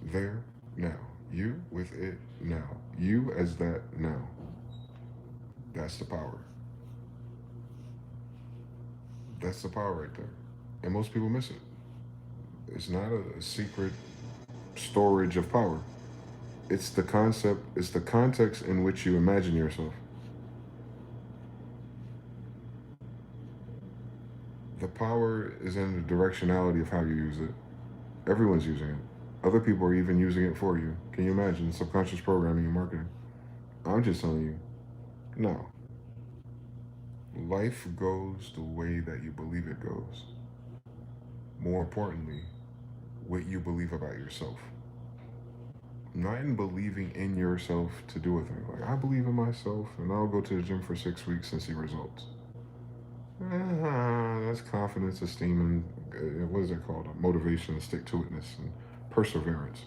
there, now. You with it now. You as that now. That's the power. That's the power right there. And most people miss it. It's not a secret storage of power. It's the concept, it's the context in which you imagine yourself. The power is in the directionality of how you use it. Everyone's using it. Other people are even using it for you. Can you imagine subconscious programming and marketing? I'm just telling you, no. Life goes the way that you believe it goes. More importantly, what you believe about yourself. Not in believing in yourself to do a thing. Like, I believe in myself and I'll go to the gym for 6 weeks and see results. That's has confidence, esteem, and what is it called? Motivation, and stick-to-itness, and perseverance.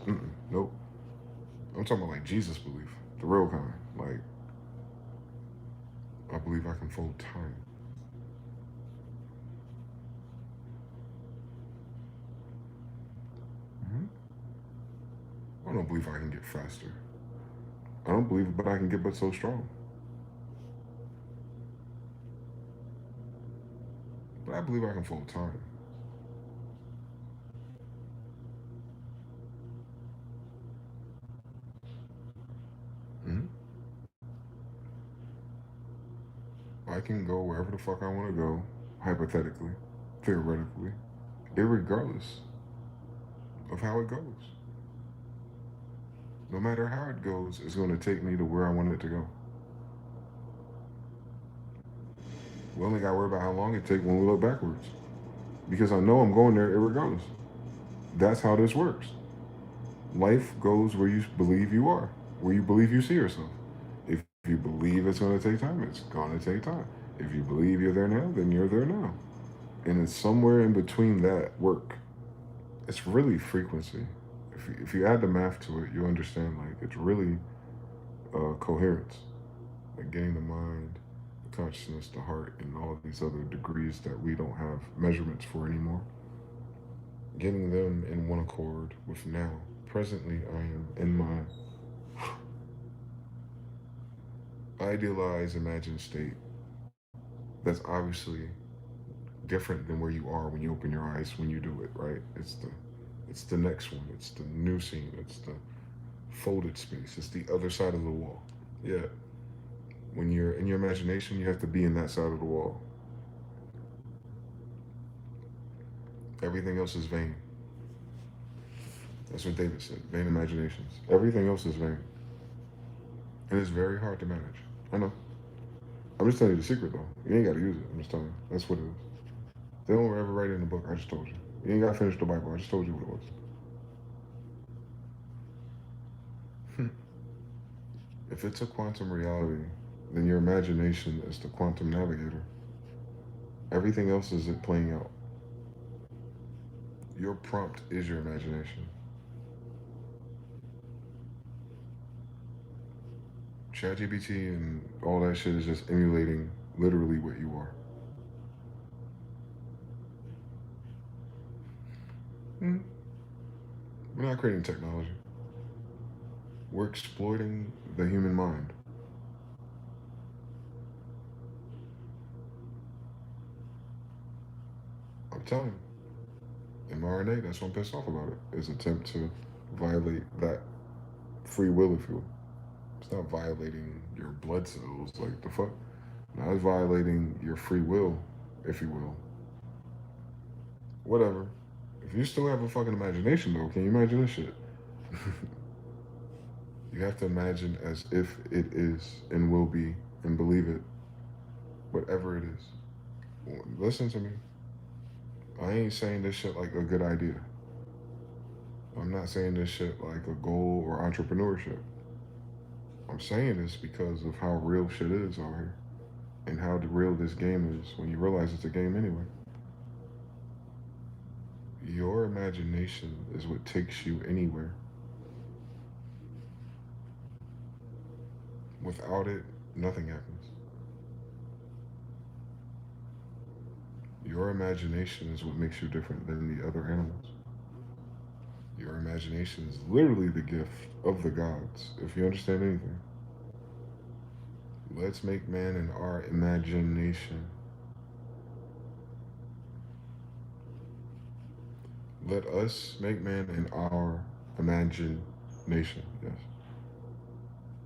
Nope. I'm talking about like Jesus belief, the real kind. Like, I believe I can fold time. Mm-hmm. I don't believe I can get faster. I don't believe, but I can get but so strong. But I believe I can fold time. Mm-hmm. I can go wherever the fuck I want to go, hypothetically, theoretically, irregardless of how it goes. No matter how it goes, it's going to take me to where I want it to go. We only got to worry about how long it takes when we look backwards. Because I know I'm going there irregardless. That's how this works. Life goes where you believe you are, where you believe you see yourself. If you believe it's going to take time, it's going to take time. If you believe you're there now, then you're there now. And it's somewhere in between that work. It's really frequency. If you add the math to it, you understand like it's really coherence. Like getting the mind, the consciousness, the heart, and all of these other degrees that we don't have measurements for anymore. Getting them in one accord with now. Presently, I am in my idealized, imagined state that's obviously different than where you are when you open your eyes when you do it, right? It's the next one. It's the new scene. It's the folded space. It's the other side of the wall. Yeah. When you're in your imagination, you have to be in that side of the wall. Everything else is vain. That's what David said. Vain imaginations. Everything else is vain. And it's very hard to manage. I know. I'm just telling you the secret though. You ain't gotta use it. I'm just telling you. That's what it is. They don't ever write it in the book. I just told you. You ain't gotta finish the Bible. I just told you what it was. If it's a quantum reality, then your imagination is the quantum navigator. Everything else is it playing out. Your prompt is your imagination. ChatGPT and all that shit is just emulating literally what you are. Mm. We're not creating technology. We're exploiting the human mind. I'm telling you, mRNA, that's what I'm pissed off about it, is attempt to violate that free will, if you will. It's not violating your blood cells, like the fuck. Now it's violating your free will, if you will. Whatever. If you still have a fucking imagination, though, can you imagine this shit? You have to imagine as if it is and will be and believe it, whatever it is. Listen to me. I ain't saying this shit like a good idea. I'm not saying this shit like a goal or entrepreneurship. I'm saying this because of how real shit is out here and how real this game is when you realize it's a game anyway. Your imagination is what takes you anywhere. Without it, nothing happens. Your imagination is what makes you different than the other animals. Your imagination is literally the gift of the gods, if you understand anything. Let's make man in our imagination. Let us make man in our imagination. Yes.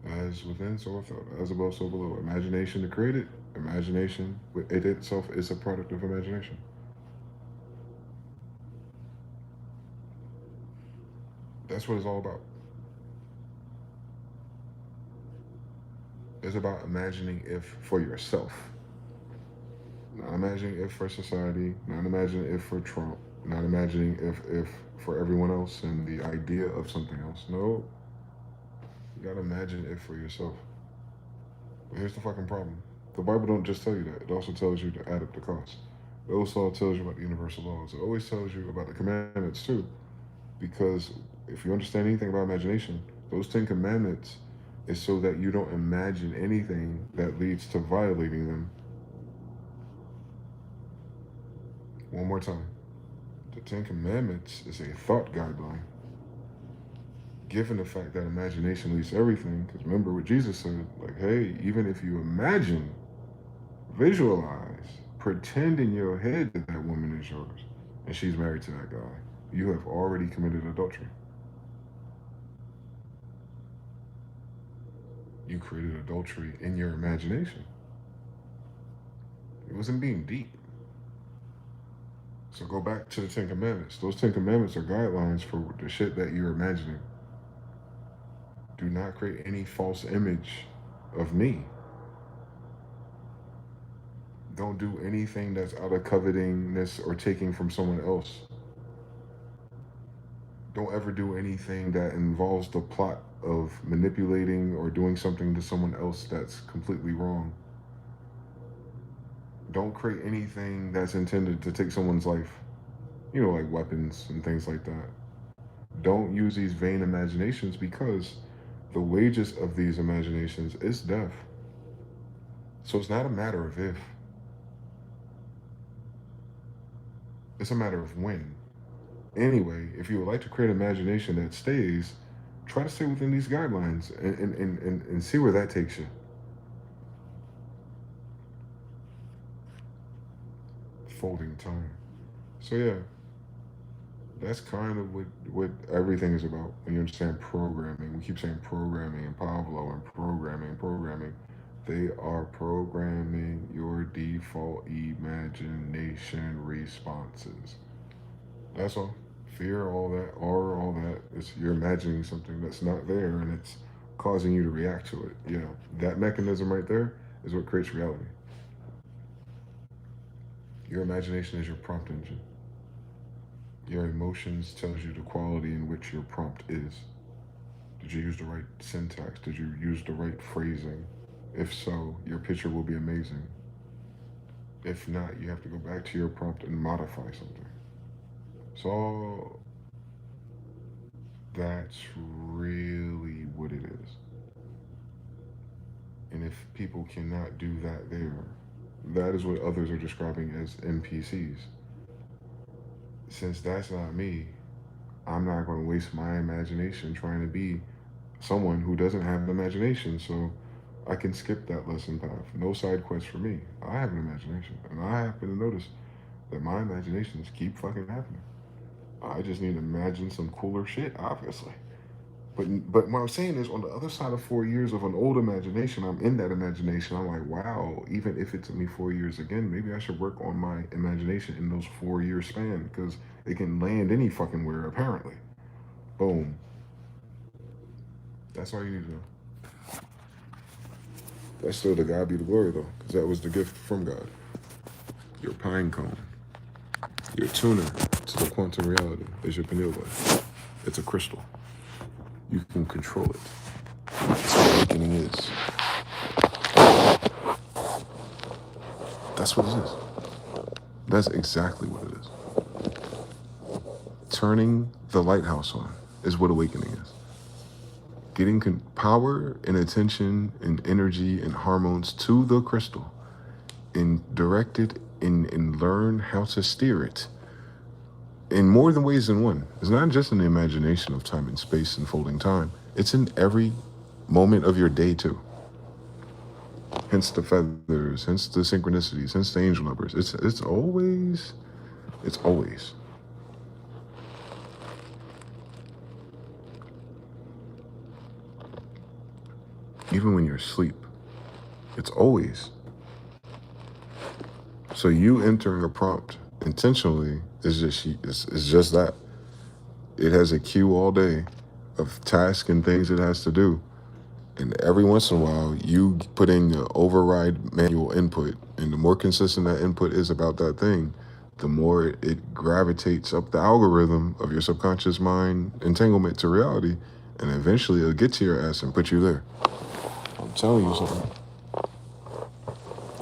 As within, so without. As above, so below. Imagination to create it. Imagination, it itself is a product of imagination. That's what it's all about. It's about imagining if for yourself. Not imagining if for society, not imagining if for Trump, not imagining if for everyone else and the idea of something else. No. You gotta imagine it for yourself. But here's the fucking problem. The Bible don't just tell you that. It also tells you to add up the cost. It also tells you about the universal laws. It always tells you about the commandments too. Because if you understand anything about imagination, those 10 commandments is so that you don't imagine anything that leads to violating them. One more time. The 10 Commandments is a thought guideline. Given the fact that imagination leads to everything, because remember what Jesus said, like, hey, even if you imagine, visualize, pretend in your head that that woman is yours and she's married to that guy, you have already committed adultery. You created adultery in your imagination. It wasn't being deep. So go back to the 10 Commandments. Those 10 Commandments are guidelines for the shit that you're imagining. Do not create any false image of me. Don't do anything that's out of covetingness or taking from someone else. Don't ever do anything that involves the plot of manipulating or doing something to someone else that's completely wrong. Don't create anything that's intended to take someone's life. You know, like weapons and things like that. Don't use these vain imaginations because the wages of these imaginations is death. So it's not a matter of if, it's a matter of when. Anyway, if you would like to create imagination that stays, try to stay within these guidelines and see where that takes you. Folding time. So yeah, that's kind of what everything is about when you understand programming. We keep saying programming and Pavlo and programming. They are programming your default imagination responses. That's all. Fear, all that, horror, all that. It's you're imagining something that's not there and it's causing you to react to it. Yeah, that mechanism right there is what creates reality. Your imagination is your prompt engine. Your emotions tells you the quality in which your prompt is. Did you use the right syntax? Did you use the right phrasing? If so, your picture will be amazing. If not, you have to go back to your prompt and modify something. So that's really what it is. And if people cannot do that there, that is what others are describing as NPCs. Since that's not me, I'm not going to waste my imagination trying to be someone who doesn't have an imagination. So I can skip that lesson path. No side quest for me. I have an imagination. And I happen to notice that my imaginations keep fucking happening. I just need to imagine some cooler shit, obviously. But what I'm saying is, on the other side of 4 years of an old imagination, I'm in that imagination. I'm like, wow, even if it took me 4 years again, maybe I should work on my imagination in those 4 year span because it can land any fucking where, apparently. Boom. That's all you need to know. That's still to God be the glory, though, because that was the gift from God. Your pine cone, your tuner to the quantum reality is your pineal gland. It's a crystal. You can control it. That's what awakening is. That's what it is. That's exactly what it is. Turning the lighthouse on is what awakening is. Getting power and attention and energy and hormones to the crystal and direct it and learn how to steer it in more than ways than one. It's not just in the imagination of time and space and folding time. It's in every moment of your day too. Hence the feathers, hence the synchronicities, hence the angel numbers. It's always. Even when you're asleep, it's always. So you entering a prompt intentionally is just that. It has a queue all day of tasks and things it has to do. And every once in a while, you put in the override manual input. And the more consistent that input is about that thing, the more it gravitates up the algorithm of your subconscious mind entanglement to reality. And eventually it'll get to your ass and put you there. I'm telling you something.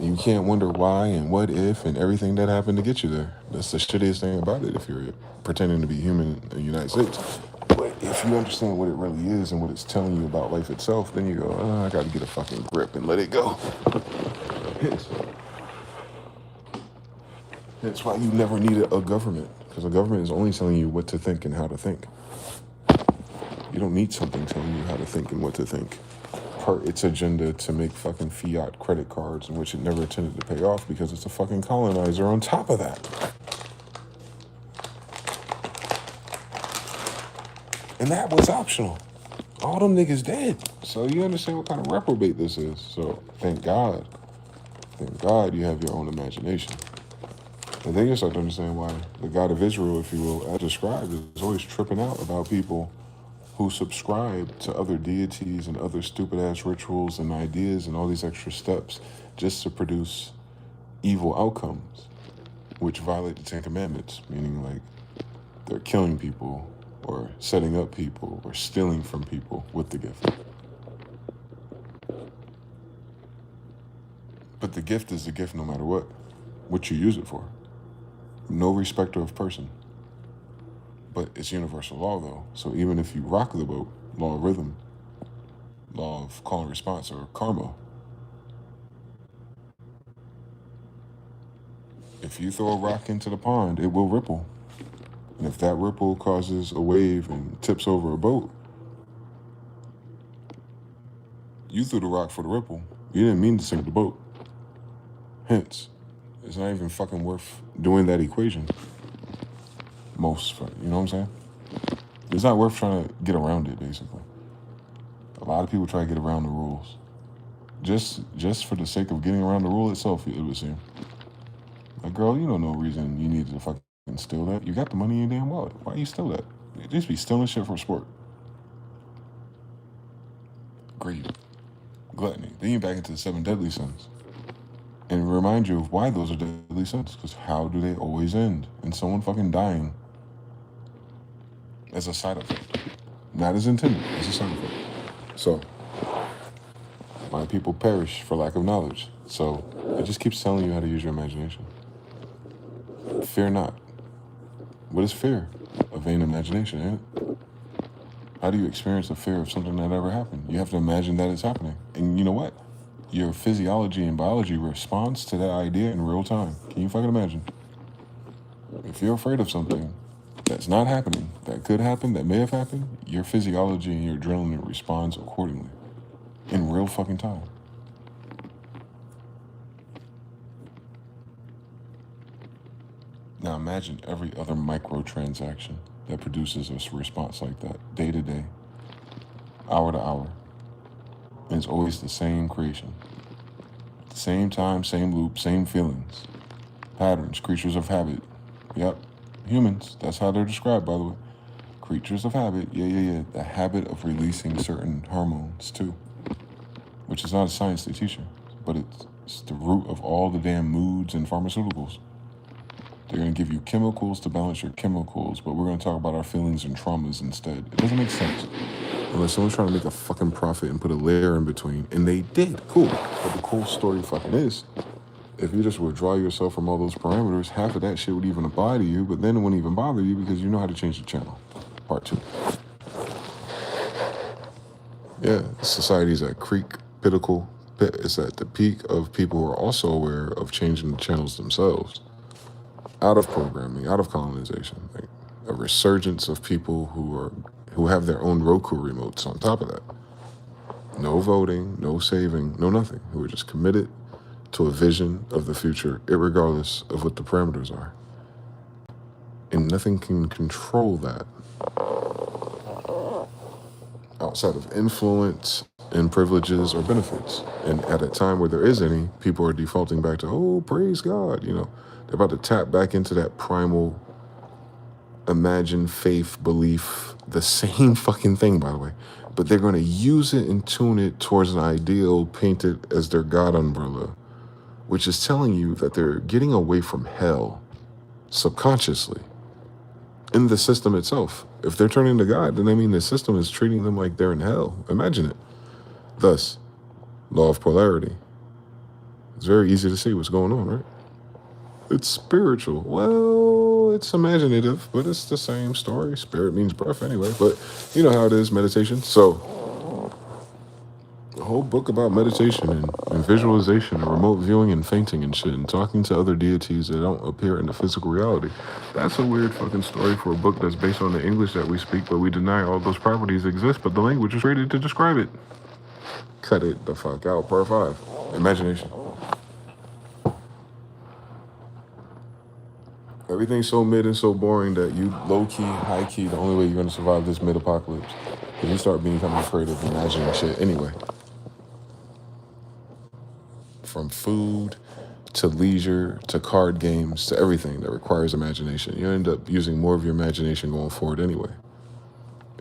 You can't wonder why and what if and everything that happened to get you there. That's the shittiest thing about it if you're pretending to be human in the United States. But if you understand what it really is and what it's telling you about life itself, then you go, oh, I got to get a fucking grip and let it go. That's why you never need a government, because a government is only telling you what to think and how to think. You don't need something telling you how to think and what to think. Per its agenda to make fucking fiat credit cards in which it never intended to pay off because it's a fucking colonizer on top of that. And that was optional. All them niggas dead. So you understand what kind of reprobate this is. So thank God you have your own imagination. And then you start to understand why the God of Israel, if you will, as described, is always tripping out about people who subscribe to other deities and other stupid-ass rituals and ideas and all these extra steps just to produce evil outcomes, which violate the Ten Commandments, meaning like they're killing people or setting up people or stealing from people with the gift. But the gift is the gift no matter what you use it for. No respecter of person. But it's universal law, though. So even if you rock the boat, law of rhythm, law of call and response, or karma, if you throw a rock into the pond, it will ripple. And if that ripple causes a wave and tips over a boat, you threw the rock for the ripple. You didn't mean to sink the boat. Hence, it's not even fucking worth doing that equation. You know what I'm saying? It's not worth trying to get around it, basically. A lot of people try to get around the rules. Just for the sake of getting around the rule itself, it would seem. Like, girl, you don't know reason you needed to fucking steal that. You got the money in your damn wallet. Why you steal that? You just be stealing shit for sport. Greed. Gluttony. Then you're back into the 7 deadly sins. And remind you of why those are deadly sins. Because how do they always end? In someone fucking dying as a side effect. Not as intended, as a side effect. So, my people perish for lack of knowledge. So, it just keeps telling you how to use your imagination. Fear not. What is fear? A vain imagination, ain't it? How do you experience the fear of something that never happened? You have to imagine that it's happening. And you know what? Your physiology and biology responds to that idea in real time. Can you fucking imagine? If you're afraid of something that's not happening, that could happen, that may have happened, your physiology and your adrenaline responds accordingly in real fucking time. Now imagine every other microtransaction that produces a response like that, day to day, hour to hour. And it's always the same creation. Same time, same loop, same feelings. Patterns, creatures of habit. Yep, humans, that's how they're described, by the way. Creatures of habit, yeah. The habit of releasing certain hormones, too. Which is not a science they teach you, but it's the root of all the damn moods and pharmaceuticals. They're going to give you chemicals to balance your chemicals, but we're going to talk about our feelings and traumas instead. It doesn't make sense. Unless someone's trying to make a fucking profit and put a layer in between. And they did. Cool. But the cool story fucking is, if you just withdraw yourself from all those parameters, half of that shit would even apply to you, but then it wouldn't even bother you because you know how to change the channel. Part 2. Yeah, society's at pinnacle. It's at the peak of people who are also aware of changing the channels themselves. Out of programming, out of colonization. Like a resurgence of people who have their own Roku remotes on top of that. No voting, no saving, no nothing. Who are just committed to a vision of the future, irregardless of what the parameters are. And nothing can control that outside of influence and privileges or benefits. And at a time where there is any, people are defaulting back to, oh, praise God, you know. They're about to tap back into that primal, imagine, faith, belief, the same fucking thing, by the way. But they're going to use it and tune it towards an ideal painted as their God umbrella, which is telling you that they're getting away from hell subconsciously in the system itself. If they're turning to God, then I mean the system is treating them like they're in hell. Imagine it. Thus, law of polarity. It's very easy to see what's going on, right? It's spiritual. Well, it's imaginative, but it's the same story. Spirit means breath anyway. But you know how it is, meditation. So a whole book about meditation and visualization and remote viewing and fainting and shit and talking to other deities that don't appear in the physical reality. That's a weird fucking story for a book that's based on the English that we speak, but we deny all those properties exist, but the language is created to describe it. Cut it the fuck out. Part 5. Imagination. Everything's so mid and so boring that you low-key, high-key, the only way you're going to survive this mid-apocalypse is you start becoming creative, imagining shit anyway. From food to leisure to card games to everything that requires imagination. You end up using more of your imagination going forward anyway.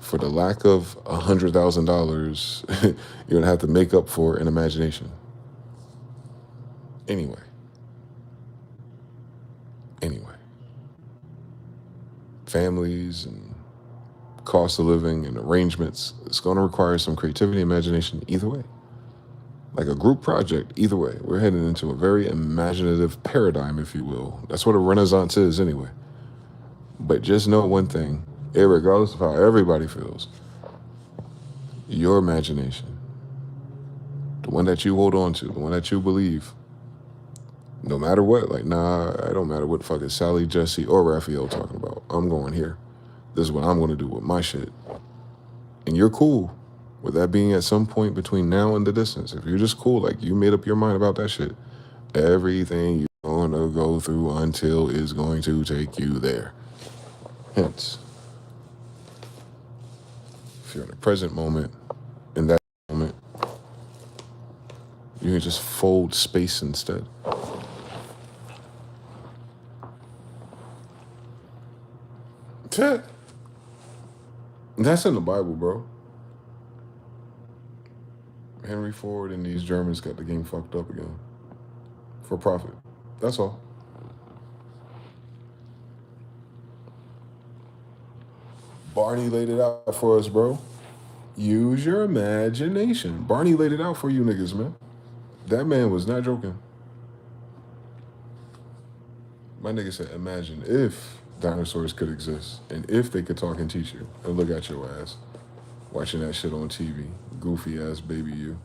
For the lack of $100,000, you're going to have to make up for in imagination. Anyway. Families and cost of living and arrangements, it's going to require some creativity and imagination either way. Like a group project, either way. We're heading into a very imaginative paradigm, if you will. That's what a renaissance is anyway. But just know one thing, regardless of how everybody feels, your imagination, the one that you hold on to, the one that you believe, no matter what, like, nah, I don't matter what fucking Sally, Jesse, or Raphael talking about. I'm going here. This is what I'm going to do with my shit. And you're cool with that being at some point between now and the distance. If you're just cool, like you made up your mind about that shit, everything you're going to go through until is going to take you there. Hence, if you're in the present moment, in that moment, you can just fold space instead. That's in the Bible, bro. Henry Ford and these Germans got the game fucked up again. For profit. That's all. Barney laid it out for us, bro. Use your imagination. Barney laid it out for you niggas, man. That man was not joking. My nigga said, imagine if dinosaurs could exist and if they could talk and teach you and look at your ass watching that shit on TV. Goofy ass baby you.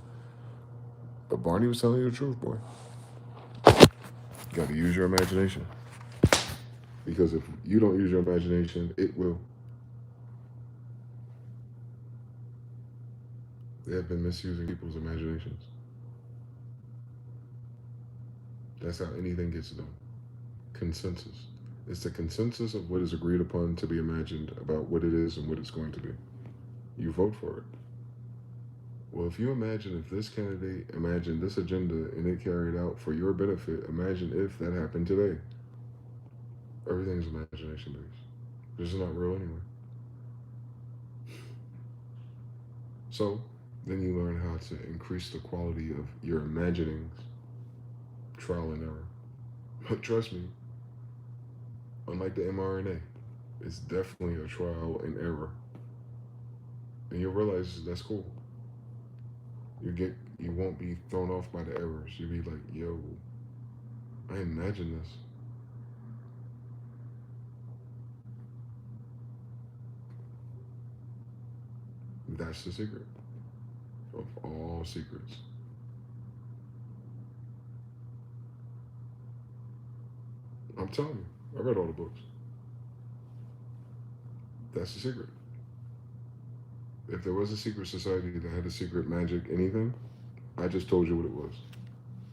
But Barney was telling you the truth, boy. You gotta use your imagination. Because if you don't use your imagination, it will. They have been misusing people's imaginations. That's how anything gets done. Consensus. It's the consensus of what is agreed upon to be imagined about what it is and what it's going to be. You vote for it. Well, if you imagine if this candidate imagined this agenda and it carried out for your benefit, imagine if that happened today. Everything's imagination based. This is not real anyway. So, then you learn how to increase the quality of your imaginings. Trial and error. But trust me, unlike the mRNA, it's definitely a trial and error. And you'll realize that's cool. You won't be thrown off by the errors. You'll be like, yo, I imagine this. That's the secret of all secrets. I'm telling you, I read all the books. That's the secret. If there was a secret society that had a secret magic anything, I just told you what it was.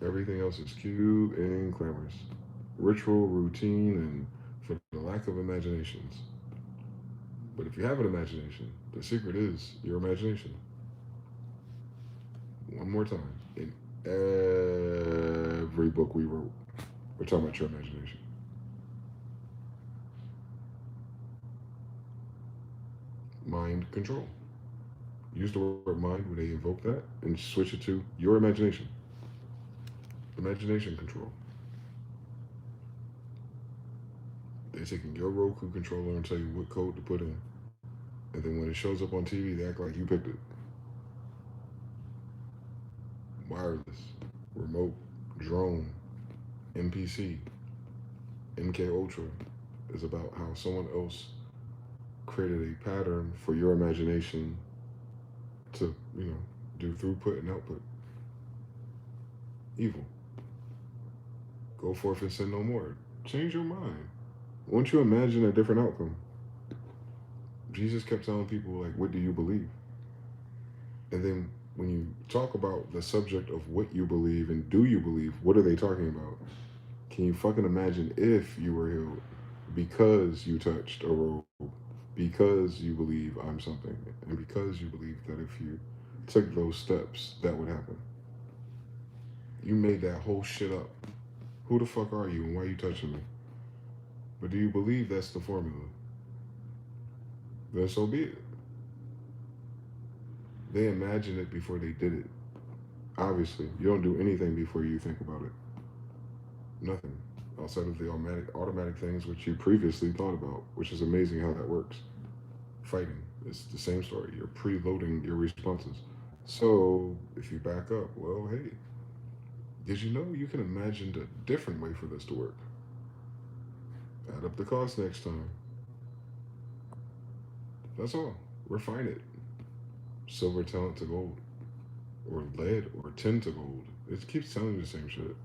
Everything else is cute and glamorous. Ritual, routine, and for the lack of imaginations. But if you have an imagination, the secret is your imagination. One more time. In every book we wrote, we're talking about your imagination. Mind control. Use the word mind when they invoke that and switch it to your imagination. Imagination control. They're taking your Roku controller and tell you what code to put in. And then when it shows up on TV, they act like you picked it. Wireless, remote, Drone, NPC, MK Ultra is about how someone else created a pattern for your imagination to, do throughput and output. Evil. Go forth and sin no more. Change your mind. Once you imagine a different outcome, Jesus kept telling people, like, what do you believe? And then when you talk about the subject of what you believe and do you believe, what are they talking about? Can you fucking imagine if you were healed because you touched a robe, because you believe I'm something, and because you believe that if you took those steps, that would happen? You made that whole shit up. Who the fuck are you and why are you touching me? But do you believe that's the formula? Then so be it. They imagined it before they did it. Obviously, you don't do anything before you think about it. Nothing. Outside of the automatic things which you previously thought about, which is amazing how that works. Fighting, it's the same story. You're preloading your responses. So, if you back up, well, hey, did you know you can imagine a different way for this to work? Add up the cost next time. That's all. Refine it. Silver talent to gold, or lead, or tin to gold. It keeps telling you the same shit. You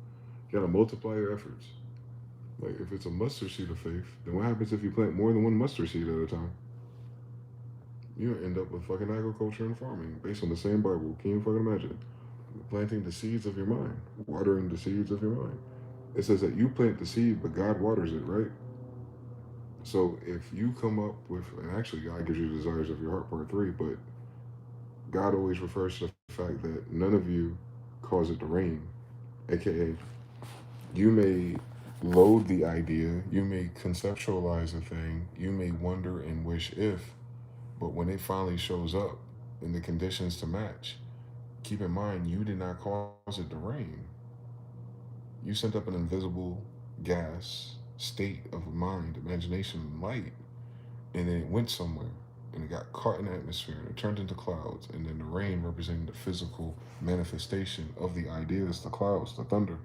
gotta multiply your efforts. Like, if it's a mustard seed of faith, then what happens if you plant more than one mustard seed at a time? You end up with fucking agriculture and farming based on the same Bible. Can you fucking imagine? Planting the seeds of your mind, watering the seeds of your mind. It says that you plant the seed, but God waters it, right? So if you come up with, and actually God gives you the desires of your heart, part 3, but God always refers to the fact that none of you cause it to rain, aka you may load the idea, you may conceptualize a thing, you may wonder and wish if, but when it finally shows up in the conditions to match, keep in mind you did not cause it to rain. You sent up an invisible gas state of mind, imagination, and light, and then it went somewhere and it got caught in the atmosphere and it turned into clouds, and then the rain representing the physical manifestation of the ideas, the clouds, the thunder.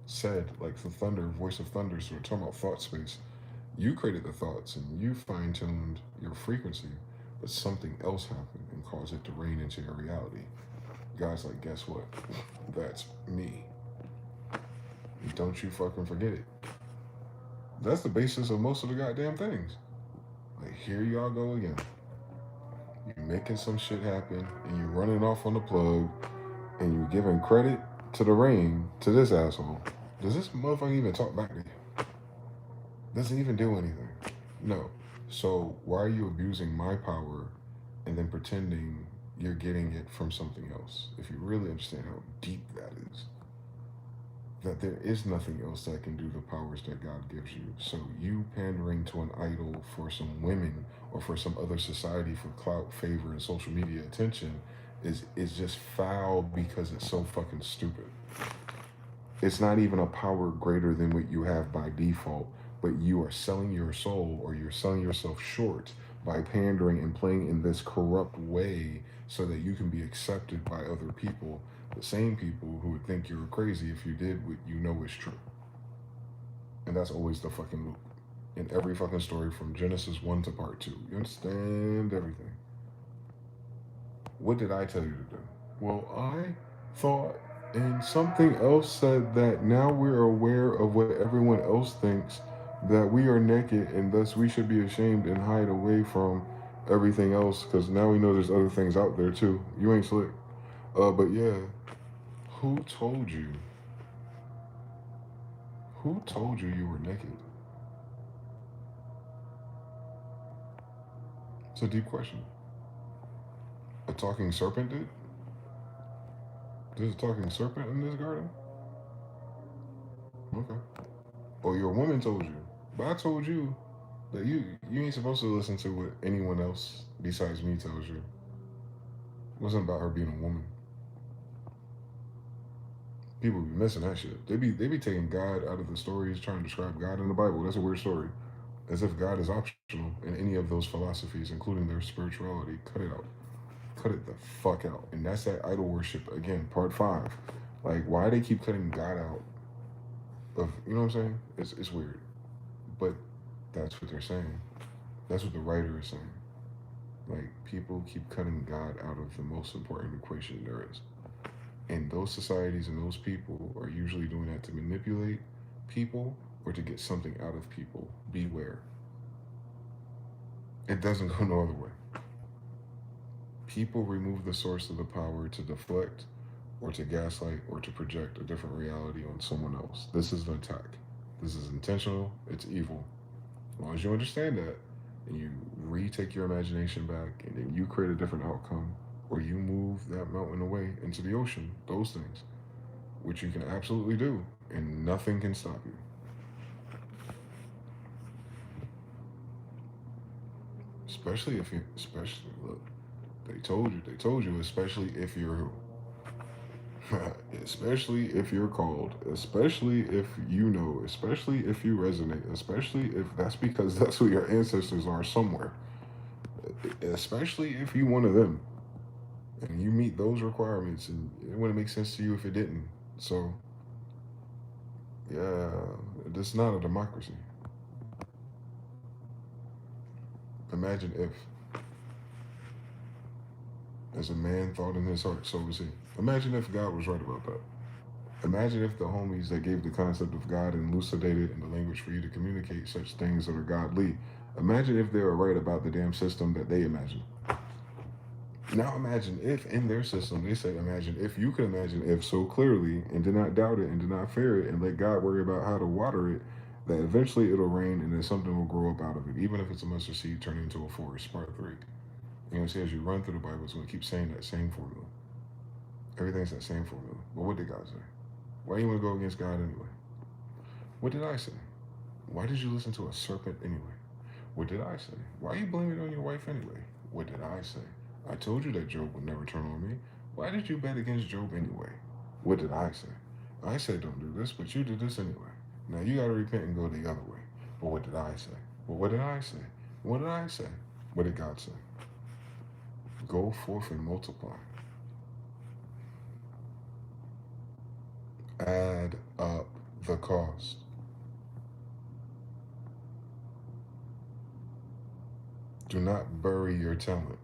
Said, like the thunder, voice of thunder, so we're talking about thought space. You created the thoughts and you fine-tuned your frequency, but something else happened and caused it to rain into your reality. God's like, guess what? That's me. Don't you fucking forget it. That's the basis of most of the goddamn things. Like, here y'all go again. You're making some shit happen and you're running off on the plug and you're giving credit to the rain to this asshole. Does this motherfucker even talk back to you? Doesn't even do anything. No. So why are you abusing my power and then pretending you're getting it from something else? If you really understand how deep that is. That there is nothing else that can do the powers that God gives you. So you pandering to an idol for some women or for some other society for clout, favor, and social media attention is just foul because it's so fucking stupid. It's not even a power greater than what you have by default, but you are selling your soul or you're selling yourself short by pandering and playing in this corrupt way so that you can be accepted by other people, the same people who would think you were crazy if you did what you know is true. And that's always the fucking loop. In every fucking story from Genesis 1 to part 2. You understand everything. What did I tell you to do? Well, I thought, and something else said that now we're aware of what everyone else thinks, that we are naked and thus we should be ashamed and hide away from everything else because now we know there's other things out there too. You ain't slick. But yeah, who told you? Who told you you were naked? It's a deep question. A talking serpent did? There's a talking serpent in this garden? Okay. Or your woman told you. But I told you that you ain't supposed to listen to what anyone else besides me tells you. It wasn't about her being a woman. People be missing that shit. They be taking God out of the stories, trying to describe God in the Bible. That's a weird story. As if God is optional in any of those philosophies, including their spirituality. Cut it out. Cut it the fuck out. And that's that idol worship again, part 5. Like, why they keep cutting God out? of, you know what I'm saying? It's weird. But that's what they're saying. That's what the writer is saying. Like, people keep cutting God out of the most important equation there is. And those societies and those people are usually doing that to manipulate people or to get something out of people. Beware. It doesn't go no other way. People remove the source of the power to deflect or to gaslight or to project a different reality on someone else. This is an attack. This is intentional. It's evil. As long as you understand that and you retake your imagination back and then you create a different outcome or you move that mountain away into the ocean, those things, which you can absolutely do, and nothing can stop you. Especially, look, they told you, especially if you're who? Especially if you're called, especially if you know, especially if you resonate, especially if that's because that's who your ancestors are somewhere, especially if you one of them and you meet those requirements, and it wouldn't make sense to you if it didn't. So, yeah, it's not a democracy. Imagine if, as a man thought in his heart, so was he. Imagine if God was right about that. Imagine if the homies that gave the concept of God and elucidated in the language for you to communicate such things that are godly, imagine if they were right about the damn system that they imagine. Now imagine if in their system they said, imagine if you could imagine if so clearly and did not doubt it and did not fear it and let God worry about how to water it, that eventually it'll rain and then something will grow up out of it, even if it's a mustard seed turning into a forest. Part 3. You know, see, as you run through the Bible, it's going to keep saying that same formula. Everything's that same formula. But what did God say? Why do you want to go against God anyway? What did I say? Why did you listen to a serpent anyway? What did I say? Why are you blaming it on your wife anyway? What did I say? I told you that Job would never turn on me. Why did you bet against Job anyway? What did I say? I said don't do this, but you did this anyway. Now you got to repent and go the other way. But what did I say? Well, what did I say? What did I say? What did God say? Go forth and multiply. Add up the cost. Do not bury your talent.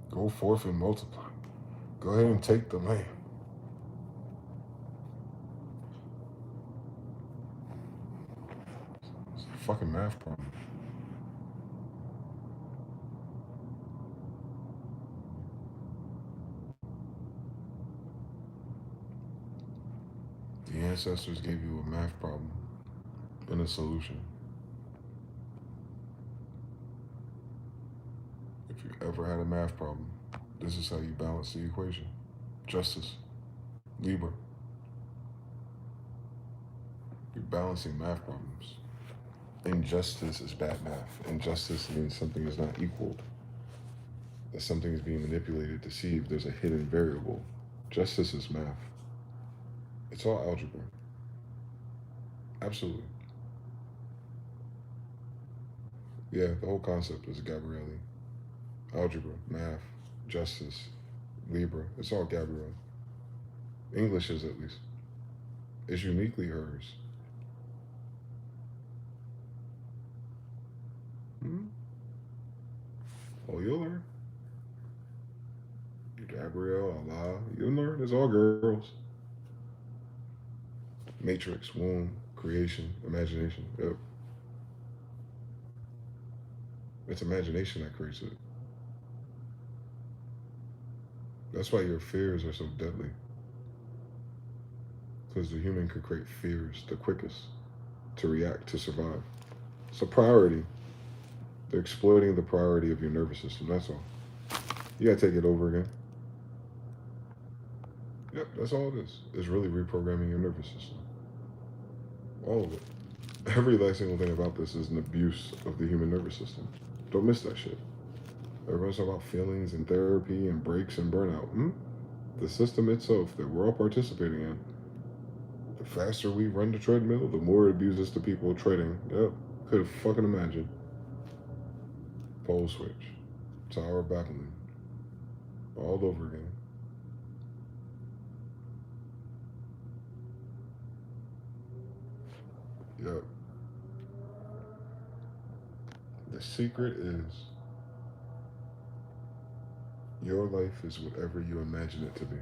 Go forth and multiply. Go ahead and take the land. It's a fucking math problem. The ancestors gave you a math problem and a solution. If you ever had a math problem, this is how you balance the equation. Justice. Libra. You're balancing math problems. Injustice is bad math. Injustice means something is not equaled. That something is being manipulated to see if there's a hidden variable. Justice is math. It's all algebra. Absolutely. Yeah, the whole concept is Gabrielli. Algebra, math, justice, Libra. It's all Gabrielle. English is, at least. It's uniquely hers. Hmm? Oh, you'll learn. Gabrielle, Allah, you'll learn. It's all girls. Matrix, womb, creation, imagination. Yep. It's imagination that creates it. That's why your fears are so deadly. Because the human can create fears the quickest to react, to survive. It's a priority. They're exploiting the priority of your nervous system. That's all. You gotta take it over again. Yep, that's all it is. It's really reprogramming your nervous system. All of it. Every last single thing about this is an abuse of the human nervous system. Don't miss that shit. Everyone's talking about feelings and therapy and breaks and burnout. The system itself that we're all participating in. The faster we run the treadmill, the more it abuses the people treading. Yep, could fucking imagine. Pole switch, tower battling, all over again. Yep. The secret is your life is whatever you imagine it to be.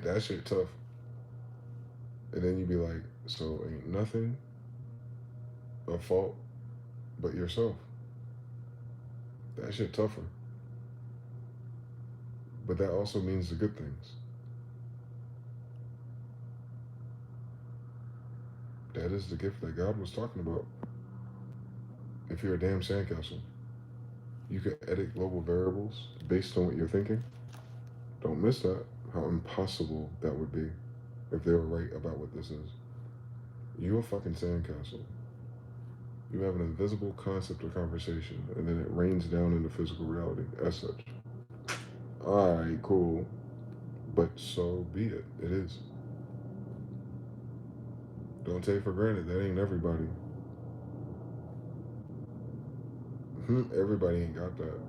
That shit tough. And then you be like, so ain't nothing a fault but yourself. That shit tougher. But that also means the good things. That is the gift that God was talking about. If you're a damn sandcastle, you can edit global variables based on what you're thinking. Don't miss that. How impossible that would be if they were right about what this is. You're a fucking sandcastle. You have an invisible concept of conversation, and then it rains down into physical reality as such. Alright, cool. But so be it. It is. Don't take for granted that ain't everybody. Everybody ain't got that.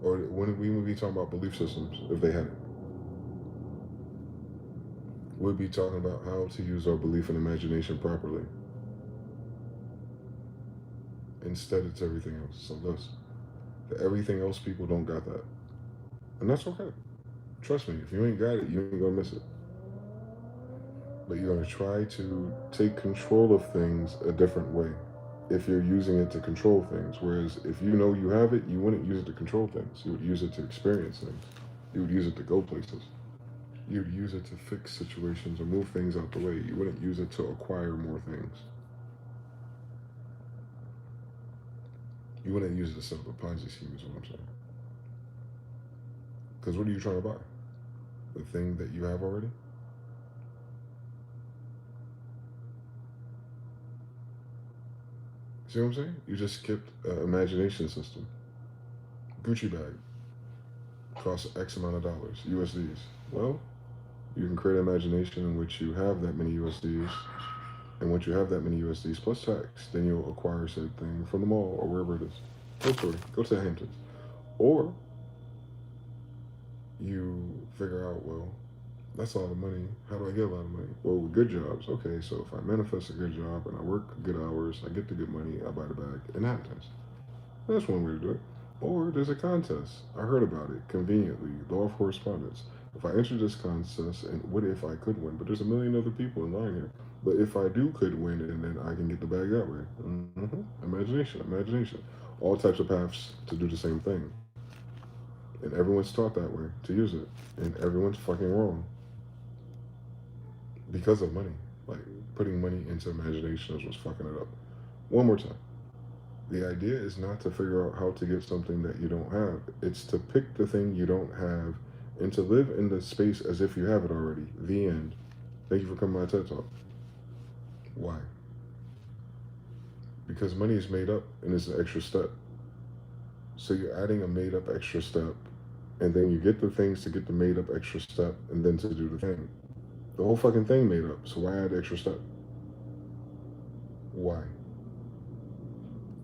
Or when we would be talking about belief systems, if they had it, we'd be talking about how to use our belief and imagination properly. Instead, it's everything else. So thus, the everything else people don't got that, and that's okay. Trust me, if you ain't got it, you ain't gonna miss it. But you're gonna try to take control of things a different way if you're using it to control things. Whereas if you know you have it, you wouldn't use it to control things. You would use it to experience things. You would use it to go places. You would use it to fix situations or move things out the way. You wouldn't use it to acquire more things. You wouldn't use it to set up a Ponzi scheme, is what I'm saying. Because what are you trying to buy? The thing that you have already? See what I'm saying? You just skipped imagination system. Gucci bag costs X amount of dollars, USDs. Well, you can create an imagination in which you have that many USDs, and once you have that many USDs plus tax, then you'll acquire said thing from the mall or wherever it is. Go to the Hamptons. Or you figure out, well, that's a lot of money. How do I get a lot of money? Well, with good jobs. Okay, so if I manifest a good job and I work good hours, I get the good money, I buy the bag in Hamptons. That's one way to do it. Or there's a contest. I heard about it conveniently. Law of correspondence. If I enter this contest, and what if I could win? But there's a million other people in line here. But if I do could win, and then I can get the bag that way. Imagination, imagination. All types of paths to do the same thing. And everyone's taught that way to use it. And everyone's fucking wrong because of money. Like putting money into imagination is what's fucking it up. One more time. The idea is not to figure out how to get something that you don't have. It's to pick the thing you don't have and to live in the space as if you have it already. The end. Thank you for coming to my TED Talk. Why? Because money is made up and it's an extra step. So you're adding a made up extra step, and then you get the things to get the made up extra step, and then to do the thing. The whole fucking thing made up. So why add extra step? Why?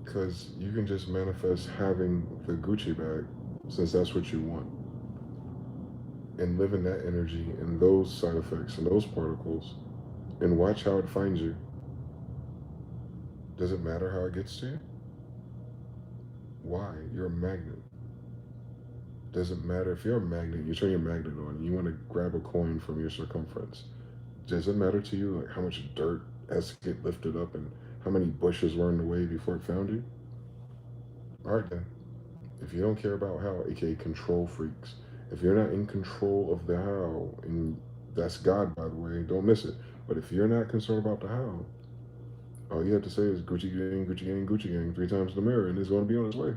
Because you can just manifest having the Gucci bag since that's what you want and live in that energy and those side effects and those particles and watch how it finds you. Does it matter how it gets to you? Why? You're a magnet. Doesn't matter if you're a magnet, you turn your magnet on, you want to grab a coin from your circumference. Does it matter to you like how much dirt has to get lifted up and how many bushes were in the way before it found you? Alright then. If you don't care about how, aka control freaks, if you're not in control of the how, and that's God by the way, don't miss it. But if you're not concerned about the how, all you have to say is Gucci gang, Gucci gang, Gucci gang 3 times in the mirror, and it's going to be on its way.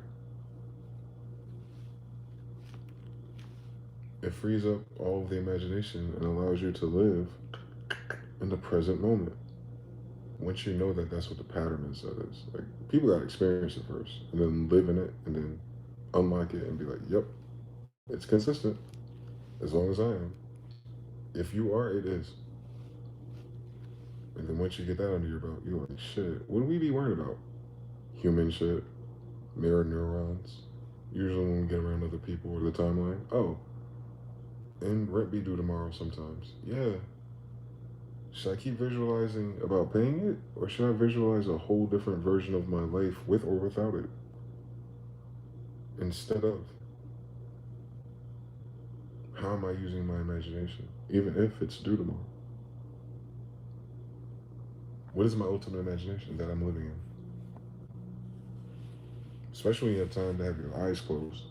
It frees up all of the imagination and allows you to live in the present moment. Once you know that that's what the pattern is, that is. Like, people got to experience it first, and then live in it, and then unlock it and be like, yep, it's consistent as long as I am. If you are, it is. And then once you get that under your belt, you're like, shit, what do we be worried about? Human shit. Mirror neurons. Usually when we get around other people or the timeline. Oh, and rent be due tomorrow sometimes. Yeah. Should I keep visualizing about paying it? Or should I visualize a whole different version of my life with or without it? Instead of, how am I using my imagination? Even if it's due tomorrow. What is my ultimate imagination that I'm living in? Especially when you have time to have your eyes closed.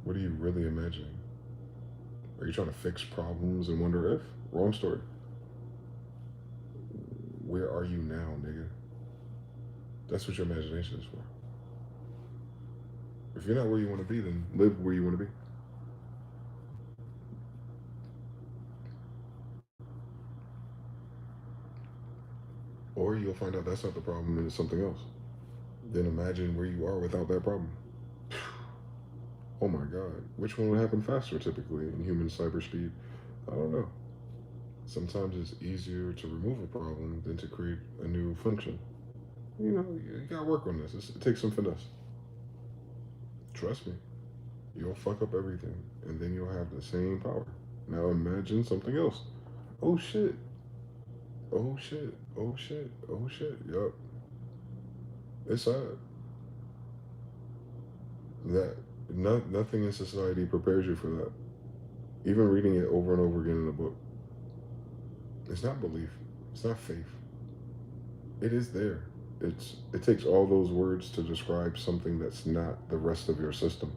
What are you really imagining? Are you trying to fix problems and wonder if? Wrong story. Where are you now, nigga? That's what your imagination is for. If you're not where you want to be, then live where you want to be. Or you'll find out that's not the problem and it's something else. Then imagine where you are without that problem. Oh my God. Which one would happen faster typically in human cyber speed? I don't know. Sometimes it's easier to remove a problem than to create a new function. You know, you gotta work on this. It takes some finesse. Trust me. You'll fuck up everything and then you'll have the same power. Now imagine something else. Oh shit. Oh shit. Oh shit. Oh shit. Yup. It's sad that nothing in society prepares you for that. Even reading it over and over again in a book. It's not belief. It's not faith. It is there. It takes all those words to describe something that's not the rest of your system.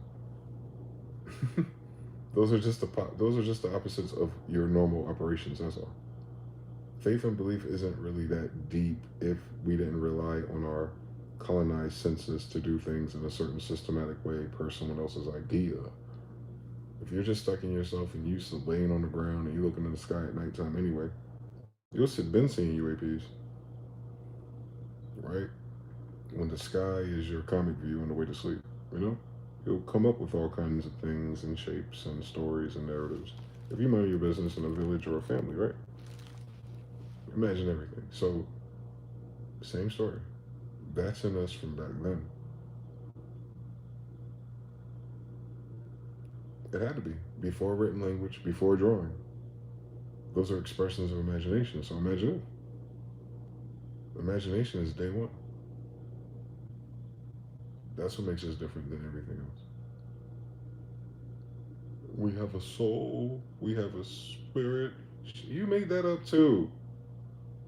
Those are just the opposites of your normal operations. That's all. Faith and belief isn't really that deep if we didn't rely on our colonized senses to do things in a certain systematic way per someone else's idea. If you're just stuck in yourself and used to laying on the ground and you looking in the sky at nighttime anyway, you'll been seeing UAPs, right? When the sky is your comic view on the way to sleep, you know? You'll come up with all kinds of things and shapes and stories and narratives. If you mind your business in a village or a family, right? Imagine everything. So, same story. That's in us from back then. It had to be. Before written language, before drawing. Those are expressions of imagination. So imagine it. Imagination is day one. That's what makes us different than everything else. We have a soul. We have a spirit. You made that up too.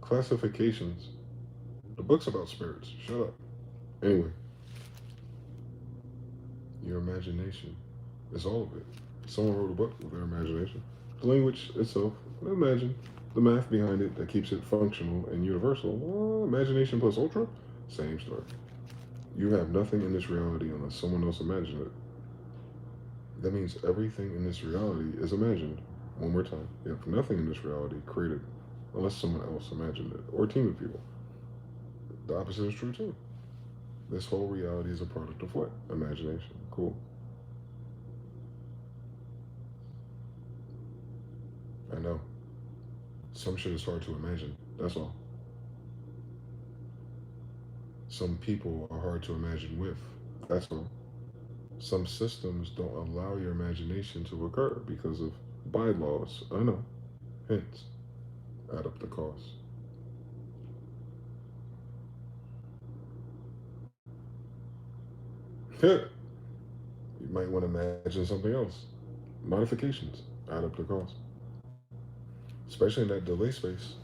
Classifications. The book's about spirits. Shut up. Anyway, your imagination is all of it. Someone wrote a book with their imagination. The language itself, imagine. The math behind it that keeps it functional and universal. Well, imagination plus ultra, same story. You have nothing in this reality unless someone else imagined it. That means everything in this reality is imagined. One more time. You have nothing in this reality created unless someone else imagined it, or a team of people. The opposite is true too. This whole reality is a product of what? Imagination. Cool. I know. Some shit is hard to imagine. That's all. Some people are hard to imagine with. That's all. Some systems don't allow your imagination to occur because of bylaws. I know. Hence, add up the cost. You might want to imagine something else. Modifications. Add up the cost. Especially in that delay space.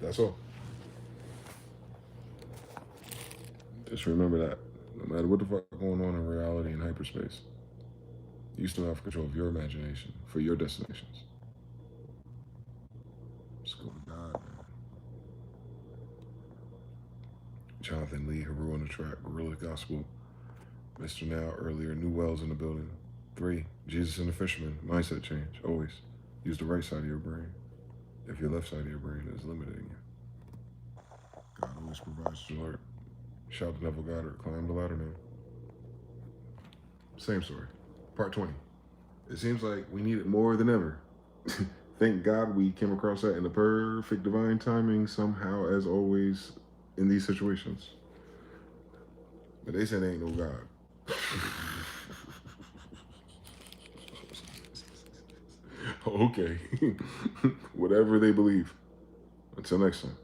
That's all. Just remember that. No matter what the fuck going on in reality and hyperspace, you still have control of your imagination for your destinations. School of God, man. Jonathan Lee, Haru on the track, Gorilla Gospel, Mr. Now earlier, New Wells in the building. 3, Jesus and the Fisherman, mindset change, always. Use the right side of your brain. If your left side of your brain is limiting you. God always provides alert. Shout to Neville Goddard, climb the ladder now. Same story. Part 20. It seems like we need it more than ever. Thank God we came across that in the perfect divine timing somehow, as always, in these situations. But they said there ain't no God. Okay. Whatever they believe. Until next time.